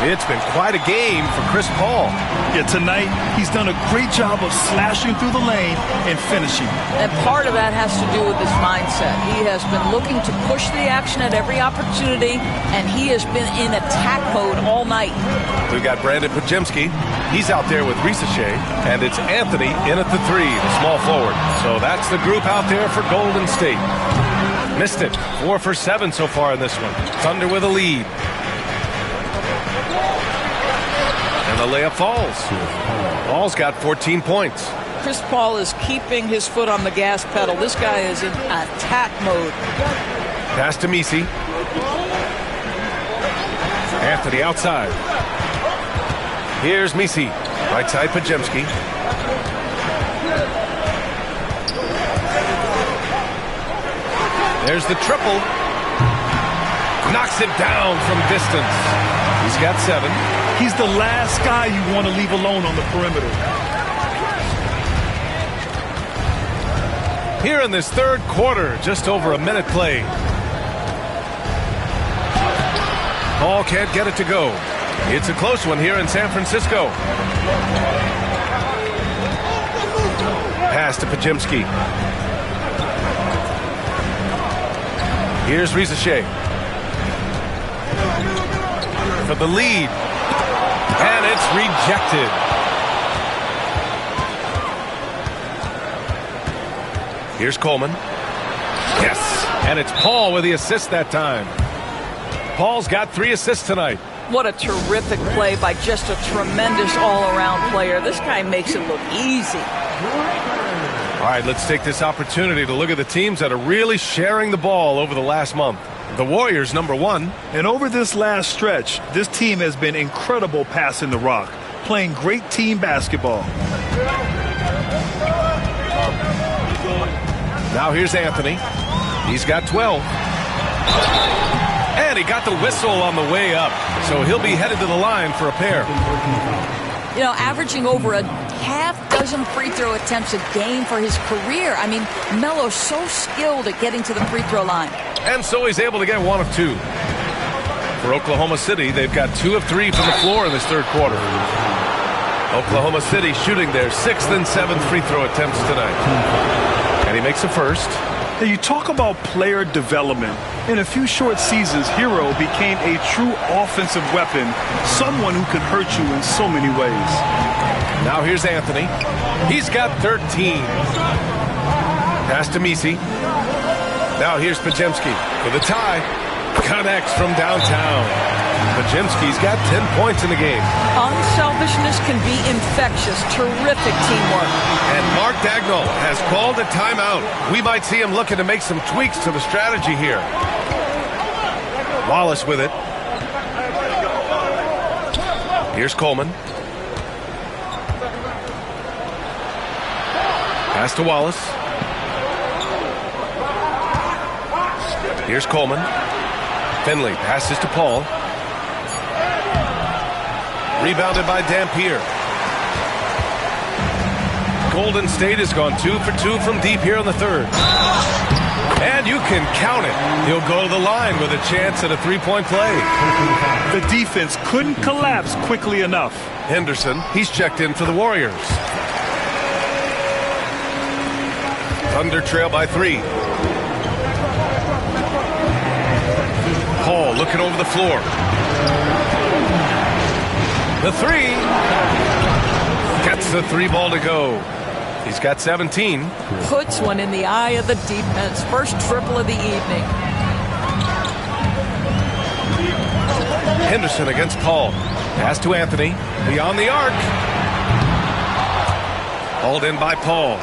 A: It's been quite a game for Chris Paul.
C: Yeah, tonight he's done a great job of slashing through the lane and finishing.
B: And part of that has to do with his mindset. He has been looking to push the action at every opportunity, and he has been in attack mode all night.
A: We've got Brandon Pajemski. He's out there with Rizachet, and it's Anthony in at the 3, the small forward. So that's the group out there for Golden State. Missed it. 4 for 7 so far in this one. Thunder with a lead. And the layup falls. Paul's got 14 points.
B: Chris Paul is keeping his foot on the gas pedal. This guy is in attack mode.
A: Pass to Misi. Anthony outside. Here's Misi. Right side Pajemski. There's the triple. Knocks it down from distance. He's got 7.
C: He's the last guy you want to leave alone on the perimeter.
A: Here in this third quarter, just over a minute played. Paul can't get it to go. It's a close one here in San Francisco. Pass to Pajemski. Here's Rizachet. For the lead. And it's rejected. Here's Coleman. Yes. And it's Paul with the assist that time. Paul's got 3 assists tonight.
B: What a terrific play by just a tremendous all-around player. This guy makes it look easy.
A: All right, let's take this opportunity to look at the teams that are really sharing the ball over the last month. The Warriors, number 1.
C: And over this last stretch, this team has been incredible passing the rock, playing great team basketball.
A: Now here's Anthony. He's got 12. And he got the whistle on the way up. So he'll be headed to the line for a pair.
B: You know, averaging over a half dozen free throw attempts a game for his career. I mean, Melo's so skilled at getting to the free throw line.
A: And so he's able to get 1 of 2. For Oklahoma City, they've got 2 of 3 from the floor in this third quarter. Oklahoma City shooting their 6th and 7th free throw attempts tonight. And he makes the first.
C: Now you talk about player development. In a few short seasons, Hero became a true offensive weapon, someone who can hurt you in so many ways.
A: Now here's Anthony. He's got 13. Pass to Misi. Now here's Pajemski for the tie. Connects from downtown. Pajemski's got 10 points in the game.
B: Unselfishness can be infectious. Terrific teamwork.
A: And Mark Dagnall has called a timeout. We might see him looking to make some tweaks to the strategy here. Wallace with it. Here's Coleman. Pass to Wallace. Here's Coleman. Finley passes to Paul. Rebounded by Dampier. Golden State has gone 2 for 2 from deep here in the third. And you can count it. He'll go to the line with a chance at a three-point play.
C: The defense couldn't collapse quickly enough.
A: Henderson, he's checked in for the Warriors. Thunder trail by 3. Paul looking over the floor. The 3. Gets the 3 ball to go. He's got 17.
B: Puts one in the eye of the defense. First triple of the evening.
A: Henderson against Paul. Pass to Anthony. Beyond the arc. Hauled in by Paul.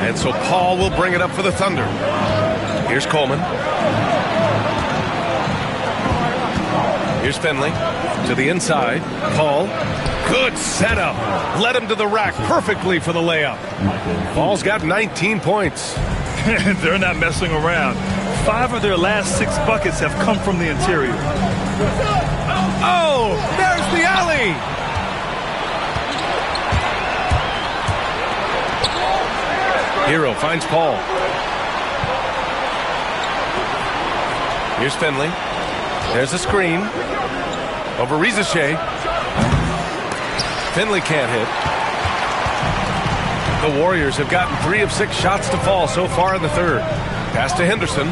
A: And so Paul will bring it up for the Thunder. Here's Coleman. Here's Finley. To the inside. Paul. Good setup. Led him to the rack perfectly for the layup. Paul's got 19 points.
C: They're not messing around. 5 of their last 6 buckets have come from the interior.
A: Oh, there's the alley. Hero finds Paul. Here's Finley. There's a screen. Over Rizachet. Finley can't hit. The Warriors have gotten 3 of 6 shots to fall so far in the third. Pass to Henderson.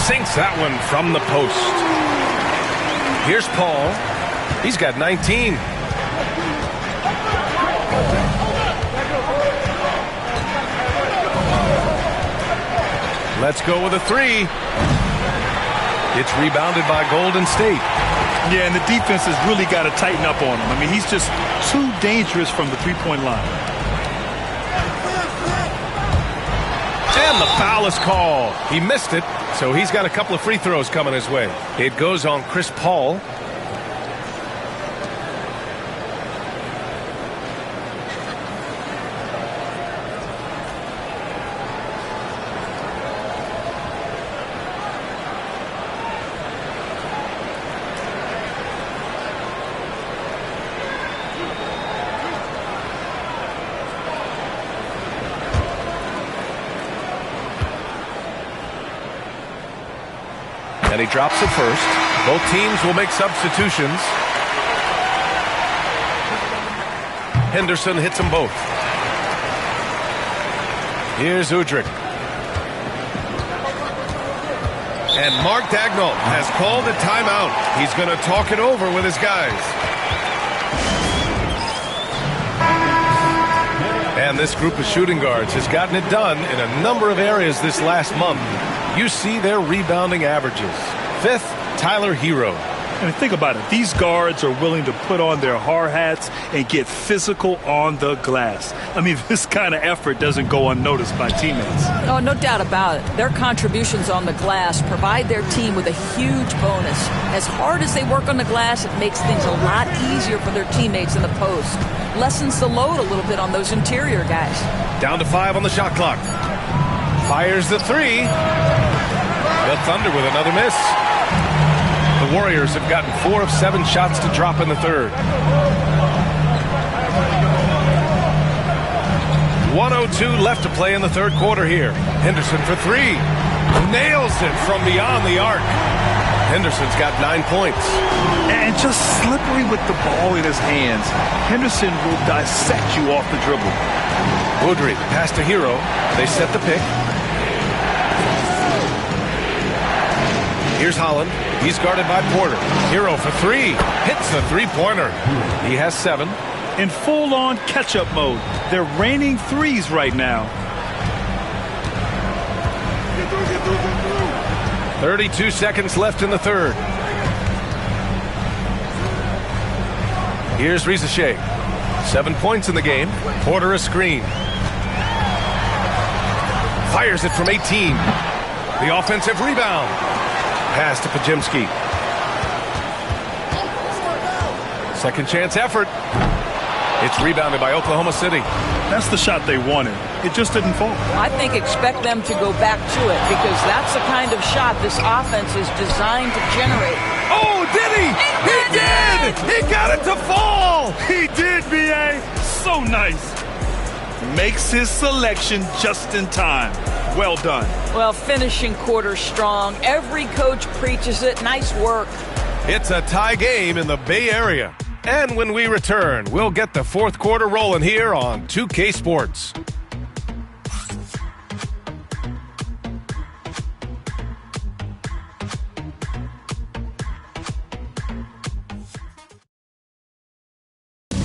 A: Sinks that one from the post. Here's Paul. He's got 19. Let's go with a 3. It's rebounded by Golden State.
C: Yeah, and the defense has really got to tighten up on him. I mean, he's just too dangerous from the three-point line.
A: And the foul is called. He missed it, so he's got a couple of free throws coming his way. It goes on Chris Paul. And he drops it first. Both teams will make substitutions. Henderson hits them both. Here's Udrih. And Mark Dagnall has called a timeout. He's going to talk it over with his guys. And this group of shooting guards has gotten it done in a number of areas this last month. You see their rebounding averages. 5th, Tyler Hero.
C: And think about it. These guards are willing to put on their hard hats and get physical on the glass. I mean, this kind of effort doesn't go unnoticed by teammates.
B: Oh, no doubt about it. Their contributions on the glass provide their team with a huge bonus. As hard as they work on the glass, it makes things a lot easier for their teammates in the post. Lessens the load a little bit on those interior guys.
A: Down to 5 on the shot clock. Fires the 3. The Thunder with another miss. The Warriors have gotten 4 of 7 shots to drop in the third. 1:02 left to play in the third quarter here. Henderson for 3. Nails it from beyond the arc. Henderson's got 9 points.
C: And just slippery with the ball in his hands. Henderson will dissect you off the dribble.
A: Udrih pass to Hero. They set the pick. Here's Holland. He's guarded by Porter. Hero for 3. Hits the three-pointer. He has 7.
C: In full-on catch-up mode. They're raining threes right now.
A: 32 seconds left in the third. Here's Rizachet. 7 points in the game. Porter a screen. Fires it from 18. The offensive rebound. Pass to Pajemski. Second chance effort. It's rebounded by Oklahoma City.
C: That's the shot they wanted. It just didn't fall.
B: I think expect them to go back to it because that's the kind of shot this offense is designed to generate.
A: Oh, did he? He did! He got it to fall!
C: He did, B.A. So nice. Makes his selection just in time. Well done.
B: Well, finishing quarter strong. Every coach preaches it. Nice work.
A: It's a tie game in the Bay Area. And when we return, we'll get the fourth quarter rolling here on 2K Sports.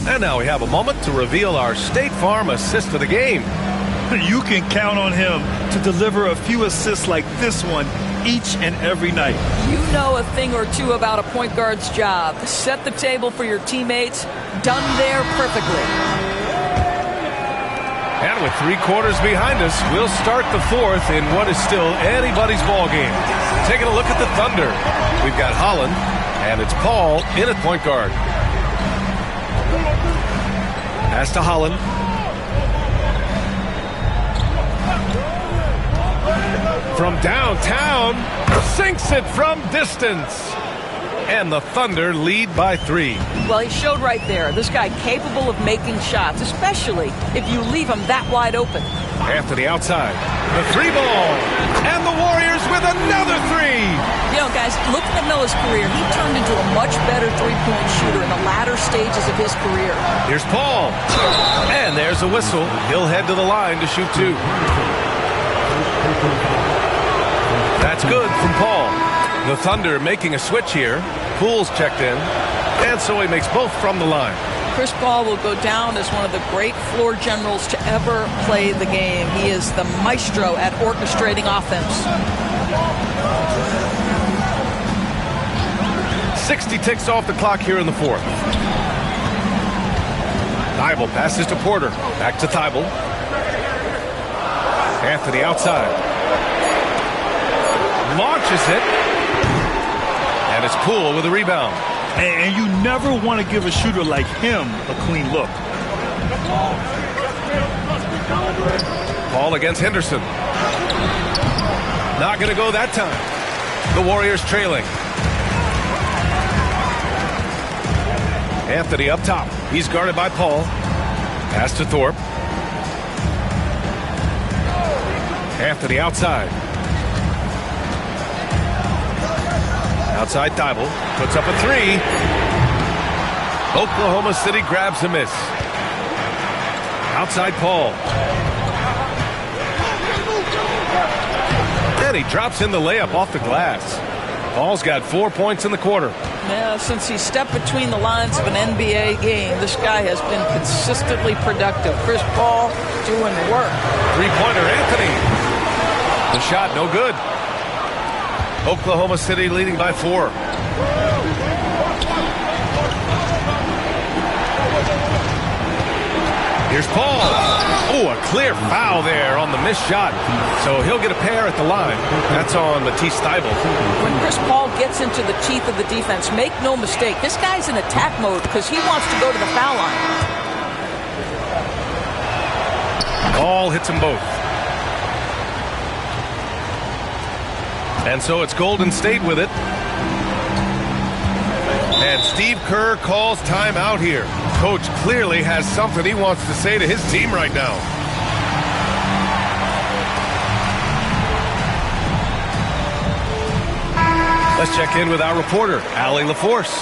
A: And now we have a moment to reveal our State Farm assist of the game.
C: You can count on him to deliver a few assists like this one each and every night.
B: You know a thing or two about a point guard's job. Set the table for your teammates. Done there perfectly.
A: And with 3 quarters behind us, we'll start the fourth in what is still anybody's ball game. Taking a look at the Thunder. We've got Holland, and it's Paul in at point guard. Pass to Holland. From downtown, sinks it from distance. And the Thunder lead by 3.
B: Well, he showed right there. This guy capable of making shots, especially if you leave him that wide open.
A: After the outside, the 3 ball. And the Warriors with another 3.
B: You know, guys, looking at Miller's career, he turned into a much better three-point shooter in the latter stages of his career.
A: Here's Paul. And there's a whistle. He'll head to the line to shoot 2. That's good from Paul. The Thunder making a switch here. Poole's checked in. And so he makes both from the line.
B: Chris Paul will go down as one of the great floor generals to ever play the game. He is the maestro at orchestrating offense.
A: 60 ticks off the clock here in the fourth. Thibault passes to Porter. Back to Thibault. Anthony outside. Launches it. And it's Poole with a rebound.
C: And you never want to give a shooter like him a clean look.
A: Ball against Henderson. Not going to go that time. The Warriors trailing. Anthony up top. He's guarded by Paul. Pass to Thorpe. Anthony outside. Outside Thibault. Puts up a 3. Oklahoma City grabs a miss. Outside Paul. And he drops in the layup off the glass. Paul's got 4 points in the quarter.
B: Yeah, since he stepped between the lines of an NBA game, this guy has been consistently productive. Chris Paul doing work.
A: 3-pointer Anthony. The shot no good. Oklahoma City leading by 4. Here's Paul. Oh, a clear foul there on the missed shot. So he'll get a pair at the line. That's on Matisse Thybulle.
B: When Chris Paul gets into the teeth of the defense, make no mistake, this guy's in attack mode because he wants to go to the foul line.
A: Ball hits them both. And so it's Golden State with it. And Steve Kerr calls timeout here. Coach clearly has something he wants to say to his team right now. Let's check in with our reporter, Allie LaForce.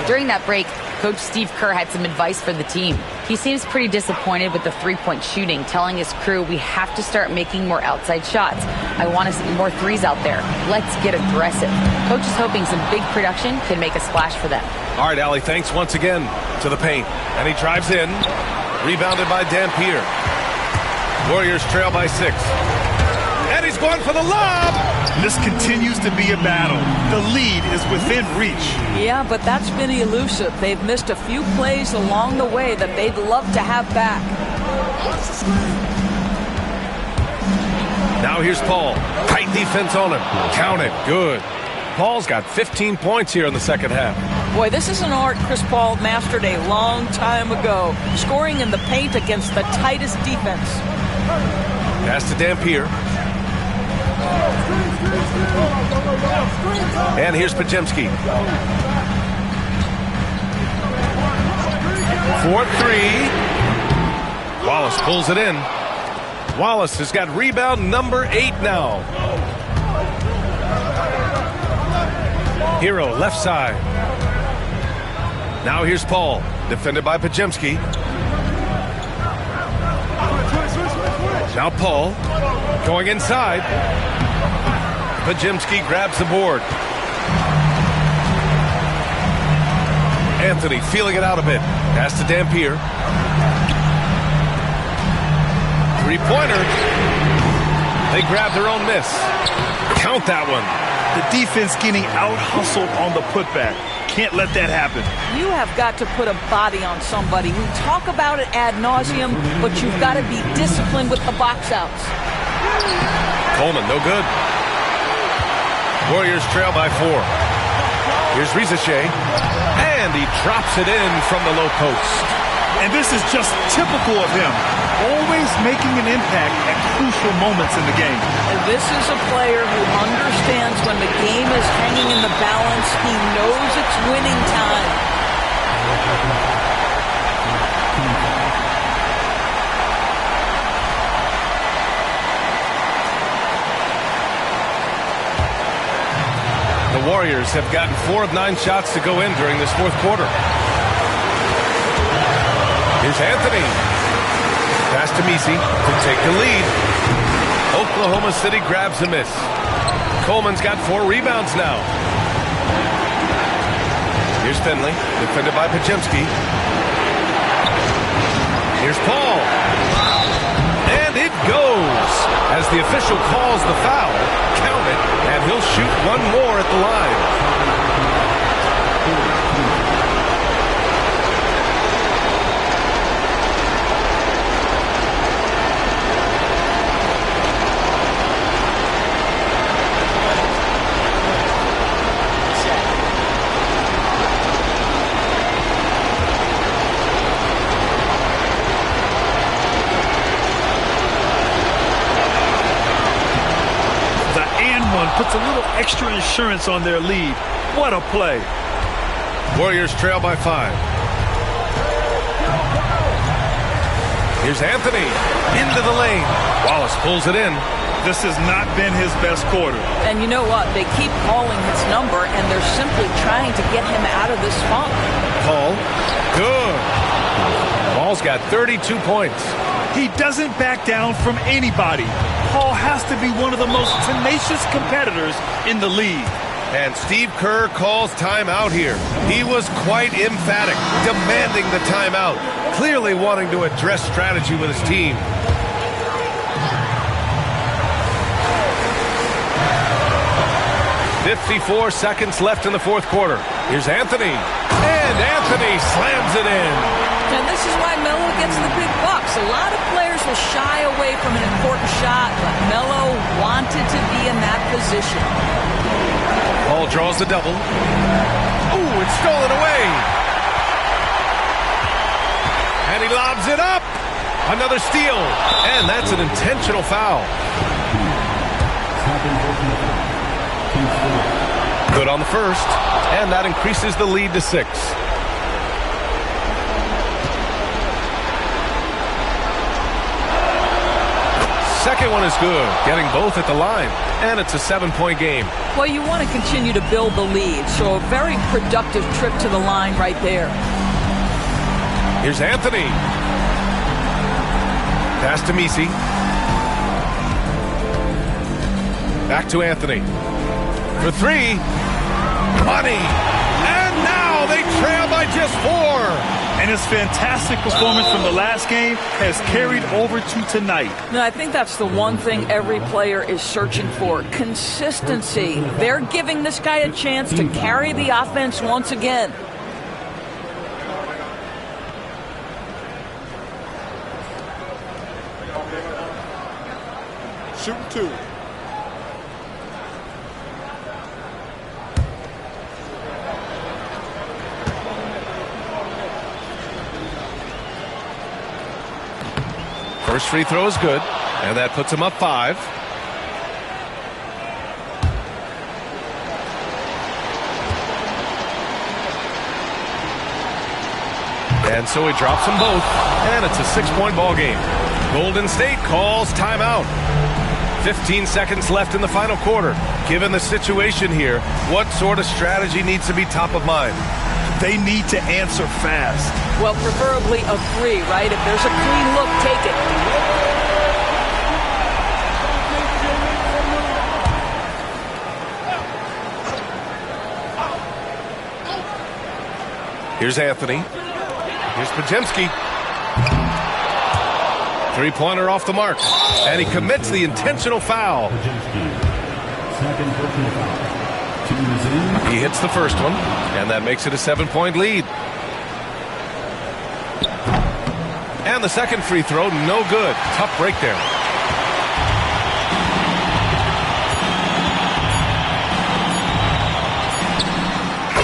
D: During that break, Coach Steve Kerr had some advice for the team. He seems pretty disappointed with the three-point shooting, telling his crew, we have to start making more outside shots. I want to see more threes out there. Let's get aggressive. Coach is hoping some big production can make a splash for them.
A: All right, Allie, thanks once again to the paint. And he drives in, rebounded by Dampier. Warriors trail by 6. And he's going for the lob.
C: This continues to be a battle. The lead is within reach.
B: Yeah, but that's been elusive. They've missed a few plays along the way that they'd love to have back.
A: Now here's Paul. Tight defense on him. Count it. Good. Paul's got 15 points here in the second half.
B: Boy, this is an art Chris Paul mastered a long time ago. Scoring in the paint against the tightest defense.
A: Pass to Dampier. And here's Pajemski. 4-3. Wallace pulls it in. Wallace has got rebound number 8 now. Hero left side. Now here's Paul, defended by Pajemski. Now Paul going inside. Pajemski grabs the board. Anthony feeling it out a bit. Pass to Dampier. Three-pointer. They grab their own miss. Count that one.
C: The defense getting out-hustled on the putback. Can't let that happen.
B: You have got to put a body on somebody. We talk about it ad nauseum, but you've got to be disciplined with the box outs.
A: Coleman, no good. Warriors trail by 4. Here's Rizachet, and he drops it in from the low post.
C: And this is just typical of him. Always making an impact at crucial moments in the game.
B: And this is a player who understands when the game is hanging in the balance. He knows it's winning time.
A: The Warriors have gotten 4 of 9 shots to go in during this fourth quarter. Here's Anthony. Pass to Misi to take the lead. Oklahoma City grabs a miss. Coleman's got 4 rebounds now. Here's Finley, defended by Pajemski. Here's Paul. And it goes. As the official calls the foul, count it, and he'll shoot one more at the line.
C: Puts a little extra insurance on their lead. What a play.
A: Warriors trail by 5. Here's Anthony into the lane. Wallace pulls it in.
C: This has not been his best quarter.
B: And you know what? They keep calling his number, and they're simply trying to get him out of this funk.
A: Paul, good. Paul's got 32 points.
C: He doesn't back down from anybody. Paul has to be one of the most tenacious competitors in the league.
A: And Steve Kerr calls timeout here. He was quite emphatic, demanding the timeout, clearly wanting to address strategy with his team. "54 seconds left in the fourth quarter. Here's Anthony. And Anthony slams it in.
B: And this is why Melo gets the big bucks. A lot of players will shy away from an important shot, but Melo wanted to be in that position.
A: Paul draws the double. Ooh, it's stolen away. And he lobs it up. Another steal. And that's an intentional foul. Good on the first. And that increases the lead to 6. Second one is good, getting both at the line, and it's a 7-point game.
B: Well, you want to continue to build the lead, so a very productive trip to the line right there.
A: Here's Anthony. Pass to Misi. Back to Anthony. For 3. Money. And now they trail by just 4.
C: And his fantastic performance from the last game has carried over to tonight.
B: No, I think that's the one thing every player is searching for. Consistency. They're giving this guy a chance to carry the offense once again.
U: Shooting 2.
A: First free throw is good, and that puts him up 5. And so he drops them both, and it's a 6-point ball game. Golden State calls timeout. 15 seconds left in the final quarter. Given the situation here, what sort of strategy needs to be top of mind?
C: They need to answer fast.
B: Well, preferably a three, right? If there's a clean look, take it.
A: Here's Anthony. Here's Podziemski. Three-pointer off the mark. And he commits the intentional foul. He hits the first one, and that makes it a 7-point lead. And the second free throw, no good. Tough break there.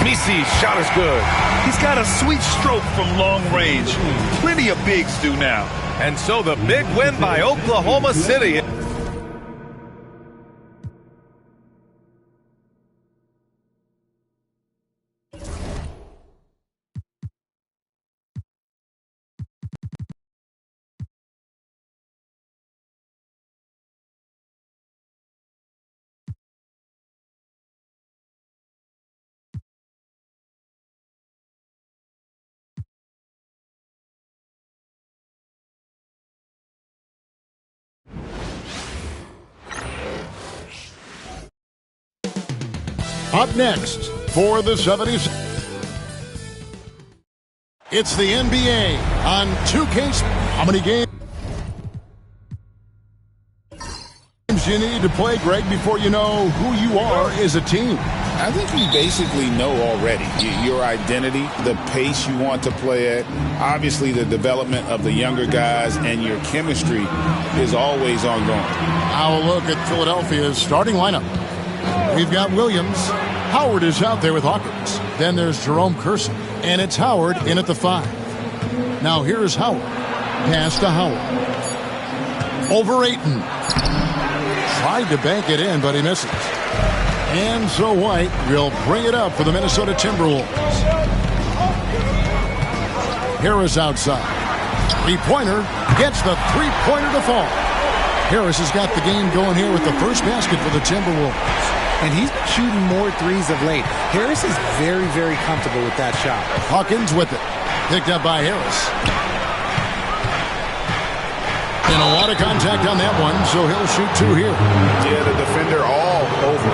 A: Misi's shot is good.
C: He's got a sweet stroke from long range. Plenty of bigs do now.
A: And so the big win by Oklahoma City.
H: Up next for the 70s, it's the NBA on 2K. How many games you need to play, Greg, before you know who you are as a team?
J: I think you basically know already your identity, the pace you want to play at, obviously the development of the younger guys, and your chemistry is always ongoing.
H: Our look at Philadelphia's starting lineup. We've got Williams. Howard is out there with Hawkins. Then there's Jerome Kersen, and it's Howard in at the 5. Now here's Howard. Pass to Howard. Over Ayton. Tried to bank it in, but he misses. And so White will bring it up for the Minnesota Timberwolves. Harris outside. Three-pointer gets the three-pointer to fall. Harris has got the game going here with the first basket for the Timberwolves.
E: And he's shooting more threes of late. Harris is very, very comfortable with that shot.
H: Hawkins with it. Picked up by Harris. And a lot of contact on that one, so he'll shoot 2 here.
J: Yeah, the defender all over.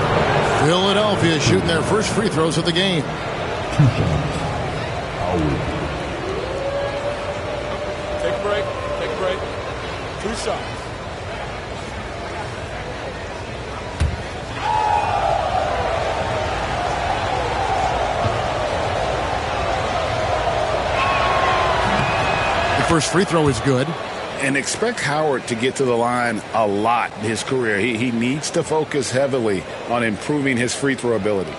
H: Philadelphia shooting their first free throws of the game.
U: Take a break. Take a break. 2 shots.
H: First free throw is good.
J: And expect Howard to get to the line a lot in his career. He needs to focus heavily on improving his free throw ability.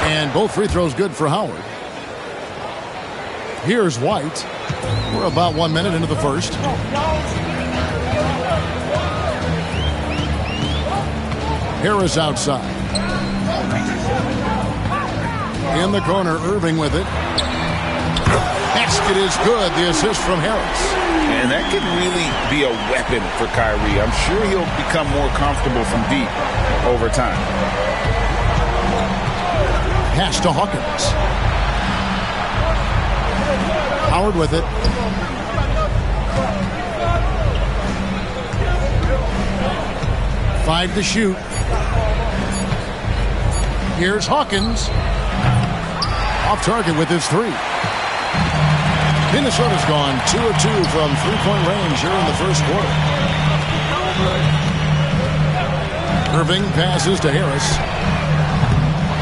H: And both free throws good for Howard. Here's White. We're about 1 minute into the first. Harris outside. In the corner, Irving with it. Basket is good. The assist from Harris.
J: And that could really be a weapon for Kyrie. I'm sure he'll become more comfortable from deep over time.
H: Pass to Hawkins. Howard with it. Five to shoot. Here's Hawkins. Off target with his 3. Minnesota's gone 2 of 2 from three-point range here in the first quarter. Irving passes to Harris.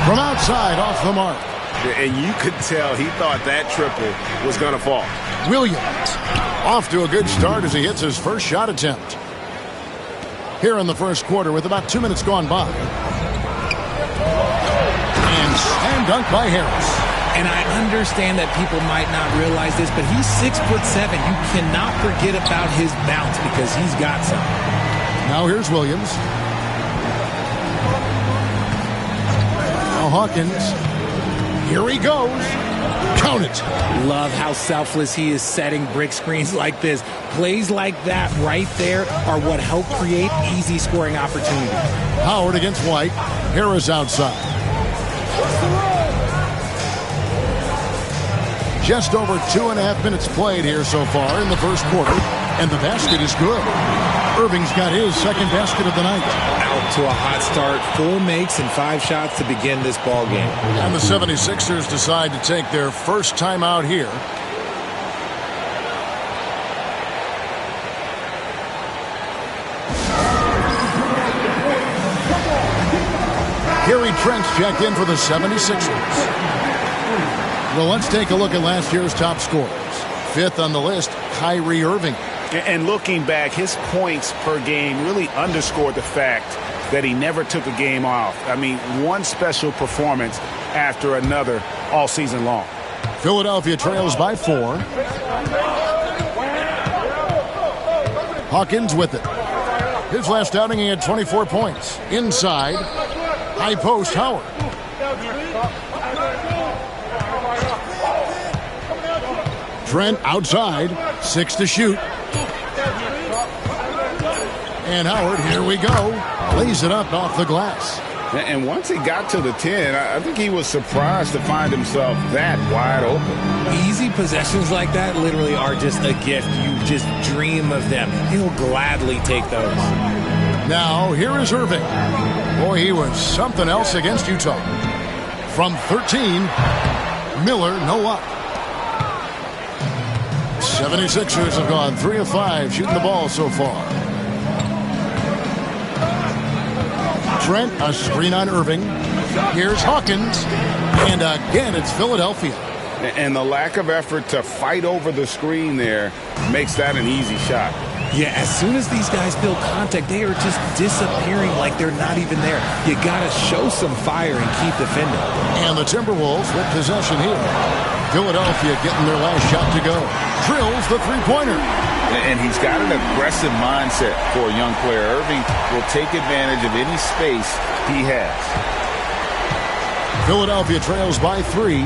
H: From outside, off the mark.
J: And you could tell he thought that triple was going to fall.
H: Williams off to a good start as he hits his first shot attempt. Here in the first quarter with about 2 minutes gone by. And slam dunk by Harris.
N: And I understand that people might not realize this, but he's 6'7". You cannot forget about his bounce because he's got some.
H: Now here's Williams. Now Hawkins. Here he goes. Count it.
N: Love how selfless he is setting brick screens like this. Plays like that right there are what help create easy scoring opportunities.
H: Howard against White. Harris outside. Just over 2.5 minutes played here so far in the first quarter, and the basket is good. Irving's got his second basket of the night.
N: Out to a hot start, 4 makes and 5 shots to begin this ball game.
H: And the 76ers decide to take their first time out here. Gary Trent's checked in for the 76ers. Well, let's take a look at last year's top scorers. 5th on the list, Kyrie Irving.
J: And looking back, his points per game really underscored the fact that he never took a game off. I mean, one special performance after another all season long.
H: Philadelphia trails by 4. Hawkins with it. His last outing, he had 24 points. Inside, high post, Howard. Trent outside, 6 to shoot. And Howard, here we go, lays it up off the glass.
J: And once he got to the 10, I think he was surprised to find himself that wide open.
N: Easy possessions like that literally are just a gift. You just dream of them. He'll gladly take those.
H: Now, here is Irving. Boy, he was something else against Utah. From 13, Miller, no luck. 76ers have gone 3 of 5 shooting the ball so far. Trent, a screen on Irving. Here's Hawkins. And again, it's Philadelphia.
J: And the lack of effort to fight over the screen there makes that an easy shot.
N: Yeah, as soon as these guys feel contact, they are just disappearing like they're not even there. You got to show some fire and keep defending.
H: And the Timberwolves with possession here. Philadelphia getting their last shot to go. Drills the three-pointer.
J: And he's got an aggressive mindset for a young player. Irving will take advantage of any space he has.
H: Philadelphia trails by 3.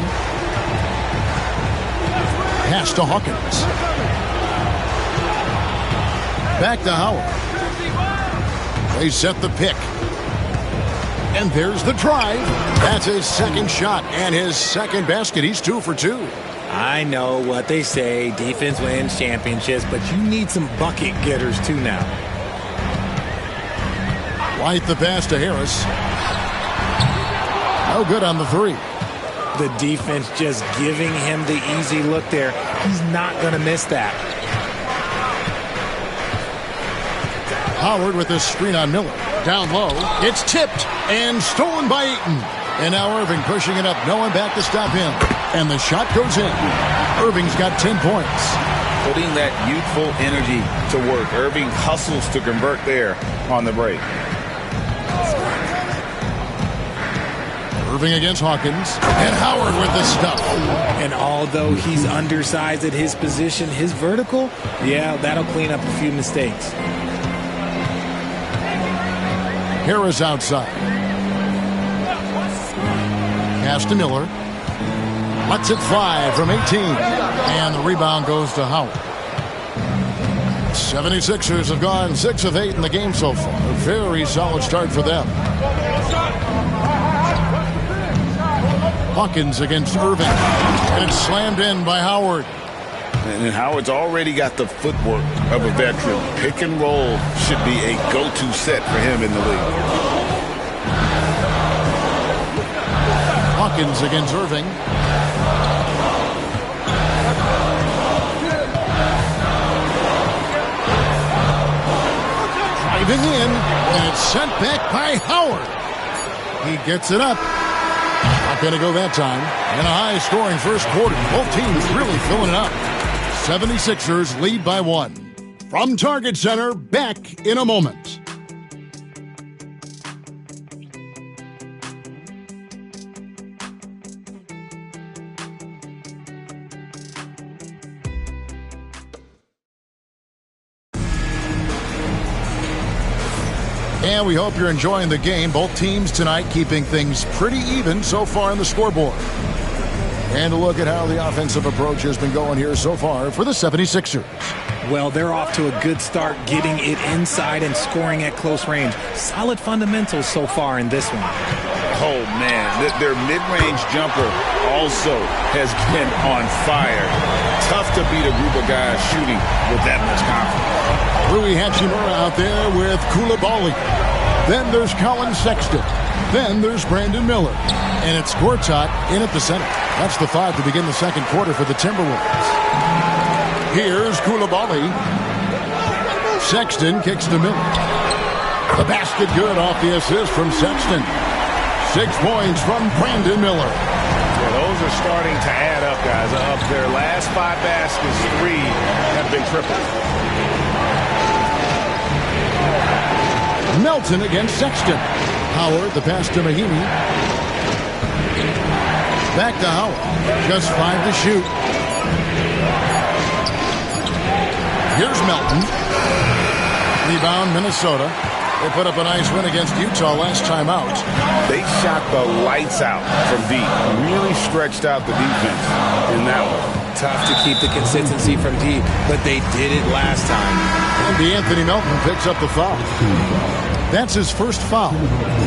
H: Pass to Hawkins. Back to Howard. They set the pick. And there's the drive. That's his second shot and his second basket. He's 2 for 2.
N: I know what they say, defense wins championships, but you need some bucket getters too now.
H: White the pass to Harris. No good on the 3.
N: The defense just giving him the easy look there. He's not going to miss that.
H: Howard with this screen on Miller. Down low. It's tipped and stolen by Ayton. And now Irving pushing it up. No one back to stop him. And the shot goes in. Irving's got 10 points.
J: Putting that youthful energy to work. Irving hustles to convert there on the break.
H: Irving against Hawkins. And Howard with the stuff.
N: And although he's undersized at his position, his vertical, yeah, that'll clean up a few mistakes.
H: Harris outside. Pass to Miller. Lets it fly from 18. And the rebound goes to Howard. 76ers have gone 6 of 8 in the game so far. A very solid start for them. Hawkins against Irving. And it's slammed in by Howard.
J: And Howard's already got the footwork of a veteran. Pick and roll should be a go-to set for him in the league.
H: Hawkins against Irving. Driving in, and it's sent back by Howard. He gets it up. Not going to go that time. And a high-scoring first quarter. Both teams really filling it up. 76ers lead by 1. From Target Center, back in a moment. And we hope you're enjoying the game. Both teams tonight keeping things pretty even so far on the scoreboard. And a look at how the offensive approach has been going here so far for the 76ers.
N: Well, they're off to a good start getting it inside and scoring at close range. Solid fundamentals so far in this one.
J: Oh, man. Their mid-range jumper also has been on fire. Tough to beat a group of guys shooting with that much confidence.
H: Rui Hachimura out there with Coulibaly. Then there's Colin Sexton. Then there's Brandon Miller. And it's Gortat in at the center. That's the 5 to begin the second quarter for the Timberwolves. Here's Coulibaly. Sexton kicks to Miller. The basket good off the assist from Sexton. 6 points from Brandon Miller.
J: Yeah, those are starting to add up, guys. Of their last 5 baskets, 3 have been triples.
H: Melton against Sexton. Howard, the pass to Mahimi. Back to Howard. Just 5 to shoot. Here's Melton. Rebound, Minnesota. They put up a nice win against Utah last time out.
J: They shot the lights out from deep. Really stretched out the defense in that one.
N: Tough to keep the consistency from deep, but they did it last time.
H: And DeAnthony Melton picks up the foul. That's his first foul.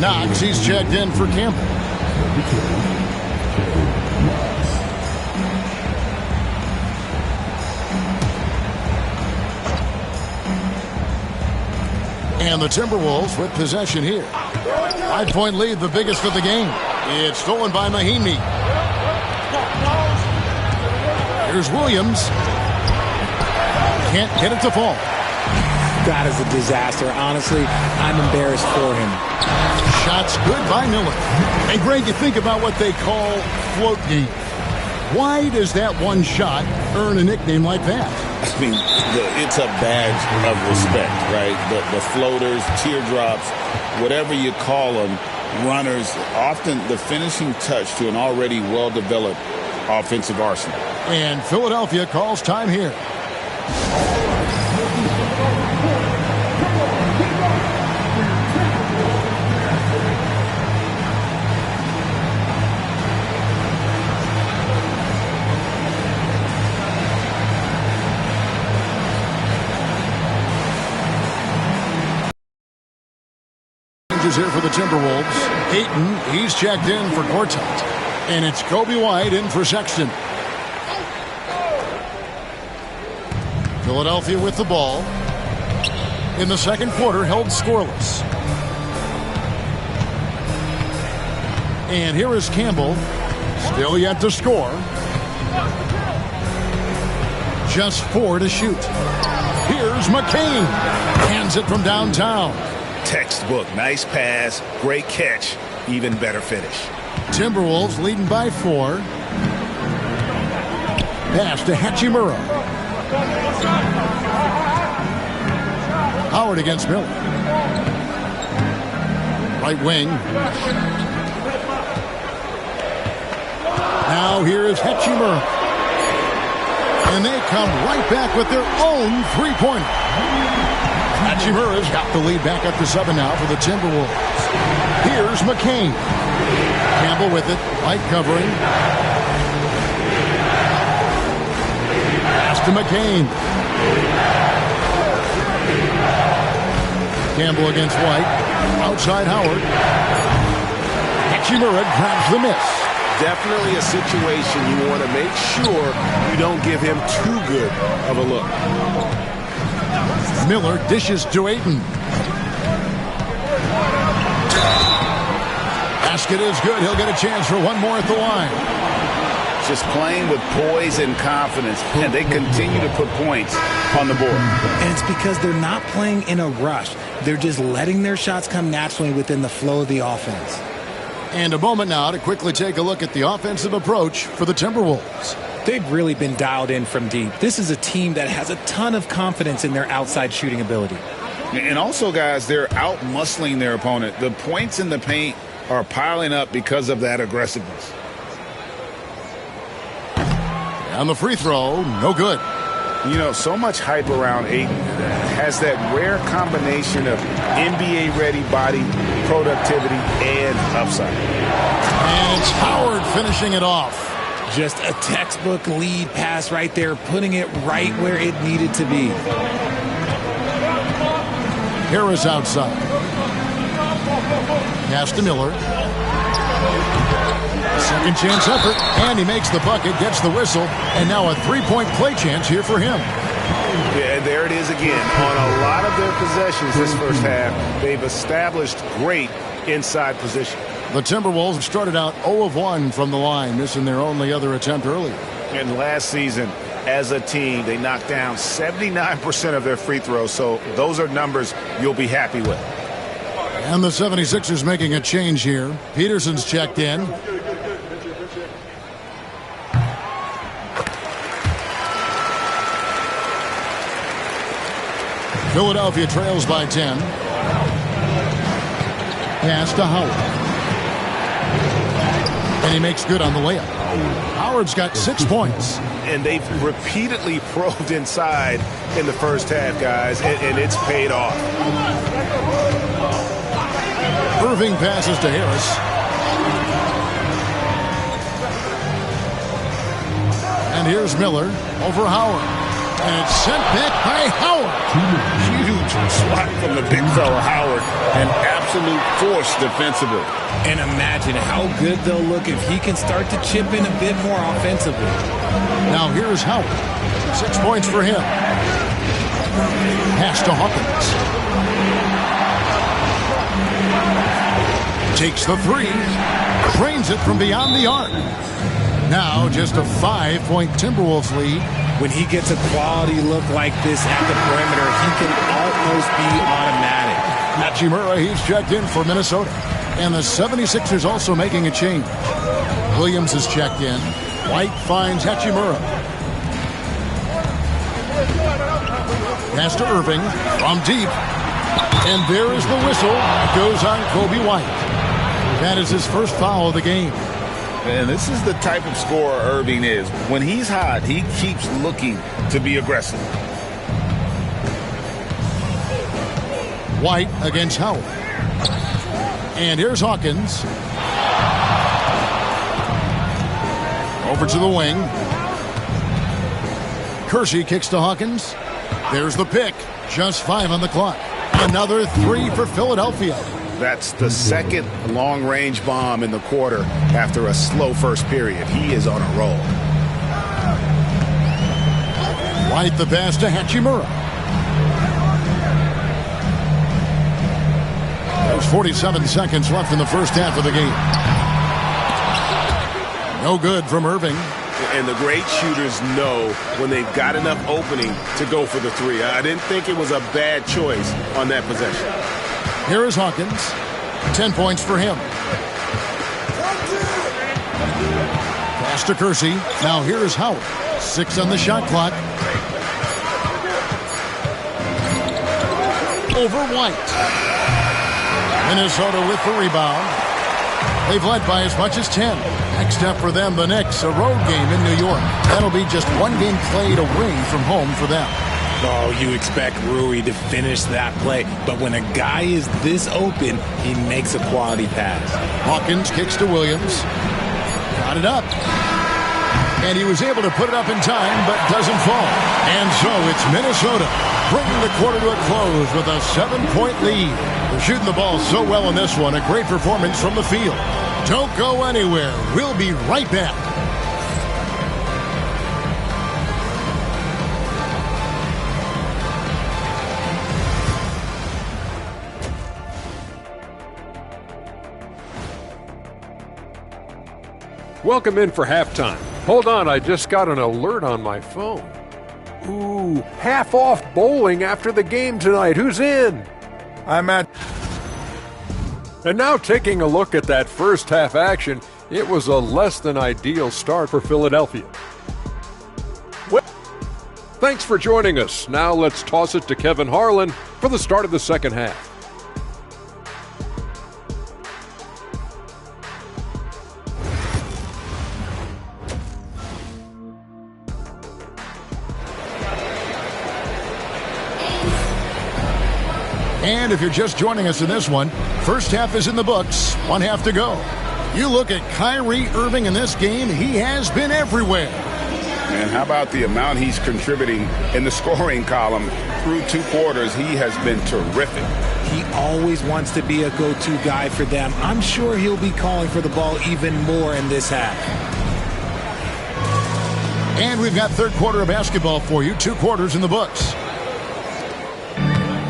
H: Knox, he's checked in for Campbell. And the Timberwolves with possession here. 5-point lead, the biggest of the game. It's stolen by Mahimi. Here's Williams. Can't get it to fall.
N: That is a disaster. Honestly, I'm embarrassed for him.
H: Shots good by Miller. And Greg, you think about what they call float game. Why does that one shot earn a nickname like that?
J: I mean, it's a badge of respect, right? The floaters, teardrops, whatever you call them, runners, often the finishing touch to an already well-developed offensive arsenal.
H: And Philadelphia calls time here. Here for the Timberwolves. Ayton, he's checked in for Gortat. And it's Kobe White in for Sexton. Philadelphia with the ball. In the second quarter, held scoreless. And here is Campbell. Still yet to score. Just 4 to shoot. Here's McCain. Hands it from downtown.
J: Textbook. Nice pass. Great catch. Even better finish.
H: Timberwolves leading by 4. Pass to Hachimura. Howard against Miller. Right wing. Now here is Hachimura. And they come right back with their own three-pointer. Hachimura's got the lead back up to 7 now for the Timberwolves. Here's McCain. Campbell with it. Light covering. Pass to McCain. Campbell against White. Outside Howard. Hachimura grabs the miss.
K: Definitely a situation you want to make sure you don't give him too good of a look.
H: Miller dishes to Ayton. Basket is good. He'll get a chance for one more at the line.
J: Just playing with poise and confidence, and they continue to put points on the board.
N: And it's because they're not playing in a rush. They're just letting their shots come naturally within the flow of the offense.
H: And a moment now to quickly take a look at the offensive approach for the Timberwolves.
N: They've really been dialed in from deep. This is a team that has a ton of confidence in their outside shooting ability.
J: And also, guys, they're out-muscling their opponent. The points in the paint are piling up because of that aggressiveness.
H: And the free throw, no good.
J: You know, so much hype around Ayton. has that rare combination of NBA-ready body, productivity, and upside.
H: And it's Howard finishing it off.
N: Just a textbook lead pass right there, putting it right where it needed to be.
H: Harris outside. Pass to Miller. Second chance effort, and he makes the bucket, gets the whistle, and now a three-point play chance here for him.
J: Yeah, there it is again. On a lot of their possessions this first half, they've established great inside position.
H: The Timberwolves started out 0 of 1 from the line, missing their only other attempt earlier.
J: And last season, as a team, they knocked down 79% of their free throws, so those are numbers you'll be happy with.
H: And the 76ers making a change here. Peterson's checked in. Philadelphia trails by 10. Pass to Howard. And he makes good on the layup. Howard's got 6 points.
J: And they've repeatedly probed inside in the first half, guys, and it's paid off.
H: Irving passes to Harris. And here's Miller over Howard. And it's sent back by Howard.
J: Huge swat from the big fella Howard. An absolute force defensively.
N: And imagine how good they'll look if he can start to chip in a bit more offensively.
H: Now here's Howard. 6 points for him. Pass to Hawkins. Takes the three. Drains it from beyond the arc. Now just a 5-point Timberwolves lead.
N: When he gets a quality look like this at the perimeter, he can almost be automatic.
H: Hachimura, he's checked in for Minnesota. And the 76ers also making a change. Williams is checked in. White finds Hachimura. Pass to Irving from deep. And there is the whistle. It goes on Kobe White. That is his first foul of the game.
J: And this is the type of scorer Irving is. When he's hot, he keeps looking to be aggressive.
H: White against Howard. And here's Hawkins. Over to the wing. Kersey kicks to Hawkins. There's the pick. Just 5 on the clock. Another 3 for Philadelphia.
J: That's the second long-range bomb in the quarter after a slow first period. He is on a roll.
H: White the pass to Hachimura. There's 47 seconds left in the first half of the game. No good from Irving.
J: And the great shooters know when they've got enough opening to go for the three. I didn't think it was a bad choice on that possession.
H: Here is Hawkins. 10 points for him. Pass to Kersey. Now here is Howard. 6 on the shot clock. Over White. Minnesota with the rebound. They've led by as much as 10. Next step for them, the Knicks, a road game in New York. That'll be just one game played away from home for them.
N: Oh, you expect Rui to finish that play, but when a guy is this open, he makes a quality pass.
H: Hawkins kicks to Williams. Got it up. And he was able to put it up in time, but doesn't fall. And so it's Minnesota bringing the quarter to a close with a 7-point lead. They're shooting the ball so well in this one. A great performance from the field. Don't go anywhere. We'll be right back.
G: Welcome in for halftime. Hold on, I just got an alert on my phone. Ooh, half off bowling after the game tonight. Who's in?
F: I'm at.
G: And now taking a look at that first half action, it was a less than ideal start for Philadelphia. Well, thanks for joining us. Now let's toss it to Kevin Harlan for the start of the second half.
H: And if you're just joining us in this one, first half is in the books, 1 half to go. You look at Kyrie Irving in this game, he has been everywhere.
J: And how about the amount he's contributing in the scoring column through 2 quarters? He has been terrific.
N: He always wants to be a go-to guy for them. I'm sure he'll be calling for the ball even more in this half.
H: And we've got third quarter of basketball for you, 2 quarters in the books.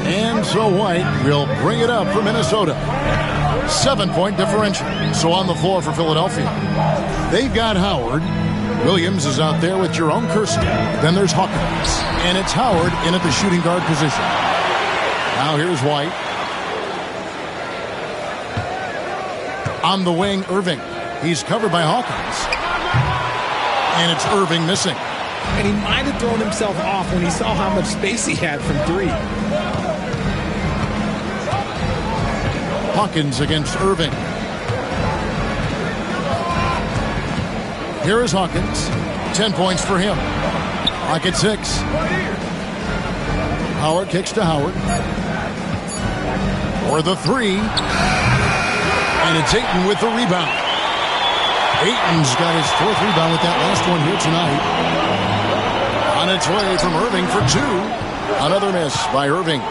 H: And so White will bring it up for Minnesota. 7-point differential. So on the floor for Philadelphia. They've got Howard. Williams is out there with Jerome Kersey. Then there's Hawkins. And it's Howard in at the shooting guard position. Now here's White. On the wing, Irving. He's covered by Hawkins. And it's Irving missing.
N: And he might have thrown himself off when he saw how much space he had from 3.
H: Hawkins against Irving. Here is Hawkins. 10 points for him. Clock at 6. Howard kicks to Howard. For the 3. And it's Ayton with the rebound. Ayton's got his 4th rebound with that last one here tonight. On its way from Irving for 2. Another miss by Irving.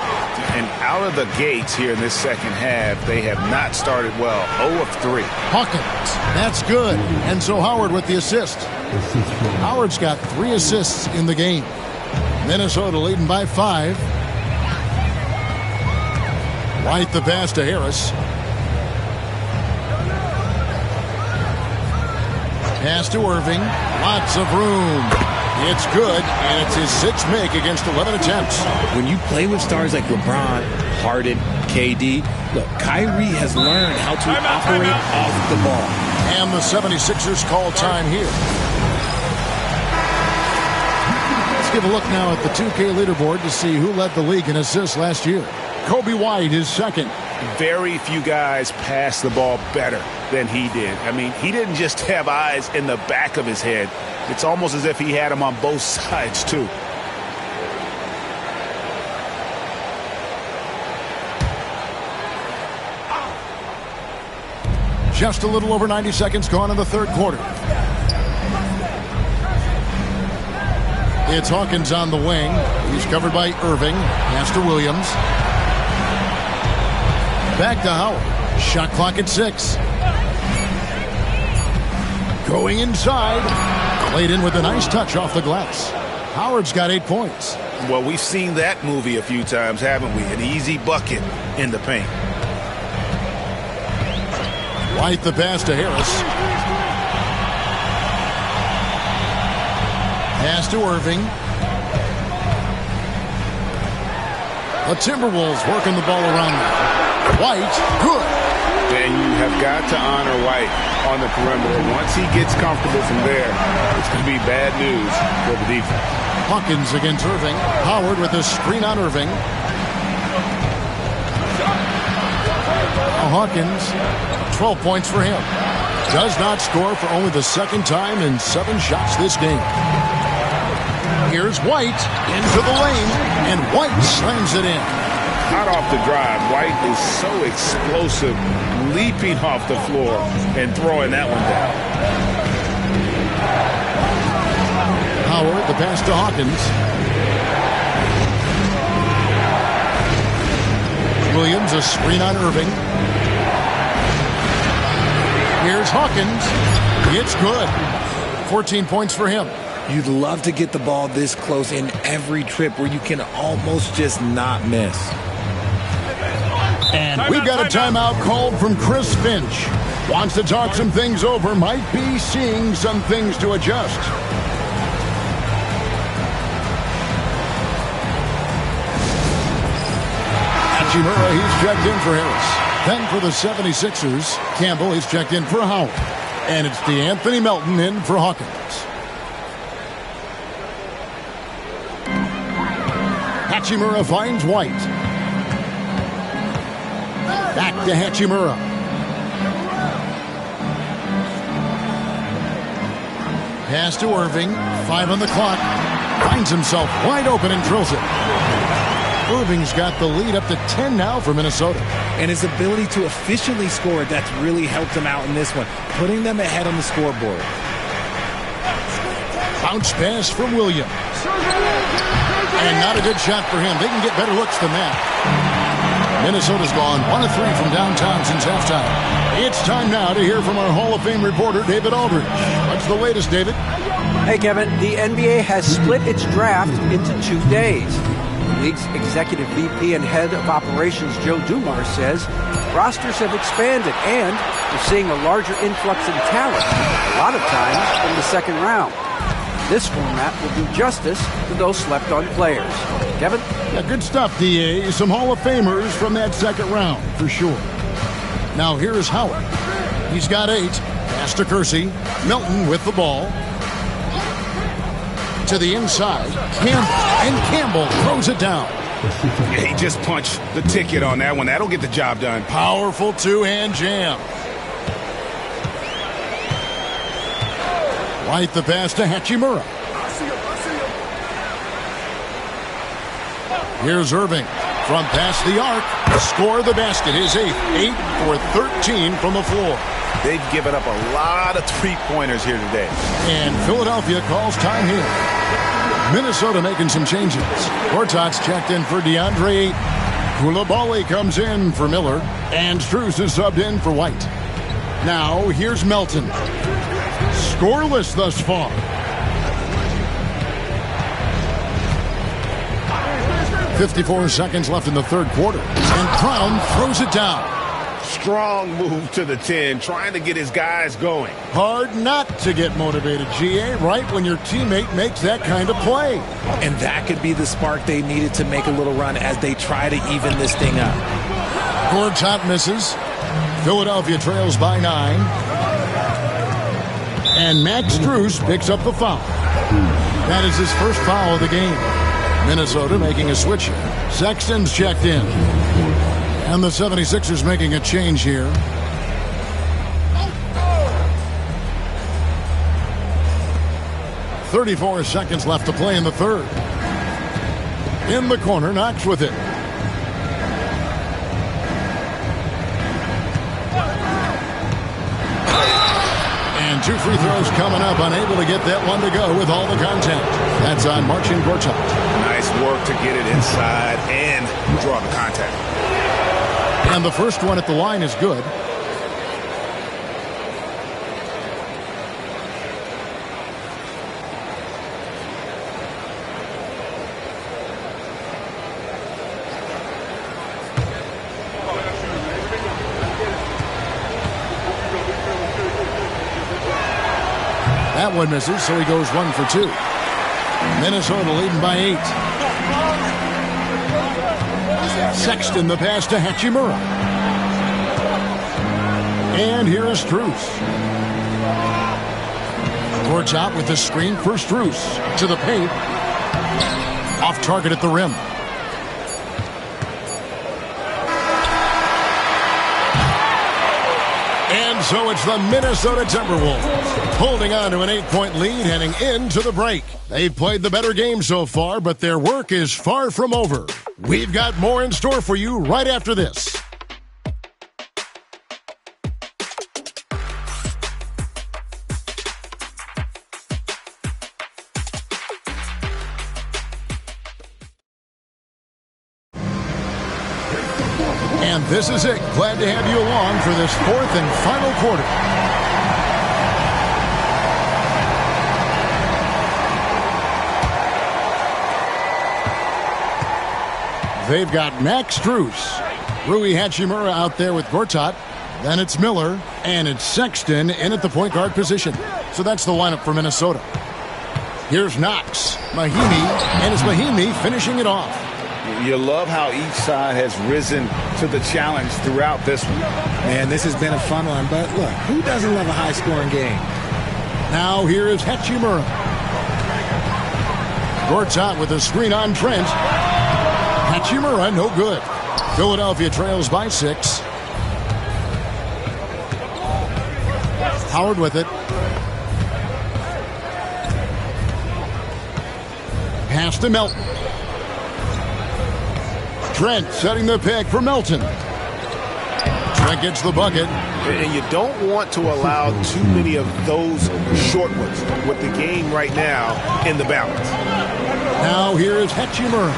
J: And out of the gates here in this second half, they have not started well. 0 of 3.
H: Hawkins, that's good. And so Howard with the assist. Howard's got 3 assists in the game. Minnesota leading by 5. White the pass to Harris. Pass to Irving. Lots of room. It's good, and it's his 6th make against 11 attempts.
N: When you play with stars like LeBron, Harden, KD, look, Kyrie has learned how to operate off the ball.
H: And the 76ers call time here. Let's give a look now at the 2K leaderboard to see who led the league in assists last year. Kobe White is second.
J: Very few guys pass the ball better than he did. I mean, he didn't just have eyes in the back of his head. It's almost as if he had them on both sides, too.
H: Just a little over 90 seconds gone in the third quarter. It's Hawkins on the wing. He's covered by Irving. Pass to Williams. Back to Howard. Shot clock at 6. Going inside. Played in with a nice touch off the glass. Howard's got 8 points.
J: Well, we've seen that movie a few times, haven't we? An easy bucket in the paint.
H: White the pass to Harris. Pass to Irving. The Timberwolves working the ball around them. White, good.
J: And you have got to honor White on the perimeter. Once he gets comfortable from there, it's going to be bad news for the defense.
H: Hawkins against Irving. Howard with a screen on Irving. Hawkins, 12 points for him. Does not score for only the 2nd time in 7 shots this game. Here's White into the lane, and White slams it in.
J: Hot off the drive. White is so explosive, leaping off the floor and throwing that one down.
H: Howard, the pass to Hawkins. Williams, a screen on Irving. Here's Hawkins. It's good. 14 points for him.
N: You'd love to get the ball this close in every trip where you can almost just not miss.
H: And we've got a timeout called from Chris Finch. Wants to talk some things over, might be seeing some things to adjust. Hachimura, he's checked in for Harris. Then for the 76ers, Campbell, he's checked in for Howard. And it's DeAnthony Melton in for Hawkins. Hachimura finds White. Back to Hachimura. Pass to Irving. 5 on the clock. Finds himself wide open and drills it. Irving's got the lead up to 10 now for Minnesota.
E: And his ability to efficiently score, that's really helped him out in this one, putting them ahead on the scoreboard.
H: Bounce pass from Williams. And not a good shot for him. They can get better looks than that. Minnesota's gone 1 of 3 from downtown since halftime. It's time now to hear from our Hall of Fame reporter, David Aldridge. What's the latest, David?
M: Hey, Kevin. The NBA has split its draft into 2 days. The league's executive VP and head of operations, Joe Dumars, says rosters have expanded and we're seeing a larger influx in talent, a lot of times from the second round. This format will do justice to those slept-on players. Kevin?
H: Yeah, good stuff, D.A. Some Hall of Famers from that second round, for sure. Now here is Howard. He's got 8. Pass to Kersey. Milton with the ball. To the inside. Campbell. And Campbell throws it down.
J: Yeah, he just punched the ticket on that one. That'll get the job done.
H: Powerful two-hand jam. White the pass to Hachimura. Here's Irving from past the arc. Score the basket. His 8th. 8 for 13 from the floor.
J: They've given up a lot of three-pointers here today.
H: And Philadelphia calls time here. Minnesota making some changes. Gortat's checked in for DeAndre. Koulibaly comes in for Miller. And Strus is subbed in for White. Now here's Melton. Scoreless thus far. .54 seconds left in the third quarter. And Brown throws it down.
J: Strong move to the 10, trying to get his guys going.
H: Hard not to get motivated, GA, right when your teammate makes that kind of play.
E: And that could be the spark they needed to make a little run as they try to even this thing up.
H: Gortat misses. Philadelphia trails by 9. And Max Strus picks up the foul. That is his first foul of the game. Minnesota making a switch here. Sexton's checked in. And the 76ers making a change here. .34 seconds left to play in the third. In the corner, Knox with it. And 2 free throws coming up. Unable to get that one to go with all the contact. That's on Marcin Gortat.
J: Nice work to get it inside and draw the contact.
H: And the first one at the line is good. That one misses, so he goes 1 for 2. Minnesota leading by 8. Sexton the pass to Hachimura. And here is Strus. Gortat with the screen for Strus. To the paint. Off target at the rim. And so it's the Minnesota Timberwolves holding on to an 8-point lead heading into the break. They've played the better game so far, but their work is far from over. We've got more in store for you right after this. And this is it. Glad to have you along for this 4th and final quarter. They've got Max Strus, Rui Hachimura out there with Gortat. Then it's Miller, and it's Sexton in at the point guard position. So that's the lineup for Minnesota. Here's Knox, Mahimi, and it's Mahimi finishing it off.
J: You love how each side has risen to the challenge throughout this one.
E: Man, this has been a fun one, but look, who doesn't love a high-scoring game?
H: Now here is Hachimura. Gortat with a screen on Trent. Hachimura, no good. Philadelphia trails by 6. Howard with it. Pass to Melton. Trent setting the pick for Melton. Trent gets the bucket.
K: And you don't want to allow too many of those short ones with the game right now in the balance.
H: Now here is Hachimura.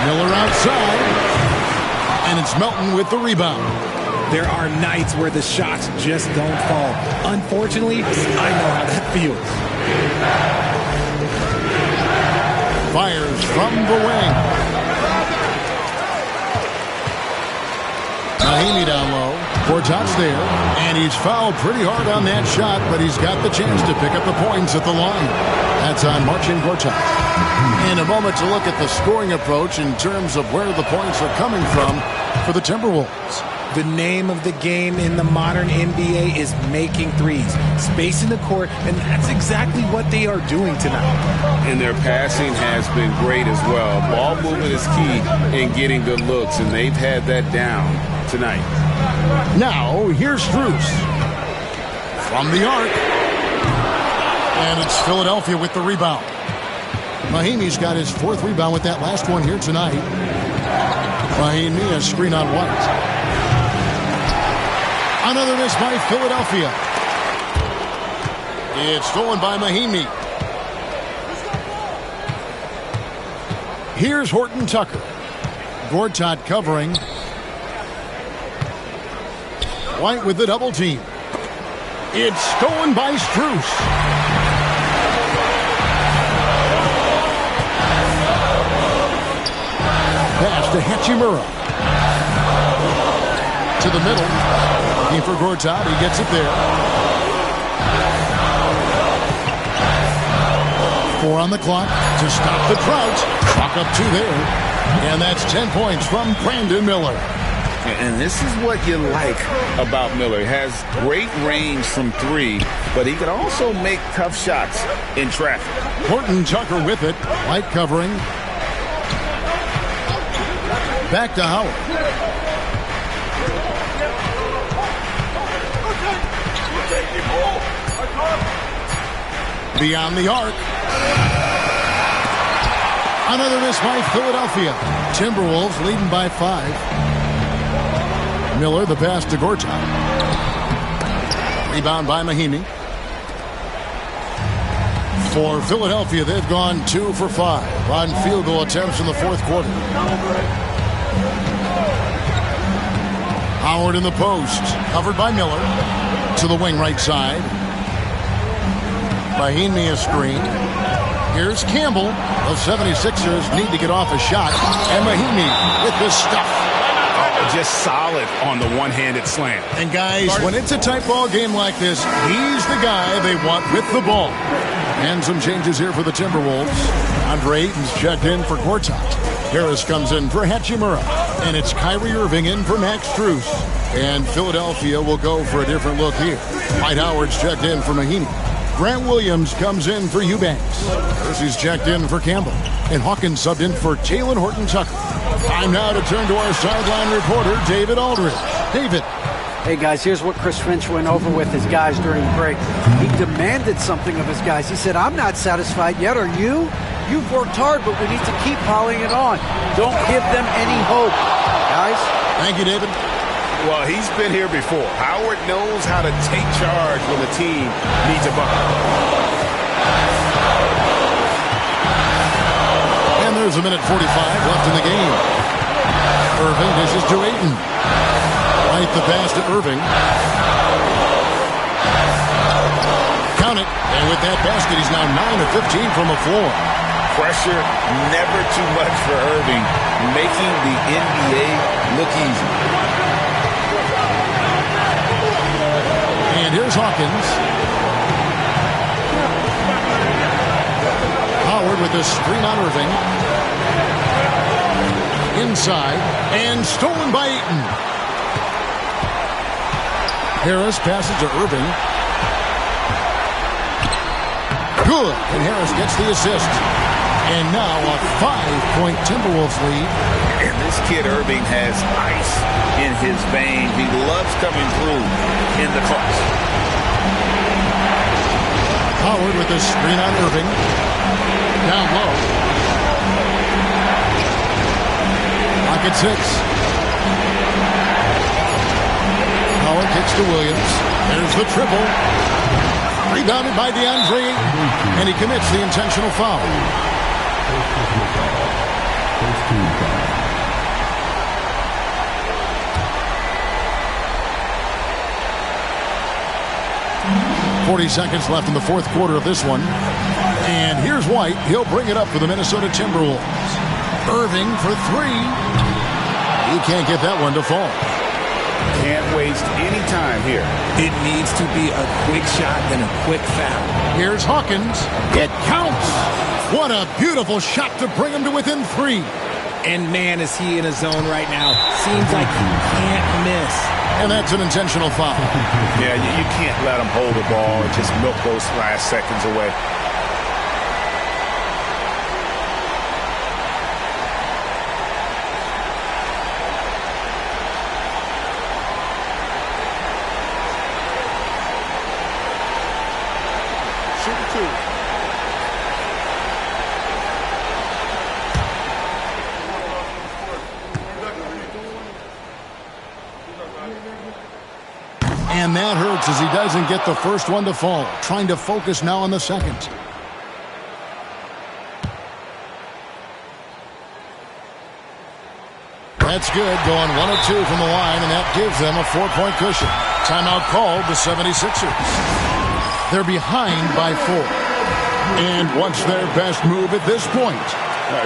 H: Miller outside. And it's Melton with the rebound.
E: There are nights where the shots just don't fall. Unfortunately, I know how that feels.
H: Fires from the wing. Mahimi down low. Gortat's there. And he's fouled pretty hard on that shot, but he's got the chance to pick up the points at the line. That's on Marcin Gortat. In a moment to look at the scoring approach in terms of where the points are coming from for the Timberwolves.
E: The name of the game in the modern NBA is making threes, spacing the court, and that's exactly what they are doing tonight.
K: And their passing has been great as well. Ball movement is key in getting good looks, and they've had that down tonight.
H: Now, here's Strus. From the arc. And it's Philadelphia with the rebound. Mahimi's got his 4th rebound with that last one here tonight. Mahimi, a screen on White. Another miss by Philadelphia. It's stolen by Mahimi. Here's Horton Tucker. Gortat covering. White with the double team. It's stolen by Strus. Pass to Hachimura. To the middle. Looking for Gortat. He gets it there. 4 on the clock to stop the drought. Clock up 2 there. And that's 10 points from Brandon Miller.
J: And this is what you like about Miller. He has great range from 3, but he can also make tough shots in traffic.
H: Horton Tucker with it. White covering. Back to Howard. Beyond the arc. Another miss by Philadelphia. Timberwolves leading by 5. Miller, the pass to Gortat. Rebound by Mahimi. For Philadelphia, they've gone 2 for 5 on field goal attempts in the 4th quarter. Howard in the post. Covered by Miller. To the wing right side. Mahimi a screen. Here's Campbell. The 76ers need to get off a shot. And Mahimi with the stuff.
J: Just solid on the one-handed slam.
H: And guys, when it's a tight ball game like this, he's the guy they want with the ball. And some changes here for the Timberwolves. Andre Ayton's checked in for Gortat. Harris comes in for Hachimura. And it's Kyrie Irving in for Max Strus. And Philadelphia will go for a different look here. Dwight Howard's checked in for Mahimi. Grant Williams comes in for Eubanks. Percy's checked in for Campbell. And Hawkins subbed in for Taylor Horton Tucker. Time now to turn to our sideline reporter, David Aldridge. David.
M: Hey, guys, here's what Chris Finch went over with his guys during the break. He demanded something of his guys. He said, I'm not satisfied yet, are you? You've worked hard, but we need to keep piling it on. Don't give them any hope. Guys?
H: Thank you, David.
K: Well, he's been here before. Howard knows how to take charge when the team needs a bucket.
H: And there's a minute 45 left in the game. Irving dishes to Ayton. Right the pass to Irving. Count it. And with that basket, he's now 9 of 15 from the floor.
J: Pressure never too much for Irving, making the NBA look easy.
H: And here's Hawkins. Howard with a screen on Irving. Inside. And stolen by Ayton. Harris passes to Irving. Good. And Harris gets the assist. And now a 5-point Timberwolves lead.
J: And this kid Irving has ice in his veins. He loves coming through in the clutch.
H: Howard with a screen on Irving. Down low. Clock at 6. Howard kicks to Williams. There's the triple. Rebounded by DeAndre, and he commits the intentional foul. 40 seconds left in the fourth quarter of this one. And here's White. He'll bring it up for the Minnesota Timberwolves. Irving for 3. He can't get that one to fall.
J: Can't waste any time here.
E: It needs to be a quick shot, then a quick foul.
H: Here's Hawkins. It counts. What a beautiful shot to bring him to within 3.
E: And man, is he in a zone right now. Seems like he can't miss.
H: And that's an intentional foul.
J: Yeah, you can't let him hold the ball and just milk those last seconds away.
H: And that hurts as he doesn't get the first one to fall. Trying to focus now on the second. That's good. Going 1 of 2 from the line, and that gives them a 4-point cushion. Timeout called the 76ers. They're behind by 4. And what's their best move at this point?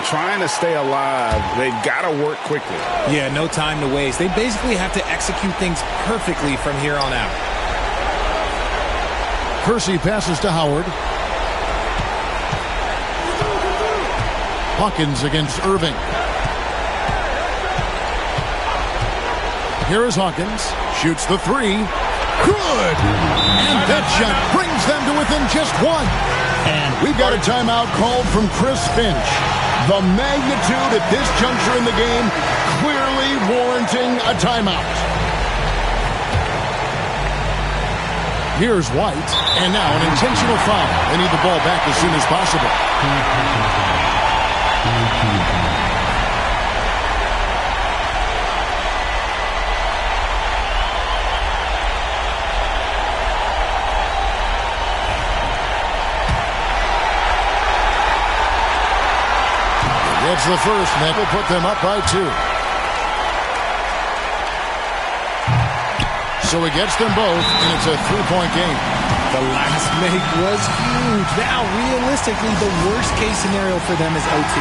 J: Trying to stay alive. They've got to work quickly.
E: Yeah, no time to waste. They basically have to execute things perfectly from here on out.
H: Kersey passes to Howard. Hawkins against Irving. Here is Hawkins. Shoots the 3. Good! And that shot brings them to within just 1. And we've got a timeout called from Chris Finch. The magnitude at this juncture in the game clearly warranting a timeout. Here's White, and now an intentional foul. They need the ball back as soon as possible. Gets the first, and that will put them up by 2. So he gets them both, and it's a 3-point game.
E: The last make was huge. Now, realistically, the worst-case scenario for them is OT.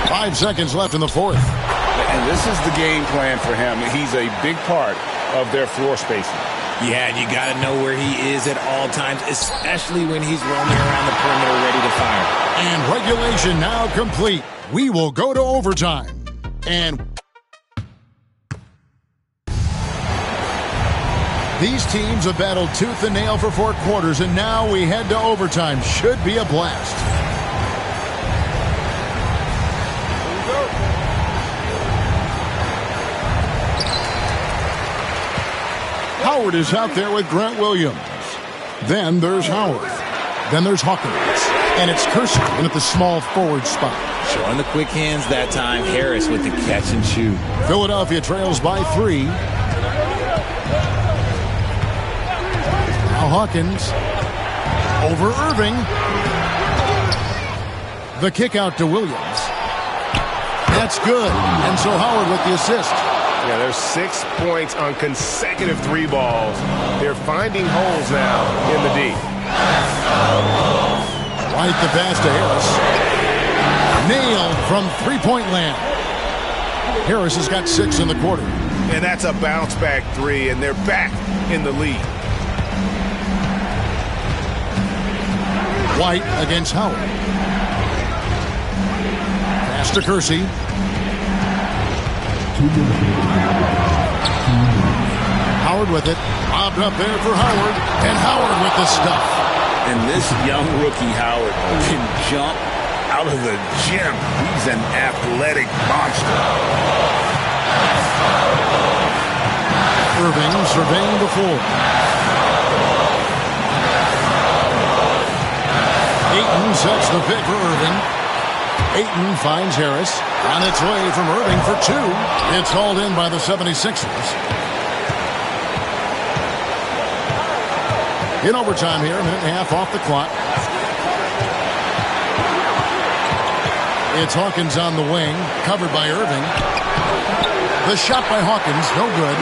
H: 5 seconds left in the fourth.
J: And this is the game plan for him. He's a big part of their floor spacing.
E: Yeah, you got to know where he is at all times, especially when he's roaming around the perimeter ready to fire.
H: And regulation now complete. We will go to overtime. And these teams have battled tooth and nail for 4 quarters, and now we head to overtime. Should be a blast. Howard is out there with Grant Williams. Then there's Howard. Then there's Hawkins. And it's Kersey in at the small forward spot.
E: Showing the quick hands that time. Harris with the catch and shoot.
H: Philadelphia trails by 3. Now Hawkins. Over Irving. The kick out to Williams. That's good. And so Howard with the assist.
K: Yeah, there's 6 points on consecutive 3 balls. They're finding holes now in the D.
H: White the pass to Harris. Nailed from 3-point land. Harris has got 6 in the quarter.
J: And that's a bounce back 3, and they're back in the lead.
H: White against Howard. Pass to Kersey. Howard with it. Bobbed up there for Howard. And Howard with the stuff.
J: And this young rookie Howard can jump out of the gym. He's an athletic monster.
H: Irving surveying the floor. sets the pick for Irving. Ayton finds Harris. On its way from Irving for two. It's hauled in by the 76ers. In overtime here, a minute and a half off the clock. It's Hawkins on the wing, covered by Irving. The shot by Hawkins, no good.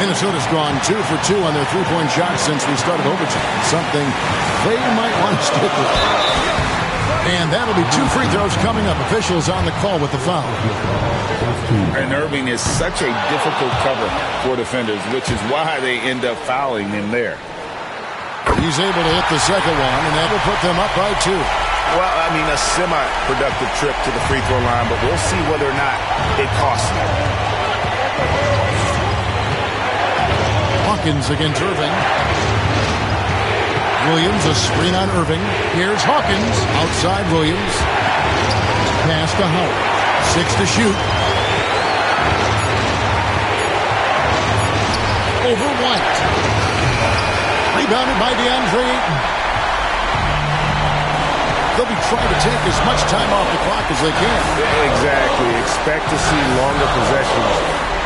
H: Minnesota's gone 2 for 2 on their three-point shots since we started overtime. Something they might want to stick with. And that'll be 2 free throws coming up. Officials on the call with the foul.
J: And Irving is such a difficult cover for defenders, which is why they end up fouling him there.
H: He's able to hit the second one, and that will put them up by 2.
J: Well, I mean, a semi-productive trip to the free throw line, but we'll see whether or not it costs them.
H: Hawkins against Irving. Williams, a screen on Irving. Here's Hawkins. Outside Williams. Pass to Howard. 6 to shoot. Over White. Rebounded by DeAndre Ayton. They'll be trying to take as much time off the clock as they can.
K: Exactly. Expect to see longer possessions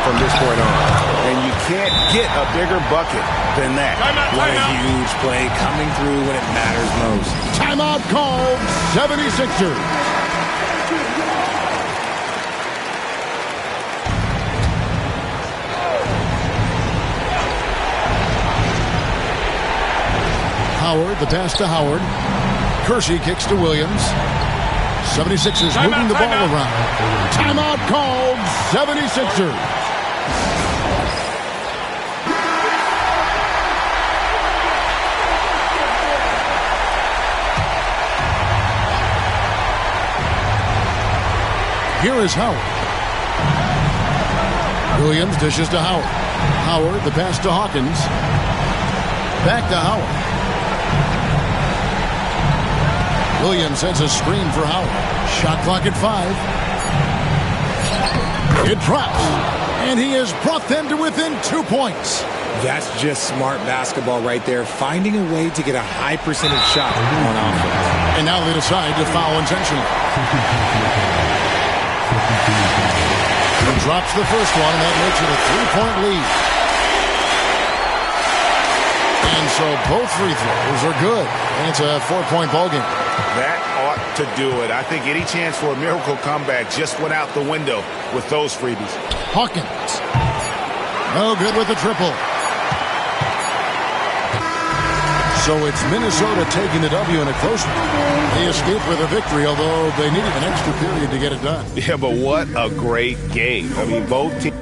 K: from this point on.
J: And you can't get a bigger bucket than that.
N: What a huge play coming through when it matters most.
H: Timeout called. 76ers. Howard, the pass to Howard. Kersey kicks to Williams. 76ers moving the ball around. Timeout called. 76ers. Here is Howard. Williams dishes to Howard. Howard, the pass to Hawkins. Back to Howard. Williams sends a screen for Howard. Shot clock at 5. It drops. And he has brought them to within 2 points.
N: That's just smart basketball right there. Finding a way to get a high percentage shot on offense.
H: And now they decide to foul intentionally. He drops the first one, and that makes it a 3-point lead. And so both free throws are good. And it's a 4-point ball game.
J: That ought to do it. I think any chance for a miracle comeback just went out the window with those freebies.
H: Hawkins. No good with the triple. So it's Minnesota taking the W in a close one. They escaped with a victory, although they needed an extra period to get it done.
J: Yeah, but what a great game. I mean, both teams.